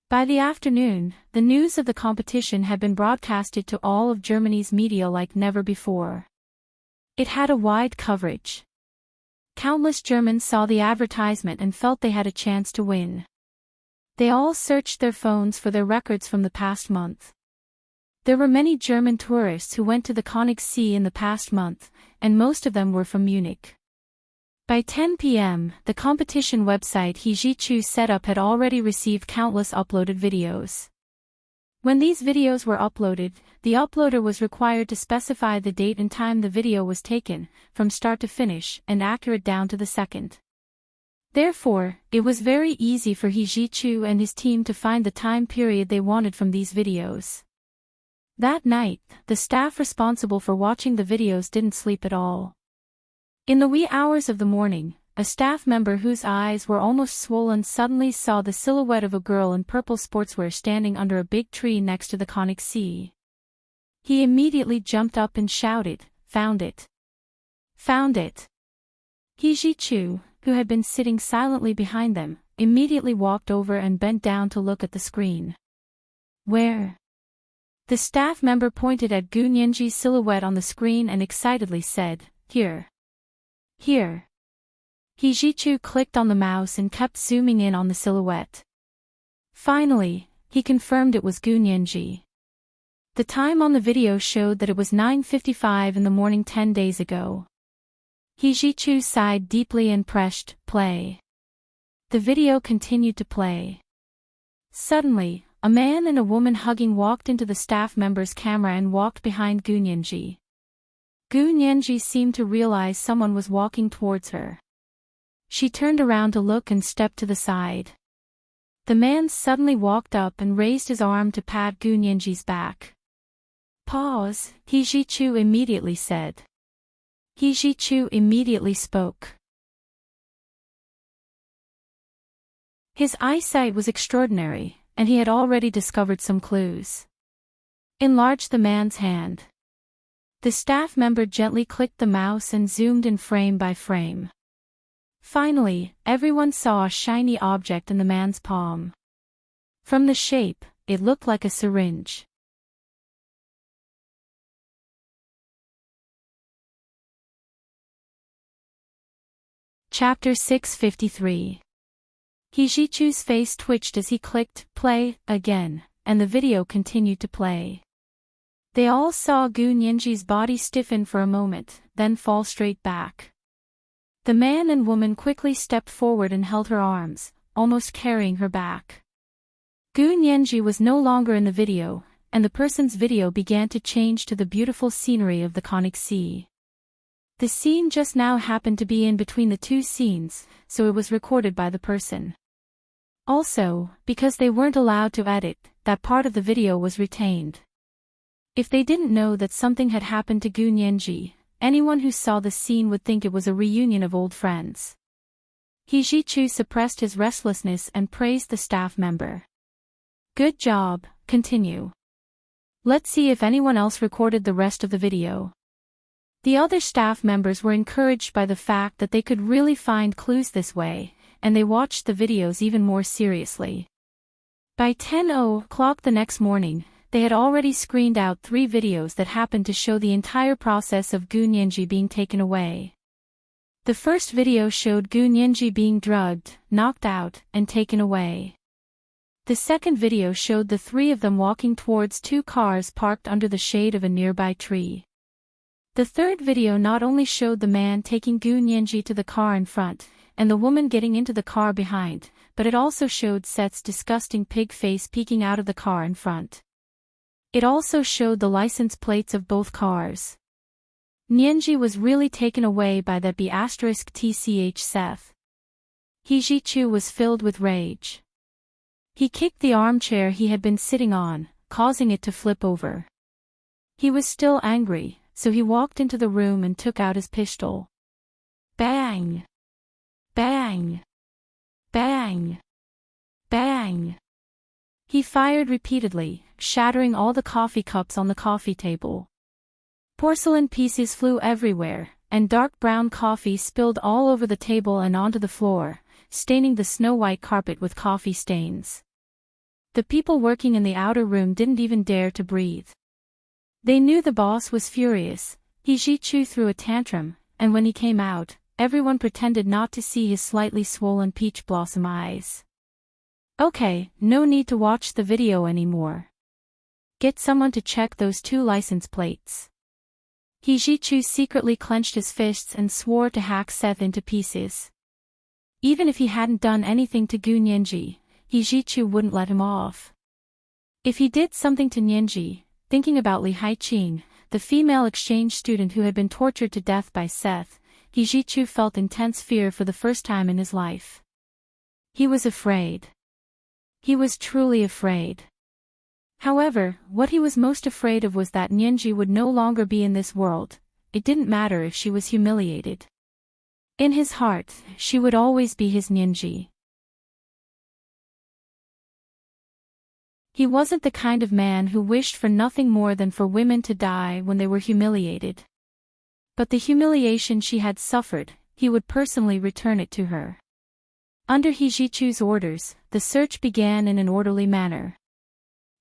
By the afternoon, the news of the competition had been broadcasted to all of Germany's media like never before. It had a wide coverage. Countless Germans saw the advertisement and felt they had a chance to win. They all searched their phones for their records from the past month. There were many German tourists who went to the Conic Sea in the past month, and most of them were from Munich. By 10 p.m., the competition website He Zhichu set up had already received countless uploaded videos. When these videos were uploaded, the uploader was required to specify the date and time the video was taken, from start to finish, and accurate down to the second. Therefore, it was very easy for He Zhichu and his team to find the time period they wanted from these videos. That night, the staff responsible for watching the videos didn't sleep at all. In the wee hours of the morning, a staff member whose eyes were almost swollen suddenly saw the silhouette of a girl in purple sportswear standing under a big tree next to the Conic Sea. He immediately jumped up and shouted, "Found it! Found it!" He Zhichu, who had been sitting silently behind them, immediately walked over and bent down to look at the screen. Where? The staff member pointed at Gu Nianji's silhouette on the screen and excitedly said, "Here. Here." He Jichu clicked on the mouse and kept zooming in on the silhouette. Finally, he confirmed it was Gu Nianji. The time on the video showed that it was 9:55 in the morning 10 days ago. He Jichu sighed deeply and pressed play. The video continued to play. Suddenly, a man and a woman hugging walked into the staff member's camera and walked behind Gu Nianji. Gu Nianji seemed to realize someone was walking towards her. She turned around to look and stepped to the side. The man suddenly walked up and raised his arm to pat Gu Nianji's back. "Pause," He Jichu immediately said. He Jichu immediately spoke. His eyesight was extraordinary, and he had already discovered some clues. Enlarge the man's hand. The staff member gently clicked the mouse and zoomed in frame by frame. Finally, everyone saw a shiny object in the man's palm. From the shape, it looked like a syringe. Chapter 653. He Jichu's face twitched as he clicked play again, and the video continued to play. They all saw Gu Nianji's body stiffen for a moment, then fall straight back. The man and woman quickly stepped forward and held her arms, almost carrying her back. Gu Nianji was no longer in the video, and the person's video began to change to the beautiful scenery of the Conic Sea. The scene just now happened to be in between the two scenes, so it was recorded by the person. Also, because they weren't allowed to edit, that part of the video was retained. If they didn't know that something had happened to Gu Nianji, anyone who saw the scene would think it was a reunion of old friends. He Jichu suppressed his restlessness and praised the staff member. "Good job, continue. Let's see if anyone else recorded the rest of the video." The other staff members were encouraged by the fact that they could really find clues this way, and they watched the videos even more seriously. By 10:00 the next morning, they had already screened out 3 videos that happened to show the entire process of Gu Nianji being taken away. The first video showed Gu Nianji being drugged, knocked out, and taken away. The second video showed the 3 of them walking towards 2 cars parked under the shade of a nearby tree. The third video not only showed the man taking Gu Nianji to the car in front, and the woman getting into the car behind, but it also showed Set's disgusting pig face peeking out of the car in front. It also showed the license plates of both cars. Nianji was really taken away by that B*TCH Seth. He Jichu was filled with rage. He kicked the armchair he had been sitting on, causing it to flip over. He was still angry, so he walked into the room and took out his pistol. Bang! Bang! Bang! Bang! He fired repeatedly, shattering all the coffee cups on the coffee table. Porcelain pieces flew everywhere, and dark brown coffee spilled all over the table and onto the floor, staining the snow-white carpet with coffee stains. The people working in the outer room didn't even dare to breathe. They knew the boss was furious. He Jichu threw a tantrum, and when he came out, everyone pretended not to see his slightly swollen peach blossom eyes. Okay, no need to watch the video anymore. Get someone to check those 2 license plates. He Jichu secretly clenched his fists and swore to hack Seth into pieces. Even if he hadn't done anything to Gu Nianji, He Jichu wouldn't let him off. If he did something to Nianji, thinking about Li Haiqing, the female exchange student who had been tortured to death by Seth, He Jichu felt intense fear for the first time in his life. He was afraid. He was truly afraid. However, what he was most afraid of was that Nianji would no longer be in this world. It didn't matter if she was humiliated. In his heart, she would always be his Nianji. He wasn't the kind of man who wished for nothing more than for women to die when they were humiliated. But the humiliation she had suffered, he would personally return it to her. Under He Jichu's orders, the search began in an orderly manner.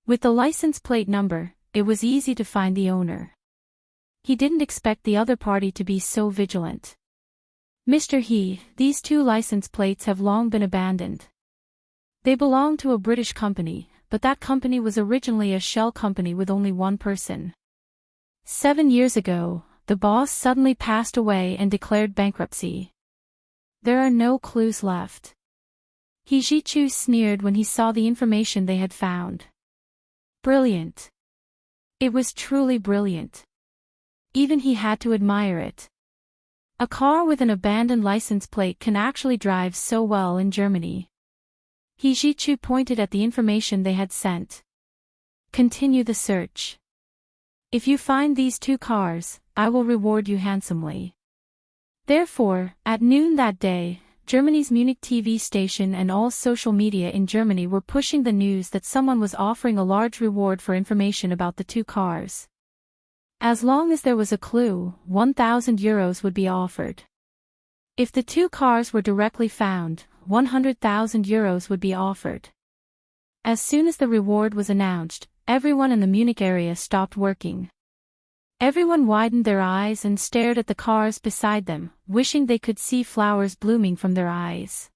With the license plate number, it was easy to find the owner. He didn't expect the other party to be so vigilant. Mr. He, these 2 license plates have long been abandoned. They belong to a British company, but that company was originally a shell company with only one person. 7 years ago, the boss suddenly passed away and declared bankruptcy. There are no clues left. He Ji-chu sneered when he saw the information they had found. Brilliant. It was truly brilliant. Even he had to admire it. A car with an abandoned license plate can actually drive so well in Germany. He Ji-chu pointed at the information they had sent. Continue the search. If you find these 2 cars, I will reward you handsomely. Therefore, at noon that day, Germany's Munich TV station and all social media in Germany were pushing the news that someone was offering a large reward for information about the 2 cars. As long as there was a clue, 1,000 euros would be offered. If the 2 cars were directly found, 100,000 euros would be offered. As soon as the reward was announced, everyone in the Munich area stopped working. Everyone widened their eyes and stared at the cars beside them, wishing they could see flowers blooming from their eyes.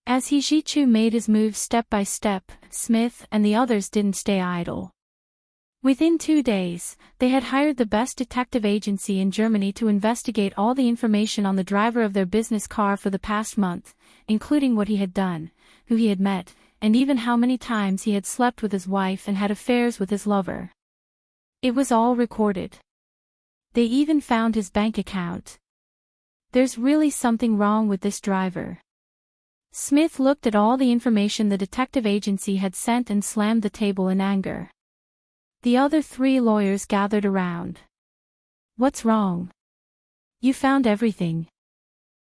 As He Ji-chu made his move step by step, Smith and the others didn't stay idle. Within 2 days, they had hired the best detective agency in Germany to investigate all the information on the driver of their business car for the past month, including what he had done, who he had met, and even how many times he had slept with his wife and had affairs with his lover. It was all recorded. They even found his bank account. There's really something wrong with this driver. Smith looked at all the information the detective agency had sent and slammed the table in anger. The other 3 lawyers gathered around. What's wrong? You found everything.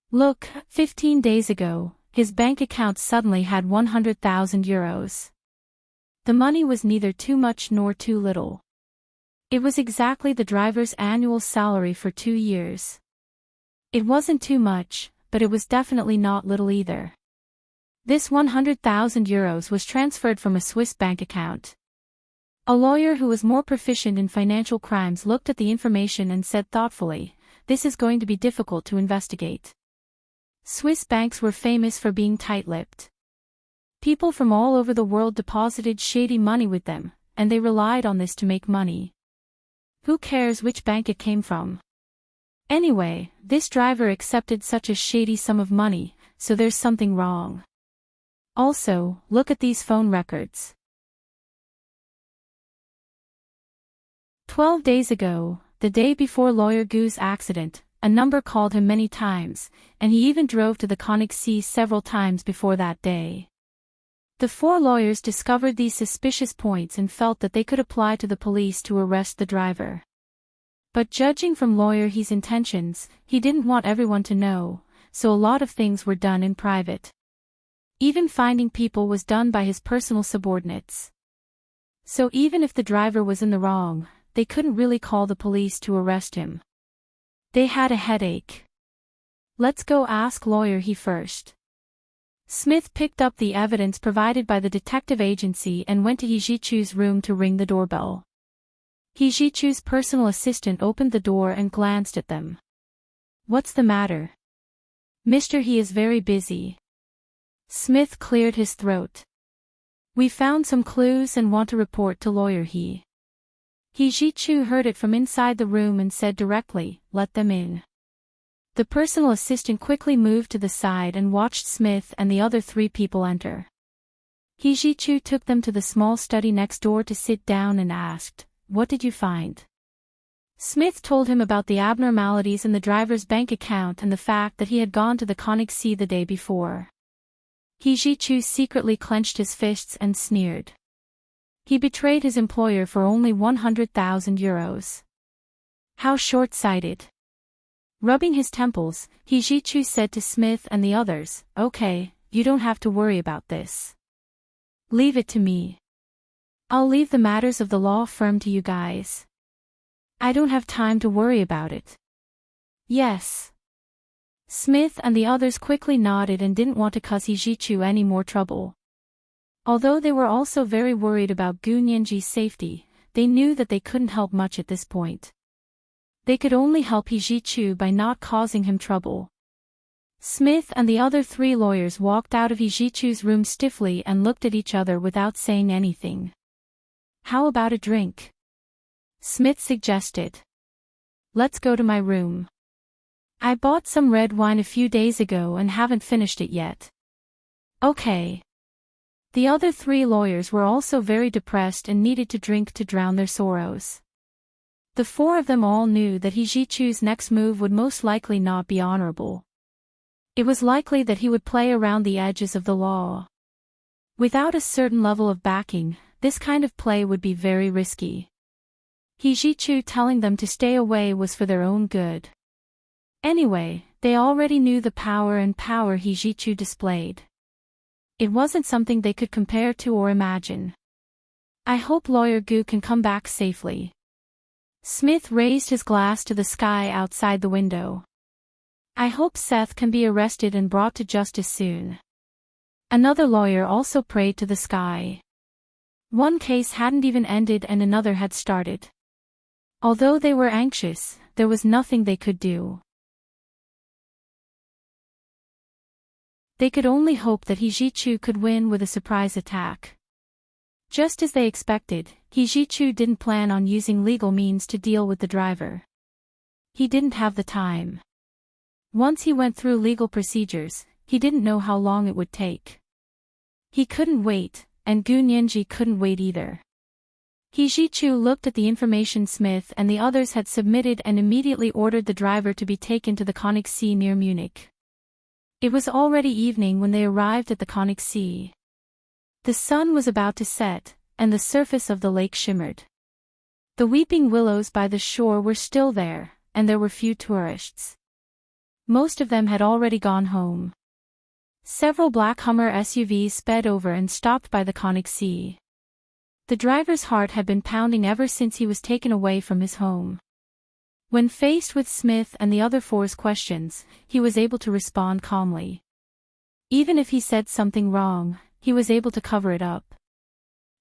Look, 15 days ago, his bank account suddenly had 100,000 euros. The money was neither too much nor too little. It was exactly the driver's annual salary for 2 years. It wasn't too much, but it was definitely not little either. This 100,000 euros was transferred from a Swiss bank account. A lawyer who was more proficient in financial crimes looked at the information and said thoughtfully, "This is going to be difficult to investigate." Swiss banks were famous for being tight-lipped. People from all over the world deposited shady money with them, and they relied on this to make money. Who cares which bank it came from? Anyway, this driver accepted such a shady sum of money, so there's something wrong. Also, look at these phone records. 12 days ago, the day before Lawyer Gu's accident, a number called him many times, and he even drove to the Königssee several times before that day. The 4 lawyers discovered these suspicious points and felt that they could apply to the police to arrest the driver. But judging from Lawyer He's intentions, he didn't want everyone to know, so a lot of things were done in private. Even finding people was done by his personal subordinates. So even if the driver was in the wrong, they couldn't really call the police to arrest him. They had a headache. Let's go ask Lawyer He first. Smith picked up the evidence provided by the detective agency and went to He Ji-chu's room to ring the doorbell. He Ji-chu's personal assistant opened the door and glanced at them. What's the matter? Mr. He is very busy. Smith cleared his throat. We found some clues and want to report to Lawyer He. He Ji-chu heard it from inside the room and said directly, "Let them in." The personal assistant quickly moved to the side and watched Smith and the other 3 people enter. He Ji-chu took them to the small study next door to sit down and asked, "What did you find?" Smith told him about the abnormalities in the driver's bank account and the fact that he had gone to the Königssee the day before. He Ji-chu secretly clenched his fists and sneered. He betrayed his employer for only 100,000 euros. How short-sighted. Rubbing his temples, He Ji-chu said to Smith and the others, "Okay, you don't have to worry about this. Leave it to me. I'll leave the matters of the law firm to you guys. I don't have time to worry about it." Yes. Smith and the others quickly nodded and didn't want to cause He Ji-chu any more trouble. Although they were also very worried about Gu Nianji's safety, they knew that they couldn't help much at this point. They could only help He Ji-chu by not causing him trouble. Smith and the other 3 lawyers walked out of He Ji-chu's room stiffly and looked at each other without saying anything. "How about a drink?" Smith suggested. "Let's go to my room. I bought some red wine a few days ago and haven't finished it yet." "Okay." The other 3 lawyers were also very depressed and needed to drink to drown their sorrows. The 4 of them all knew that He Ji-chu's next move would most likely not be honorable. It was likely that he would play around the edges of the law. Without a certain level of backing, this kind of play would be very risky. He Ji-chu telling them to stay away was for their own good. Anyway, they already knew the power He Ji-chu displayed. It wasn't something they could compare to or imagine. "I hope Lawyer Gu can come back safely." Smith raised his glass to the sky outside the window. "I hope Seth can be arrested and brought to justice soon." Another lawyer also prayed to the sky. One case hadn't even ended and another had started. Although they were anxious, there was nothing they could do. They could only hope that He Ji-chu could win with a surprise attack. Just as they expected, He Ji-chu didn't plan on using legal means to deal with the driver. He didn't have the time. Once he went through legal procedures, he didn't know how long it would take. He couldn't wait, and Gu Nianji couldn't wait either. He Ji-chu looked at the information Smith and the others had submitted and immediately ordered the driver to be taken to the Königssee near Munich. It was already evening when they arrived at the Königssee. The sun was about to set, and the surface of the lake shimmered. The weeping willows by the shore were still there, and there were few tourists. Most of them had already gone home. Several black Hummer SUVs sped over and stopped by the Königssee. The driver's heart had been pounding ever since he was taken away from his home. When faced with Smith and the other 4's questions, he was able to respond calmly. Even if he said something wrong, he was able to cover it up.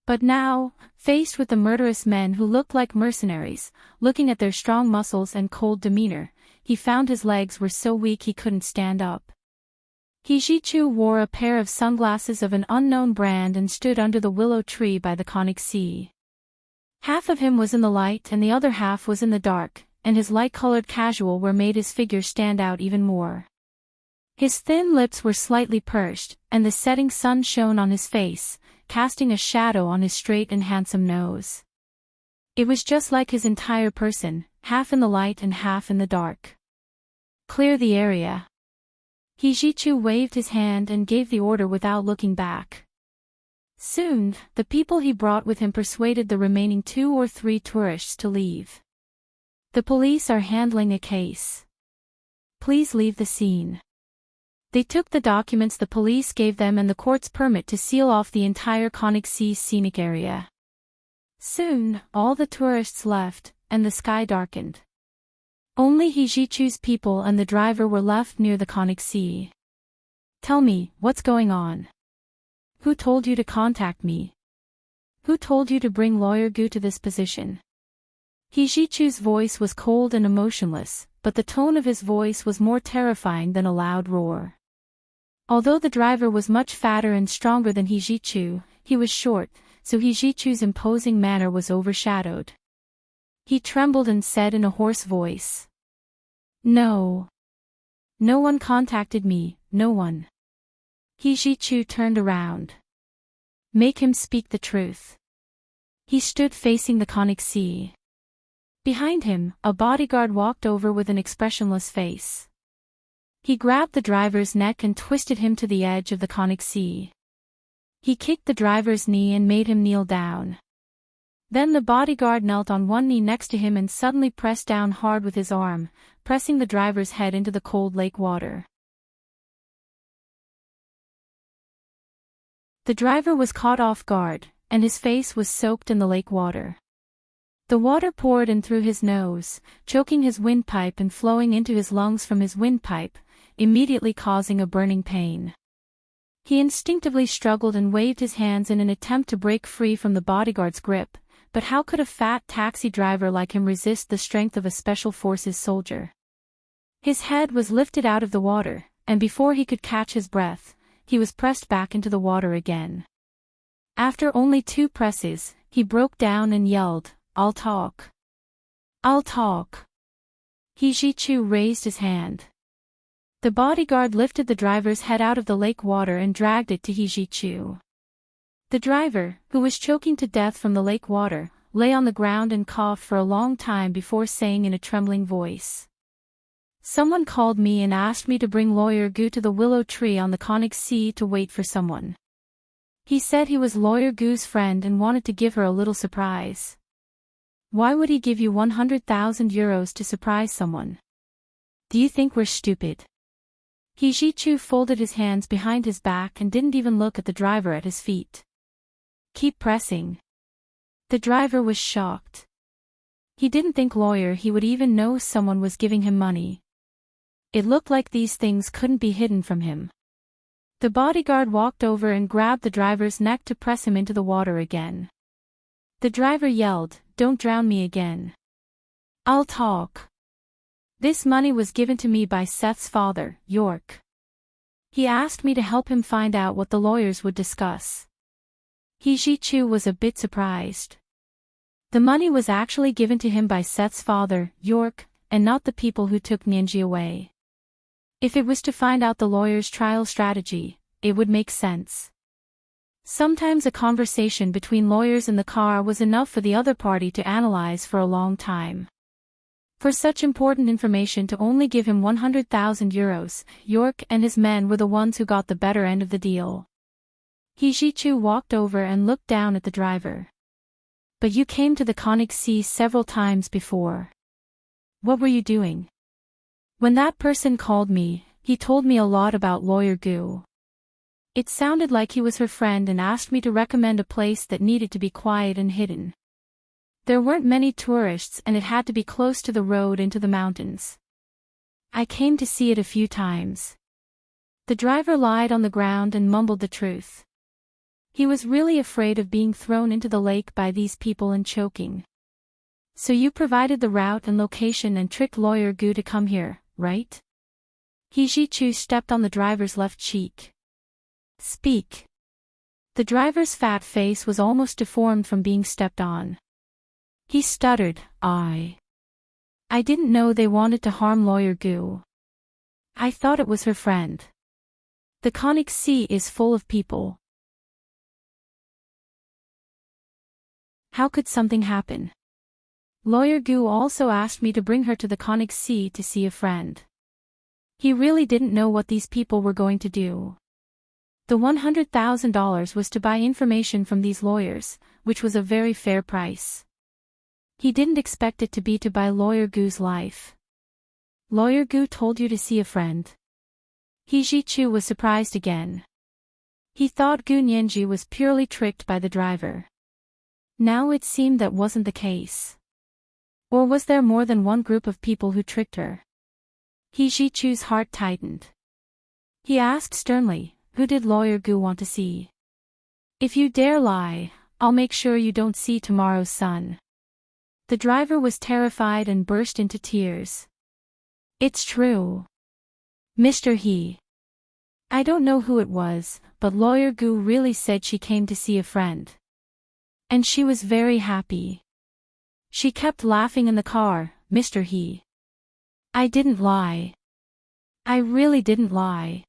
But now, faced with the murderous men who looked like mercenaries, looking at their strong muscles and cold demeanor, he found his legs were so weak he couldn't stand up. He Ji-chu wore a pair of sunglasses of an unknown brand and stood under the willow tree by the Königssee. Half of him was in the light and the other half was in the dark, and his light-colored casual wear made his figure stand out even more. His thin lips were slightly pursed, and the setting sun shone on his face, casting a shadow on his straight and handsome nose. It was just like his entire person, half in the light and half in the dark. "Clear the area." He Ji-chu waved his hand and gave the order without looking back. Soon, the people he brought with him persuaded the remaining 2 or 3 tourists to leave. "The police are handling a case. Please leave the scene." They took the documents the police gave them and the court's permit to seal off the entire Königssee scenic area. Soon, all the tourists left, and the sky darkened. Only He Ji-chu's people and the driver were left near the Königssee. "Tell me, what's going on? Who told you to contact me? Who told you to bring Lawyer Gu to this position?" He Ji-chu's voice was cold and emotionless, but the tone of his voice was more terrifying than a loud roar. Although the driver was much fatter and stronger than He Ji-chu, he was short, so He Ji-chu's imposing manner was overshadowed. He trembled and said in a hoarse voice, "No. No one contacted me, no one." He Ji-chu turned around. "Make him speak the truth." He stood facing the Königssee. Behind him, a bodyguard walked over with an expressionless face. He grabbed the driver's neck and twisted him to the edge of the Königssee. He kicked the driver's knee and made him kneel down. Then the bodyguard knelt on one knee next to him and suddenly pressed down hard with his arm, pressing the driver's head into the cold lake water. The driver was caught off guard, and his face was soaked in the lake water. The water poured in through his nose, choking his windpipe and flowing into his lungs from his windpipe, immediately causing a burning pain. He instinctively struggled and waved his hands in an attempt to break free from the bodyguard's grip, but how could a fat taxi driver like him resist the strength of a special forces soldier? His head was lifted out of the water, and before he could catch his breath, he was pressed back into the water again. After only 2 presses, he broke down and yelled, "I'll talk. I'll talk." He Ji-Chu raised his hand. The bodyguard lifted the driver's head out of the lake water and dragged it to He Ji-Chu. The driver, who was choking to death from the lake water, lay on the ground and coughed for a long time before saying in a trembling voice, "Someone called me and asked me to bring Lawyer Gu to the willow tree on the Conic Sea to wait for someone. He said he was Lawyer Gu's friend and wanted to give her a little surprise." "Why would he give you 100,000 euros to surprise someone? Do you think we're stupid?" He Ji-Chu folded his hands behind his back and didn't even look at the driver at his feet. "Keep pressing." The driver was shocked. He didn't think Lawyer he would even know someone was giving him money. It looked like these things couldn't be hidden from him. The bodyguard walked over and grabbed the driver's neck to press him into the water again. The driver yelled, "Don't drown me again. I'll talk. This money was given to me by Seth's father, York. He asked me to help him find out what the lawyers would discuss." He Ji-Chu was a bit surprised. The money was actually given to him by Seth's father, York, and not the people who took Nianji away. If it was to find out the lawyer's trial strategy, it would make sense. Sometimes a conversation between lawyers in the car was enough for the other party to analyze for a long time. For such important information to only give him 100,000 euros, York and his men were the ones who got the better end of the deal. He Ji-Chu walked over and looked down at the driver. "But you came to the Conic Sea several times before. What were you doing?" "When that person called me, he told me a lot about Lawyer Gu. It sounded like he was her friend and asked me to recommend a place that needed to be quiet and hidden. There weren't many tourists and it had to be close to the road into the mountains. I came to see it a few times." The driver lied on the ground and mumbled the truth. He was really afraid of being thrown into the lake by these people and choking. "So you provided the route and location and tricked Lawyer Gu to come here, right?" He Ji-Chu stepped on the driver's left cheek. "Speak." The driver's fat face was almost deformed from being stepped on. He stuttered, I didn't know they wanted to harm Lawyer Gu. I thought it was her friend. The Conic Sea is full of people. How could something happen? Lawyer Gu also asked me to bring her to the Conic Sea to see a friend. He really didn't know what these people were going to do. The $100,000 was to buy information from these lawyers, which was a very fair price. He didn't expect it to be to buy Lawyer Gu's life. Lawyer Gu told you to see a friend. He Ji-Chu was surprised again. He thought Gu Nianji was purely tricked by the driver. Now it seemed that wasn't the case. Or was there more than one group of people who tricked her? He Ji-Chu's heart tightened. He asked sternly, "Who did Lawyer Gu want to see? If you dare lie, I'll make sure you don't see tomorrow's sun." The driver was terrified and burst into tears. "It's true, Mr. He. I don't know who it was, but Lawyer Gu really said she came to see a friend. And she was very happy. She kept laughing in the car, Mr. He. I didn't lie. I really didn't lie."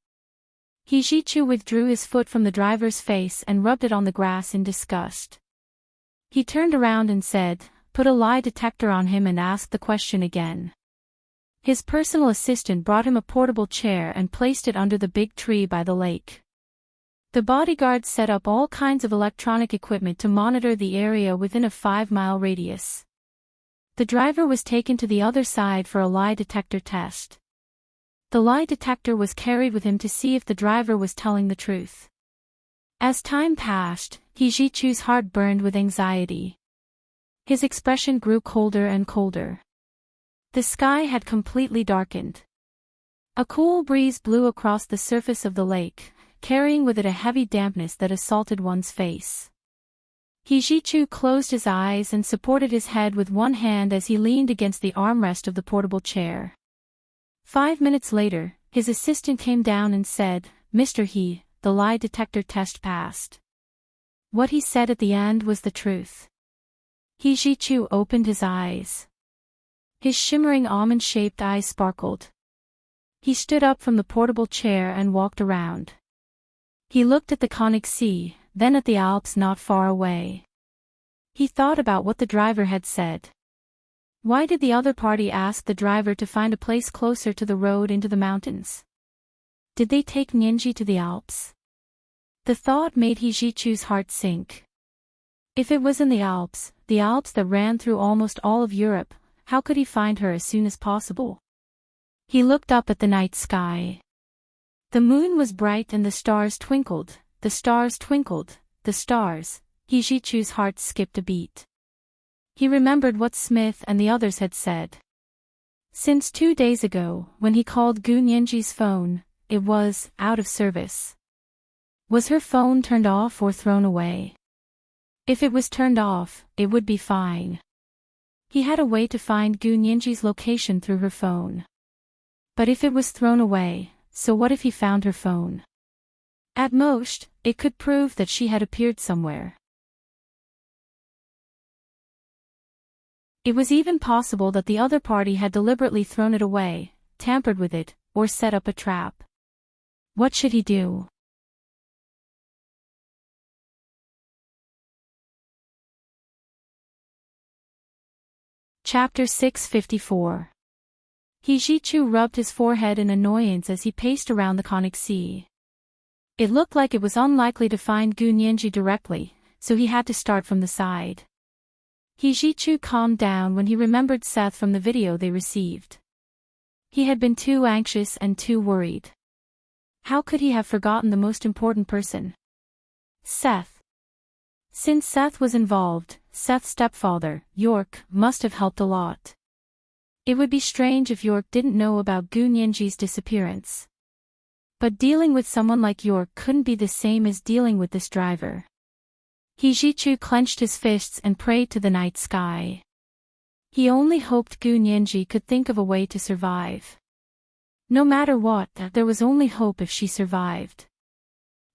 He Ji-Chu withdrew his foot from the driver's face and rubbed it on the grass in disgust. He turned around and said, "Put a lie detector on him and ask the question again." His personal assistant brought him a portable chair and placed it under the big tree by the lake. The bodyguards set up all kinds of electronic equipment to monitor the area within a 5-mile radius. The driver was taken to the other side for a lie detector test. The lie detector was carried with him to see if the driver was telling the truth. As time passed, He Ji-Chu's heart burned with anxiety. His expression grew colder and colder. The sky had completely darkened. A cool breeze blew across the surface of the lake, carrying with it a heavy dampness that assaulted one's face. Hijichu closed his eyes and supported his head with one hand as he leaned against the armrest of the portable chair. 5 minutes later, his assistant came down and said, "Mr. He, the lie detector test passed." What he said at the end was the truth. Hijichu opened his eyes. His shimmering almond-shaped eyes sparkled. He stood up from the portable chair and walked around. He looked at the Conic Sea, then at the Alps not far away. He thought about what the driver had said. Why did the other party ask the driver to find a place closer to the road into the mountains? Did they take Nyenji to the Alps? The thought made Hijichu's heart sink. If it was in the Alps that ran through almost all of Europe, how could he find her as soon as possible? He looked up at the night sky. The moon was bright and the stars twinkled, the stars twinkled, the stars. Hijichu's heart skipped a beat. He remembered what Smith and the others had said. Since 2 days ago, when he called Gu Nyenji's phone, it was out of service. Was her phone turned off or thrown away? If it was turned off, it would be fine. He had a way to find Gu Nyenji's location through her phone. But if it was thrown away, so what if he found her phone? At most, it could prove that she had appeared somewhere. It was even possible that the other party had deliberately thrown it away, tampered with it, or set up a trap. What should he do? Chapter 654. Hijichu rubbed his forehead in annoyance as he paced around the Conic Sea. It looked like it was unlikely to find Gu Nyenji directly, so he had to start from the side. Hijichu calmed down when he remembered Seth from the video they received. He had been too anxious and too worried. How could he have forgotten the most important person? Seth. Since Seth was involved, Seth's stepfather, York, must have helped a lot. It would be strange if York didn't know about Gu Nyenji's disappearance. But dealing with someone like York couldn't be the same as dealing with this driver. Hijichu clenched his fists and prayed to the night sky. He only hoped Gu Nyenji could think of a way to survive. No matter what, there was only hope if she survived.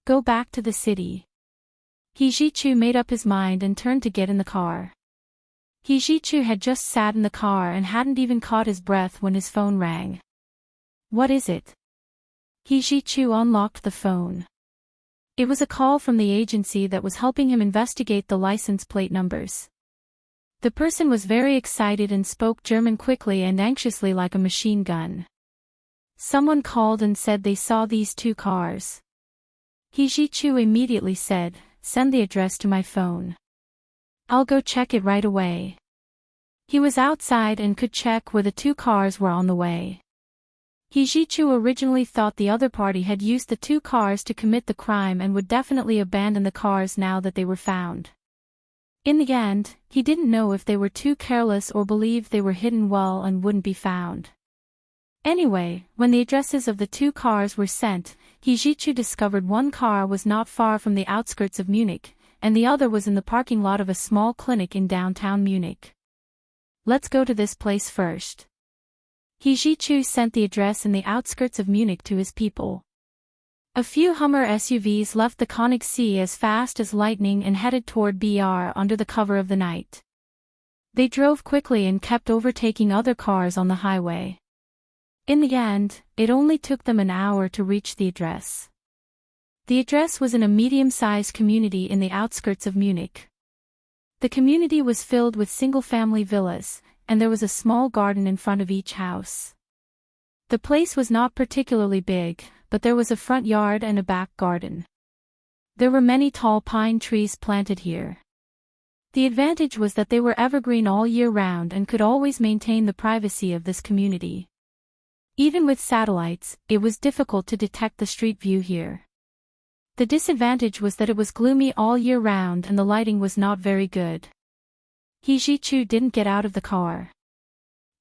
Go back to the city. Hijichu made up his mind and turned to get in the car. Hijichu had just sat in the car and hadn't even caught his breath when his phone rang. What is it? Hijichu unlocked the phone. It was a call from the agency that was helping him investigate the license plate numbers. The person was very excited and spoke German quickly and anxiously like a machine gun. Someone called and said they saw these 2 cars. Hijichu immediately said, "Send the address to my phone. I'll go check it right away." He was outside and could check where the 2 cars were on the way. Hijichu originally thought the other party had used the 2 cars to commit the crime and would definitely abandon the cars now that they were found. In the end, he didn't know if they were too careless or believed they were hidden well and wouldn't be found. Anyway, when the addresses of the 2 cars were sent, Hijichu discovered one car was not far from the outskirts of Munich, and the other was in the parking lot of a small clinic in downtown Munich. Let's go to this place first. Hijichu sent the address in the outskirts of Munich to his people. A few Hummer SUVs left the Conic Sea as fast as lightning and headed toward BR under the cover of the night. They drove quickly and kept overtaking other cars on the highway. In the end, it only took them an hour to reach the address. The address was in a medium-sized community in the outskirts of Munich. The community was filled with single-family villas, and there was a small garden in front of each house. The place was not particularly big, but there was a front yard and a back garden. There were many tall pine trees planted here. The advantage was that they were evergreen all year round and could always maintain the privacy of this community. Even with satellites, it was difficult to detect the street view here. The disadvantage was that it was gloomy all year round and the lighting was not very good. Hijichu didn't get out of the car.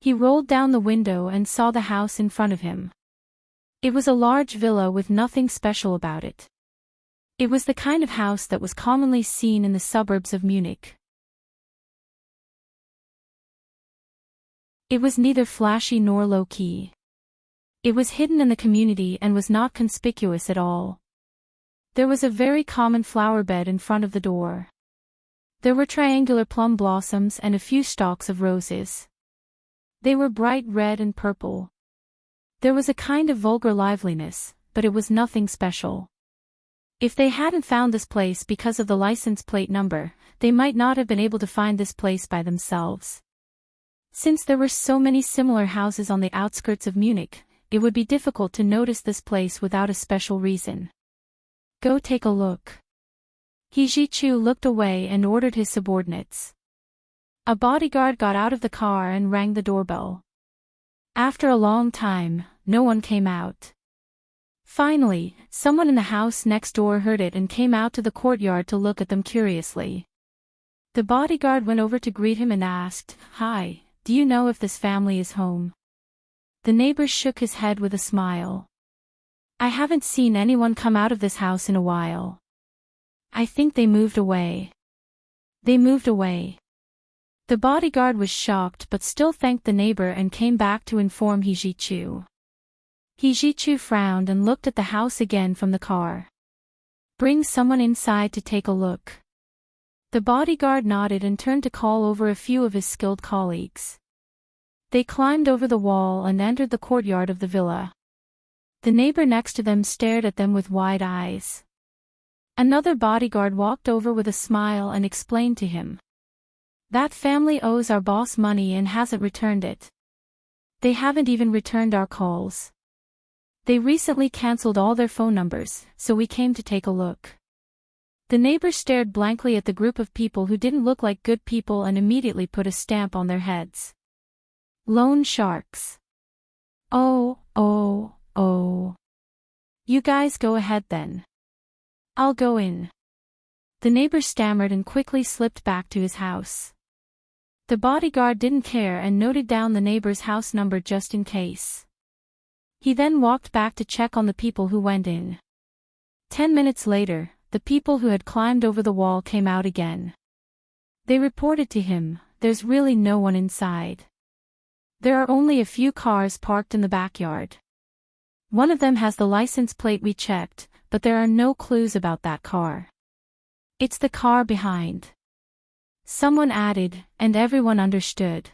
He rolled down the window and saw the house in front of him. It was a large villa with nothing special about it. It was the kind of house that was commonly seen in the suburbs of Munich. It was neither flashy nor low-key. It was hidden in the community and was not conspicuous at all. There was a very common flower bed in front of the door. There were triangular plum blossoms and a few stalks of roses. They were bright red and purple. There was a kind of vulgar liveliness, but it was nothing special. If they hadn't found this place because of the license plate number, they might not have been able to find this place by themselves. Since there were so many similar houses on the outskirts of Munich, it would be difficult to notice this place without a special reason. Go take a look. He Ji-chu looked away and ordered his subordinates. A bodyguard got out of the car and rang the doorbell. After a long time, no one came out. Finally, someone in the house next door heard it and came out to the courtyard to look at them curiously. The bodyguard went over to greet him and asked, "Hi, do you know if this family is home?" The neighbor shook his head with a smile. "I haven't seen anyone come out of this house in a while. I think they moved away." They moved away. The bodyguard was shocked but still thanked the neighbor and came back to inform He Ji-chu. He Ji-chu frowned and looked at the house again from the car. "Bring someone inside to take a look." The bodyguard nodded and turned to call over a few of his skilled colleagues. They climbed over the wall and entered the courtyard of the villa. The neighbor next to them stared at them with wide eyes. Another bodyguard walked over with a smile and explained to him. "That family owes our boss money and hasn't returned it. They haven't even returned our calls. They recently cancelled all their phone numbers, so we came to take a look." The neighbor stared blankly at the group of people who didn't look like good people and immediately put a stamp on their heads. Loan sharks. Oh. You guys go ahead then. I'll go in. The neighbor stammered and quickly slipped back to his house. The bodyguard didn't care and noted down the neighbor's house number just in case. He then walked back to check on the people who went in. 10 minutes later, the people who had climbed over the wall came out again. They reported to him, "There's really no one inside. There are only a few cars parked in the backyard. One of them has the license plate we checked, but there are no clues about that car. It's the car behind." Someone added, and everyone understood.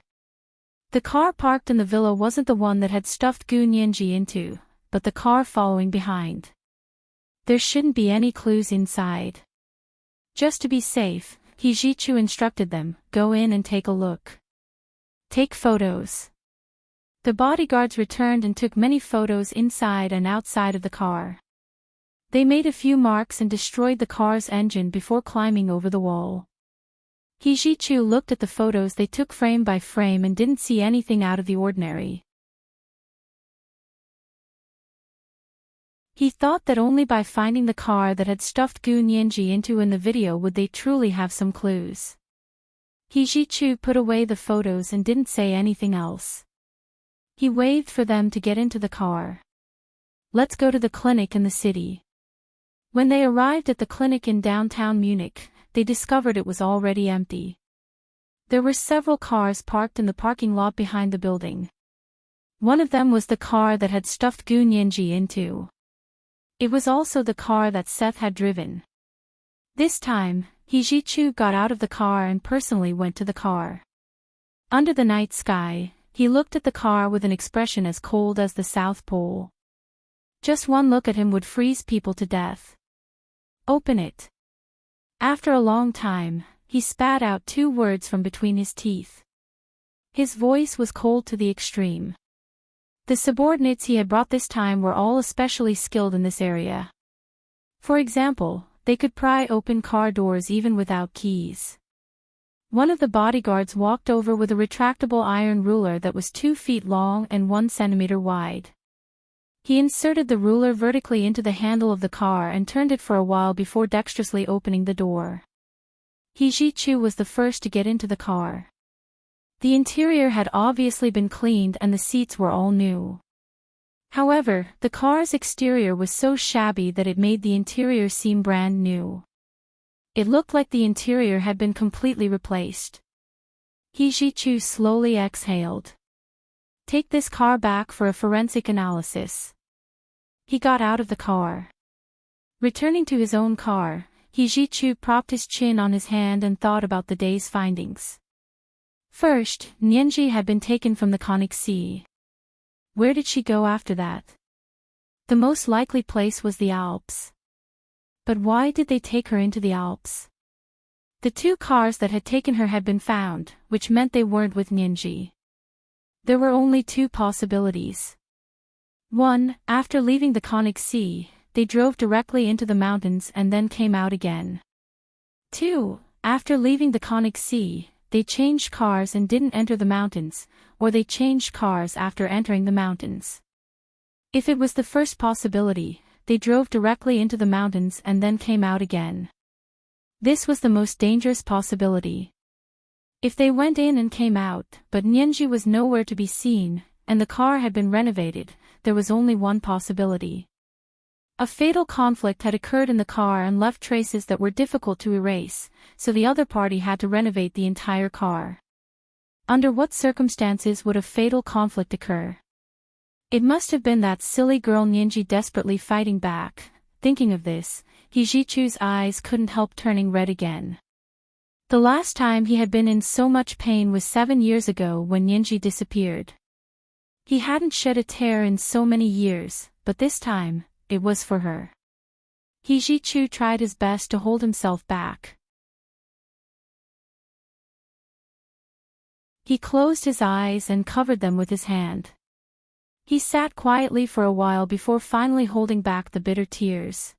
The car parked in the villa wasn't the one that had stuffed Gu Nianji into, but the car following behind. There shouldn't be any clues inside. Just to be safe, He Ji-chu instructed them, "Go in and take a look. Take photos." The bodyguards returned and took many photos inside and outside of the car. They made a few marks and destroyed the car's engine before climbing over the wall. He Ji-chu looked at the photos they took frame by frame and didn't see anything out of the ordinary. He thought that only by finding the car that had stuffed Gu Nianji into in the video would they truly have some clues. He Ji-chu put away the photos and didn't say anything else. He waved for them to get into the car. "Let's go to the clinic in the city." When they arrived at the clinic in downtown Munich, they discovered it was already empty. There were several cars parked in the parking lot behind the building. One of them was the car that had stuffed Gu Nianji into. It was also the car that Seth had driven. This time, He Ji-chu got out of the car and personally went to the car. Under the night sky, he looked at the car with an expression as cold as the South Pole. Just one look at him would freeze people to death. "Open it." After a long time, he spat out 2 words from between his teeth. His voice was cold to the extreme. The subordinates he had brought this time were all especially skilled in this area. For example, they could pry open car doors even without keys. One of the bodyguards walked over with a retractable iron ruler that was 2 feet long and 1 centimeter wide. He inserted the ruler vertically into the handle of the car and turned it for a while before dexterously opening the door. He Ji-chu was the first to get into the car. The interior had obviously been cleaned and the seats were all new. However, the car's exterior was so shabby that it made the interior seem brand new. It looked like the interior had been completely replaced. Ji-chu slowly exhaled. Take this car back for a forensic analysis. He got out of the car. Returning to his own car, Ji-chu propped his chin on his hand and thought about the day's findings. First, Nianji had been taken from the Conic Sea. Where did she go after that? The most likely place was the Alps. But why did they take her into the Alps? The two cars that had taken her had been found, which meant they weren't with Nianji. There were only two possibilities. 1. After leaving the Conic Sea, they drove directly into the mountains and then came out again. 2. After leaving the Conic Sea, they changed cars and didn't enter the mountains, or they changed cars after entering the mountains. If it was the first possibility, they drove directly into the mountains and then came out again. This was the most dangerous possibility. If they went in and came out, but Nianji was nowhere to be seen, and the car had been renovated, there was only one possibility. A fatal conflict had occurred in the car and left traces that were difficult to erase, so the other party had to renovate the entire car. Under what circumstances would a fatal conflict occur? It must have been that silly girl Nianji desperately fighting back. Thinking of this, Ji-chu's eyes couldn't help turning red again. The last time he had been in so much pain was 7 years ago when Nianji disappeared. He hadn't shed a tear in so many years, but this time, it was for her. Ji-chu tried his best to hold himself back. He closed his eyes and covered them with his hand. He sat quietly for a while before finally holding back the bitter tears.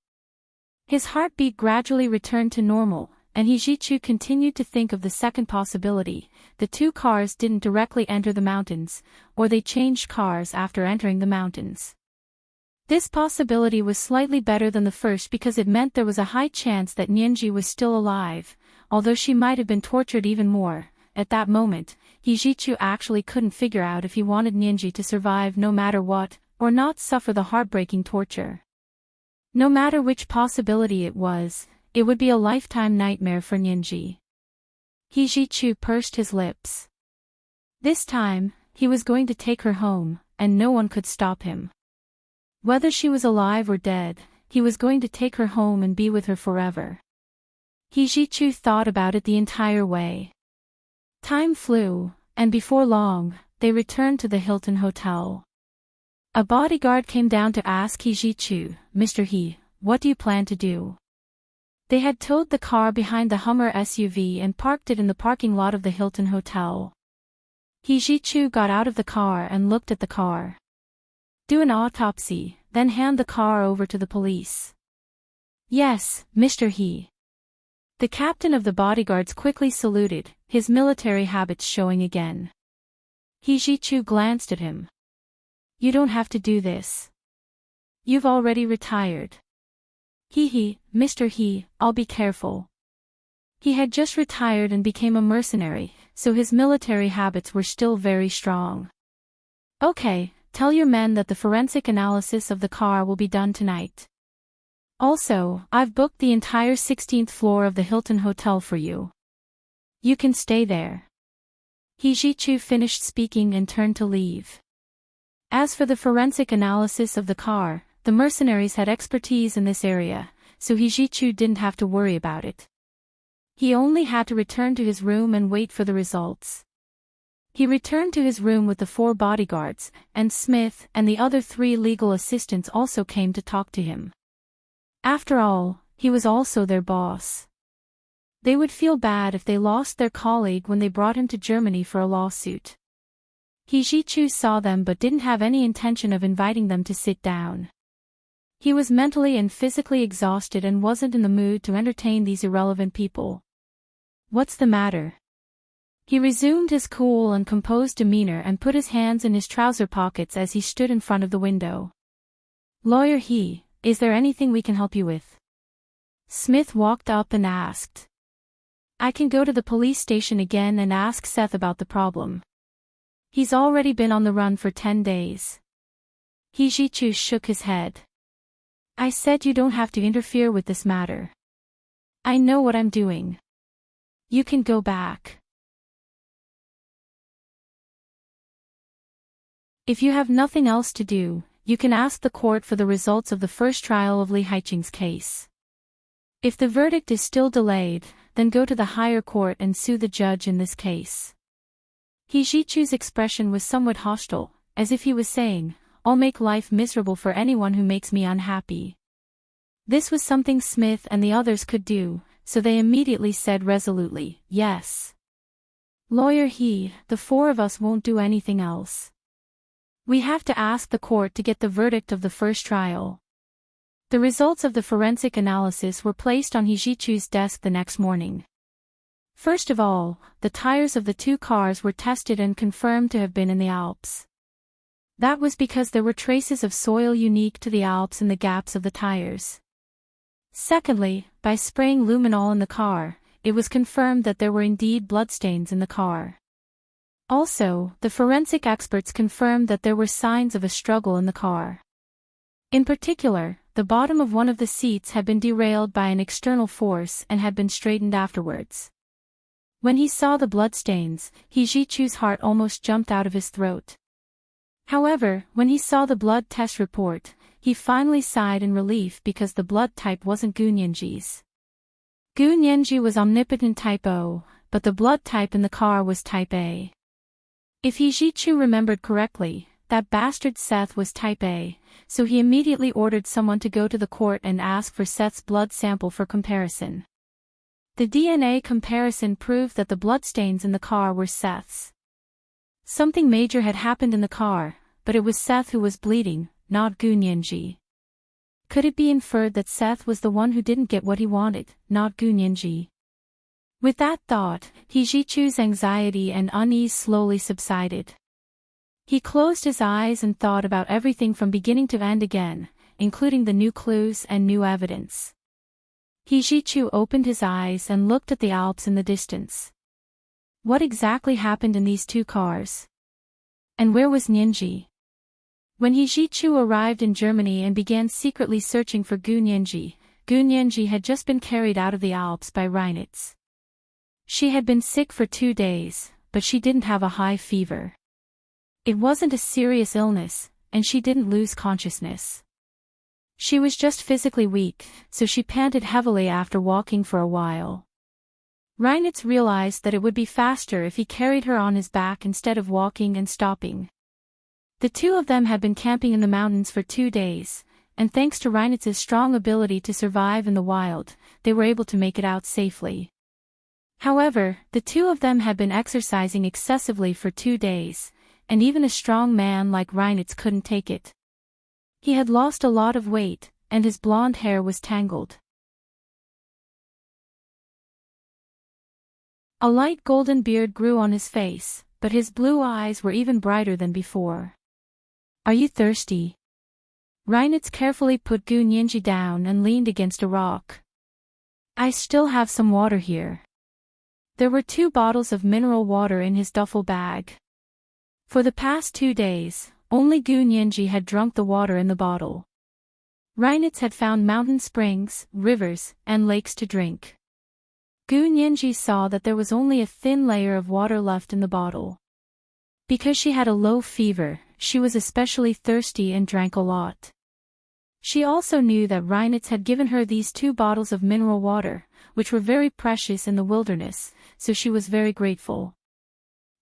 His heartbeat gradually returned to normal, and Ji-chu continued to think of the second possibility. The two cars didn't directly enter the mountains, or they changed cars after entering the mountains. This possibility was slightly better than the first because it meant there was a high chance that Nianji was still alive, although she might have been tortured even more. At that moment, Ji-chu actually couldn't figure out if he wanted Nianji to survive no matter what, or not suffer the heartbreaking torture. No matter which possibility it was, it would be a lifetime nightmare for Nianji. Ji-chu pursed his lips. This time, he was going to take her home, and no one could stop him. Whether she was alive or dead, he was going to take her home and be with her forever. Ji-chu thought about it the entire way. Time flew, and before long, they returned to the Hilton Hotel. A bodyguard came down to ask Ji-chu, "Mr. He, what do you plan to do?" They had towed the car behind the Hummer SUV and parked it in the parking lot of the Hilton Hotel. Ji-chu got out of the car and looked at the car. Do an autopsy, then hand the car over to the police. Yes, Mr. He. The captain of the bodyguards quickly saluted, his military habits showing again. Ji-chu glanced at him. You don't have to do this. You've already retired. Mr. He, I'll be careful. He had just retired and became a mercenary, so his military habits were still very strong. Okay. Tell your men that the forensic analysis of the car will be done tonight. Also, I've booked the entire 16th floor of the Hilton Hotel for you. You can stay there. Ji-chu finished speaking and turned to leave. As for the forensic analysis of the car, the mercenaries had expertise in this area, so Ji-chu didn't have to worry about it. He only had to return to his room and wait for the results. He returned to his room with the 4 bodyguards, and Smith and the other 3 legal assistants also came to talk to him. After all, he was also their boss. They would feel bad if they lost their colleague when they brought him to Germany for a lawsuit. Ji-chu saw them but didn't have any intention of inviting them to sit down. He was mentally and physically exhausted and wasn't in the mood to entertain these irrelevant people. What's the matter? He resumed his cool and composed demeanor and put his hands in his trouser pockets as he stood in front of the window. Lawyer He, is there anything we can help you with? Smith walked up and asked. I can go to the police station again and ask Seth about the problem. He's already been on the run for 10 days. Hijichu shook his head. I said you don't have to interfere with this matter. I know what I'm doing. You can go back. If you have nothing else to do, you can ask the court for the results of the first trial of Li Haiqing's case. If the verdict is still delayed, then go to the higher court and sue the judge in this case. Hijichu's expression was somewhat hostile, as if he was saying, I'll make life miserable for anyone who makes me unhappy. This was something Smith and the others could do, so they immediately said resolutely, yes. Lawyer He, the four of us won't do anything else. We have to ask the court to get the verdict of the first trial. The results of the forensic analysis were placed on Hijichu's desk the next morning. First of all, the tires of the two cars were tested and confirmed to have been in the Alps. That was because there were traces of soil unique to the Alps in the gaps of the tires. Secondly, by spraying luminol in the car, it was confirmed that there were indeed bloodstains in the car. Also, the forensic experts confirmed that there were signs of a struggle in the car. In particular, the bottom of one of the seats had been derailed by an external force and had been straightened afterwards. When he saw the bloodstains, Hijichu's heart almost jumped out of his throat. However, when he saw the blood test report, he finally sighed in relief because the blood type wasn't Gunyenji's. Gunyenji was omnipotent type O, but the blood type in the car was type A. If Hijichu remembered correctly, that bastard Seth was type A, so he immediately ordered someone to go to the court and ask for Seth's blood sample for comparison. The DNA comparison proved that the bloodstains in the car were Seth's. Something major had happened in the car, but it was Seth who was bleeding, not Gunyenji. Could it be inferred that Seth was the one who didn't get what he wanted, not Gunyenji? With that thought, Hijichu's anxiety and unease slowly subsided. He closed his eyes and thought about everything from beginning to end again, including the new clues and new evidence. Hijichu opened his eyes and looked at the Alps in the distance. What exactly happened in these two cars? And where was Nyenji? When Hijichu arrived in Germany and began secretly searching for Gunyenji, Gunyenji had just been carried out of the Alps by Reinitz. She had been sick for 2 days, but she didn't have a high fever. It wasn't a serious illness, and she didn't lose consciousness. She was just physically weak, so she panted heavily after walking for a while. Reinitz realized that it would be faster if he carried her on his back instead of walking and stopping. The two of them had been camping in the mountains for 2 days, and thanks to Reinitz's strong ability to survive in the wild, they were able to make it out safely. However, the two of them had been exercising excessively for 2 days, and even a strong man like Reinitz couldn't take it. He had lost a lot of weight, and his blonde hair was tangled. A light golden beard grew on his face, but his blue eyes were even brighter than before. Are you thirsty? Reinitz carefully put Gunyenji down and leaned against a rock. I still have some water here. There were 2 bottles of mineral water in his duffel bag. For the past 2 days, only Gunyenji had drunk the water in the bottle. Reinitz had found mountain springs, rivers, and lakes to drink. Gunyenji saw that there was only a thin layer of water left in the bottle. Because she had a low fever, she was especially thirsty and drank a lot. She also knew that Reinitz had given her these 2 bottles of mineral water, which were very precious in the wilderness, so she was very grateful.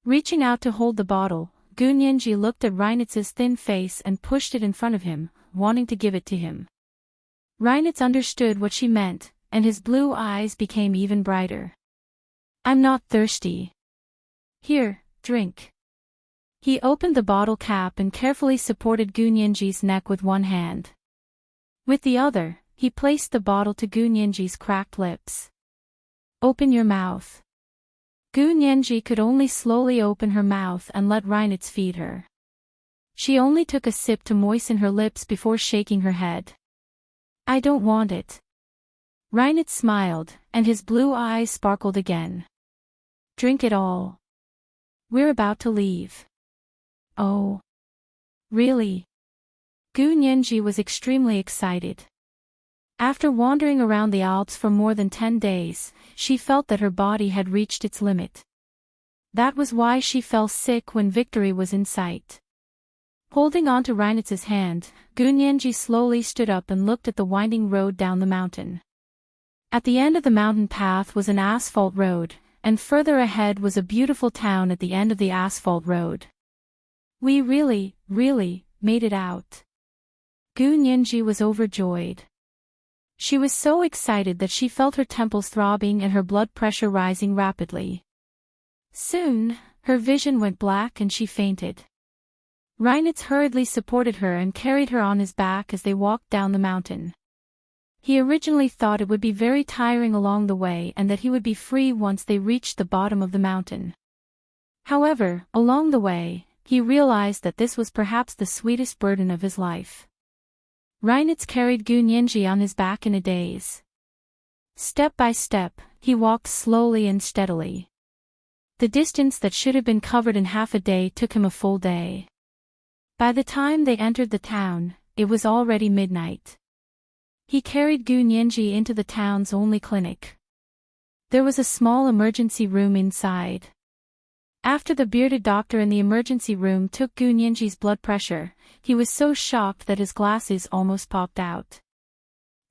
Reaching out to hold the bottle, Gunyenji looked at Reinitz's thin face and pushed it in front of him, wanting to give it to him. Reinitz understood what she meant, and his blue eyes became even brighter. I'm not thirsty. Here, drink. He opened the bottle cap and carefully supported Gunyenji's neck with one hand. With the other, he placed the bottle to Gunyenji's cracked lips. Open your mouth. Gunyenji could only slowly open her mouth and let Reinitz feed her. She only took a sip to moisten her lips before shaking her head. I don't want it. Reinitz smiled, and his blue eyes sparkled again. Drink it all. We're about to leave. Oh. Really? Gu Nianji was extremely excited. After wandering around the Alps for more than 10 days, she felt that her body had reached its limit. That was why she fell sick when victory was in sight. Holding on to Reinitz's hand, Gu Nianji slowly stood up and looked at the winding road down the mountain. At the end of the mountain path was an asphalt road, and further ahead was a beautiful town at the end of the asphalt road. We really made it out. Gu Nianji was overjoyed. She was so excited that she felt her temples throbbing and her blood pressure rising rapidly. Soon, her vision went black and she fainted. Reinitz hurriedly supported her and carried her on his back as they walked down the mountain. He originally thought it would be very tiring along the way and that he would be free once they reached the bottom of the mountain. However, along the way, he realized that this was perhaps the sweetest burden of his life. Reinitz carried Gu Nianji on his back in a daze. Step by step, he walked slowly and steadily. The distance that should have been covered in half a day took him a full day. By the time they entered the town, it was already midnight. He carried Gu Nianji into the town's only clinic. There was a small emergency room inside. After the bearded doctor in the emergency room took Gu Nianji's blood pressure, he was so shocked that his glasses almost popped out.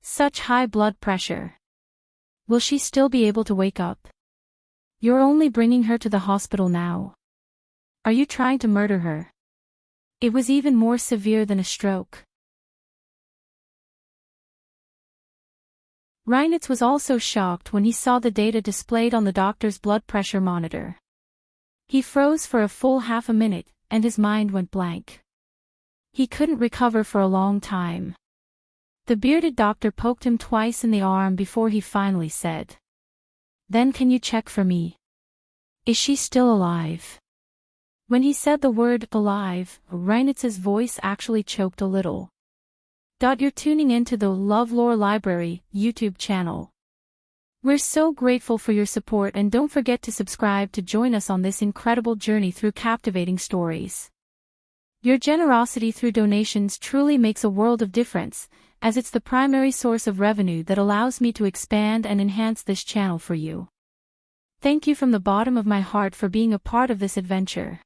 Such high blood pressure. Will she still be able to wake up? You're only bringing her to the hospital now. Are you trying to murder her? It was even more severe than a stroke. Reinitz was also shocked when he saw the data displayed on the doctor's blood pressure monitor. He froze for a full half a minute, and his mind went blank. He couldn't recover for a long time. The bearded doctor poked him twice in the arm before he finally said, "Then can you check for me? Is she still alive?" When he said the word alive, Reinitz's voice actually choked a little. You're tuning into the LoveLore Library YouTube channel. We're so grateful for your support and don't forget to subscribe to join us on this incredible journey through captivating stories. Your generosity through donations truly makes a world of difference, as it's the primary source of revenue that allows me to expand and enhance this channel for you. Thank you from the bottom of my heart for being a part of this adventure.